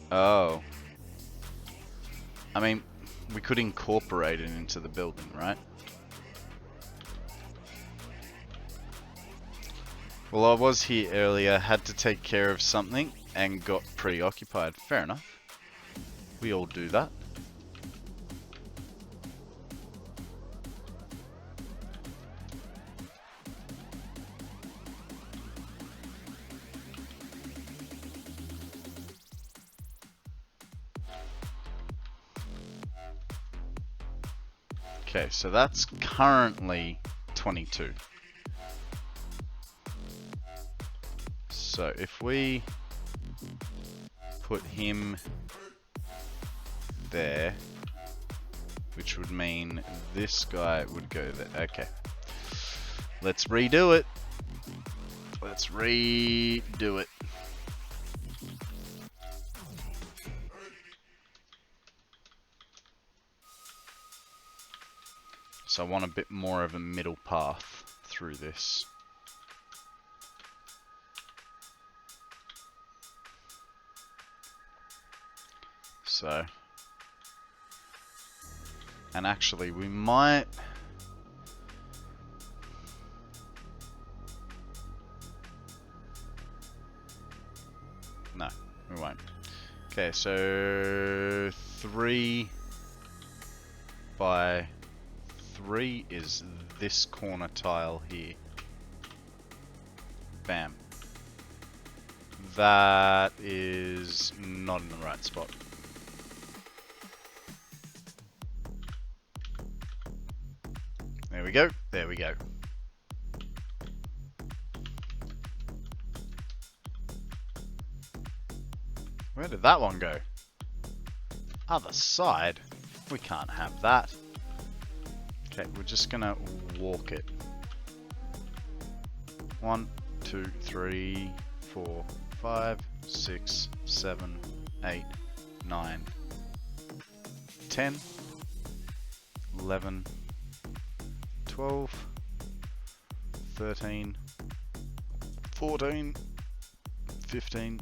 Oh. I mean, we could incorporate it into the building, right? Well, I was here earlier, had to take care of something, and got preoccupied. Fair enough. We all do that. Okay, so that's currently 22. So if we put him there, which would mean this guy would go there. Okay. Let's redo it. Let's redo it. So I want a bit more of a middle path through this. So, and actually we might, no, we won't. Okay, so 3 by 3 is this corner tile here. Bam. That is not in the right spot. There we go. There we go. Where did that one go? Other side? We can't have that. Okay, we're just gonna walk it. 1, 2, 3, 4, 5, 6, 7, 8, 9, 10, 11, 12, 13, 14, 15,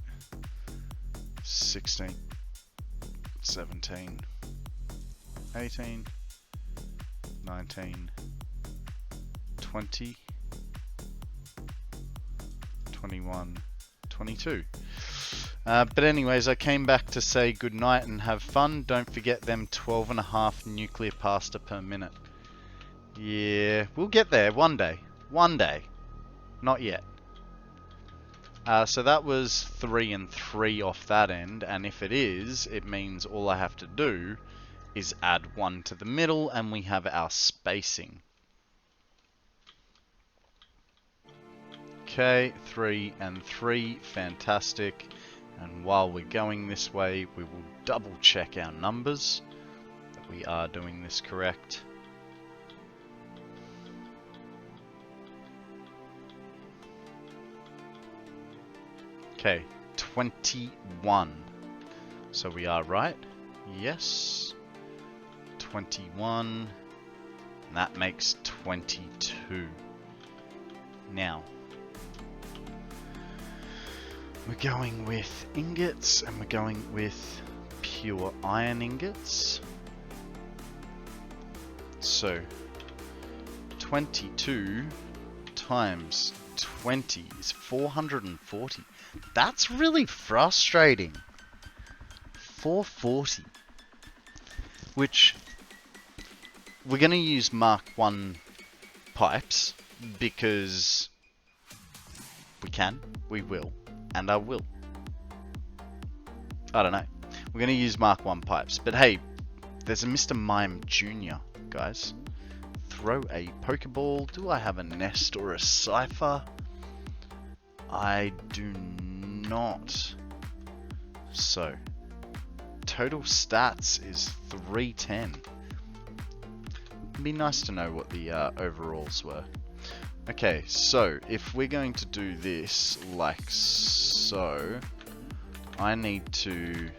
16, 17, 18, 19, 20, 21, 22. But anyways, I came back to say goodnight and have fun. Don't forget them 12.5 nuclear pasta per minute. Yeah, we'll get there one day. One day. Not yet. So that was 3 and 3 off that end, and if it is, it means all I have to do is add 1 to the middle, and we have our spacing. Okay, 3 and 3, fantastic. And while we're going this way, we will double check our numbers, that we are doing this correct. Okay, 21. So we are right. Yes. 21. And that makes 22. Now, we're going with ingots, and we're going with pure iron ingots. So, 22 times 20 is 440. That's really frustrating. 440. Which, we're going to use Mark 1 pipes, because we can, we will, and I will. I don't know. We're going to use Mark 1 pipes. But hey, there's a Mr. Mime Jr., guys. Throw a Pokeball. Do I have a nest or a cipher? I do not. So, total stats is 310. It'd be nice to know what the overalls were. Okay, so if we're going to do this like so, I need to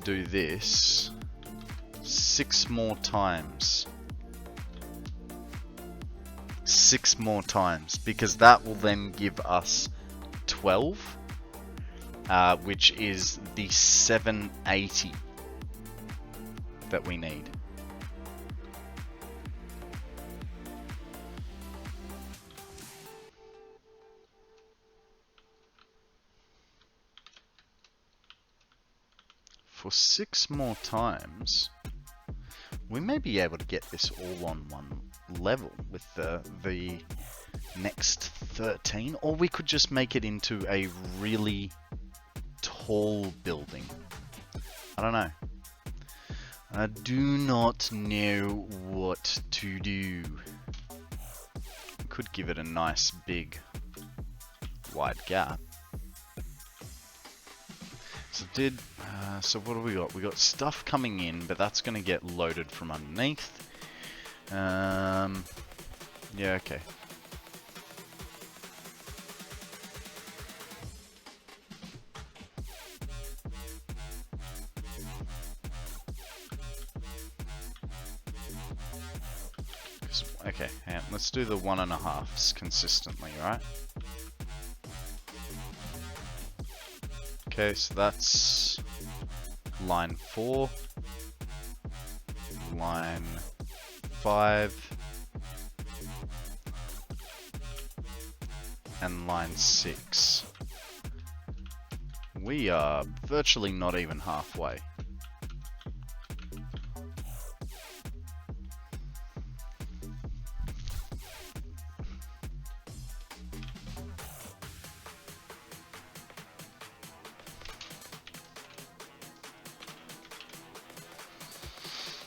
do this 6 more times. 6 more times, because that will then give us 12, which is the 780 that we need. For 6 more times, we may be able to get this all on one level with the next 13, or we could just make it into a really tall building. I don't know. I do not know what to do. Could give it a nice big wide gap. So what do we got? We got stuff coming in, but that's going to get loaded from underneath. Yeah, okay. Okay, yeah, let's do the 1.5s consistently, right? Okay, so that's line 4, line 5, and line 6. We are virtually not even halfway.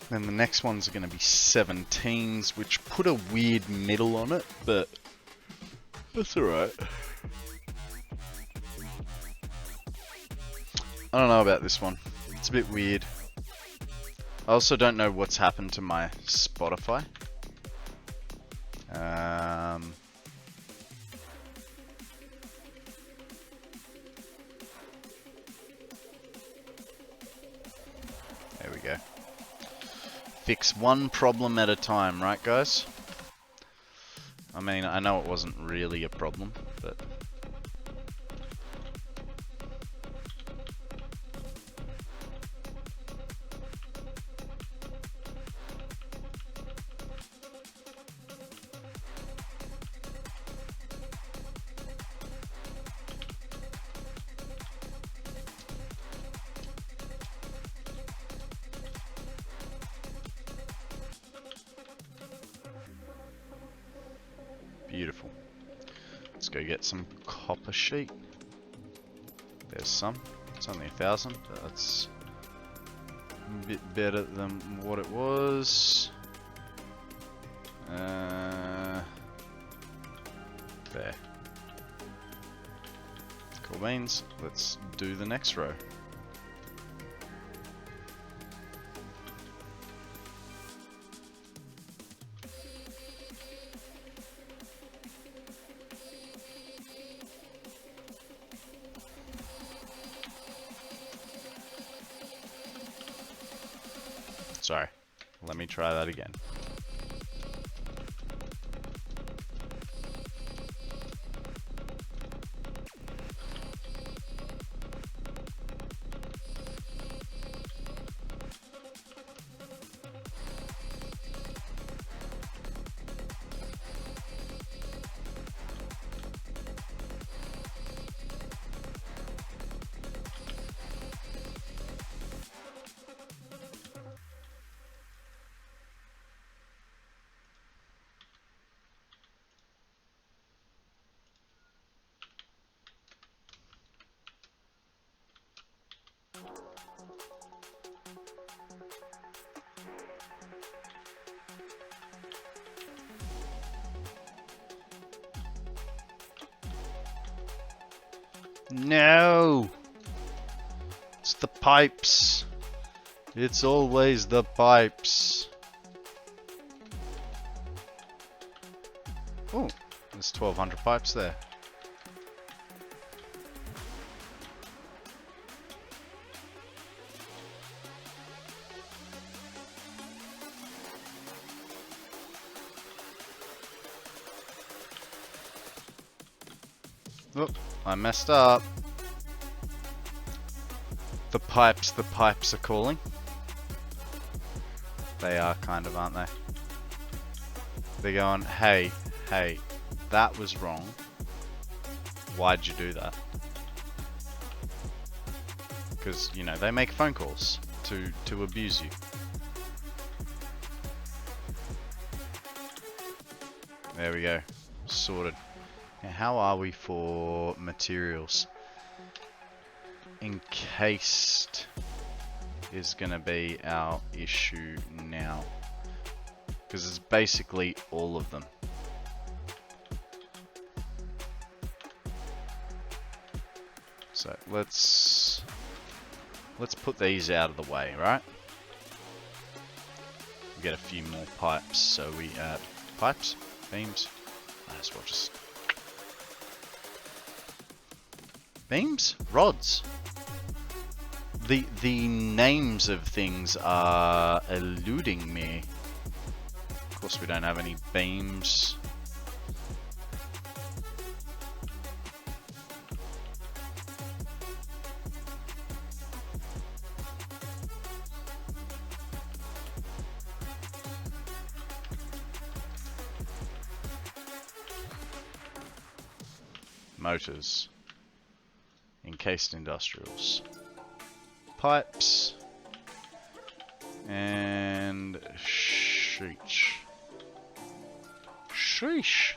Then the next ones are going to be 17s, which put a weird middle on it, but that's alright. I don't know about this one. It's a bit weird. I also don't know what's happened to my Spotify. There we go. Fix one problem at a time, right guys? I mean, I know it wasn't really a problem, but... Beautiful. Let's go get some copper sheet. There's some. It's only 1,000, but that's a bit better than what it was. There. Cool beans. Let's do the next row. Let me try that again. No! It's the pipes. It's always the pipes. Oh, there's 1,200 pipes there. Oh, I messed up. The pipes are calling. They are kind of, aren't they? They're going, hey, that was wrong. Why'd you do that? Because, you know, they make phone calls to abuse you. There we go. Sorted. Now, how are we for materials? Encased is going to be our issue now. Because it's basically all of them. So let's put these out of the way, right? We get a few more pipes, so we pipes, beams. Might as well just beams, rods. The names of things are eluding me. Of course, we don't have any beams. Motors. Encased industrials. Pipes. And sheesh. Sheesh.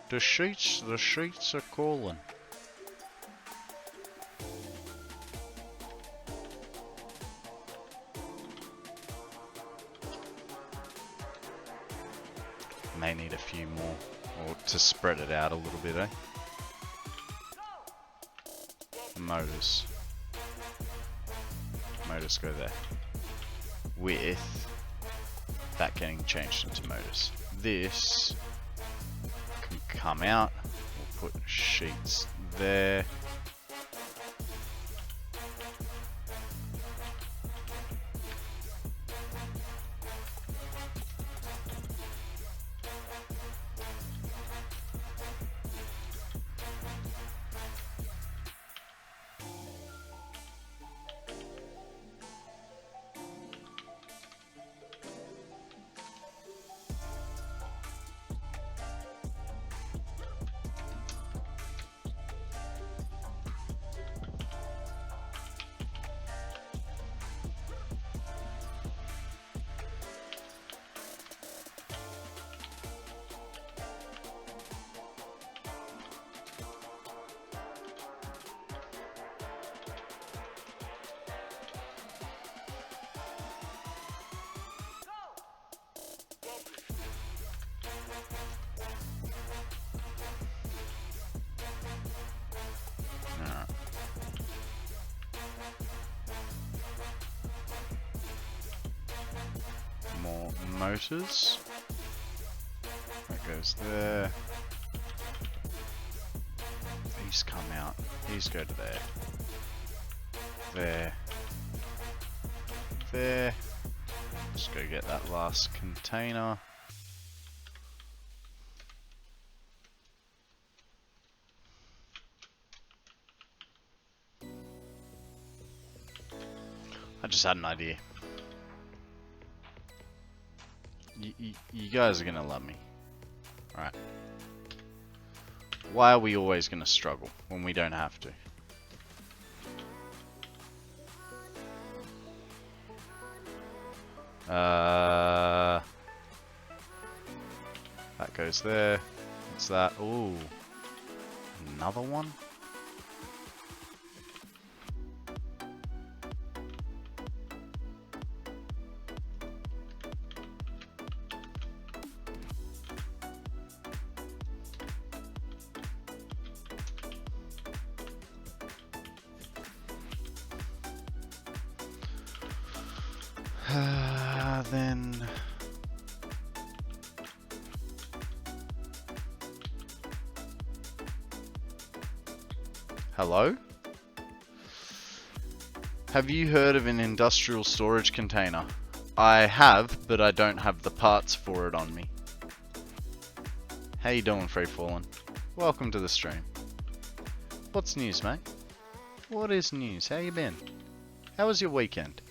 The sheets are calling. May need a few more, or to spread it out a little bit, eh? Motors. Motors go there. With that getting changed into motors. This can come out. We'll put sheets there. More motors. That goes there. These come out. These go to there. There. There. Let's go get that last container. I just had an idea. You guys are gonna love me. Alright. Why are we always gonna struggle when we don't have to? That goes there. What's that? Ooh. Another one? Then hello? Have you heard of an industrial storage container? I have, but I don't have the parts for it on me. How you doing, Free Fallen? Welcome to the stream. What's news, mate? What is news? How you been? How was your weekend?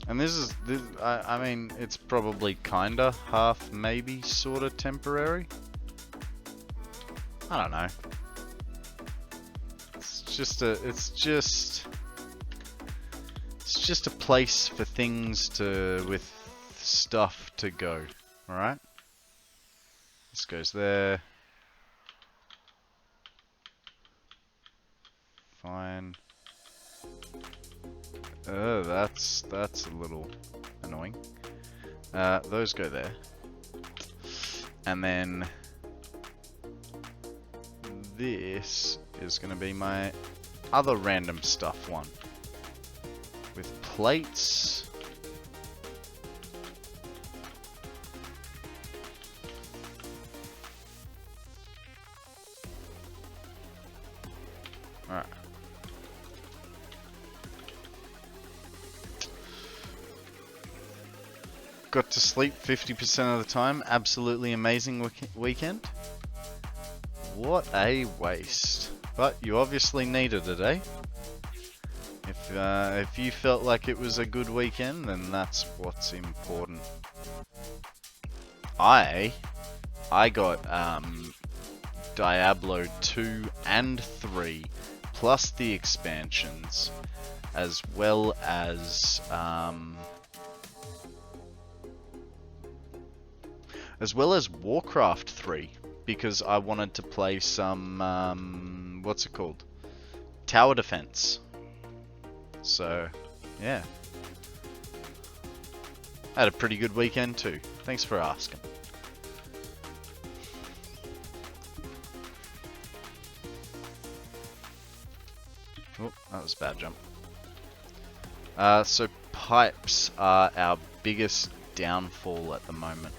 And this, I mean, it's probably kinda, half, maybe, sorta temporary. I don't know. It's just a place for things to, with stuff to go. Alright? This goes there. Fine. Oh, that's a little annoying. Those go there. And then this is going to be my other random stuff one. With plates. Alright. Got to sleep 50% of the time. Absolutely amazing weekend. What a waste. But you obviously needed it, eh? If you felt like it was a good weekend, then that's what's important. I got Diablo 2 and 3 plus the expansions, as well as Warcraft 3, because I wanted to play some, what's it called? Tower Defense. So, yeah. Had a pretty good weekend too. Thanks for asking. Oh, that was a bad jump. So pipes are our biggest downfall at the moment.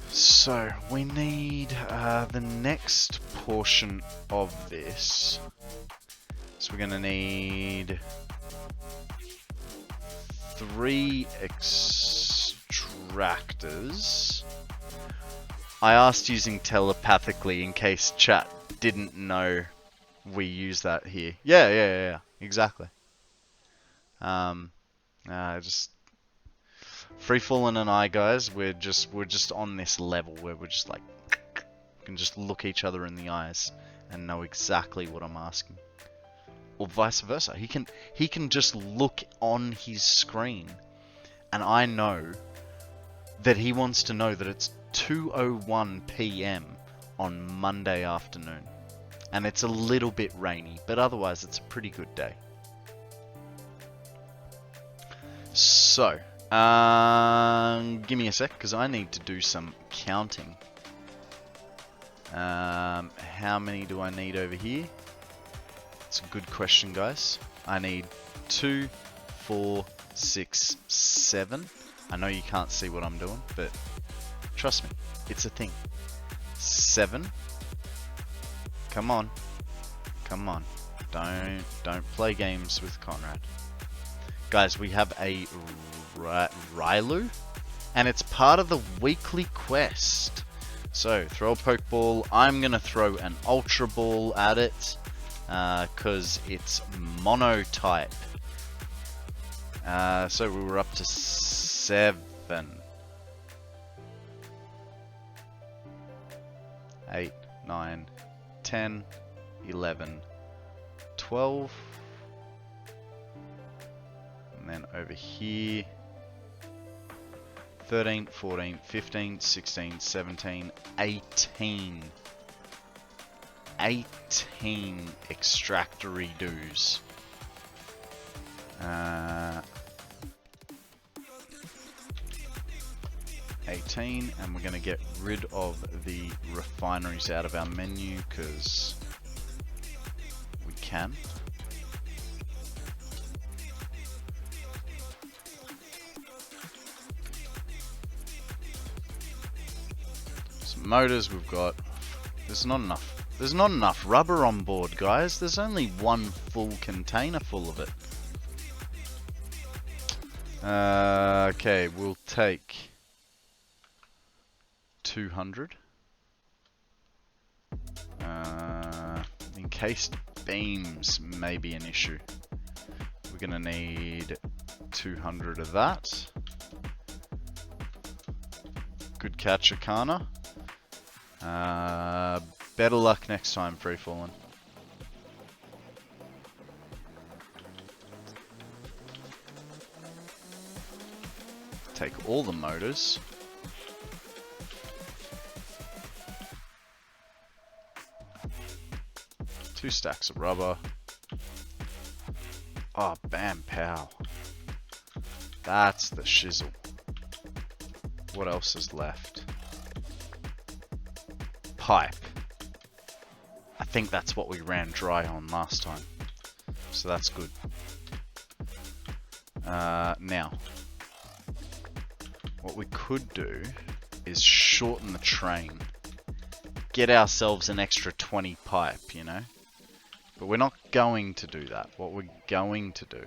So, we need the next portion of this. So we're going to need 3 extractors. I asked using telepathically in case chat didn't know we use that here. Yeah, exactly. Just Free Fallen and I, guys, we're just on this level where we're just like can just look each other in the eyes and know exactly what I'm asking, or vice versa. He can just look on his screen, and I know that he wants to know that it's 2:01 p.m. on Monday afternoon. And it's a little bit rainy, but otherwise it's a pretty good day. So, give me a sec, because I need to do some counting. How many do I need over here? It's a good question, guys. I need 2, 4, 6, 7. I know you can't see what I'm doing, but trust me, it's a thing. 7. Come on. Come on. Don't play games with Konrad. Guys, we have a Rylu, and it's part of the weekly quest. So, throw a Pokeball. I'm going to throw an Ultra Ball at it, because it's Mono-type. So we were up to 7. 8, 9, 10, 11, 12. And then over here, 13, 14, 15, 16, 17, 18. 18 extractory dues. 18, and we're going to get rid of the refineries out of our menu because we can. Some motors we've got. There's not enough rubber on board, guys. There's only one full container full of it. Okay, we'll take 200. Encased beams may be an issue. We're gonna need 200 of that. Good catch, Akana. Better luck next time, Free Fallen. Take all the motors. Two stacks of rubber. Oh, bam, pow. That's the shizzle. What else is left? Pipe. I think that's what we ran dry on last time. So that's good. Now, what we could do is shorten the train. Get ourselves an extra 20 pipe, you know? But we're not going to do that. What we're going to do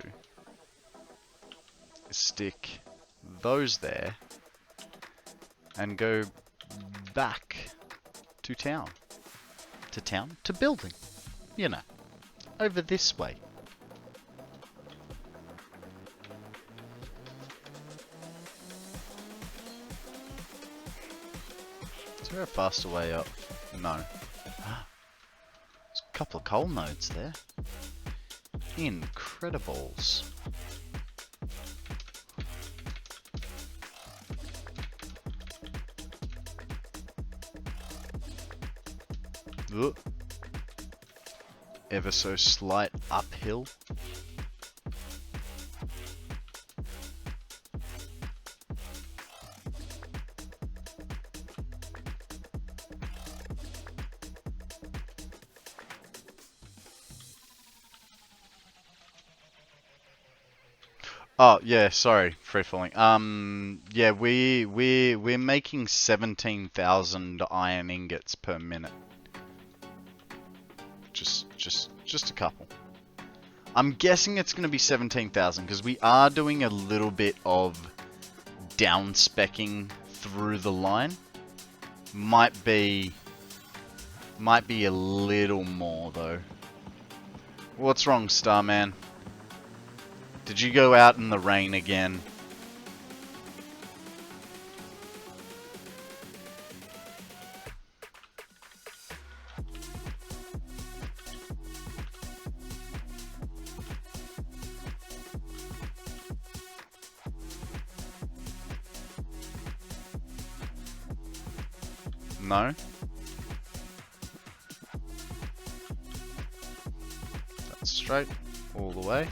is stick those there and go back to town. To town? To building. You know. Over this way. Is there a faster way up? No. There's a couple of coal nodes there. Incredibles. Ugh. Ever so slight uphill. Oh yeah, sorry, free falling. Yeah, we're making 17,000 iron ingots per minute. Just a couple. I'm guessing it's going to be 17,000 because we are doing a little bit of down specking through the line. Might be a little more though. What's wrong, Starman? Did you go out in the rain again? No. That's straight all the way.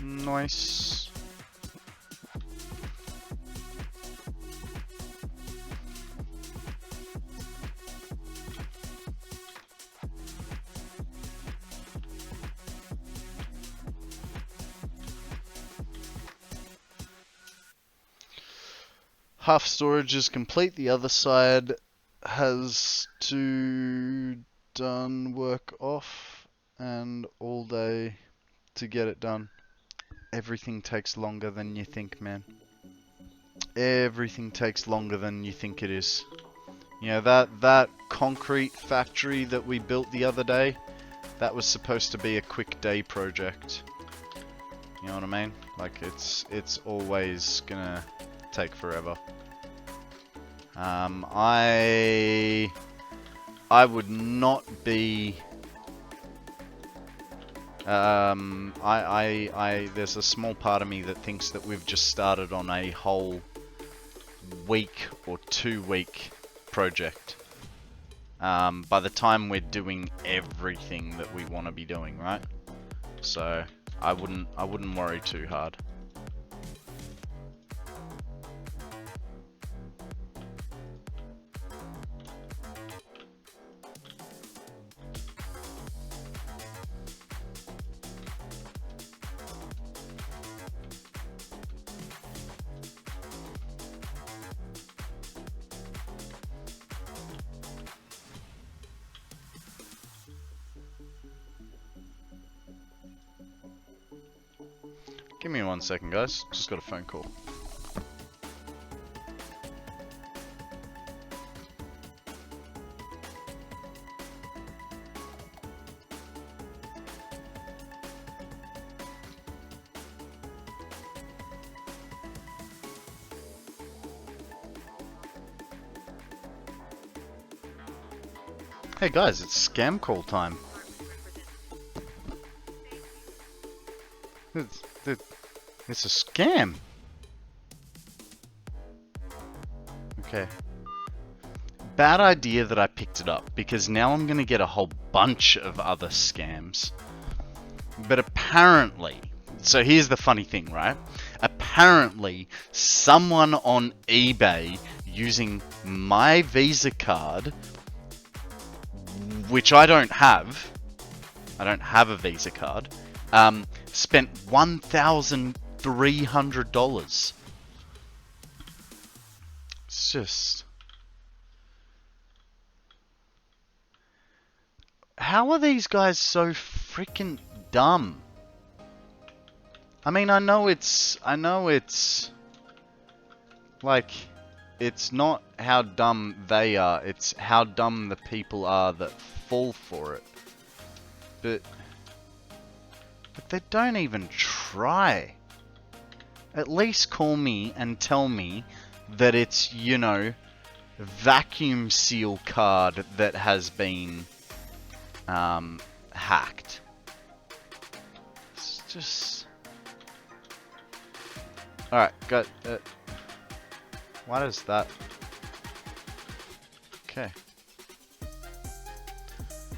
Nice. Half storage is complete. The other side has to done work off and all day to get it done. Everything takes longer than you think, man. Everything takes longer than you think it is. You know, that concrete factory that we built the other day, that was supposed to be a quick day project. You know what I mean? Like, it's always gonna take forever. I would not be... there's a small part of me that thinks that we've just started on a whole week or 2 week project. By the time we're doing everything that we want to be doing, right? So I wouldn't worry too hard. Give me 1 second, guys. Just got a phone call. Hey guys, it's scam call time. It's a scam. Okay. Bad idea that I picked it up, because now I'm gonna get a whole bunch of other scams. But apparently, so here's the funny thing, right? Apparently, someone on eBay using my Visa card, which I don't have a Visa card, spent $1,300. It's just... How are these guys so freaking dumb? I mean, I know it's... Like, it's not how dumb they are, it's how dumb the people are that fall for it. But they don't even try. At least call me and tell me that it's, you know, vacuum seal card that has been hacked. It's just... Alright, got... what is that? Okay.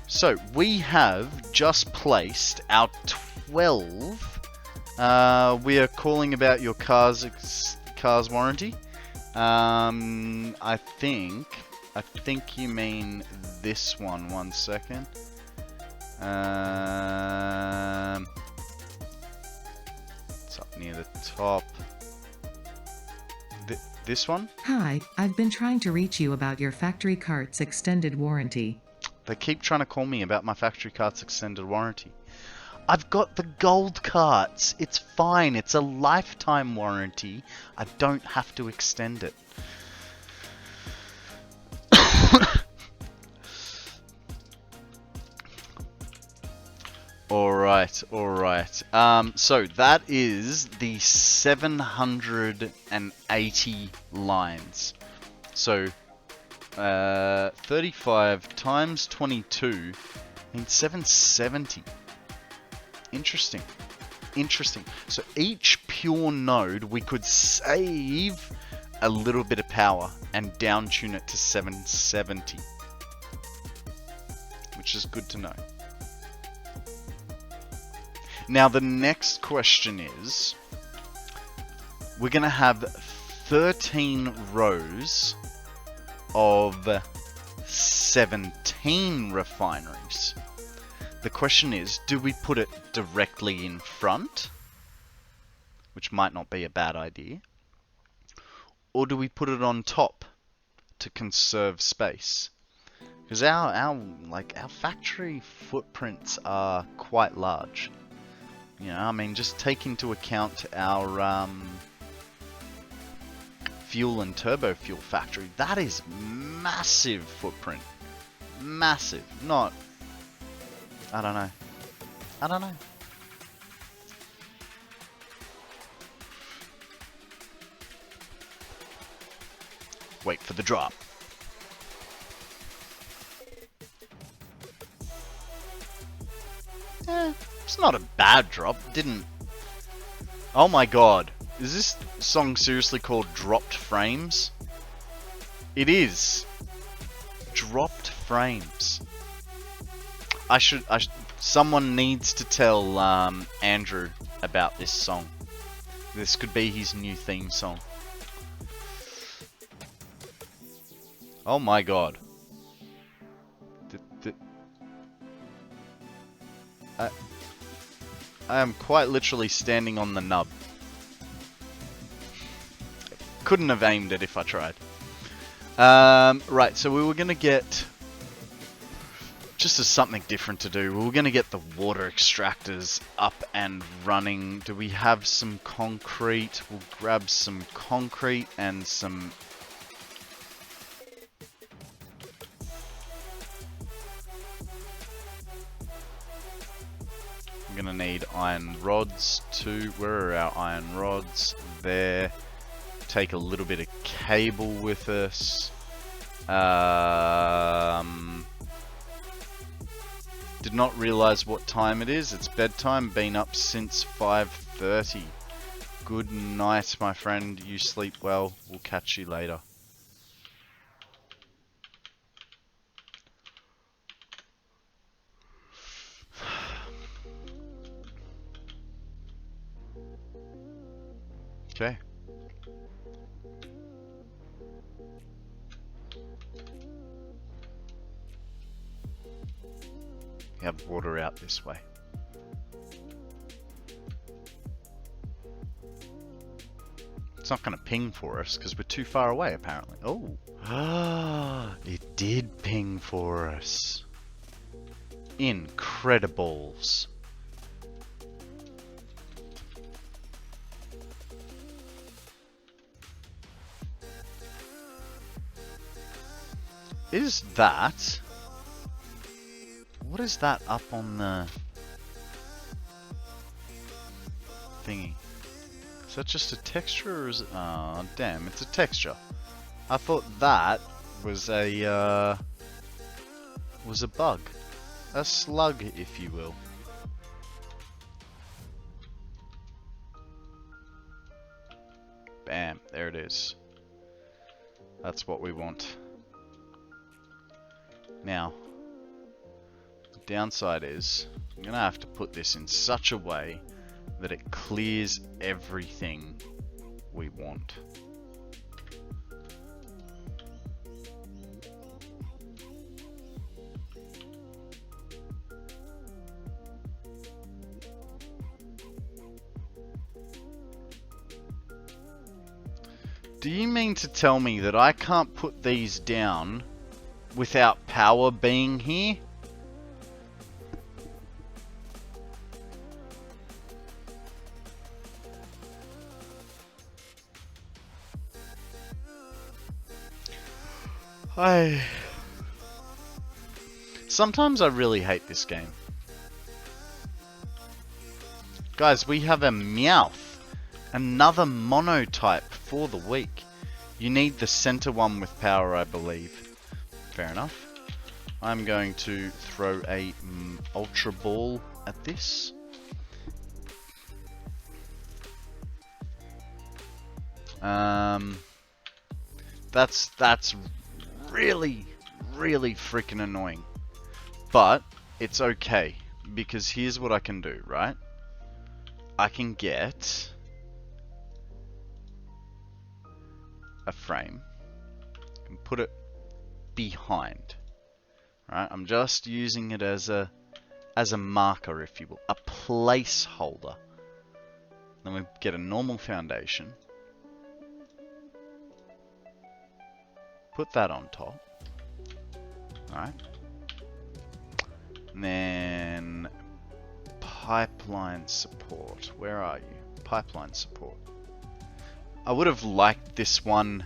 So, we have just placed our 12. We are calling about your car's warranty. I think you mean this one. 1 second. It's up near the top. This one? Hi, I've been trying to reach you about your factory cart's extended warranty. They keep trying to call me about my factory cart's extended warranty. I've got the gold carts. It's fine. It's a lifetime warranty. I don't have to extend it. Alright. So that is the 780 lines. So 35 times 22 means 770. Interesting. So each pure node we could save a little bit of power and down tune it to 770. Which is good to know. Now the next question is, we're going to have 13 rows of 17 refineries. The question is, do we put it directly in front, which might not be a bad idea, or do we put it on top to conserve space? Because our factory footprints are quite large. You know, I mean, just take into account our fuel and turbo fuel factory. That is massive footprint. Massive. Not... I don't know. Wait for the drop. It's not a bad drop. Didn't... Oh my god. Is this song seriously called Dropped Frames? It is. Dropped Frames. Someone needs to tell Andrew about this song. This could be his new theme song. Oh my god. I am quite literally standing on the nub. Couldn't have aimed it if I tried. Right, so we were going to get... Just as something different to do, we were going to get the water extractors up and running. Do we have some concrete? We'll grab some concrete and some... I'm going to need iron rods too. Where are our iron rods? There. Take a little bit of cable with us. Did not realize what time it is. It's bedtime. Been up since 5:30. Good night, my friend. You sleep well. We'll catch you later. Okay. We have water out this way. It's not going to ping for us because we're too far away, apparently. Oh, it did ping for us. Incredibles. Is that... What is that up on the thingy? Is that just a texture or is it... Oh, damn, it's a texture. I thought that was a bug. A slug, if you will. Bam, there it is. That's what we want. Now, the downside is, I'm going to have to put this in such a way that it clears everything we want. Do you mean to tell me that I can't put these down without power being here? Sometimes I really hate this game. Guys, we have a Meowth. Another monotype for the week. You need the center one with power, I believe. Fair enough. I'm going to throw a Ultra Ball at this. That's really freaking annoying. But it's okay, because here's what I can do, right? I can get a frame and put it behind. Right? I'm just using it as a marker, if you will, a placeholder. Then we get a normal foundation. Put that on top. Alright. And then pipeline support. Where are you? Pipeline support. I would have liked this one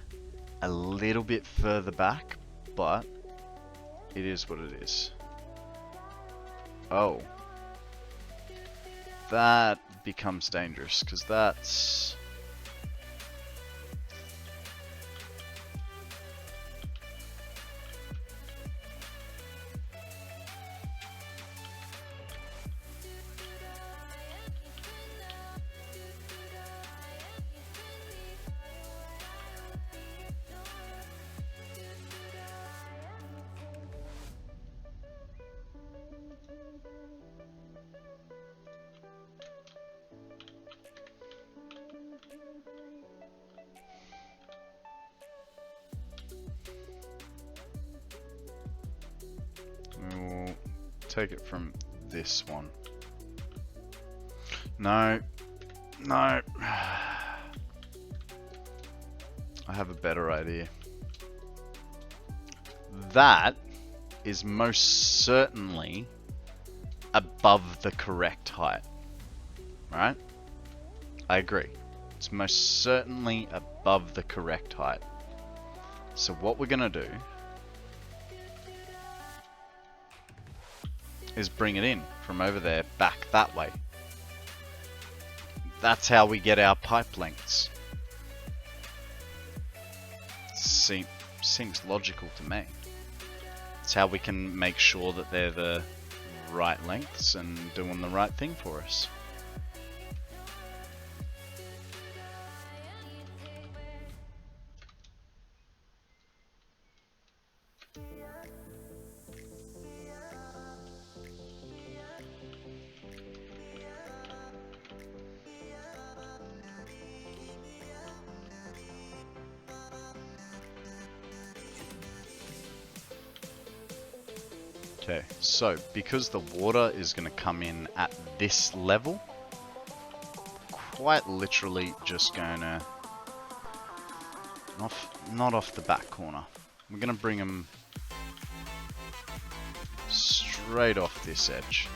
a little bit further back, but it is what it is. Oh. That becomes dangerous, because that's... We'll take it from this one. No. No. I have a better idea. That is most certainly above the correct height. Right? I agree. It's most certainly above the correct height. So what we're gonna do is bring it in from over there back that way. That's how we get our pipe lengths. Seems logical to me. It's how we can make sure that they're the right lengths and doing the right thing for us. Okay, so because the water is going to come in at this level, quite literally just going to, not off the back corner, we're going to bring them straight off this edge.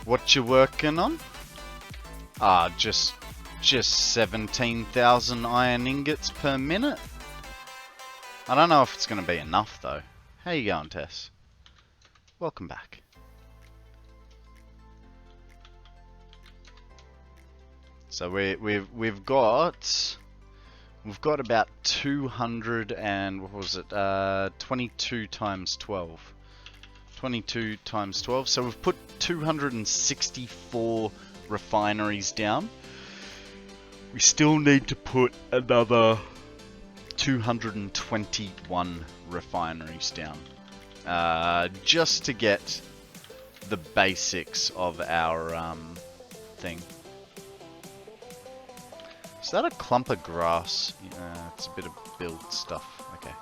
What you working on? Ah, just 17,000 iron ingots per minute. I don't know if it's going to be enough though. How you going, Tess? Welcome back. So we've got about 200 and what was it? 22 times 12. 22 times 12, so we've put 264 refineries down. We still need to put another 221 refineries down, just to get the basics of our thing. Is that a clump of grass? It's a bit of build stuff. Okay.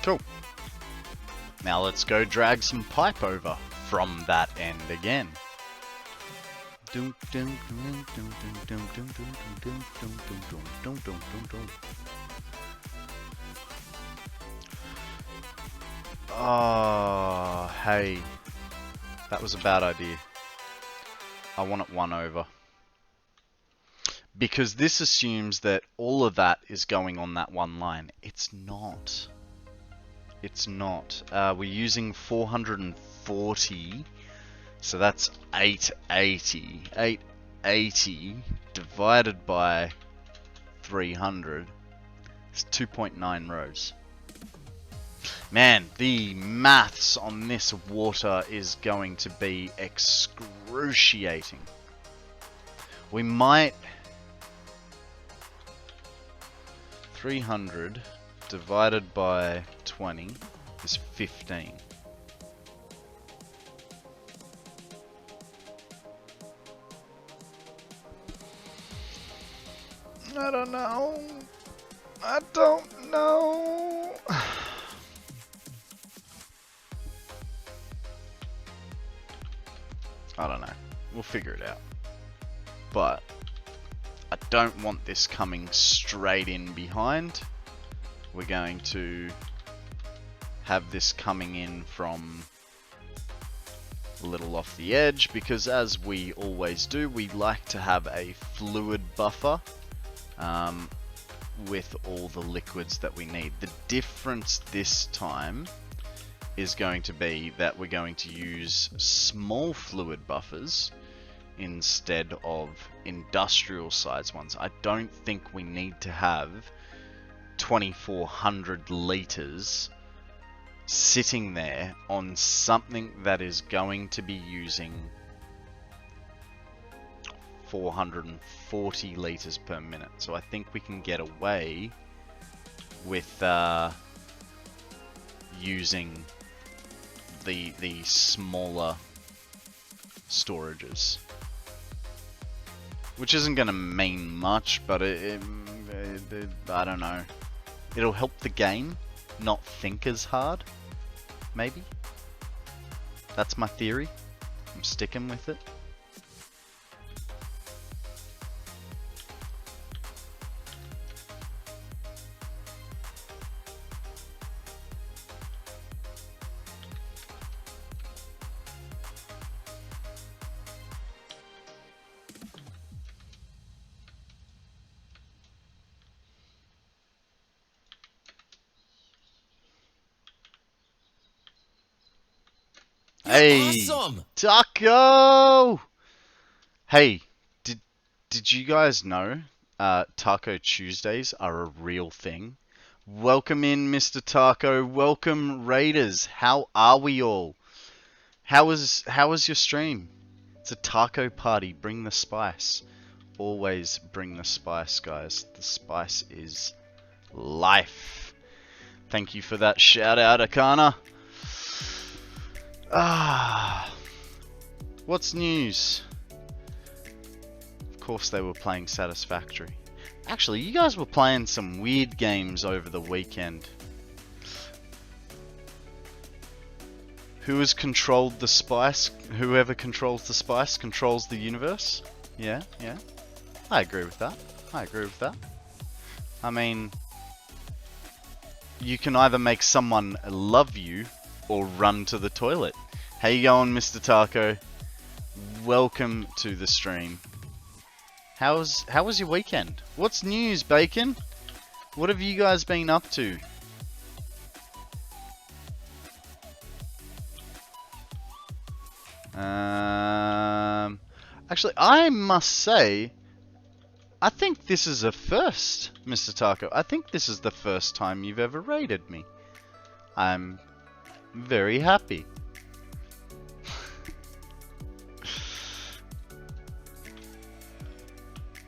Cool. Now let's go drag some pipe over from that end again. Oh, hey. That was a bad idea. I want it one over. Because this assumes that all of that is going on that one line. It's not. It's not. We're using 440, so that's 880. 880 divided by 300 is 2.9 rows. Man, the maths on this water is going to be excruciating. We might... 300 divided by 20 is 15. I don't know. I don't know. I don't know. We'll figure it out. But I don't want this coming straight in behind. We're going to have this coming in from a little off the edge, because as we always do, we like to have a fluid buffer with all the liquids that we need. The difference this time is going to be that we're going to use small fluid buffers instead of industrial size ones. I don't think we need to have 2,400 liters sitting there on something that is going to be using 440 liters per minute. So I think we can get away with using the smaller storages, which isn't going to mean much, but I don't know. It'll help the game not think as hard, maybe. That's my theory. I'm sticking with it. Hey, awesome. Taco! Hey, did you guys know Taco Tuesdays are a real thing? Welcome in, Mr. Taco. Welcome, Raiders. How are we all? How was your stream? It's a taco party. Bring the spice. Always bring the spice, guys. The spice is life. Thank you for that shout out, Akana. What's news? Of course they were playing Satisfactory. Actually, you guys were playing some weird games over the weekend. Who has controlled the spice? Whoever controls the spice controls the universe? Yeah. I agree with that. I mean, you can either make someone love you or run to the toilet. How you going, Mr. Taco? Welcome to the stream. How was your weekend? What's news, Bacon? What have you guys been up to? Actually, I must say, I think this is a first, Mr. Taco. I think this is the first time you've ever raided me. I'm very happy.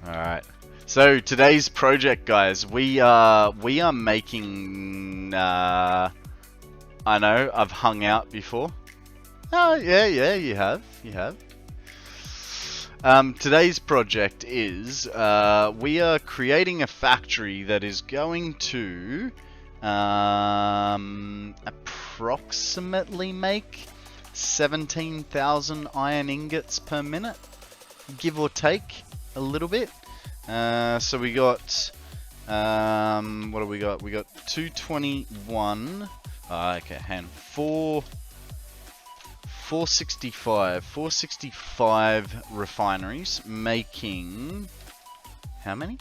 Alright. So today's project, guys, we are making I know, I've hung out before. Oh yeah, you have. Today's project is we are creating a factory that is going to approximately make 17,000 iron ingots per minute, give or take a little bit. So we got what do we got? We got 221. Okay, hand 465 refineries, making how many?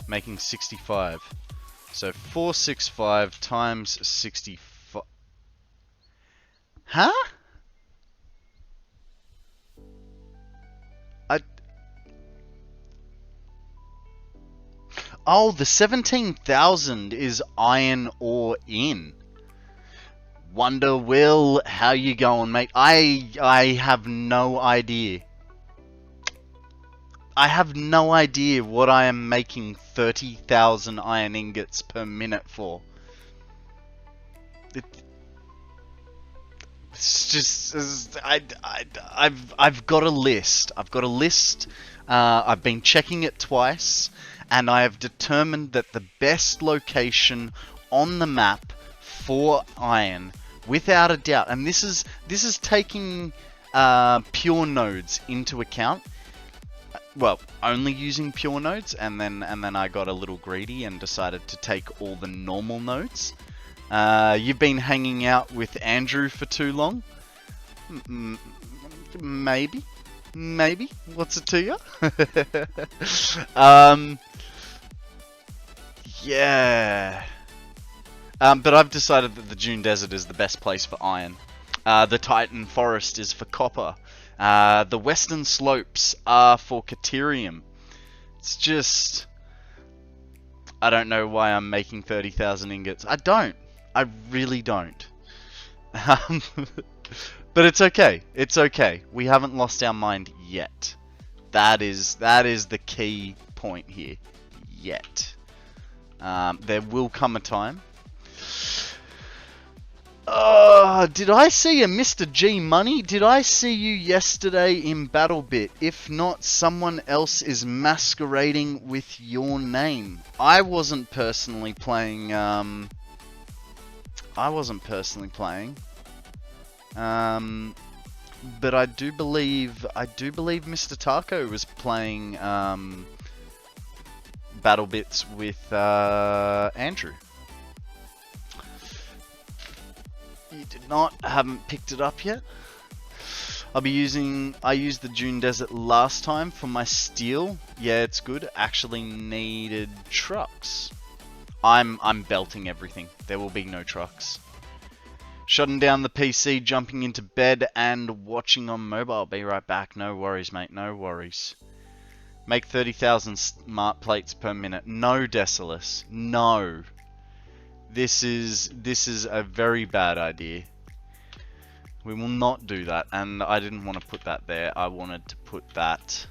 Making 65. So 465 times 65. Huh? Oh, the 17,000 is iron ore in. Wonder Will, how you going, mate? I have no idea. I have no idea what I am making 30,000 iron ingots per minute for. It's just I've got a list. I've got a list. I've been checking it twice, and I have determined that the best location on the map for iron, without a doubt, and this is taking pure nodes into account. Well, only using pure nodes, and then I got a little greedy and decided to take all the normal nodes. You've been hanging out with Andrew for too long? Maybe. What's it to you? Yeah. But I've decided that the Dune Desert is the best place for iron. The Titan Forest is for copper. The Western Slopes are for Caterium. It's just... I don't know why I'm making 30,000 ingots. I don't. I really don't. But it's okay. It's okay. We haven't lost our mind yet. That is the key point here. Yet. There will come a time. Did I see a Mr. G Money? Did I see you yesterday in BattleBit? If not, someone else is masquerading with your name. I wasn't personally playing, but I do believe Mr. Taco was playing, BattleBits with, Andrew. You did not, haven't picked it up yet. I used the Dune Desert last time for my steel. Yeah, it's good. Actually needed trucks. I'm belting everything. There will be no trucks. Shutting down the PC, jumping into bed, and watching on mobile. Be right back. No worries, mate. No worries. Make 30,000 smart plates per minute. No, Decilis. No. This is a very bad idea. We will not do that, and I didn't want to put that there. I wanted to put that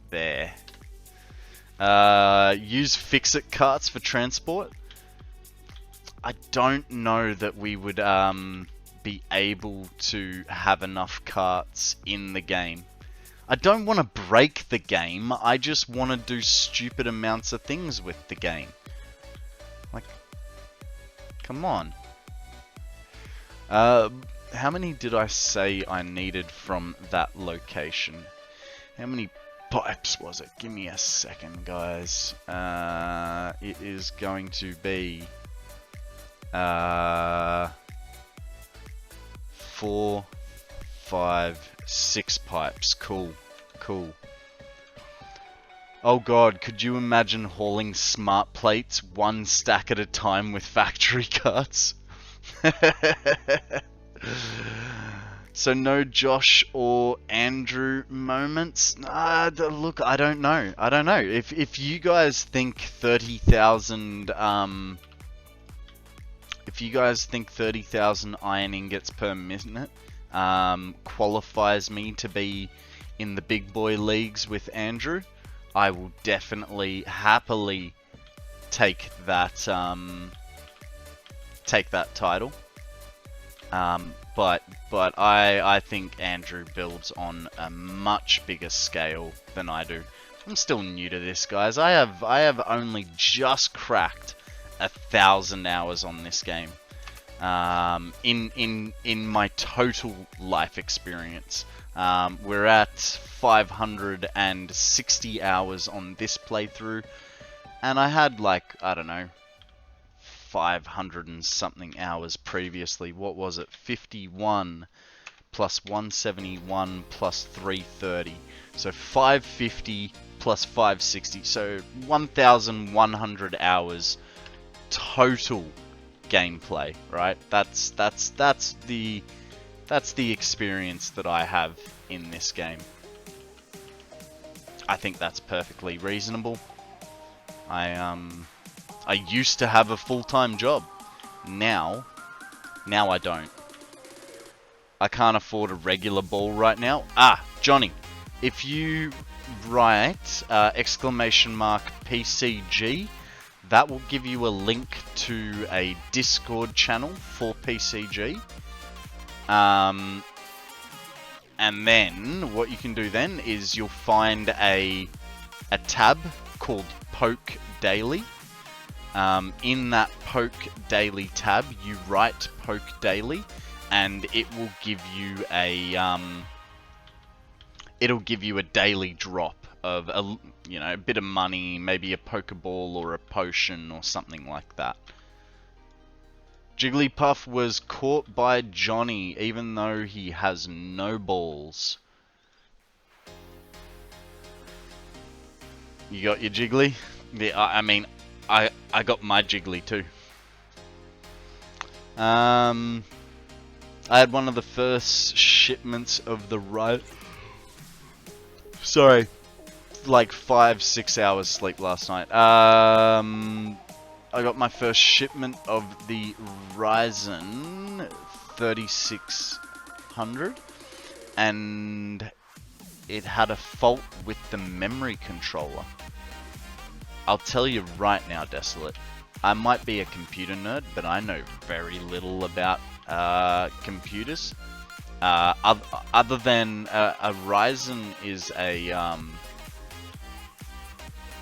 there. Use fix-it carts for transport. I don't know that we would be able to have enough carts in the game. I don't want to break the game. I just want to do stupid amounts of things with the game. Like, come on. How many did I say I needed from that location? How many pipes was it? Give me a second, guys. It is going to be 4, 5, 6 pipes. Cool. Oh god, could you imagine hauling smart plates one stack at a time with factory carts? So no Josh or Andrew moments. Look, I don't know. If you guys think 30,000 if you guys think 30,000 iron ingots per minute qualifies me to be in the big boy leagues with Andrew, I will definitely happily take that title. But I think Andrew builds on a much bigger scale than I do. I'm still new to this, guys. I have only just cracked 1,000 hours on this game. In my total life experience. We're at 560 hours on this playthrough, and I had like, I don't know, 500 and something hours previously. What was it? 51 plus 171 plus 330. So 550 plus 560. So 1,100 hours total gameplay, right? That's the experience that I have in this game. I think that's perfectly reasonable. I used to have a full-time job. Now I don't. I can't afford a regular ball right now. Johnny, if you write !PCG, that will give you a link to a Discord channel for PCG. And then what you can do then is you'll find a tab called Poke Daily. In that Poke Daily tab, you write Poke Daily, and it will give you a daily drop of a bit of money, maybe a Pokeball or a potion or something like that. Jigglypuff was caught by Johnny, even though he has no balls. You got your Jiggly? Yeah, I mean, I got my Jiggly too. I had one of the first shipments of the Sorry, like 5-6 hours sleep last night. I got my first shipment of the Ryzen 3600, and it had a fault with the memory controller. I'll tell you right now, Desolate, I might be a computer nerd, but I know very little about computers. Other than a Ryzen is a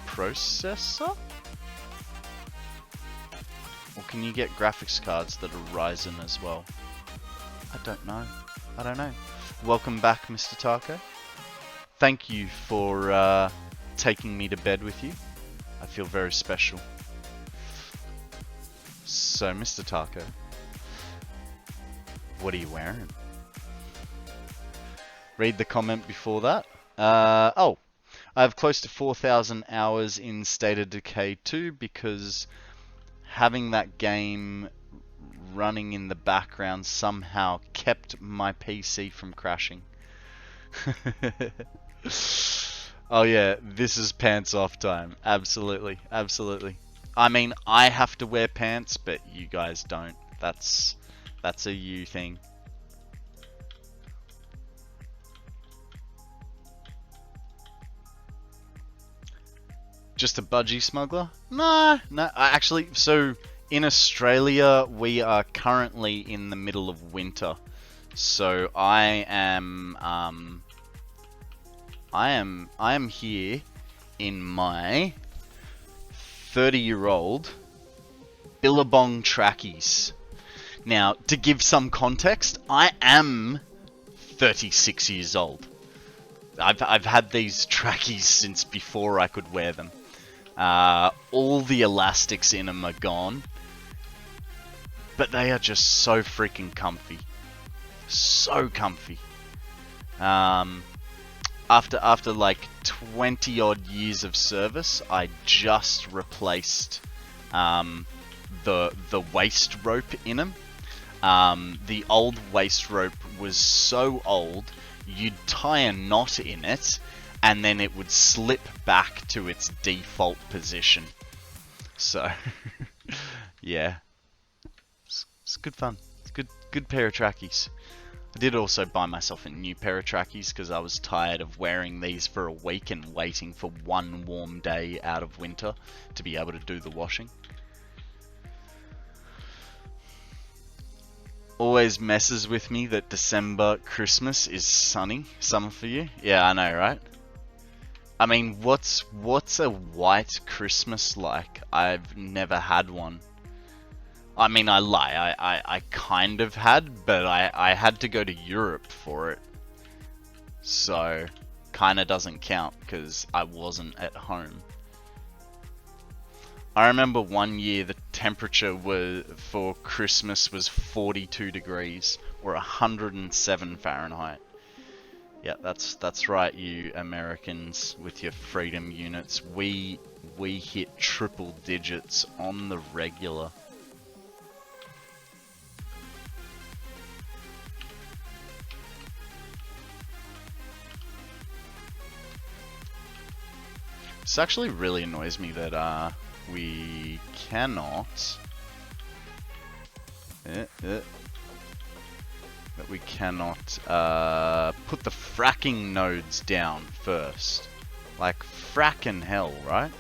processor? Or can you get graphics cards that are Ryzen as well? I don't know. Welcome back, Mr. Taco. Thank you for taking me to bed with you. I feel very special. So, Mr. Taco, what are you wearing? Read the comment before that. I have close to 4,000 hours in State of Decay 2 because having that game running in the background somehow kept my PC from crashing. Oh yeah, this is pants off time. Absolutely. I mean, I have to wear pants, but you guys don't. That's a you thing. Just a budgie smuggler? Nah. Actually, so in Australia, we are currently in the middle of winter. So I am here in my 30-year-old Billabong trackies. Now, to give some context, I am 36 years old. I've had these trackies since before I could wear them. All the elastics in them are gone, but they are just so freaking comfy. So comfy. After like 20 odd years of service, I just replaced the waist rope in them. the old waist rope was so old, you'd tie a knot in it, and then it would slip back to its default position. So, yeah, it's good fun. It's good pair of trackies. I did also buy myself a new pair of trackies because I was tired of wearing these for a week and waiting for one warm day out of winter to be able to do the washing. Always messes with me that December Christmas is sunny. Summer for you? Yeah, I know, right? I mean, what's a white Christmas like? I've never had one. I mean, I lie. I kind of had, but I had to go to Europe for it. So, kind of doesn't count because I wasn't at home. I remember one year the temperature for Christmas was 42 degrees or 107 Fahrenheit. Yeah, that's right, you Americans with your freedom units. We hit triple digits on the regular. This actually really annoys me that we cannot put the fracking nodes down first. Like fracking hell, right?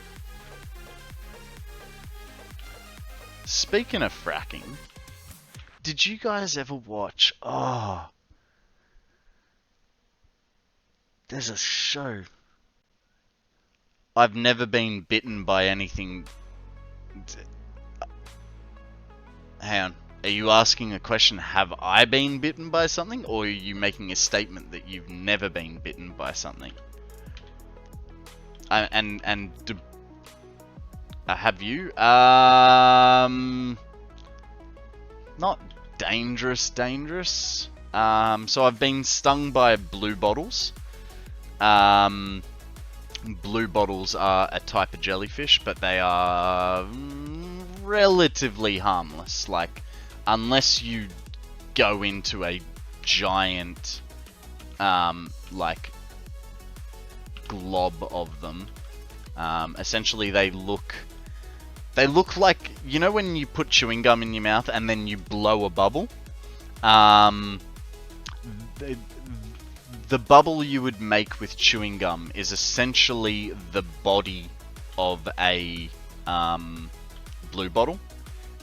Speaking of fracking, did you guys ever watch, there's a show. I've never been bitten by anything. Hang on. Are you asking a question, have I been bitten by something? Or are you making a statement that you've never been bitten by something? Have you? Not dangerous. So I've been stung by blue bottles. Blue bottles are a type of jellyfish, but they are relatively harmless. Like, unless you go into a giant, like, glob of them, essentially they look like, you know when you put chewing gum in your mouth and then you blow a bubble? The bubble you would make with chewing gum is essentially the body of a blue bottle,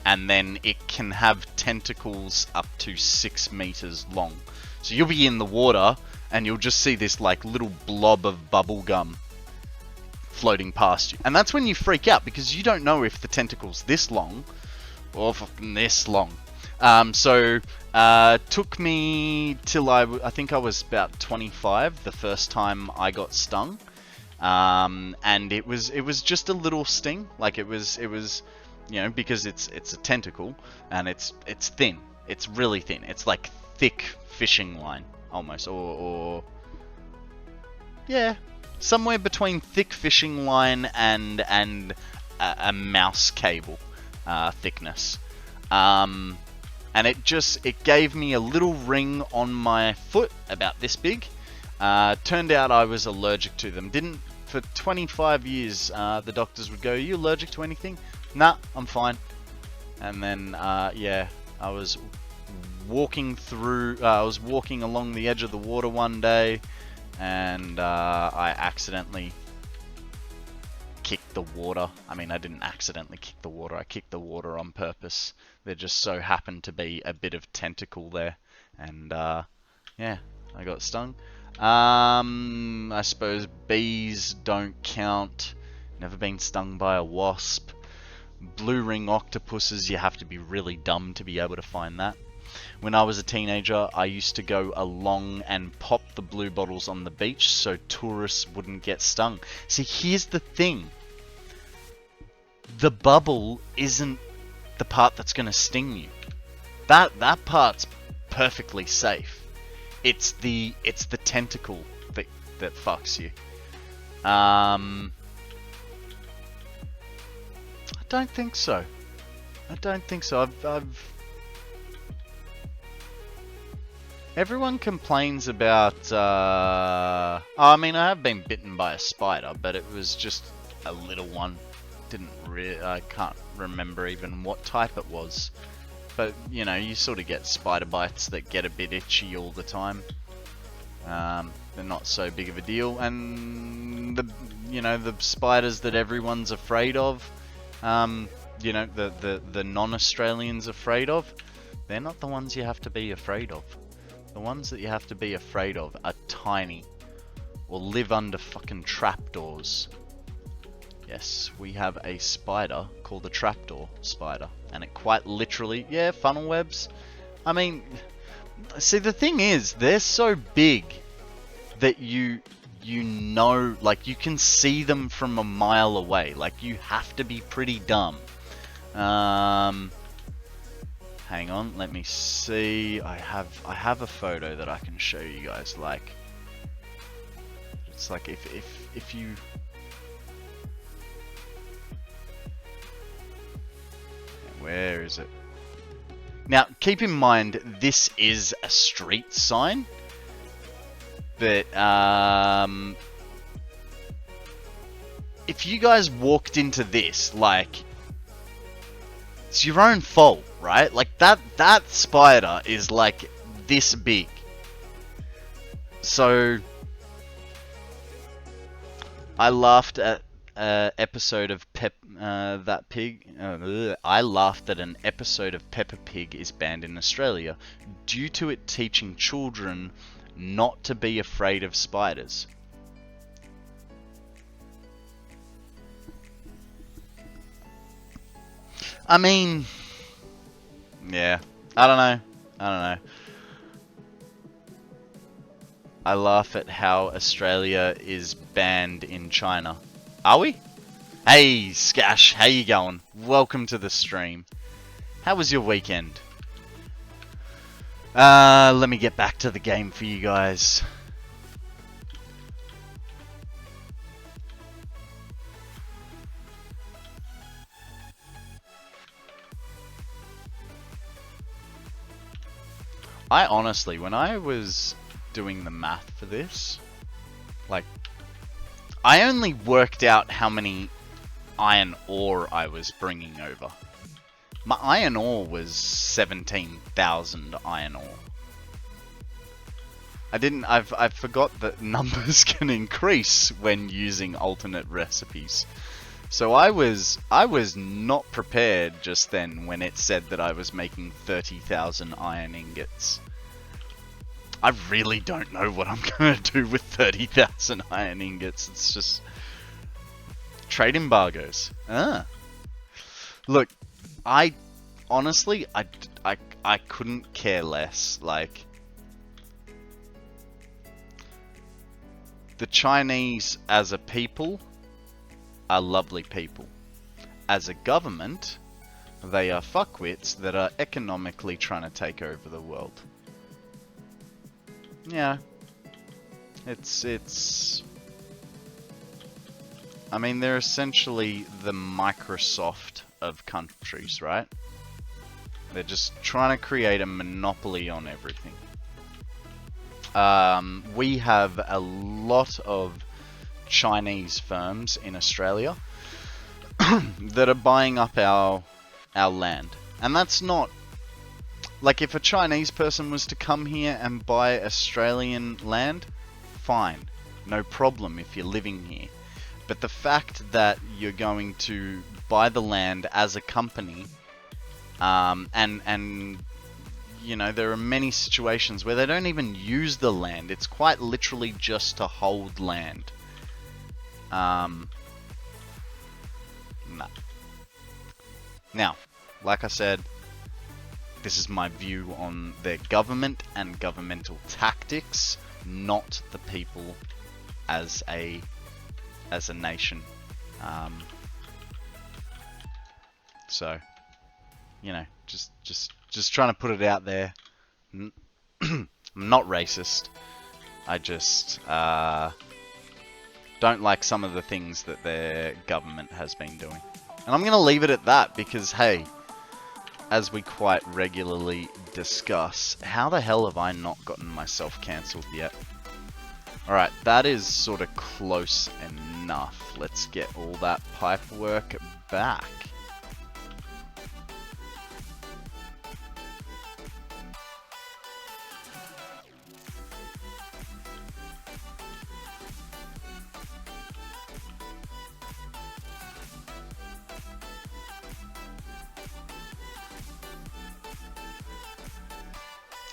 and then it can have tentacles up to 6 meters long. So you'll be in the water and you'll just see this like little blob of bubble gum floating past you. And that's when you freak out because you don't know if the tentacle's this long or fucking this long. Took me till I think I was about 25 the first time I got stung, and it was just a little sting. Like it was you know, because it's a tentacle and it's thin. It's really thin. It's like thick fishing line almost, or yeah, somewhere between thick fishing line and a mouse cable thickness. And it gave me a little ring on my foot about this big. Turned out I was allergic to them. For 25 years, the doctors would go, "Are you allergic to anything?" "Nah, I'm fine." And then, yeah, I was walking along the edge of the water one day, and I accidentally kicked the water. I mean, I didn't accidentally kick the water. I kicked the water on purpose. There just so happened to be a bit of tentacle there, and yeah, I got stung. I suppose bees don't count. Never been stung by a wasp. Blue ring octopuses, you have to be really dumb to be able to find that. When I was a teenager, I used to go along and pop the blue bottles on the beach so tourists wouldn't get stung. See, here's the thing. The bubble isn't the part that's going to sting you. That part's perfectly safe. It's the tentacle that fucks you. I don't think so. I don't think so. Everyone complains about, I mean, I have been bitten by a spider, but it was just a little one. I can't remember even what type it was. But, you know, you sort of get spider bites that get a bit itchy all the time. They're not so big of a deal. And, the spiders that everyone's afraid of, the non-Australians afraid of, they're not the ones you have to be afraid of. The ones that you have to be afraid of are tiny, or live under fucking trapdoors. Yes, we have a spider called the trapdoor spider, and it quite literally, yeah, funnel webs. I mean, see, the thing is, they're so big that you know, like, you can see them from a mile away. Like, you have to be pretty dumb. Hang on, let me see. I have a photo that I can show you guys. Like, it's like if you. Where is it? Now, keep in mind, this is a street sign, but if you guys walked into this, like, it's your own fault, right? Like, that spider is like this big. So I laughed at episode of I laughed at an episode of Peppa Pig is banned in Australia due to it teaching children not to be afraid of spiders. I mean, yeah, I don't know. I laugh at how Australia is banned in China. Are we? Hey, Skash, how you going? Welcome to the stream. How was your weekend? Let me get back to the game for you guys. I honestly, when I was doing the math for this, like, I only worked out how many iron ore I was bringing over. My iron ore was 17,000 iron ore. I forgot that numbers can increase when using alternate recipes. So I was not prepared just then when it said that I was making 30,000 iron ingots. I really don't know what I'm gonna do with 30,000 iron ingots. It's just trade embargoes. Look, I honestly I couldn't care less. Like, the Chinese as a people are lovely people. As a government, they are fuckwits that are economically trying to take over the world. Yeah. It's I mean, they're essentially the Microsoft of countries, right? They're just trying to create a monopoly on everything. We have a lot of Chinese firms in Australia that are buying up our land. And that's not... Like, if a Chinese person was to come here and buy Australian land, fine. No problem if you're living here. But the fact that you're going to buy the land as a company, and you know, there are many situations where they don't even use the land. It's quite literally just to hold land. Nah. Now, like I said, this is my view on their government and governmental tactics, not the people as a nation. So, you know, just trying to put it out there. I'm not racist. I just don't like some of the things that their government has been doing. And I'm going to leave it at that because, hey, as we quite regularly discuss, how the hell have I not gotten myself cancelled yet? Alright, that is sort of close enough. Let's get all that pipe work back.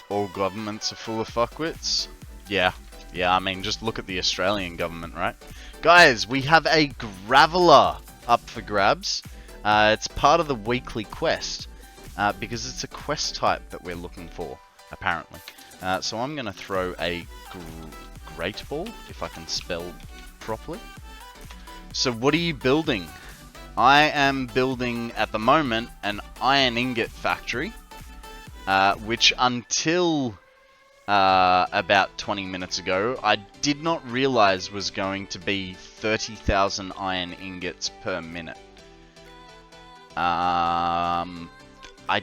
All governments are full of fuckwits? Yeah, I mean, just look at the Australian government, right? Guys, we have a Graveler up for grabs. It's part of the weekly quest, because it's a quest type that we're looking for, apparently. So I'm going to throw a Great Ball, if I can spell properly. So what are you building? I am building, at the moment, an iron ingot factory. Which until about 20 minutes ago, I did not realize was going to be 30,000 iron ingots per minute. I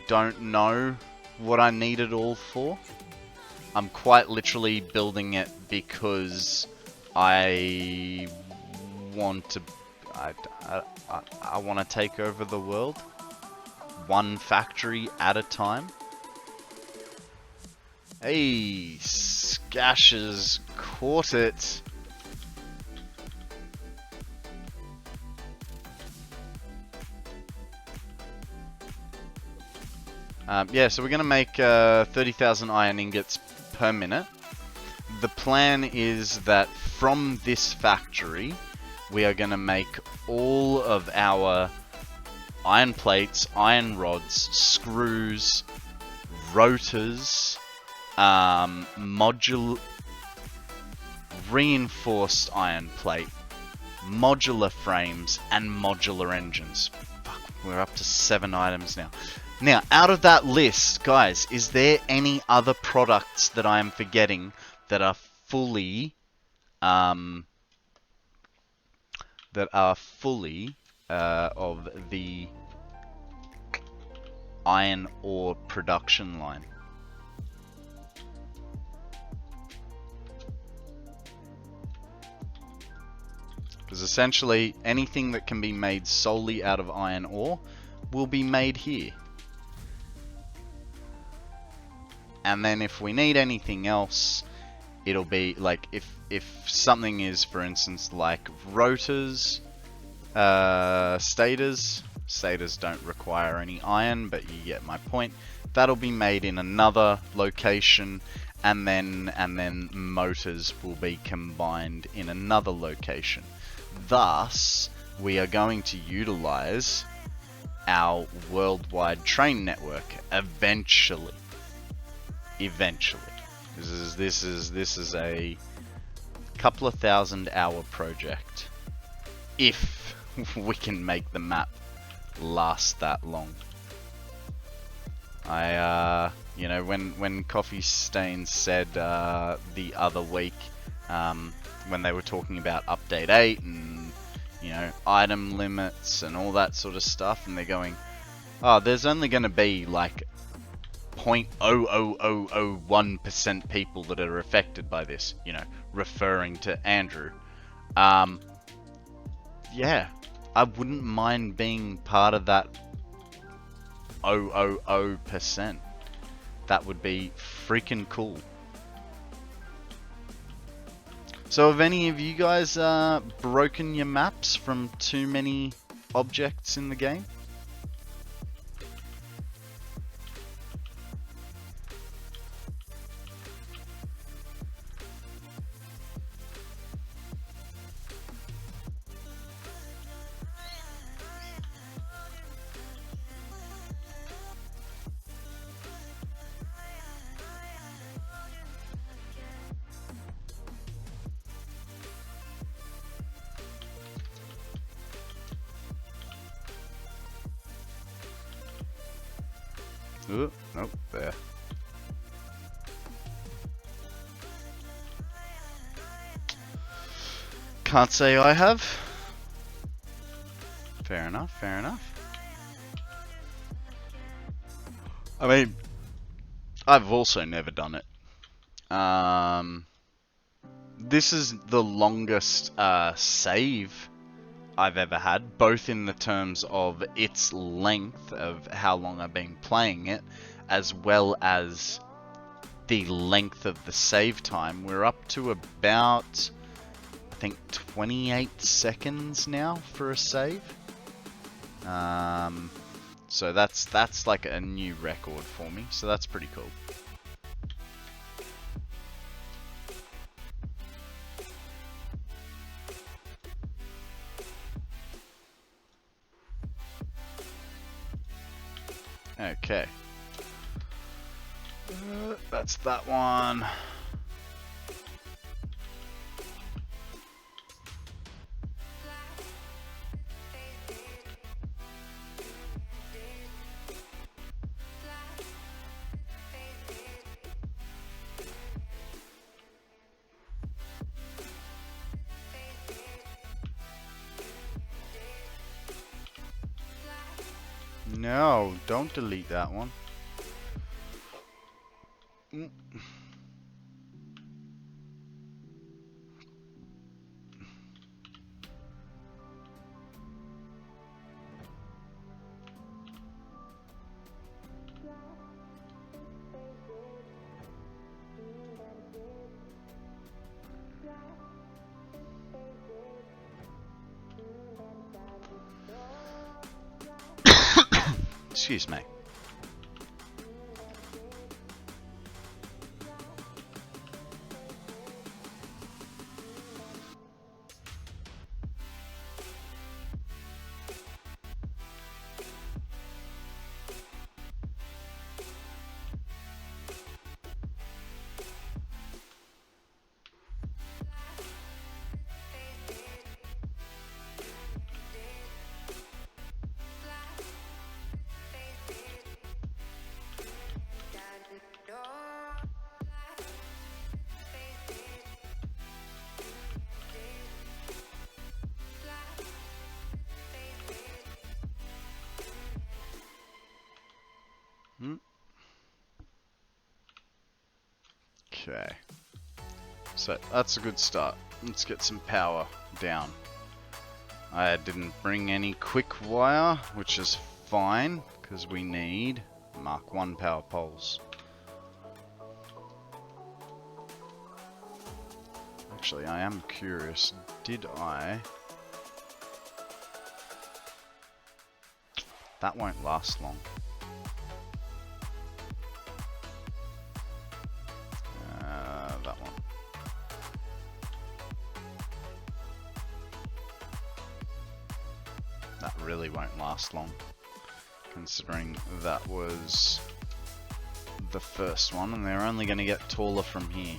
don't know what I need it all for. I'm quite literally building it because I want to... I want to take over the world. One factory at a time. Hey, Skash's caught it. Yeah, so we're going to make 30,000 iron ingots per minute. The plan is that from this factory, we are going to make all of our iron plates, iron rods, screws, rotors, reinforced iron plate, modular frames, and modular engines. Fuck, we're up to 7 items now. Now, out of that list, guys, is there any other products that I am forgetting that are fully, of the iron ore production line? Because essentially, anything that can be made solely out of iron ore will be made here. And then if we need anything else, it'll be like, if something is, for instance, like rotors, stators don't require any iron, but you get my point. That'll be made in another location, and then motors will be combined in another location. Thus, we are going to utilize our worldwide train network eventually. This is a couple of 1,000-hour project, if we can make the map last that long. You know, when Coffee Stain said the other week, when they were talking about update 8 and, you know, item limits and all that sort of stuff, and they're going, oh, there's only going to be like 0.00001% people that are affected by this, you know, referring to Andrew. Yeah, I wouldn't mind being part of that 0.000%. That would be freaking cool. So have any of you guys broken your maps from too many objects in the game? Ooh, nope, there. Can't say I have. Fair enough, fair enough. I mean, I've also never done it. This is the longest save I've ever had, both in the terms of its length of how long I've been playing it, as well as the length of the save time. We're up to about, I think, 28 seconds now for a save. So that's like a new record for me, so that's pretty cool. Okay. That's that one. No, don't delete that one. Excuse me. Okay, so that's a good start. Let's get some power down. I didn't bring any quick wire, which is fine, because we need Mark 1 power poles. Actually, I am curious, did I... That won't last long. That one. That really won't last long, considering that was the first one, and they're only going to get taller from here.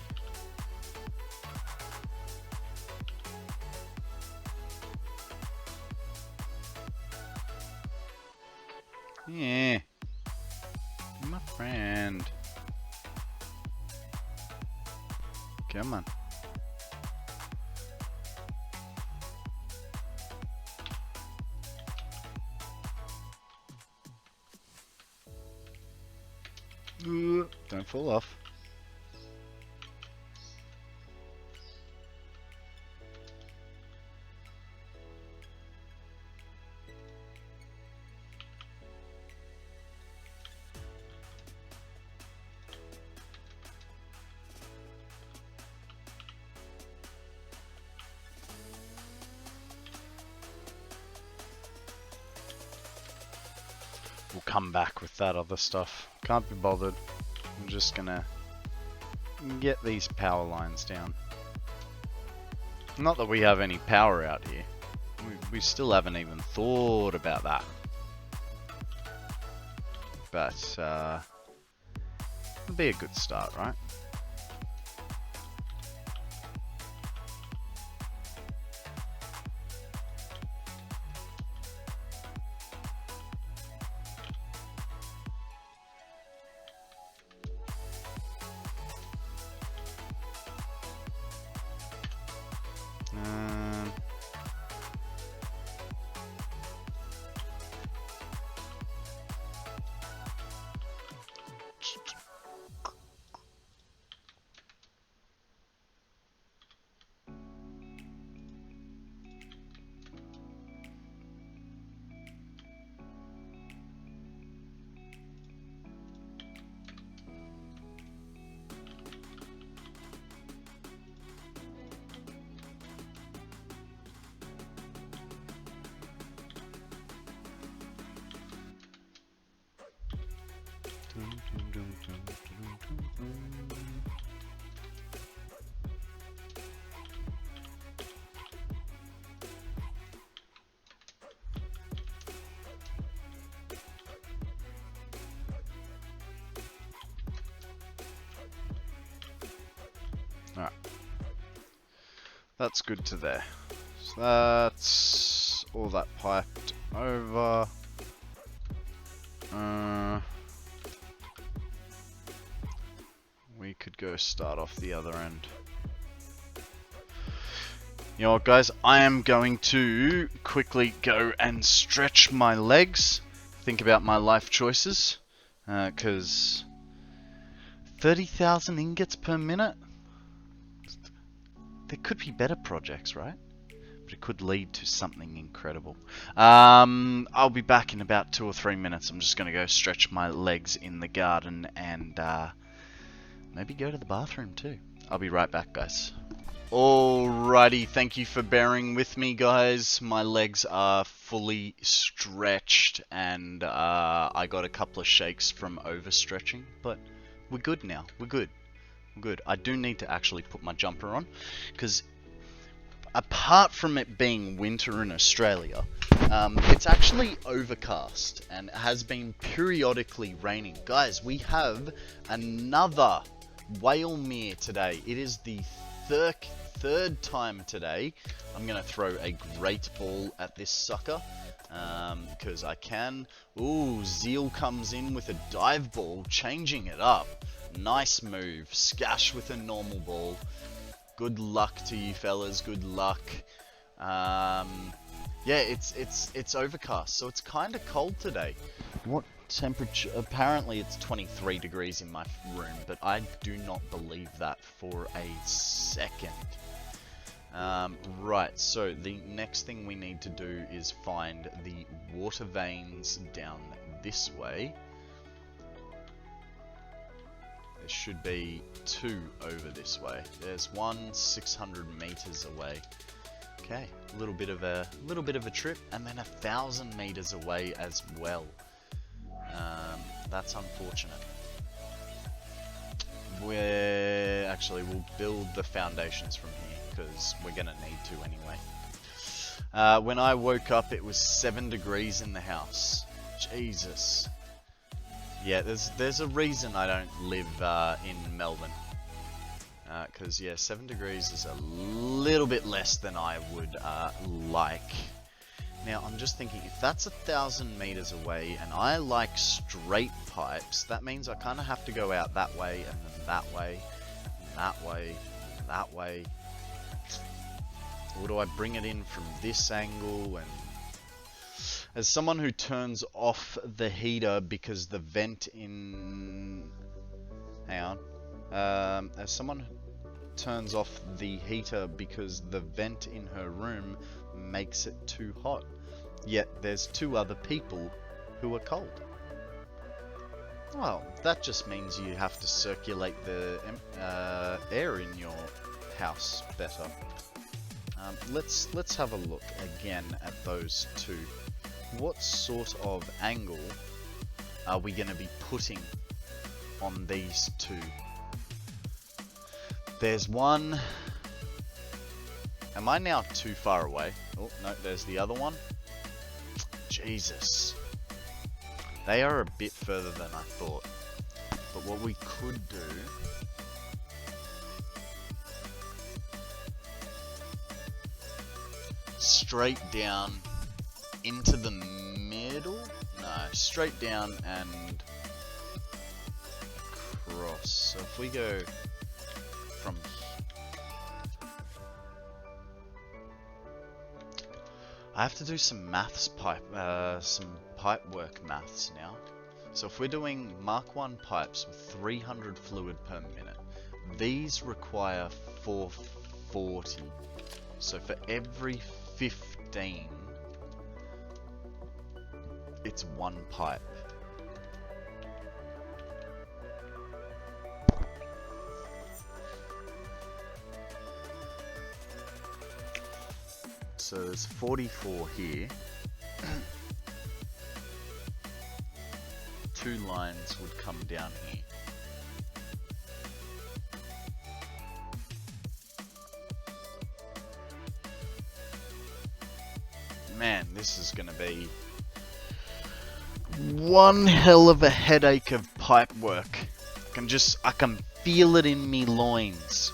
Yeah, my friend. Come on. Don't fall off. We'll come back with that other stuff. Can't be bothered. I'm just gonna get these power lines down. Not that we have any power out here. We still haven't even thought about that. But, it'll be a good start, right? Alright. That's good to there. So that's all that piped over. We could go start off the other end. You know what, guys? I am going to quickly go and stretch my legs. Think about my life choices. Because 30,000 ingots per minute? There could be better projects, right? But it could lead to something incredible. I'll be back in about 2 or 3 minutes. I'm just going to go stretch my legs in the garden and maybe go to the bathroom too. I'll be right back, guys. Alrighty, thank you for bearing with me, guys. My legs are fully stretched and I got a couple of shakes from overstretching, but we're good now. We're good. Good. I do need to actually put my jumper on, because apart from it being winter in Australia, it's actually overcast and it has been periodically raining. Guys, we have another whale mere today. It is the third time today. I'm going to throw a great ball at this sucker, because I can. Ooh, Zeal comes in with a dive ball, changing it up. Nice move. Scash with a normal ball. Good luck to you fellas. Good luck. Yeah, it's overcast, so it's kind of cold today. What temperature? Apparently it's 23 degrees in my room, but I do not believe that for a second. Right, so the next thing we need to do is find the water veins down this way. There should be 2 over this way. There's one 600 meters away. Okay, a little bit of a trip, and then 1,000 meters away as well. That's unfortunate. We'll build the foundations from here because we're gonna need to anyway. When I woke up, it was 7 degrees in the house. Jesus. Yeah, there's a reason I don't live in Melbourne. Because, yeah, 7 degrees is a little bit less than I would like. Now, I'm just thinking, if that's 1,000 meters away, and I like straight pipes, that means I kind of have to go out that way, and then that way, and that way, and that way. Or do I bring it in from this angle? And as someone who turns off the heater because the vent in... Hang on. As someone who turns off the heater because the vent in her room makes it too hot, yet there's 2 other people who are cold. Well, that just means you have to circulate the air in your house better. Let's have a look again at those 2. What sort of angle are we going to be putting on these 2? There's one. Am I now too far away? Oh, no, there's the other one. Jesus. They are a bit further than I thought. But what we could do... straight down into the middle? No, straight down and across. So if we go from... I have to do some pipe work maths now. So if we're doing Mark 1 pipes with 300 fluid per minute, these require 440. So for every 15, it's 1 pipe. So there's 44 here. 2 lines would come down here. Man, this is gonna be one hell of a headache of pipe work. I can feel it in me loins.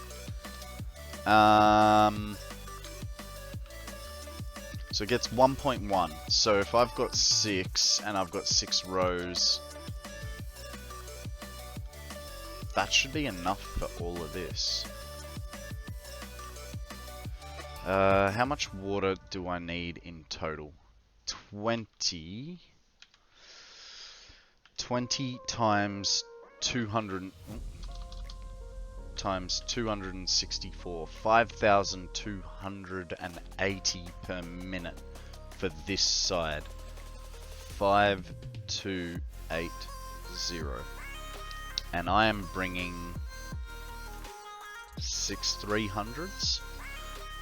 So it gets 1.1. So if I've got 6 and I've got 6 rows, that should be enough for all of this. How much water do I need in total? 20 times 200 times 264, 5,280 per minute for this side. 5280. And I am bringing 6 300s.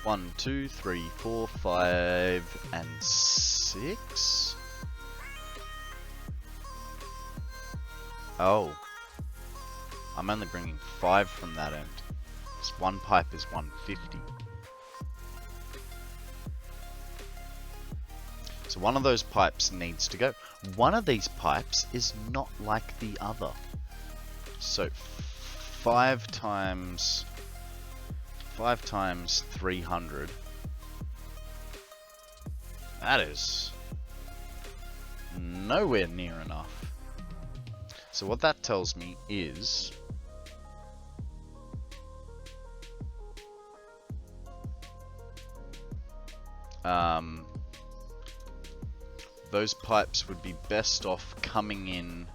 1, 2, 3, 4, 5, and 6. Oh. I'm only bringing 5 from that end. This one pipe is 150. So one of those pipes needs to go. One of these pipes is not like the other. So 5 times 300. That is nowhere near enough. So what that tells me is those pipes would be best off coming in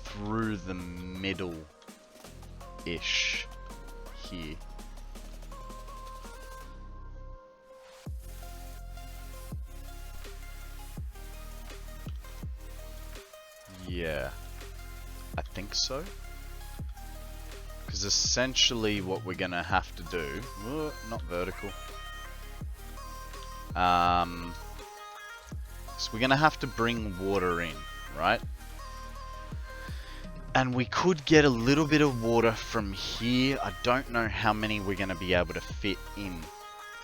through the middle-ish here. Yeah, I think so. Because essentially what we're going to have to do... not vertical. So we're going to have to bring water in, right? And we could get a little bit of water from here. I don't know how many we're going to be able to fit in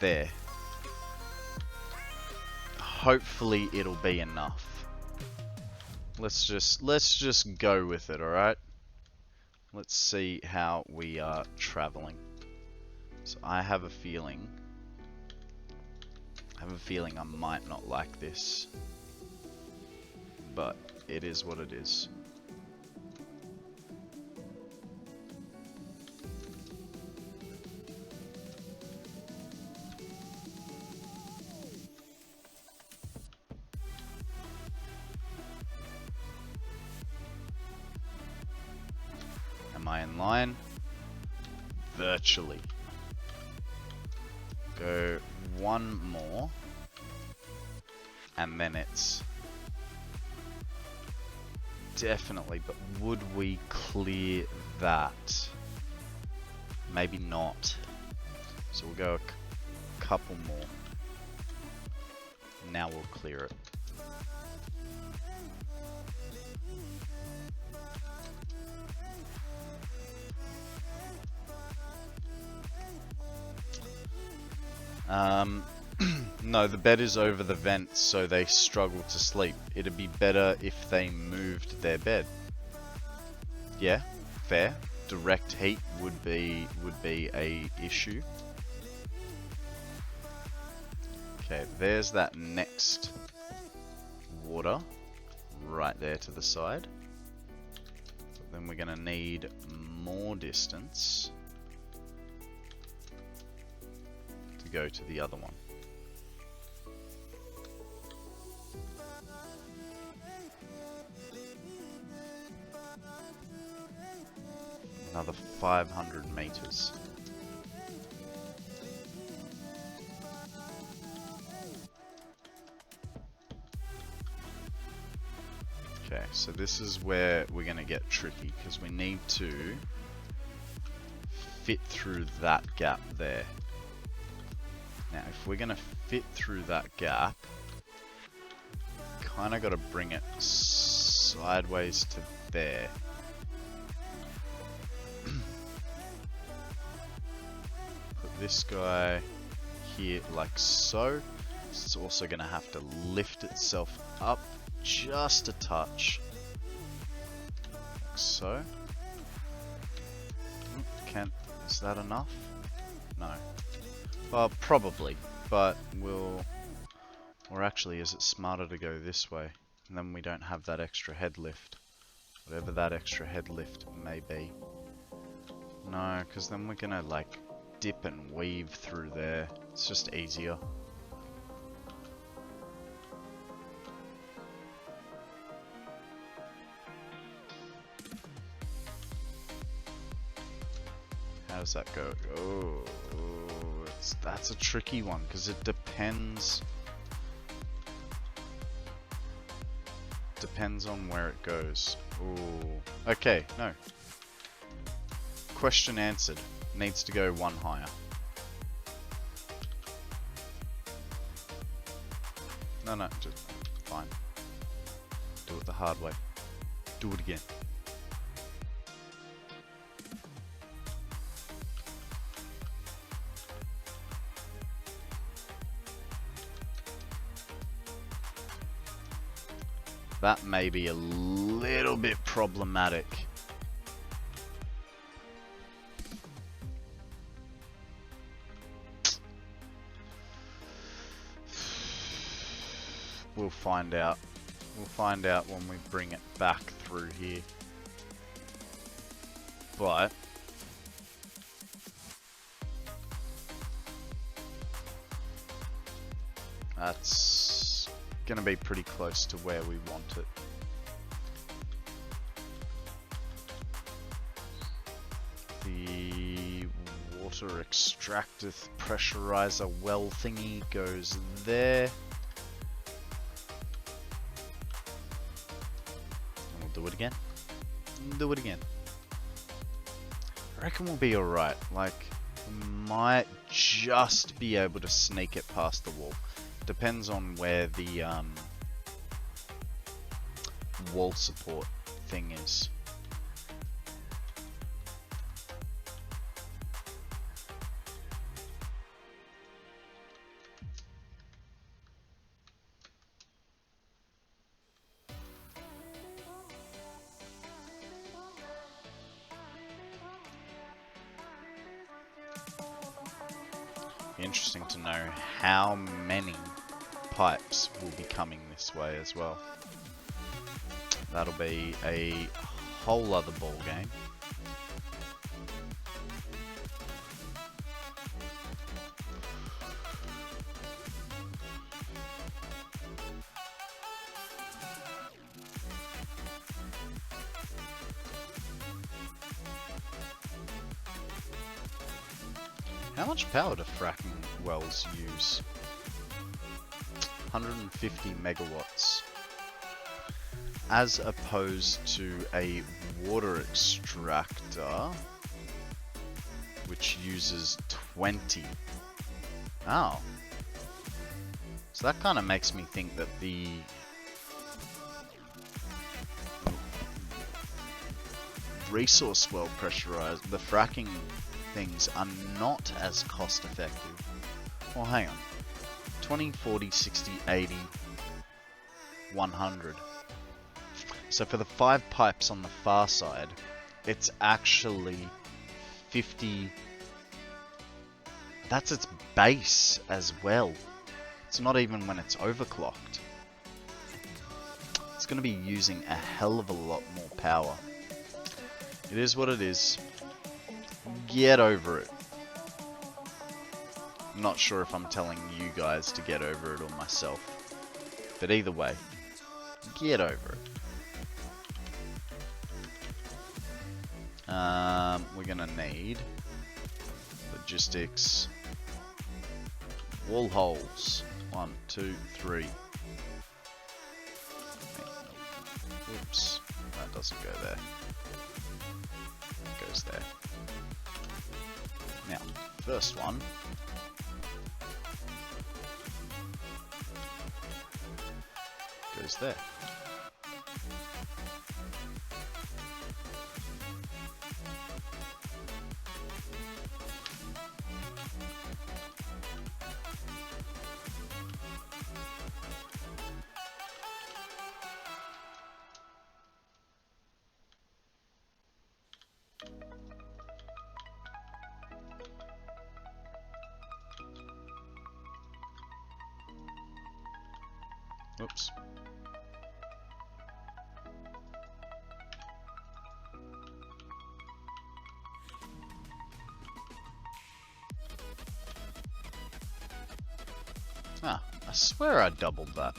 there. Hopefully it'll be enough. Let's just go with it, alright? Let's see how we are traveling. So I have a feeling I might not like this. But it is what it is. Am I in line? Virtually. Go one more. And then it's definitely, but would we clear that? Maybe not. So we'll go a couple more. Now we'll clear it. No, the bed is over the vents, so they struggle to sleep. It'd be better if they moved their bed. Yeah, fair. Direct heat would be a issue. Okay, there's that next water right there to the side. But then we're gonna need more distance to go to the other one. Another 500 meters. Okay, so this is where we're going to get tricky because we need to fit through that gap there. Now, if we're going to fit through that gap, kind of got to bring it sideways to there. Put this guy here like so. It's also going to have to lift itself up just a touch. Like so. Is that enough? No. Well, probably, but or actually, is it smarter to go this way? And then we don't have that extra head lift. Whatever that extra head lift may be. No, because then we're gonna like dip and weave through there. It's just easier. How does that go? Oh, that's a tricky one because it depends on where it goes. Oh, okay, no. Question answered. Needs to go one higher. No, just fine. Do it the hard way. Do it again. That may be a little bit problematic. We'll find out. We'll find out when we bring it back through here. But that's gonna be pretty close to where we want it. The water extractor pressurizer well thingy goes there. And we'll do it again. Do it again. I reckon we'll be alright. Like, we might just be able to sneak it past the wall. Depends on where the wall support thing is. Be interesting to know how many pipes will be coming this way as well. That'll be a whole other ball game. How much power do fracking wells use? 150 megawatts. As opposed to a water extractor, which uses 20. Oh. So that kind of makes me think that the resource well pressurized, the fracking things are not as cost effective. Well, hang on. 20, 40, 60, 80, 100. So for the 5 pipes on the far side, it's actually 50. That's its base as well. It's not even when it's overclocked. It's going to be using a hell of a lot more power. It is what it is. Get over it. I'm not sure if I'm telling you guys to get over it or myself. But either way, get over it. We're gonna need logistics, wall holes. 1, 2, 3. Whoops, that doesn't go there. It goes there. Now, first one. Goes there. Whoops. Ah, I swear I doubled that.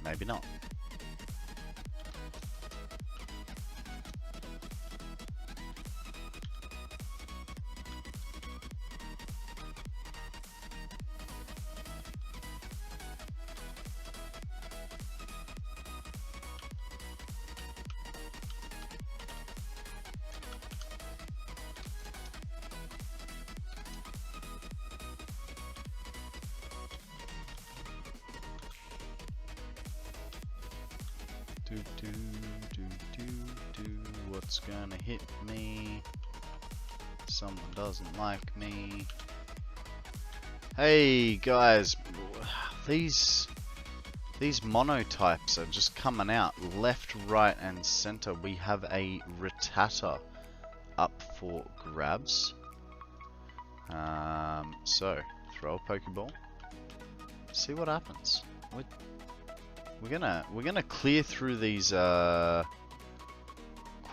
Maybe not. What's gonna hit me? Someone doesn't like me. Hey guys, these monotypes are just coming out left, right, and center. We have a Rattata up for grabs. So throw a Pokeball. See what happens. We're gonna clear through these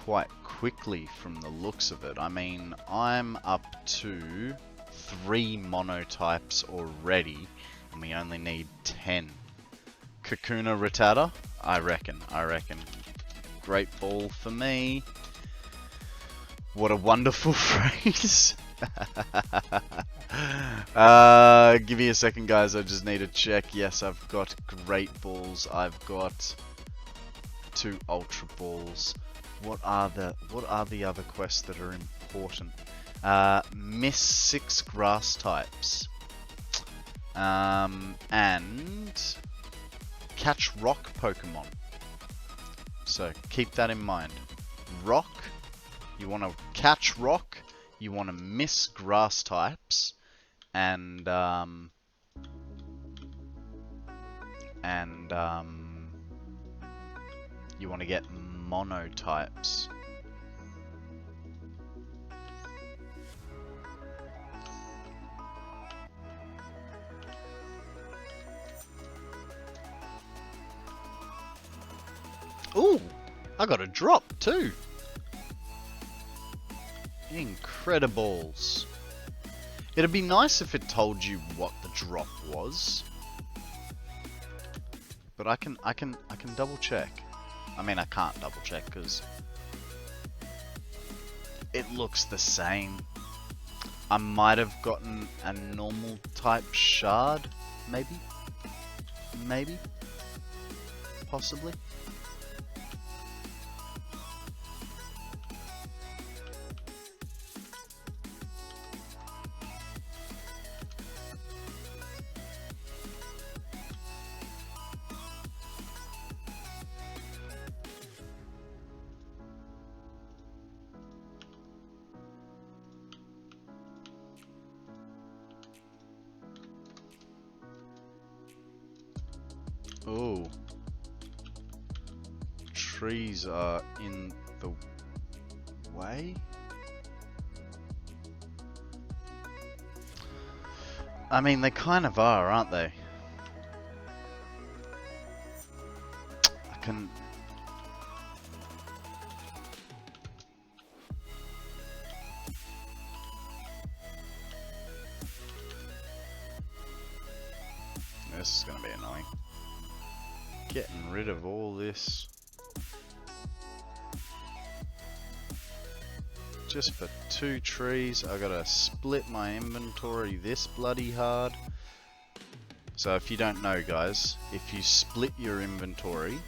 quite quickly from the looks of it. I mean, I'm up to 3 monotypes already, and we only need 10. Kakuna Rattata? I reckon. Great ball for me. What a wonderful phrase. Give me a second, guys. I just need to check. Yes, I've got great balls. I've got 2 ultra balls. What are the other quests that are important? Miss 6 grass types. And catch rock Pokemon. So keep that in mind. Rock. You want to catch rock. You want to miss grass types. And you want to get monotypes. Ooh, I got a drop too. Incredibles. It'd be nice if it told you what the drop was. But I can double check. I mean, I can't double check because it looks the same. I might have gotten a normal type shard, maybe, possibly. Oh, trees are in the way? I mean, they kind of are, aren't they? I can... This is gonna be annoying. Getting rid of all this just for 2 trees. I gotta split my inventory this bloody hard. So if you don't know, guys, if you split your inventory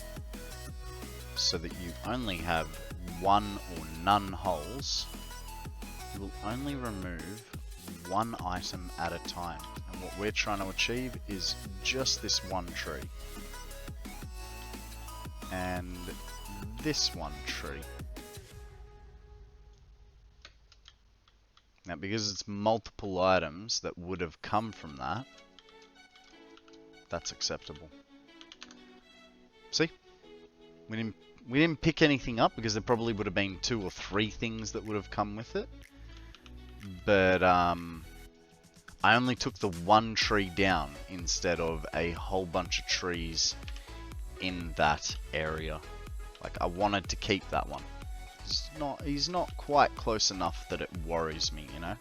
so that you only have 1 or none holes, you will only remove 1 item at a time. And what we're trying to achieve is just this 1 tree. And this 1 tree. Now, because it's multiple items that would have come from that, that's acceptable. See? We didn't pick anything up because there probably would have been 2 or 3 things that would have come with it. But I only took the one tree down instead of a whole bunch of trees in that area. Like, I wanted to keep that one. He's not quite close enough that it worries me, you know?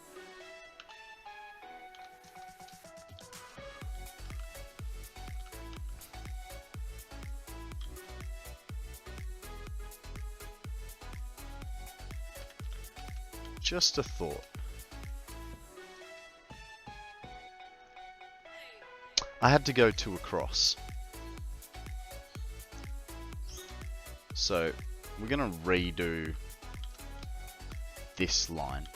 Just a thought. I had to go 2 across. So, we're gonna redo this line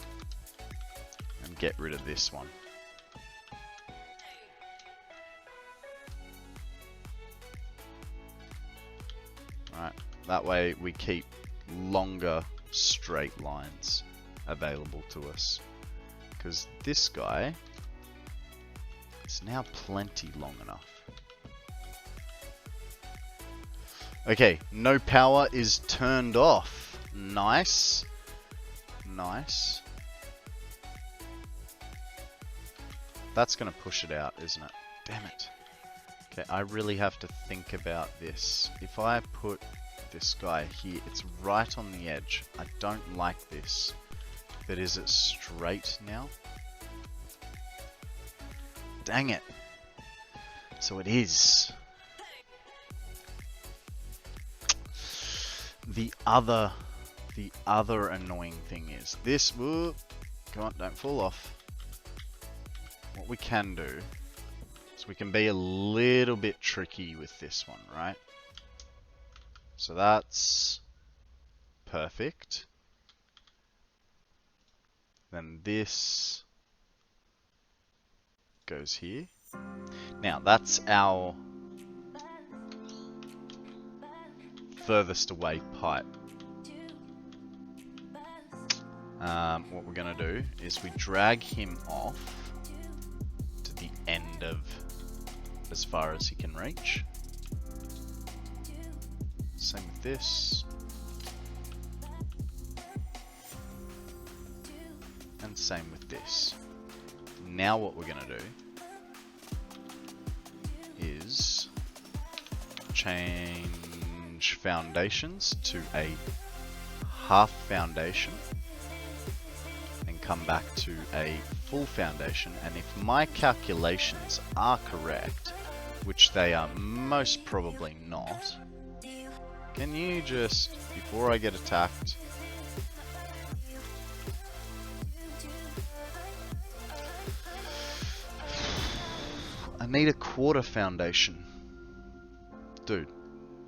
and get rid of this one. Alright, that way we keep longer straight lines available to us. Because this guy is now plenty long enough. Okay, no power is turned off. Nice. Nice. That's gonna push it out, isn't it? Damn it. Okay, I really have to think about this. If I put this guy here, it's right on the edge. I don't like this. But is it straight now? Dang it. So it is. The other annoying thing is this. Whoa, come on, don't fall off. What we can do is we can be a little bit tricky with this one, right? So that's perfect. Then this goes here. Now that's our furthest away pipe. What we're gonna do is we drag him off to the end of as far as he can reach. Same with this. And same with this. Now what we're gonna do is change foundations to a half foundation and come back to a full foundation, and if my calculations are correct, which they are most probably not, can you just, before I get attacked, I need a quarter foundation. Dude,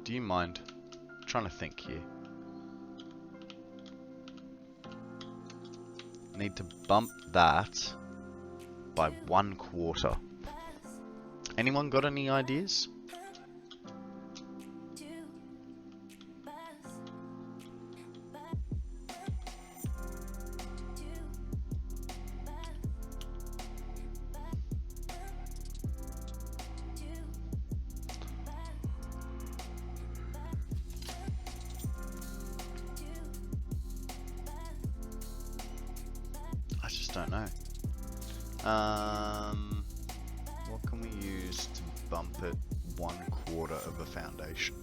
do you mind? I'm trying to think here. I need to bump that by 1/4. Anyone got any ideas? Don't know. What can we use to bump it 1/4 of a foundation?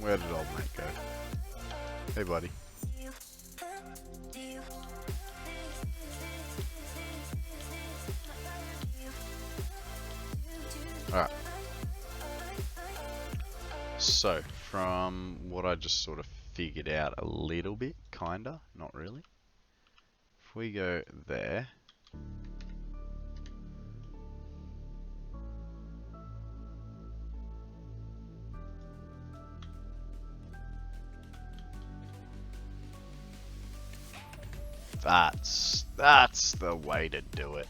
Where did old mate go? Hey buddy. Alright. So, from what I just sort of figured out a little bit, kinda, not really. If we go there. That's the way to do it.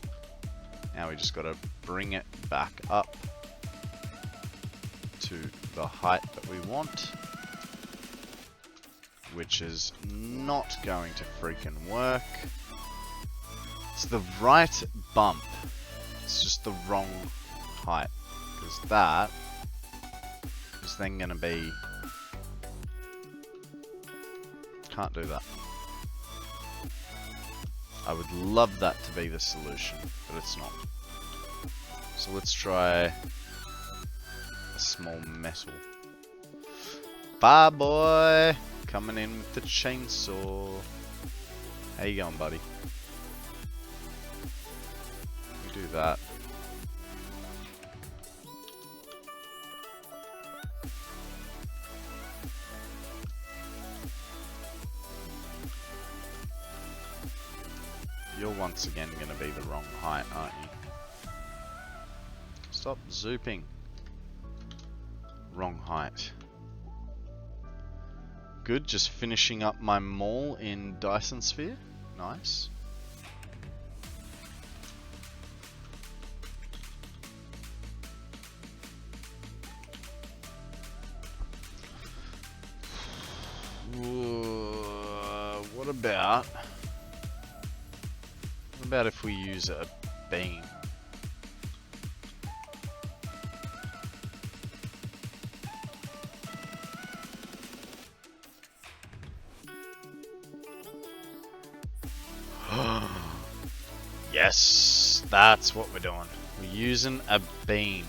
Now we just got to bring it back up to the height that we want, which is not going to freaking work. It's the right bump. It's just the wrong height, because that is then going to be... Can't do that. I would love that to be the solution, but it's not. So let's try a small metal. Bye boy! Coming in with the chainsaw. How you going, buddy? We do that. You're once again going to be the wrong height, aren't you? Stop zooping. Wrong height. Good, just finishing up my mall in Dyson Sphere. Nice. What about if we use a beam? Yes, that's what we're doing. We're using a beam.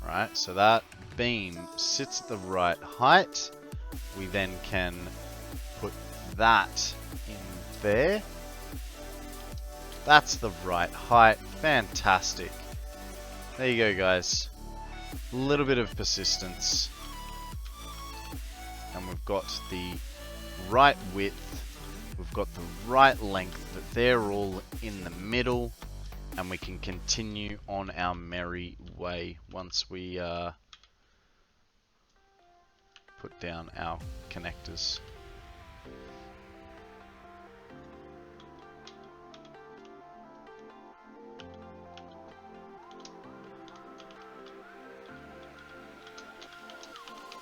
Right, so that beam sits at the right height. We then can put that in there. That's the right height. Fantastic. There you go, guys. A little bit of persistence. And we've got the right width. We've got the right length. That they're all in the middle. And we can continue on our merry way once we put down our connectors.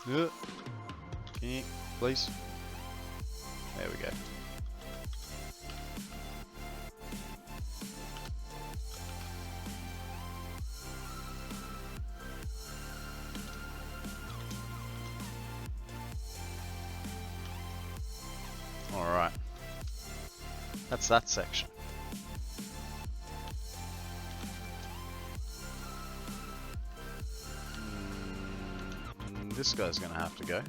Can you, please? There we go. Alright. That's that section. This guy's gonna have to go.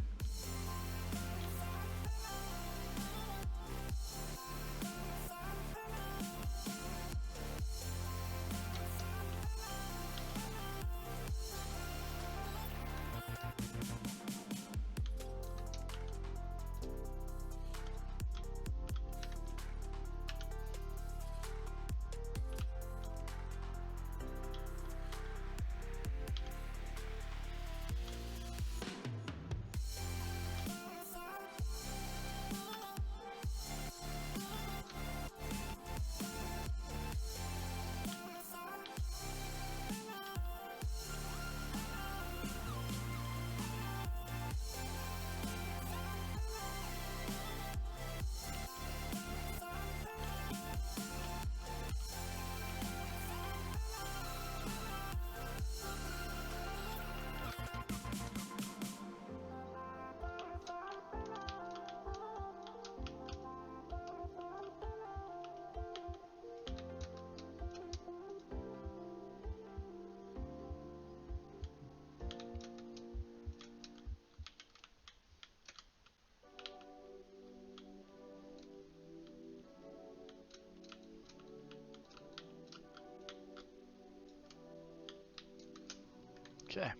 Okay.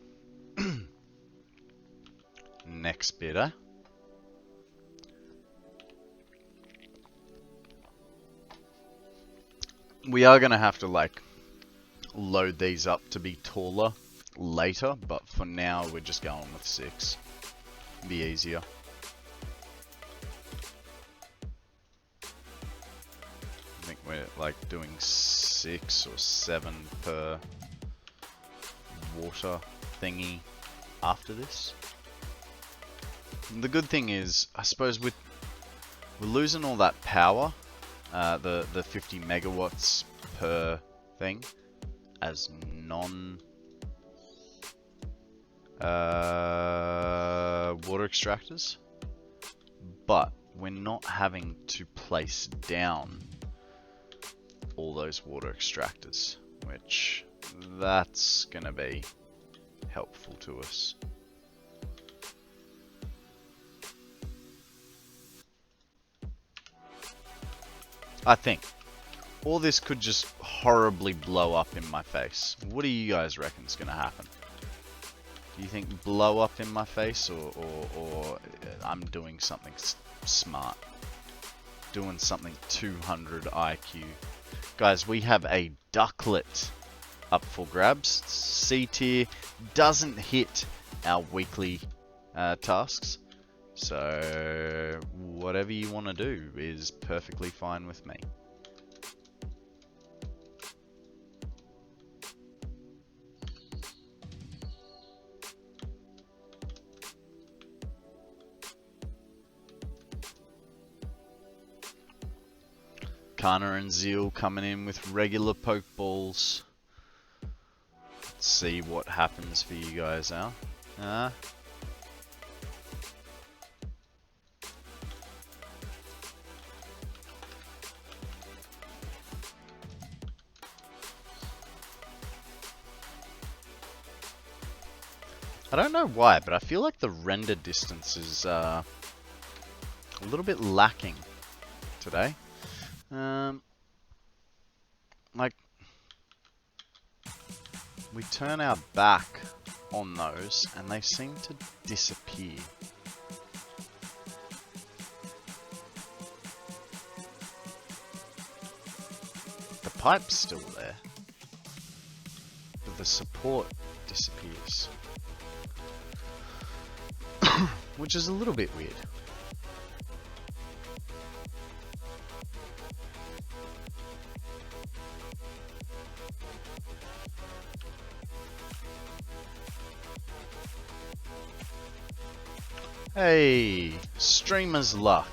Next bit, eh? We are going to have to, like, load these up to be taller later, but for now we're just going with 6. Be easier. we're like doing 6 or 7 per water thingy after this. And the good thing is, I suppose we're losing all that power, the 50 megawatts per thing, as non water extractors, but we're not having to place down all those water extractors, which that's gonna be helpful to us. I think. Or this could just horribly blow up in my face. What do you guys reckon is gonna happen? Do you think blow up in my face, or I'm doing something smart? Doing something 200 IQ. Guys, we have a ducklet up for grabs. C tier doesn't hit our weekly tasks. So whatever you want to do is perfectly fine with me. Kana and Zeal coming in with regular pokeballs. Let's see what happens for you guys now. I don't know why, but I feel like the render distance is a little bit lacking today. Like, we turn our back on those and they seem to disappear. The pipe's still there, but the support disappears. Which is a little bit weird. Hey, streamer's luck.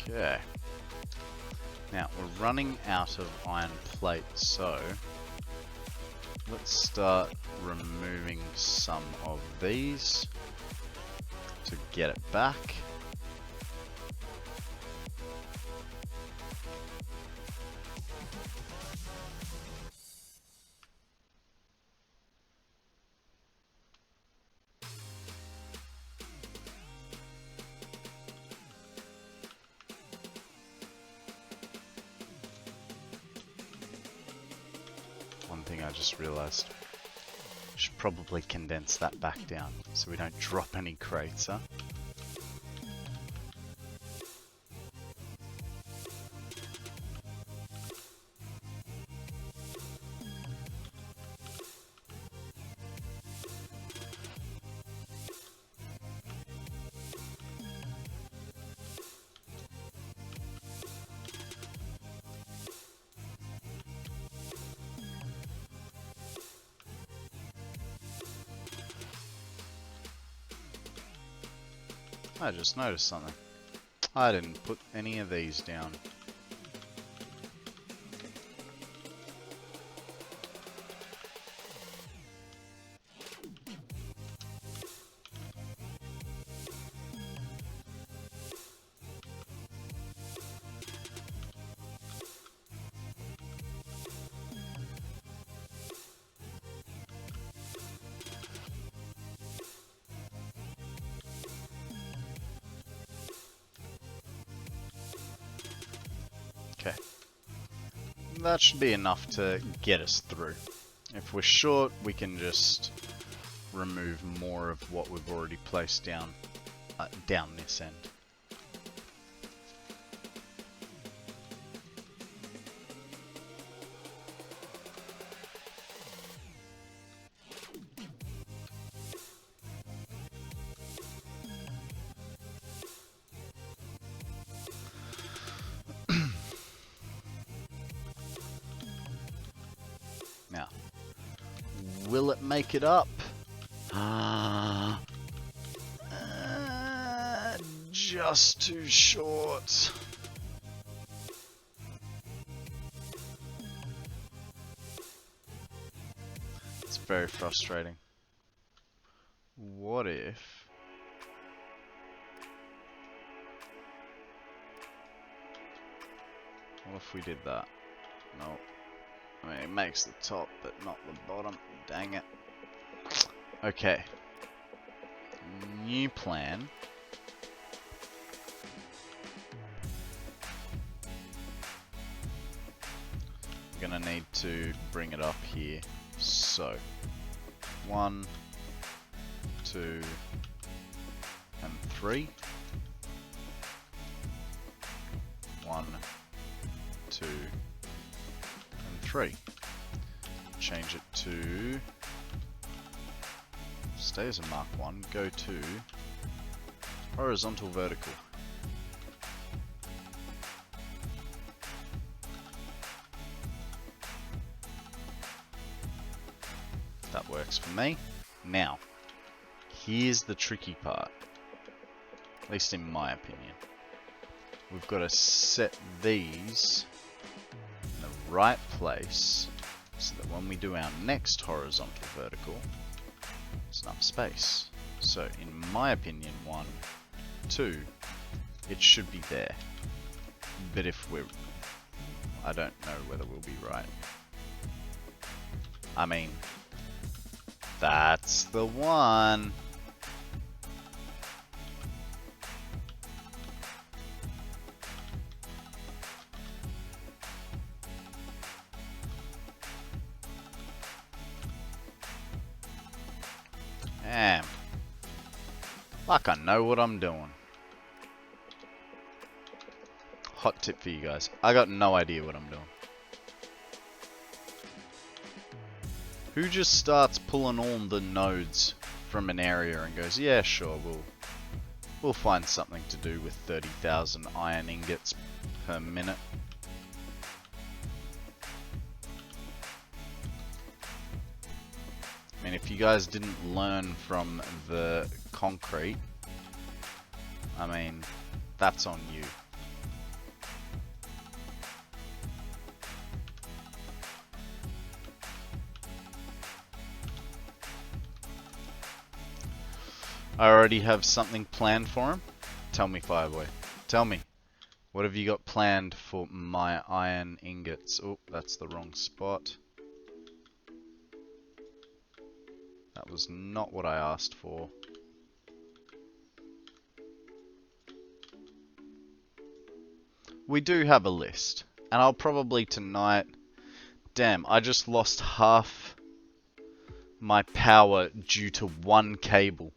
Okay. Now, we're running out of iron plate, so let's start removing some of these to get it back. I just realized I should probably condense that back down so we don't drop any crates, huh? I just noticed something. I didn't put any of these down. Okay. That should be enough to get us through. If we're short, we can just remove more of what we've already placed down this end. Now, will it make it up? Just too short. It's very frustrating. What if... What if we did that? No. I mean, it makes the top, but not the bottom. Dang it. Okay. New plan. I'm gonna need to bring it up here. So, 1, 2, and 3. 1, 2, and 3. Change it to, stay as a Mark 1, go to horizontal vertical. That works for me. Now, here's the tricky part, at least in my opinion. We've got to set these in the right place so that when we do our next horizontal vertical, there's enough space. So in my opinion, 1, 2, it should be there. But if we're... I don't know whether we'll be right. I mean, that's the one. Damn. Like I know what I'm doing. Hot tip for you guys. I got no idea what I'm doing. Who just starts pulling all the nodes from an area and goes, yeah, sure, we'll find something to do with 30,000 iron ingots per minute. I mean, if you guys didn't learn from the concrete, I mean, that's on you. I already have something planned for him. Tell me, Fireboy. Tell me. What have you got planned for my iron ingots? Oh, that's the wrong spot. That was not what I asked for. We do have a list. And I'll probably tonight... Damn, I just lost half my power due to one cable.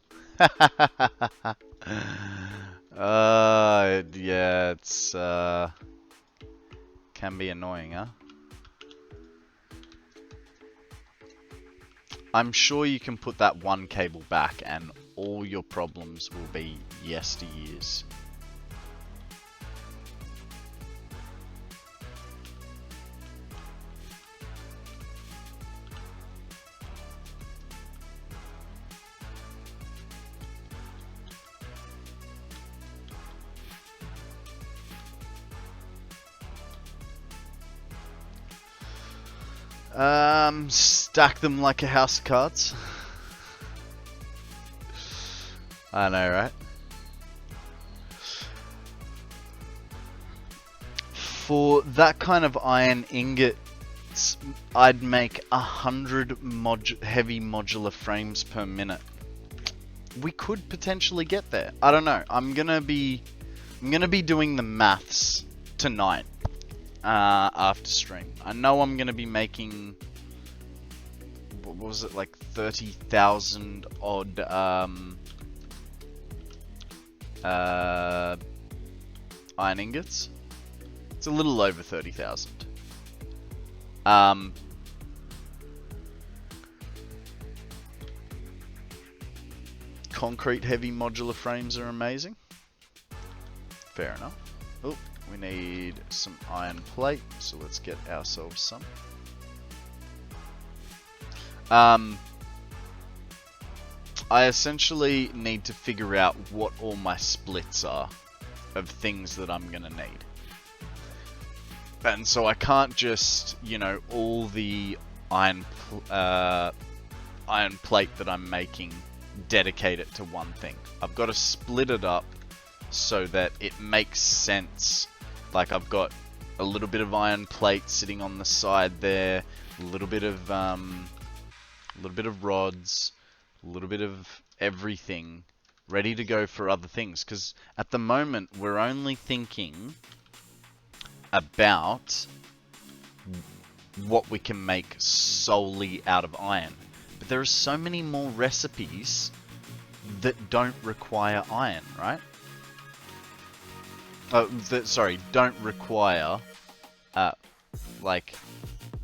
Yeah, it's can be annoying, huh? I'm sure you can put that one cable back and all your problems will be yesteryears. Stack them like a house of cards. I know, right? For that kind of iron ingots, I'd make 100 heavy modular frames per minute. We could potentially get there. I don't know. I'm gonna be doing the maths tonight after stream. I know I'm gonna be making, what was it, like 30,000 odd iron ingots. It's a little over 30,000. Concrete heavy modular frames are amazing. Fair enough. Oh, we need some iron plate, so let's get ourselves some. I essentially need to figure out what all my splits are of things that I'm gonna need. And so I can't just, you know, all the iron plate that I'm making, dedicate it to one thing. I've got to split it up so that it makes sense. Like I've got a little bit of iron plate sitting on the side there, a little bit of rods, a little bit of everything ready to go for other things. Because at the moment we're only thinking about what we can make solely out of iron. But there are so many more recipes that don't require iron, right? Sorry, don't require like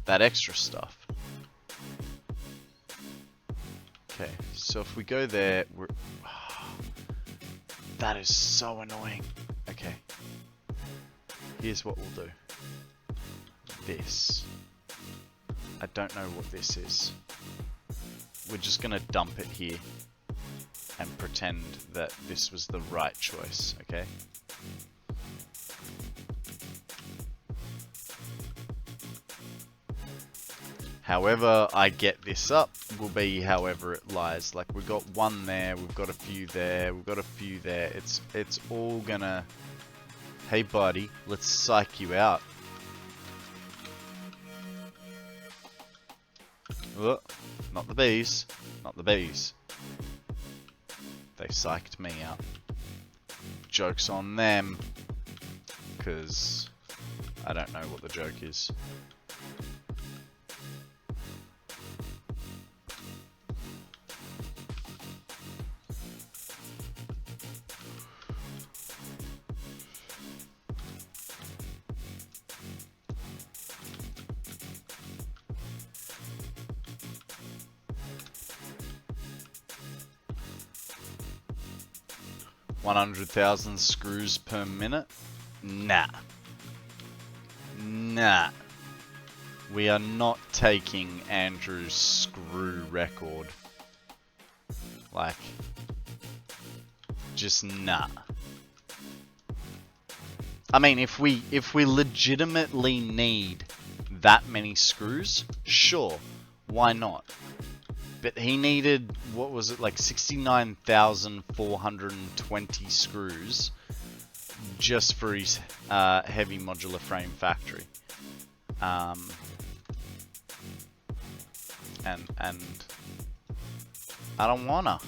that extra stuff. Okay, so if we go there, we're... that is so annoying. Okay. Here's what we'll do. This. I don't know what this is. We're just gonna dump it here and pretend that this was the right choice, okay? However I get this up will be however it lies. Like we've got one there, we've got a few there, we've got a few there. It's all gonna... Hey buddy, let's psych you out. Oh, not the bees. Not the bees. They psyched me out. Joke's on them. Because I don't know what the joke is. $100,000 screws per minute? Nah. Nah. We are not taking Andrew's screw record. Like, just nah. I mean, if we legitimately need that many screws, sure, why not? But he needed, what was it, like 69,420 screws just for his heavy modular frame factory. And I don't wanna.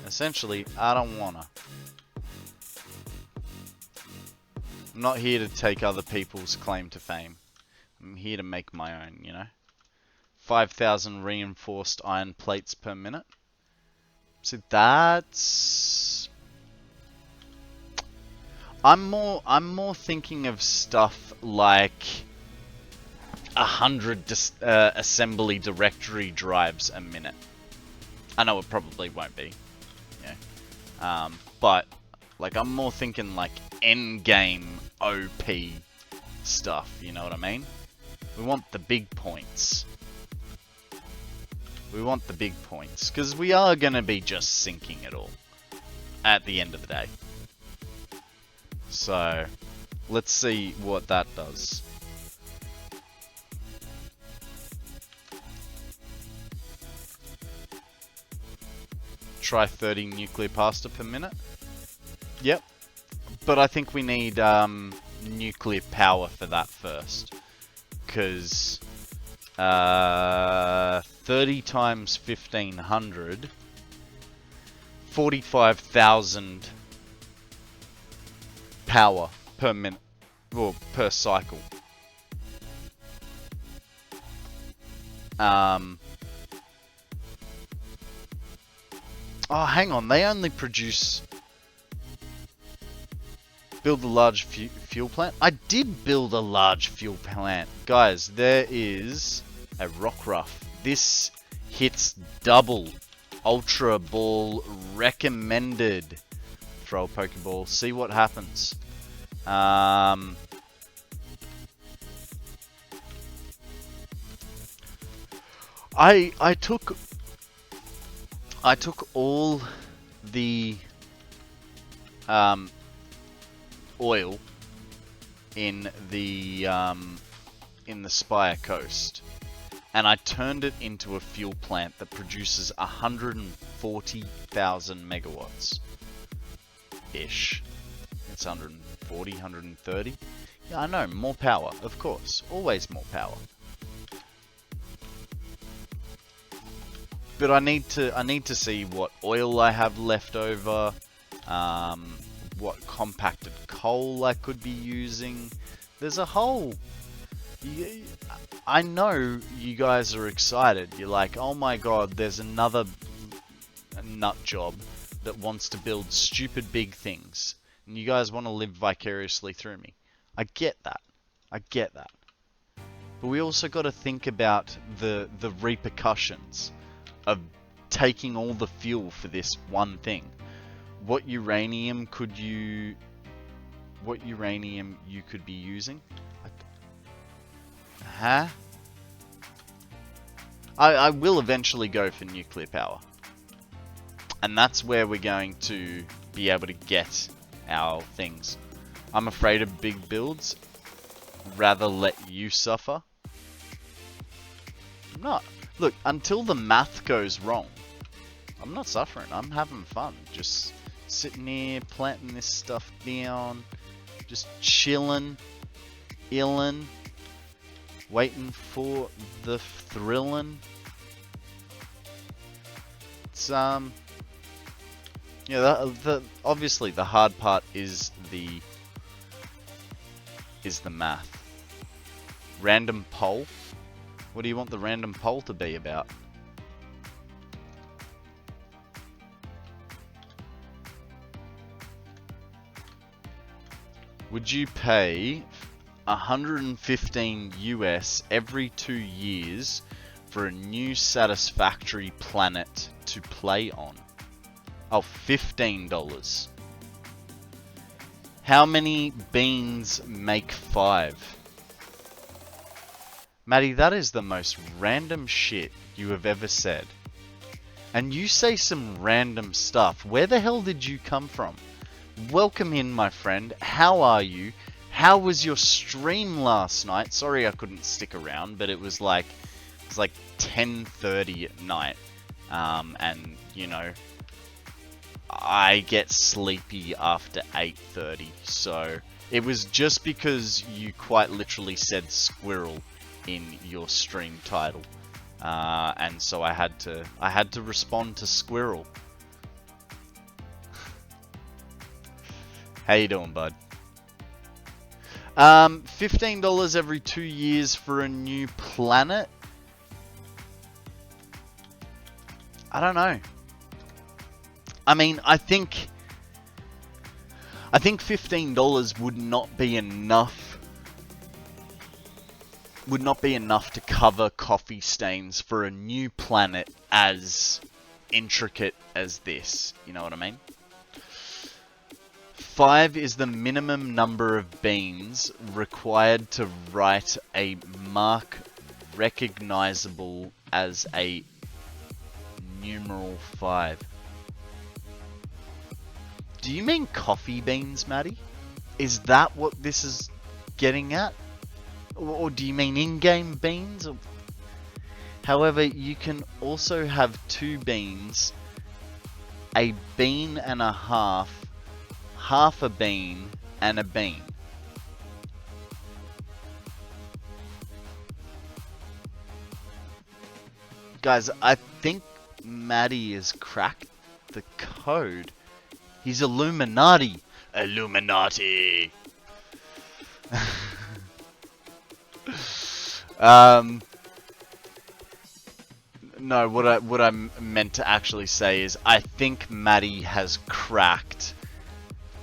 Essentially, I don't wanna. I'm not here to take other people's claim to fame. I'm here to make my own, you know? 5,000 reinforced iron plates per minute. So that's... I'm more thinking of stuff like 100 assembly directory drives a minute. I know it probably won't be, yeah. But like I'm more thinking like end game OP stuff. You know what I mean? We want the big points. We want the big points, because we are going to be just sinking it all at the end of the day. So, let's see what that does. try 30 nuclear pasta per minute. Yep. But I think we need nuclear power for that first. Because 30 times 1500, 45,000 power per minute, or per cycle. Oh, hang on, they only produce... Build a large fuel plant? I did build a large fuel plant. Guys, there is a rock ruff. This hits double. Ultra ball recommended. Throw a Pokeball, see what happens. I took all the oil in the Spire Coast, and I turned it into a fuel plant that produces 140,000 megawatts ish. It's 140, 130. Yeah, I know, more power, of course, always more power. But I need to see what oil I have left over, what compacted coal I could be using. There's a whole... I know you guys are excited. You're like, oh my god, there's another nut job that wants to build stupid big things. And you guys want to live vicariously through me. I get that. I get that. But we also got to think about the repercussions of taking all the fuel for this one thing. What uranium you could be using? Huh? I will eventually go for nuclear power. And that's where we're going to be able to get our things. I'm afraid of big builds. Rather let you suffer. I'm not. Look, until the math goes wrong, I'm not suffering. I'm having fun. Just sitting here, planting this stuff down. Just chilling, illin', waiting for the thrillin'. It's, yeah, obviously the hard part is the math. Random poll? What do you want the random poll to be about? Would you pay 115 US every 2 years for a new Satisfactory planet to play on? Oh, $15. How many beans make 5? Maddie, that is the most random shit you have ever said. And you say some random stuff. Where the hell did you come from? Welcome in, my friend. How are you? How was your stream last night? Sorry I couldn't stick around, but it was like 10:30 at night. And, you know, I get sleepy after 8:30. So it was just because you quite literally said squirrel in your stream title. And so I had to respond to squirrel. How you doing, bud? $15 every 2 years for a new planet? I don't know. I mean, I think $15 would not be enough. Would not be enough to cover coffee stains for a new planet as intricate as this. You know what I mean? 5 is the minimum number of beans required to write a mark recognizable as a numeral 5. Do you mean coffee beans, Maddie? Is that what this is getting at? Or do you mean in-game beans? However, you can also have 2 beans a bean and a half, half a bean, and a bean. Guys, I think Maddie has cracked the code. He's Illuminati. Illuminati. No, what I meant to actually say is I think Maddie has cracked.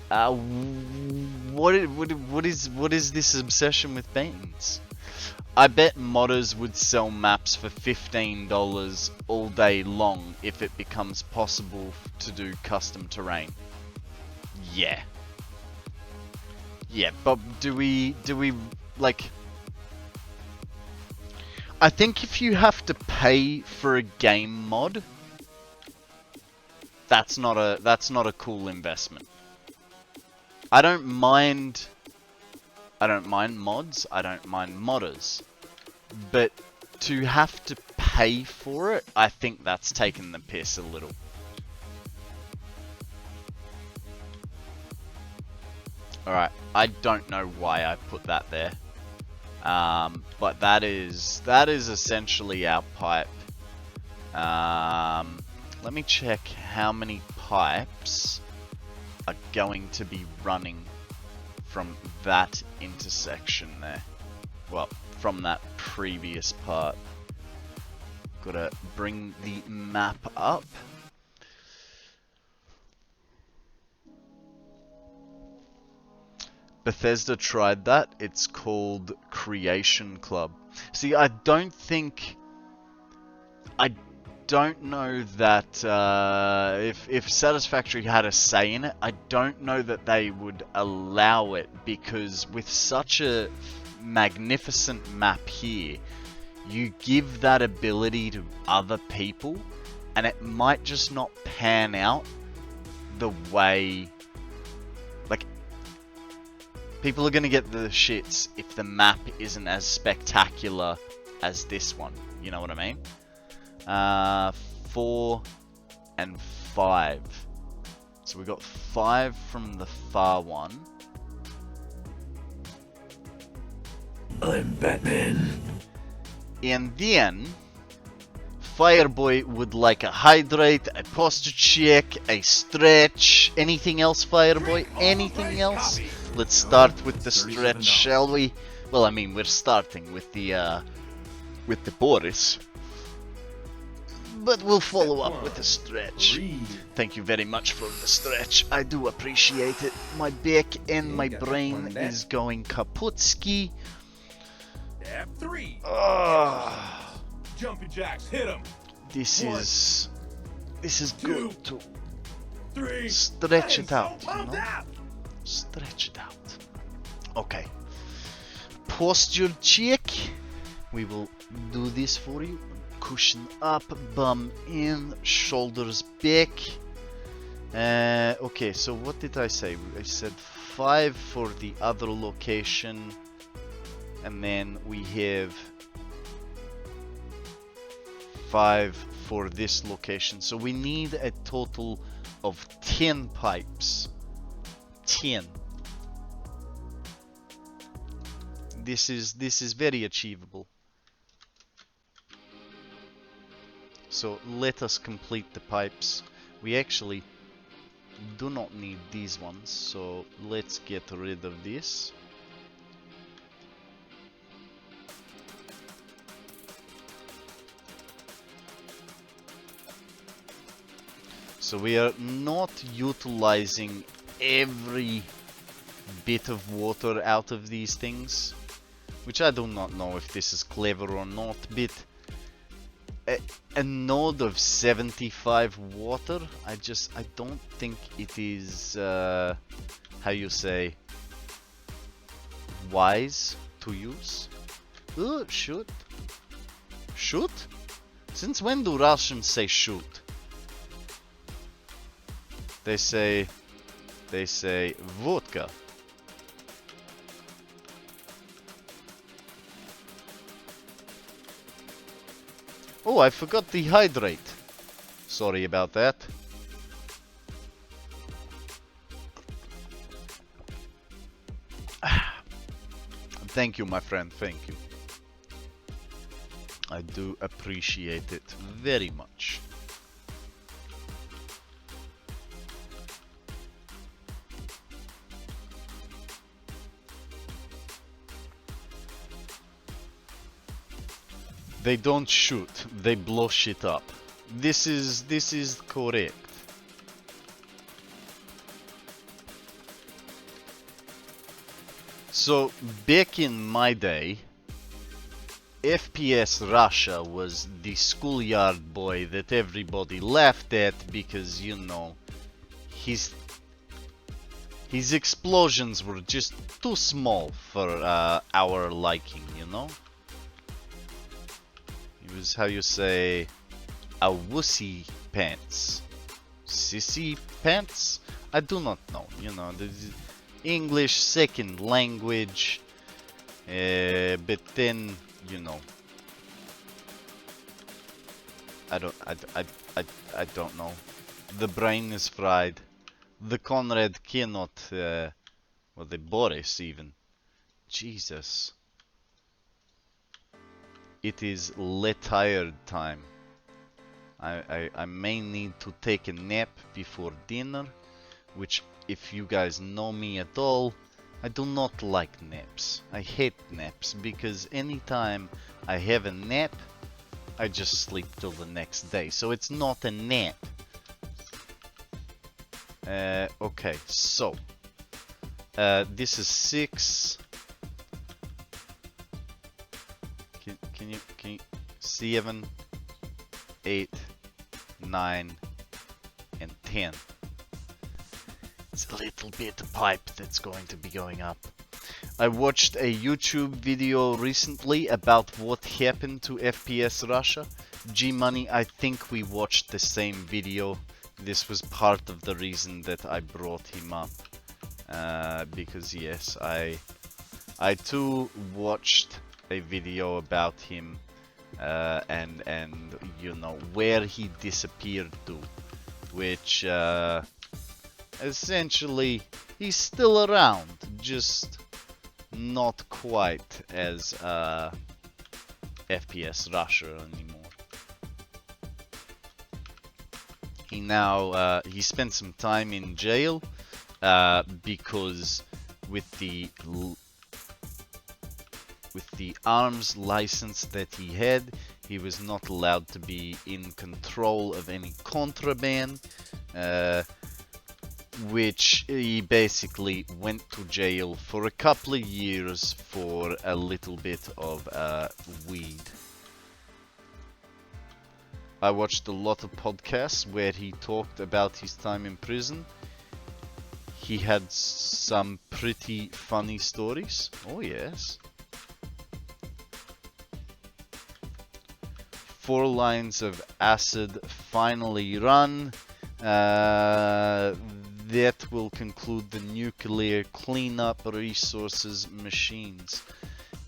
What is this obsession with beans? I bet modders would sell maps for $15 all day long if it becomes possible to do custom terrain. Yeah. Yeah, but do we like... I think if you have to pay for a game mod, that's not a cool investment. I don't mind mods, I don't mind modders. But to have to pay for it, I think that's taking the piss a little. Alright, I don't know why I put that there. But that is essentially our pipe. Let me check how many pipes are going to be running from that intersection there. Well, from that previous part. Gotta bring the map up. Bethesda tried that. It's called Creation Club. See, I don't know that if Satisfactory had a say in it, I don't know that they would allow it, because with such a magnificent map here, you give that ability to other people and it might just not pan out the way, like, people are gonna get the shits if the map isn't as spectacular as this one, you know what I mean? 4 and 5. So we got 5 from the far one. I'm Batman. And then Fireboy would like a hydrate, a posture check, a stretch. Anything else, Fireboy? Anything else? Let's start with the stretch, shall we? Well, I mean, we're starting with the Boris. But we'll follow up with a stretch. Thank you very much for the stretch. I do appreciate it. My back and my brain is going kaputski. Step 3. Jumping jacks, hit him. This is good to 3. stretch it out, So you know? that. Stretch it out. Okay. Posture check. We will do this for you. Cushion up, bum in, shoulders back. Okay, so what did I say? I said 5 for the other location. And then we have 5 for this location. So we need a total of 10 pipes. 10. This is very achievable. So let us complete the pipes. We actually do not need these ones, so let's get rid of this. So we are not utilizing every bit of water out of these things, which I do not know if this is clever or not, but a node of 75 water, I don't think it is, how you say, wise to use. Oh, shoot. Shoot? Since when do Russians say shoot? They say vodka. Oh, I forgot the hydrate. Sorry about that. Thank you, my friend, thank you. I do appreciate it very much. They don't shoot, they blow shit up. This is correct. So back in my day, FPS Russia was the schoolyard boy that everybody laughed at because, you know, his explosions were just too small for our liking, you know? He was, how you say, a wussy pants. Sissy pants? I do not know, you know, English second language, but then, you know, I don't know. The brain is fried. The Konrad cannot, well, the Boris even. Jesus. It is tired time. I may need to take a nap before dinner, which, if you guys know me at all, I do not like naps. I hate naps because anytime I have a nap, I just sleep till the next day. So it's not a nap. Okay, so this is 6. Can you 7, 8, 9, and 10. It's a little bit of pipe that's going to be going up. I watched a YouTube video recently about what happened to FPS Russia. G-Money, I think we watched the same video. This was part of the reason that I brought him up. Because yes, I too watched a video about him and you know where he disappeared to, which essentially he's still around, just not quite as FPS Russia anymore. He now he spent some time in jail because with the arms license that he had, he was not allowed to be in control of any contraband, which he basically went to jail for a couple of years for a little bit of weed. I watched a lot of podcasts where he talked about his time in prison. He had some pretty funny stories. Oh yes. 4 lines of acid finally run. That will conclude the nuclear cleanup resources machines.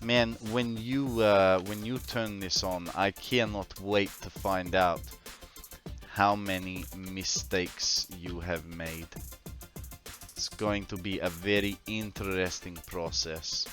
Man, when you turn this on, I cannot wait to find out how many mistakes you have made. It's going to be a very interesting process.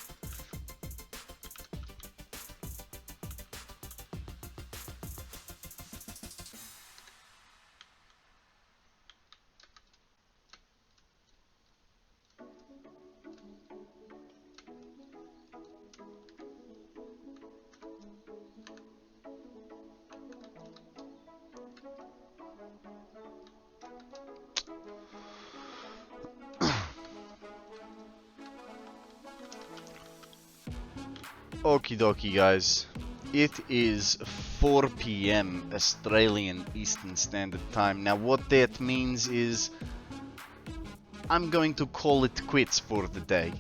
Okie dokie guys, it is 4 PM Australian Eastern Standard Time. Now what that means is I'm going to call it quits for the day.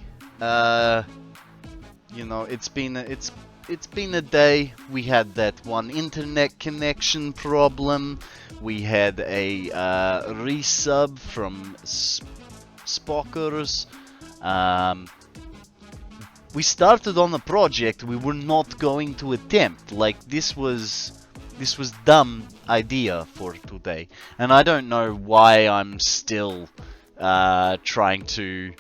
You know, it's been a day. We had that one internet connection problem. We had a resub from Spockers. We started on a project we were not going to attempt. Like this was dumb idea for today, and I don't know why I'm still trying to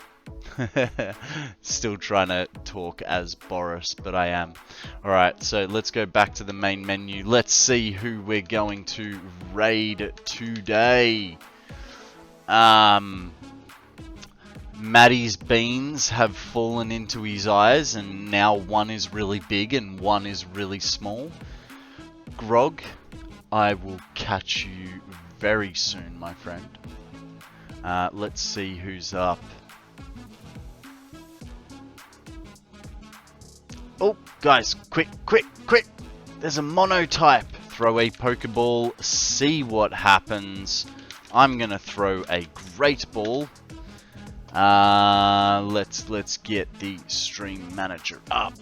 Still trying to talk as Boris, but I am. Alright, so let's go back to the main menu. Let's see who we're going to raid today. Maddie's beans have fallen into his eyes, and now one is really big and one is really small. Grog, I will catch you very soon, my friend. Let's see who's up. Oh, guys, quick, quick, quick! There's a monotype. Throw a Pokeball, see what happens. I'm gonna throw a Great Ball. Let's get the stream manager up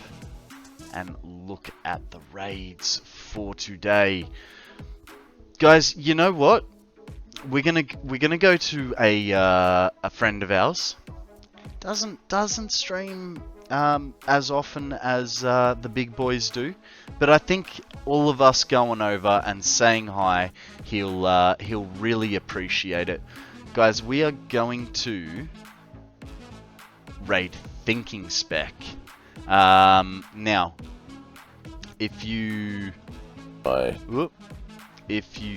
and look at the raids for today. Guys, you know what? We're gonna go to a friend of ours. Doesn't stream as often as the big boys do, but I think all of us going over and saying hi, he'll really appreciate it. Guys, we are going to raid Thinking Spec. Now, if you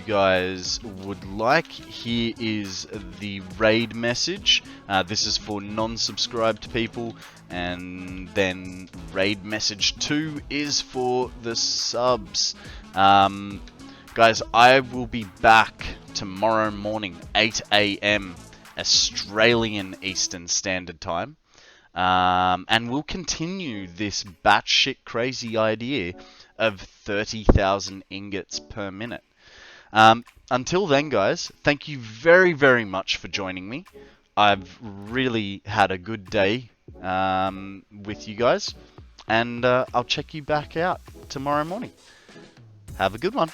guys would like, here is the raid message. This is for non-subscribed people, and then raid message 2 is for the subs. Guys, I will be back tomorrow morning, 8 AM Australian Eastern Standard Time. And we'll continue this batshit crazy idea of 30,000 ingots per minute. Until then, guys, thank you very, very much for joining me. I've really had a good day with you guys, and I'll check you back out tomorrow morning. Have a good one.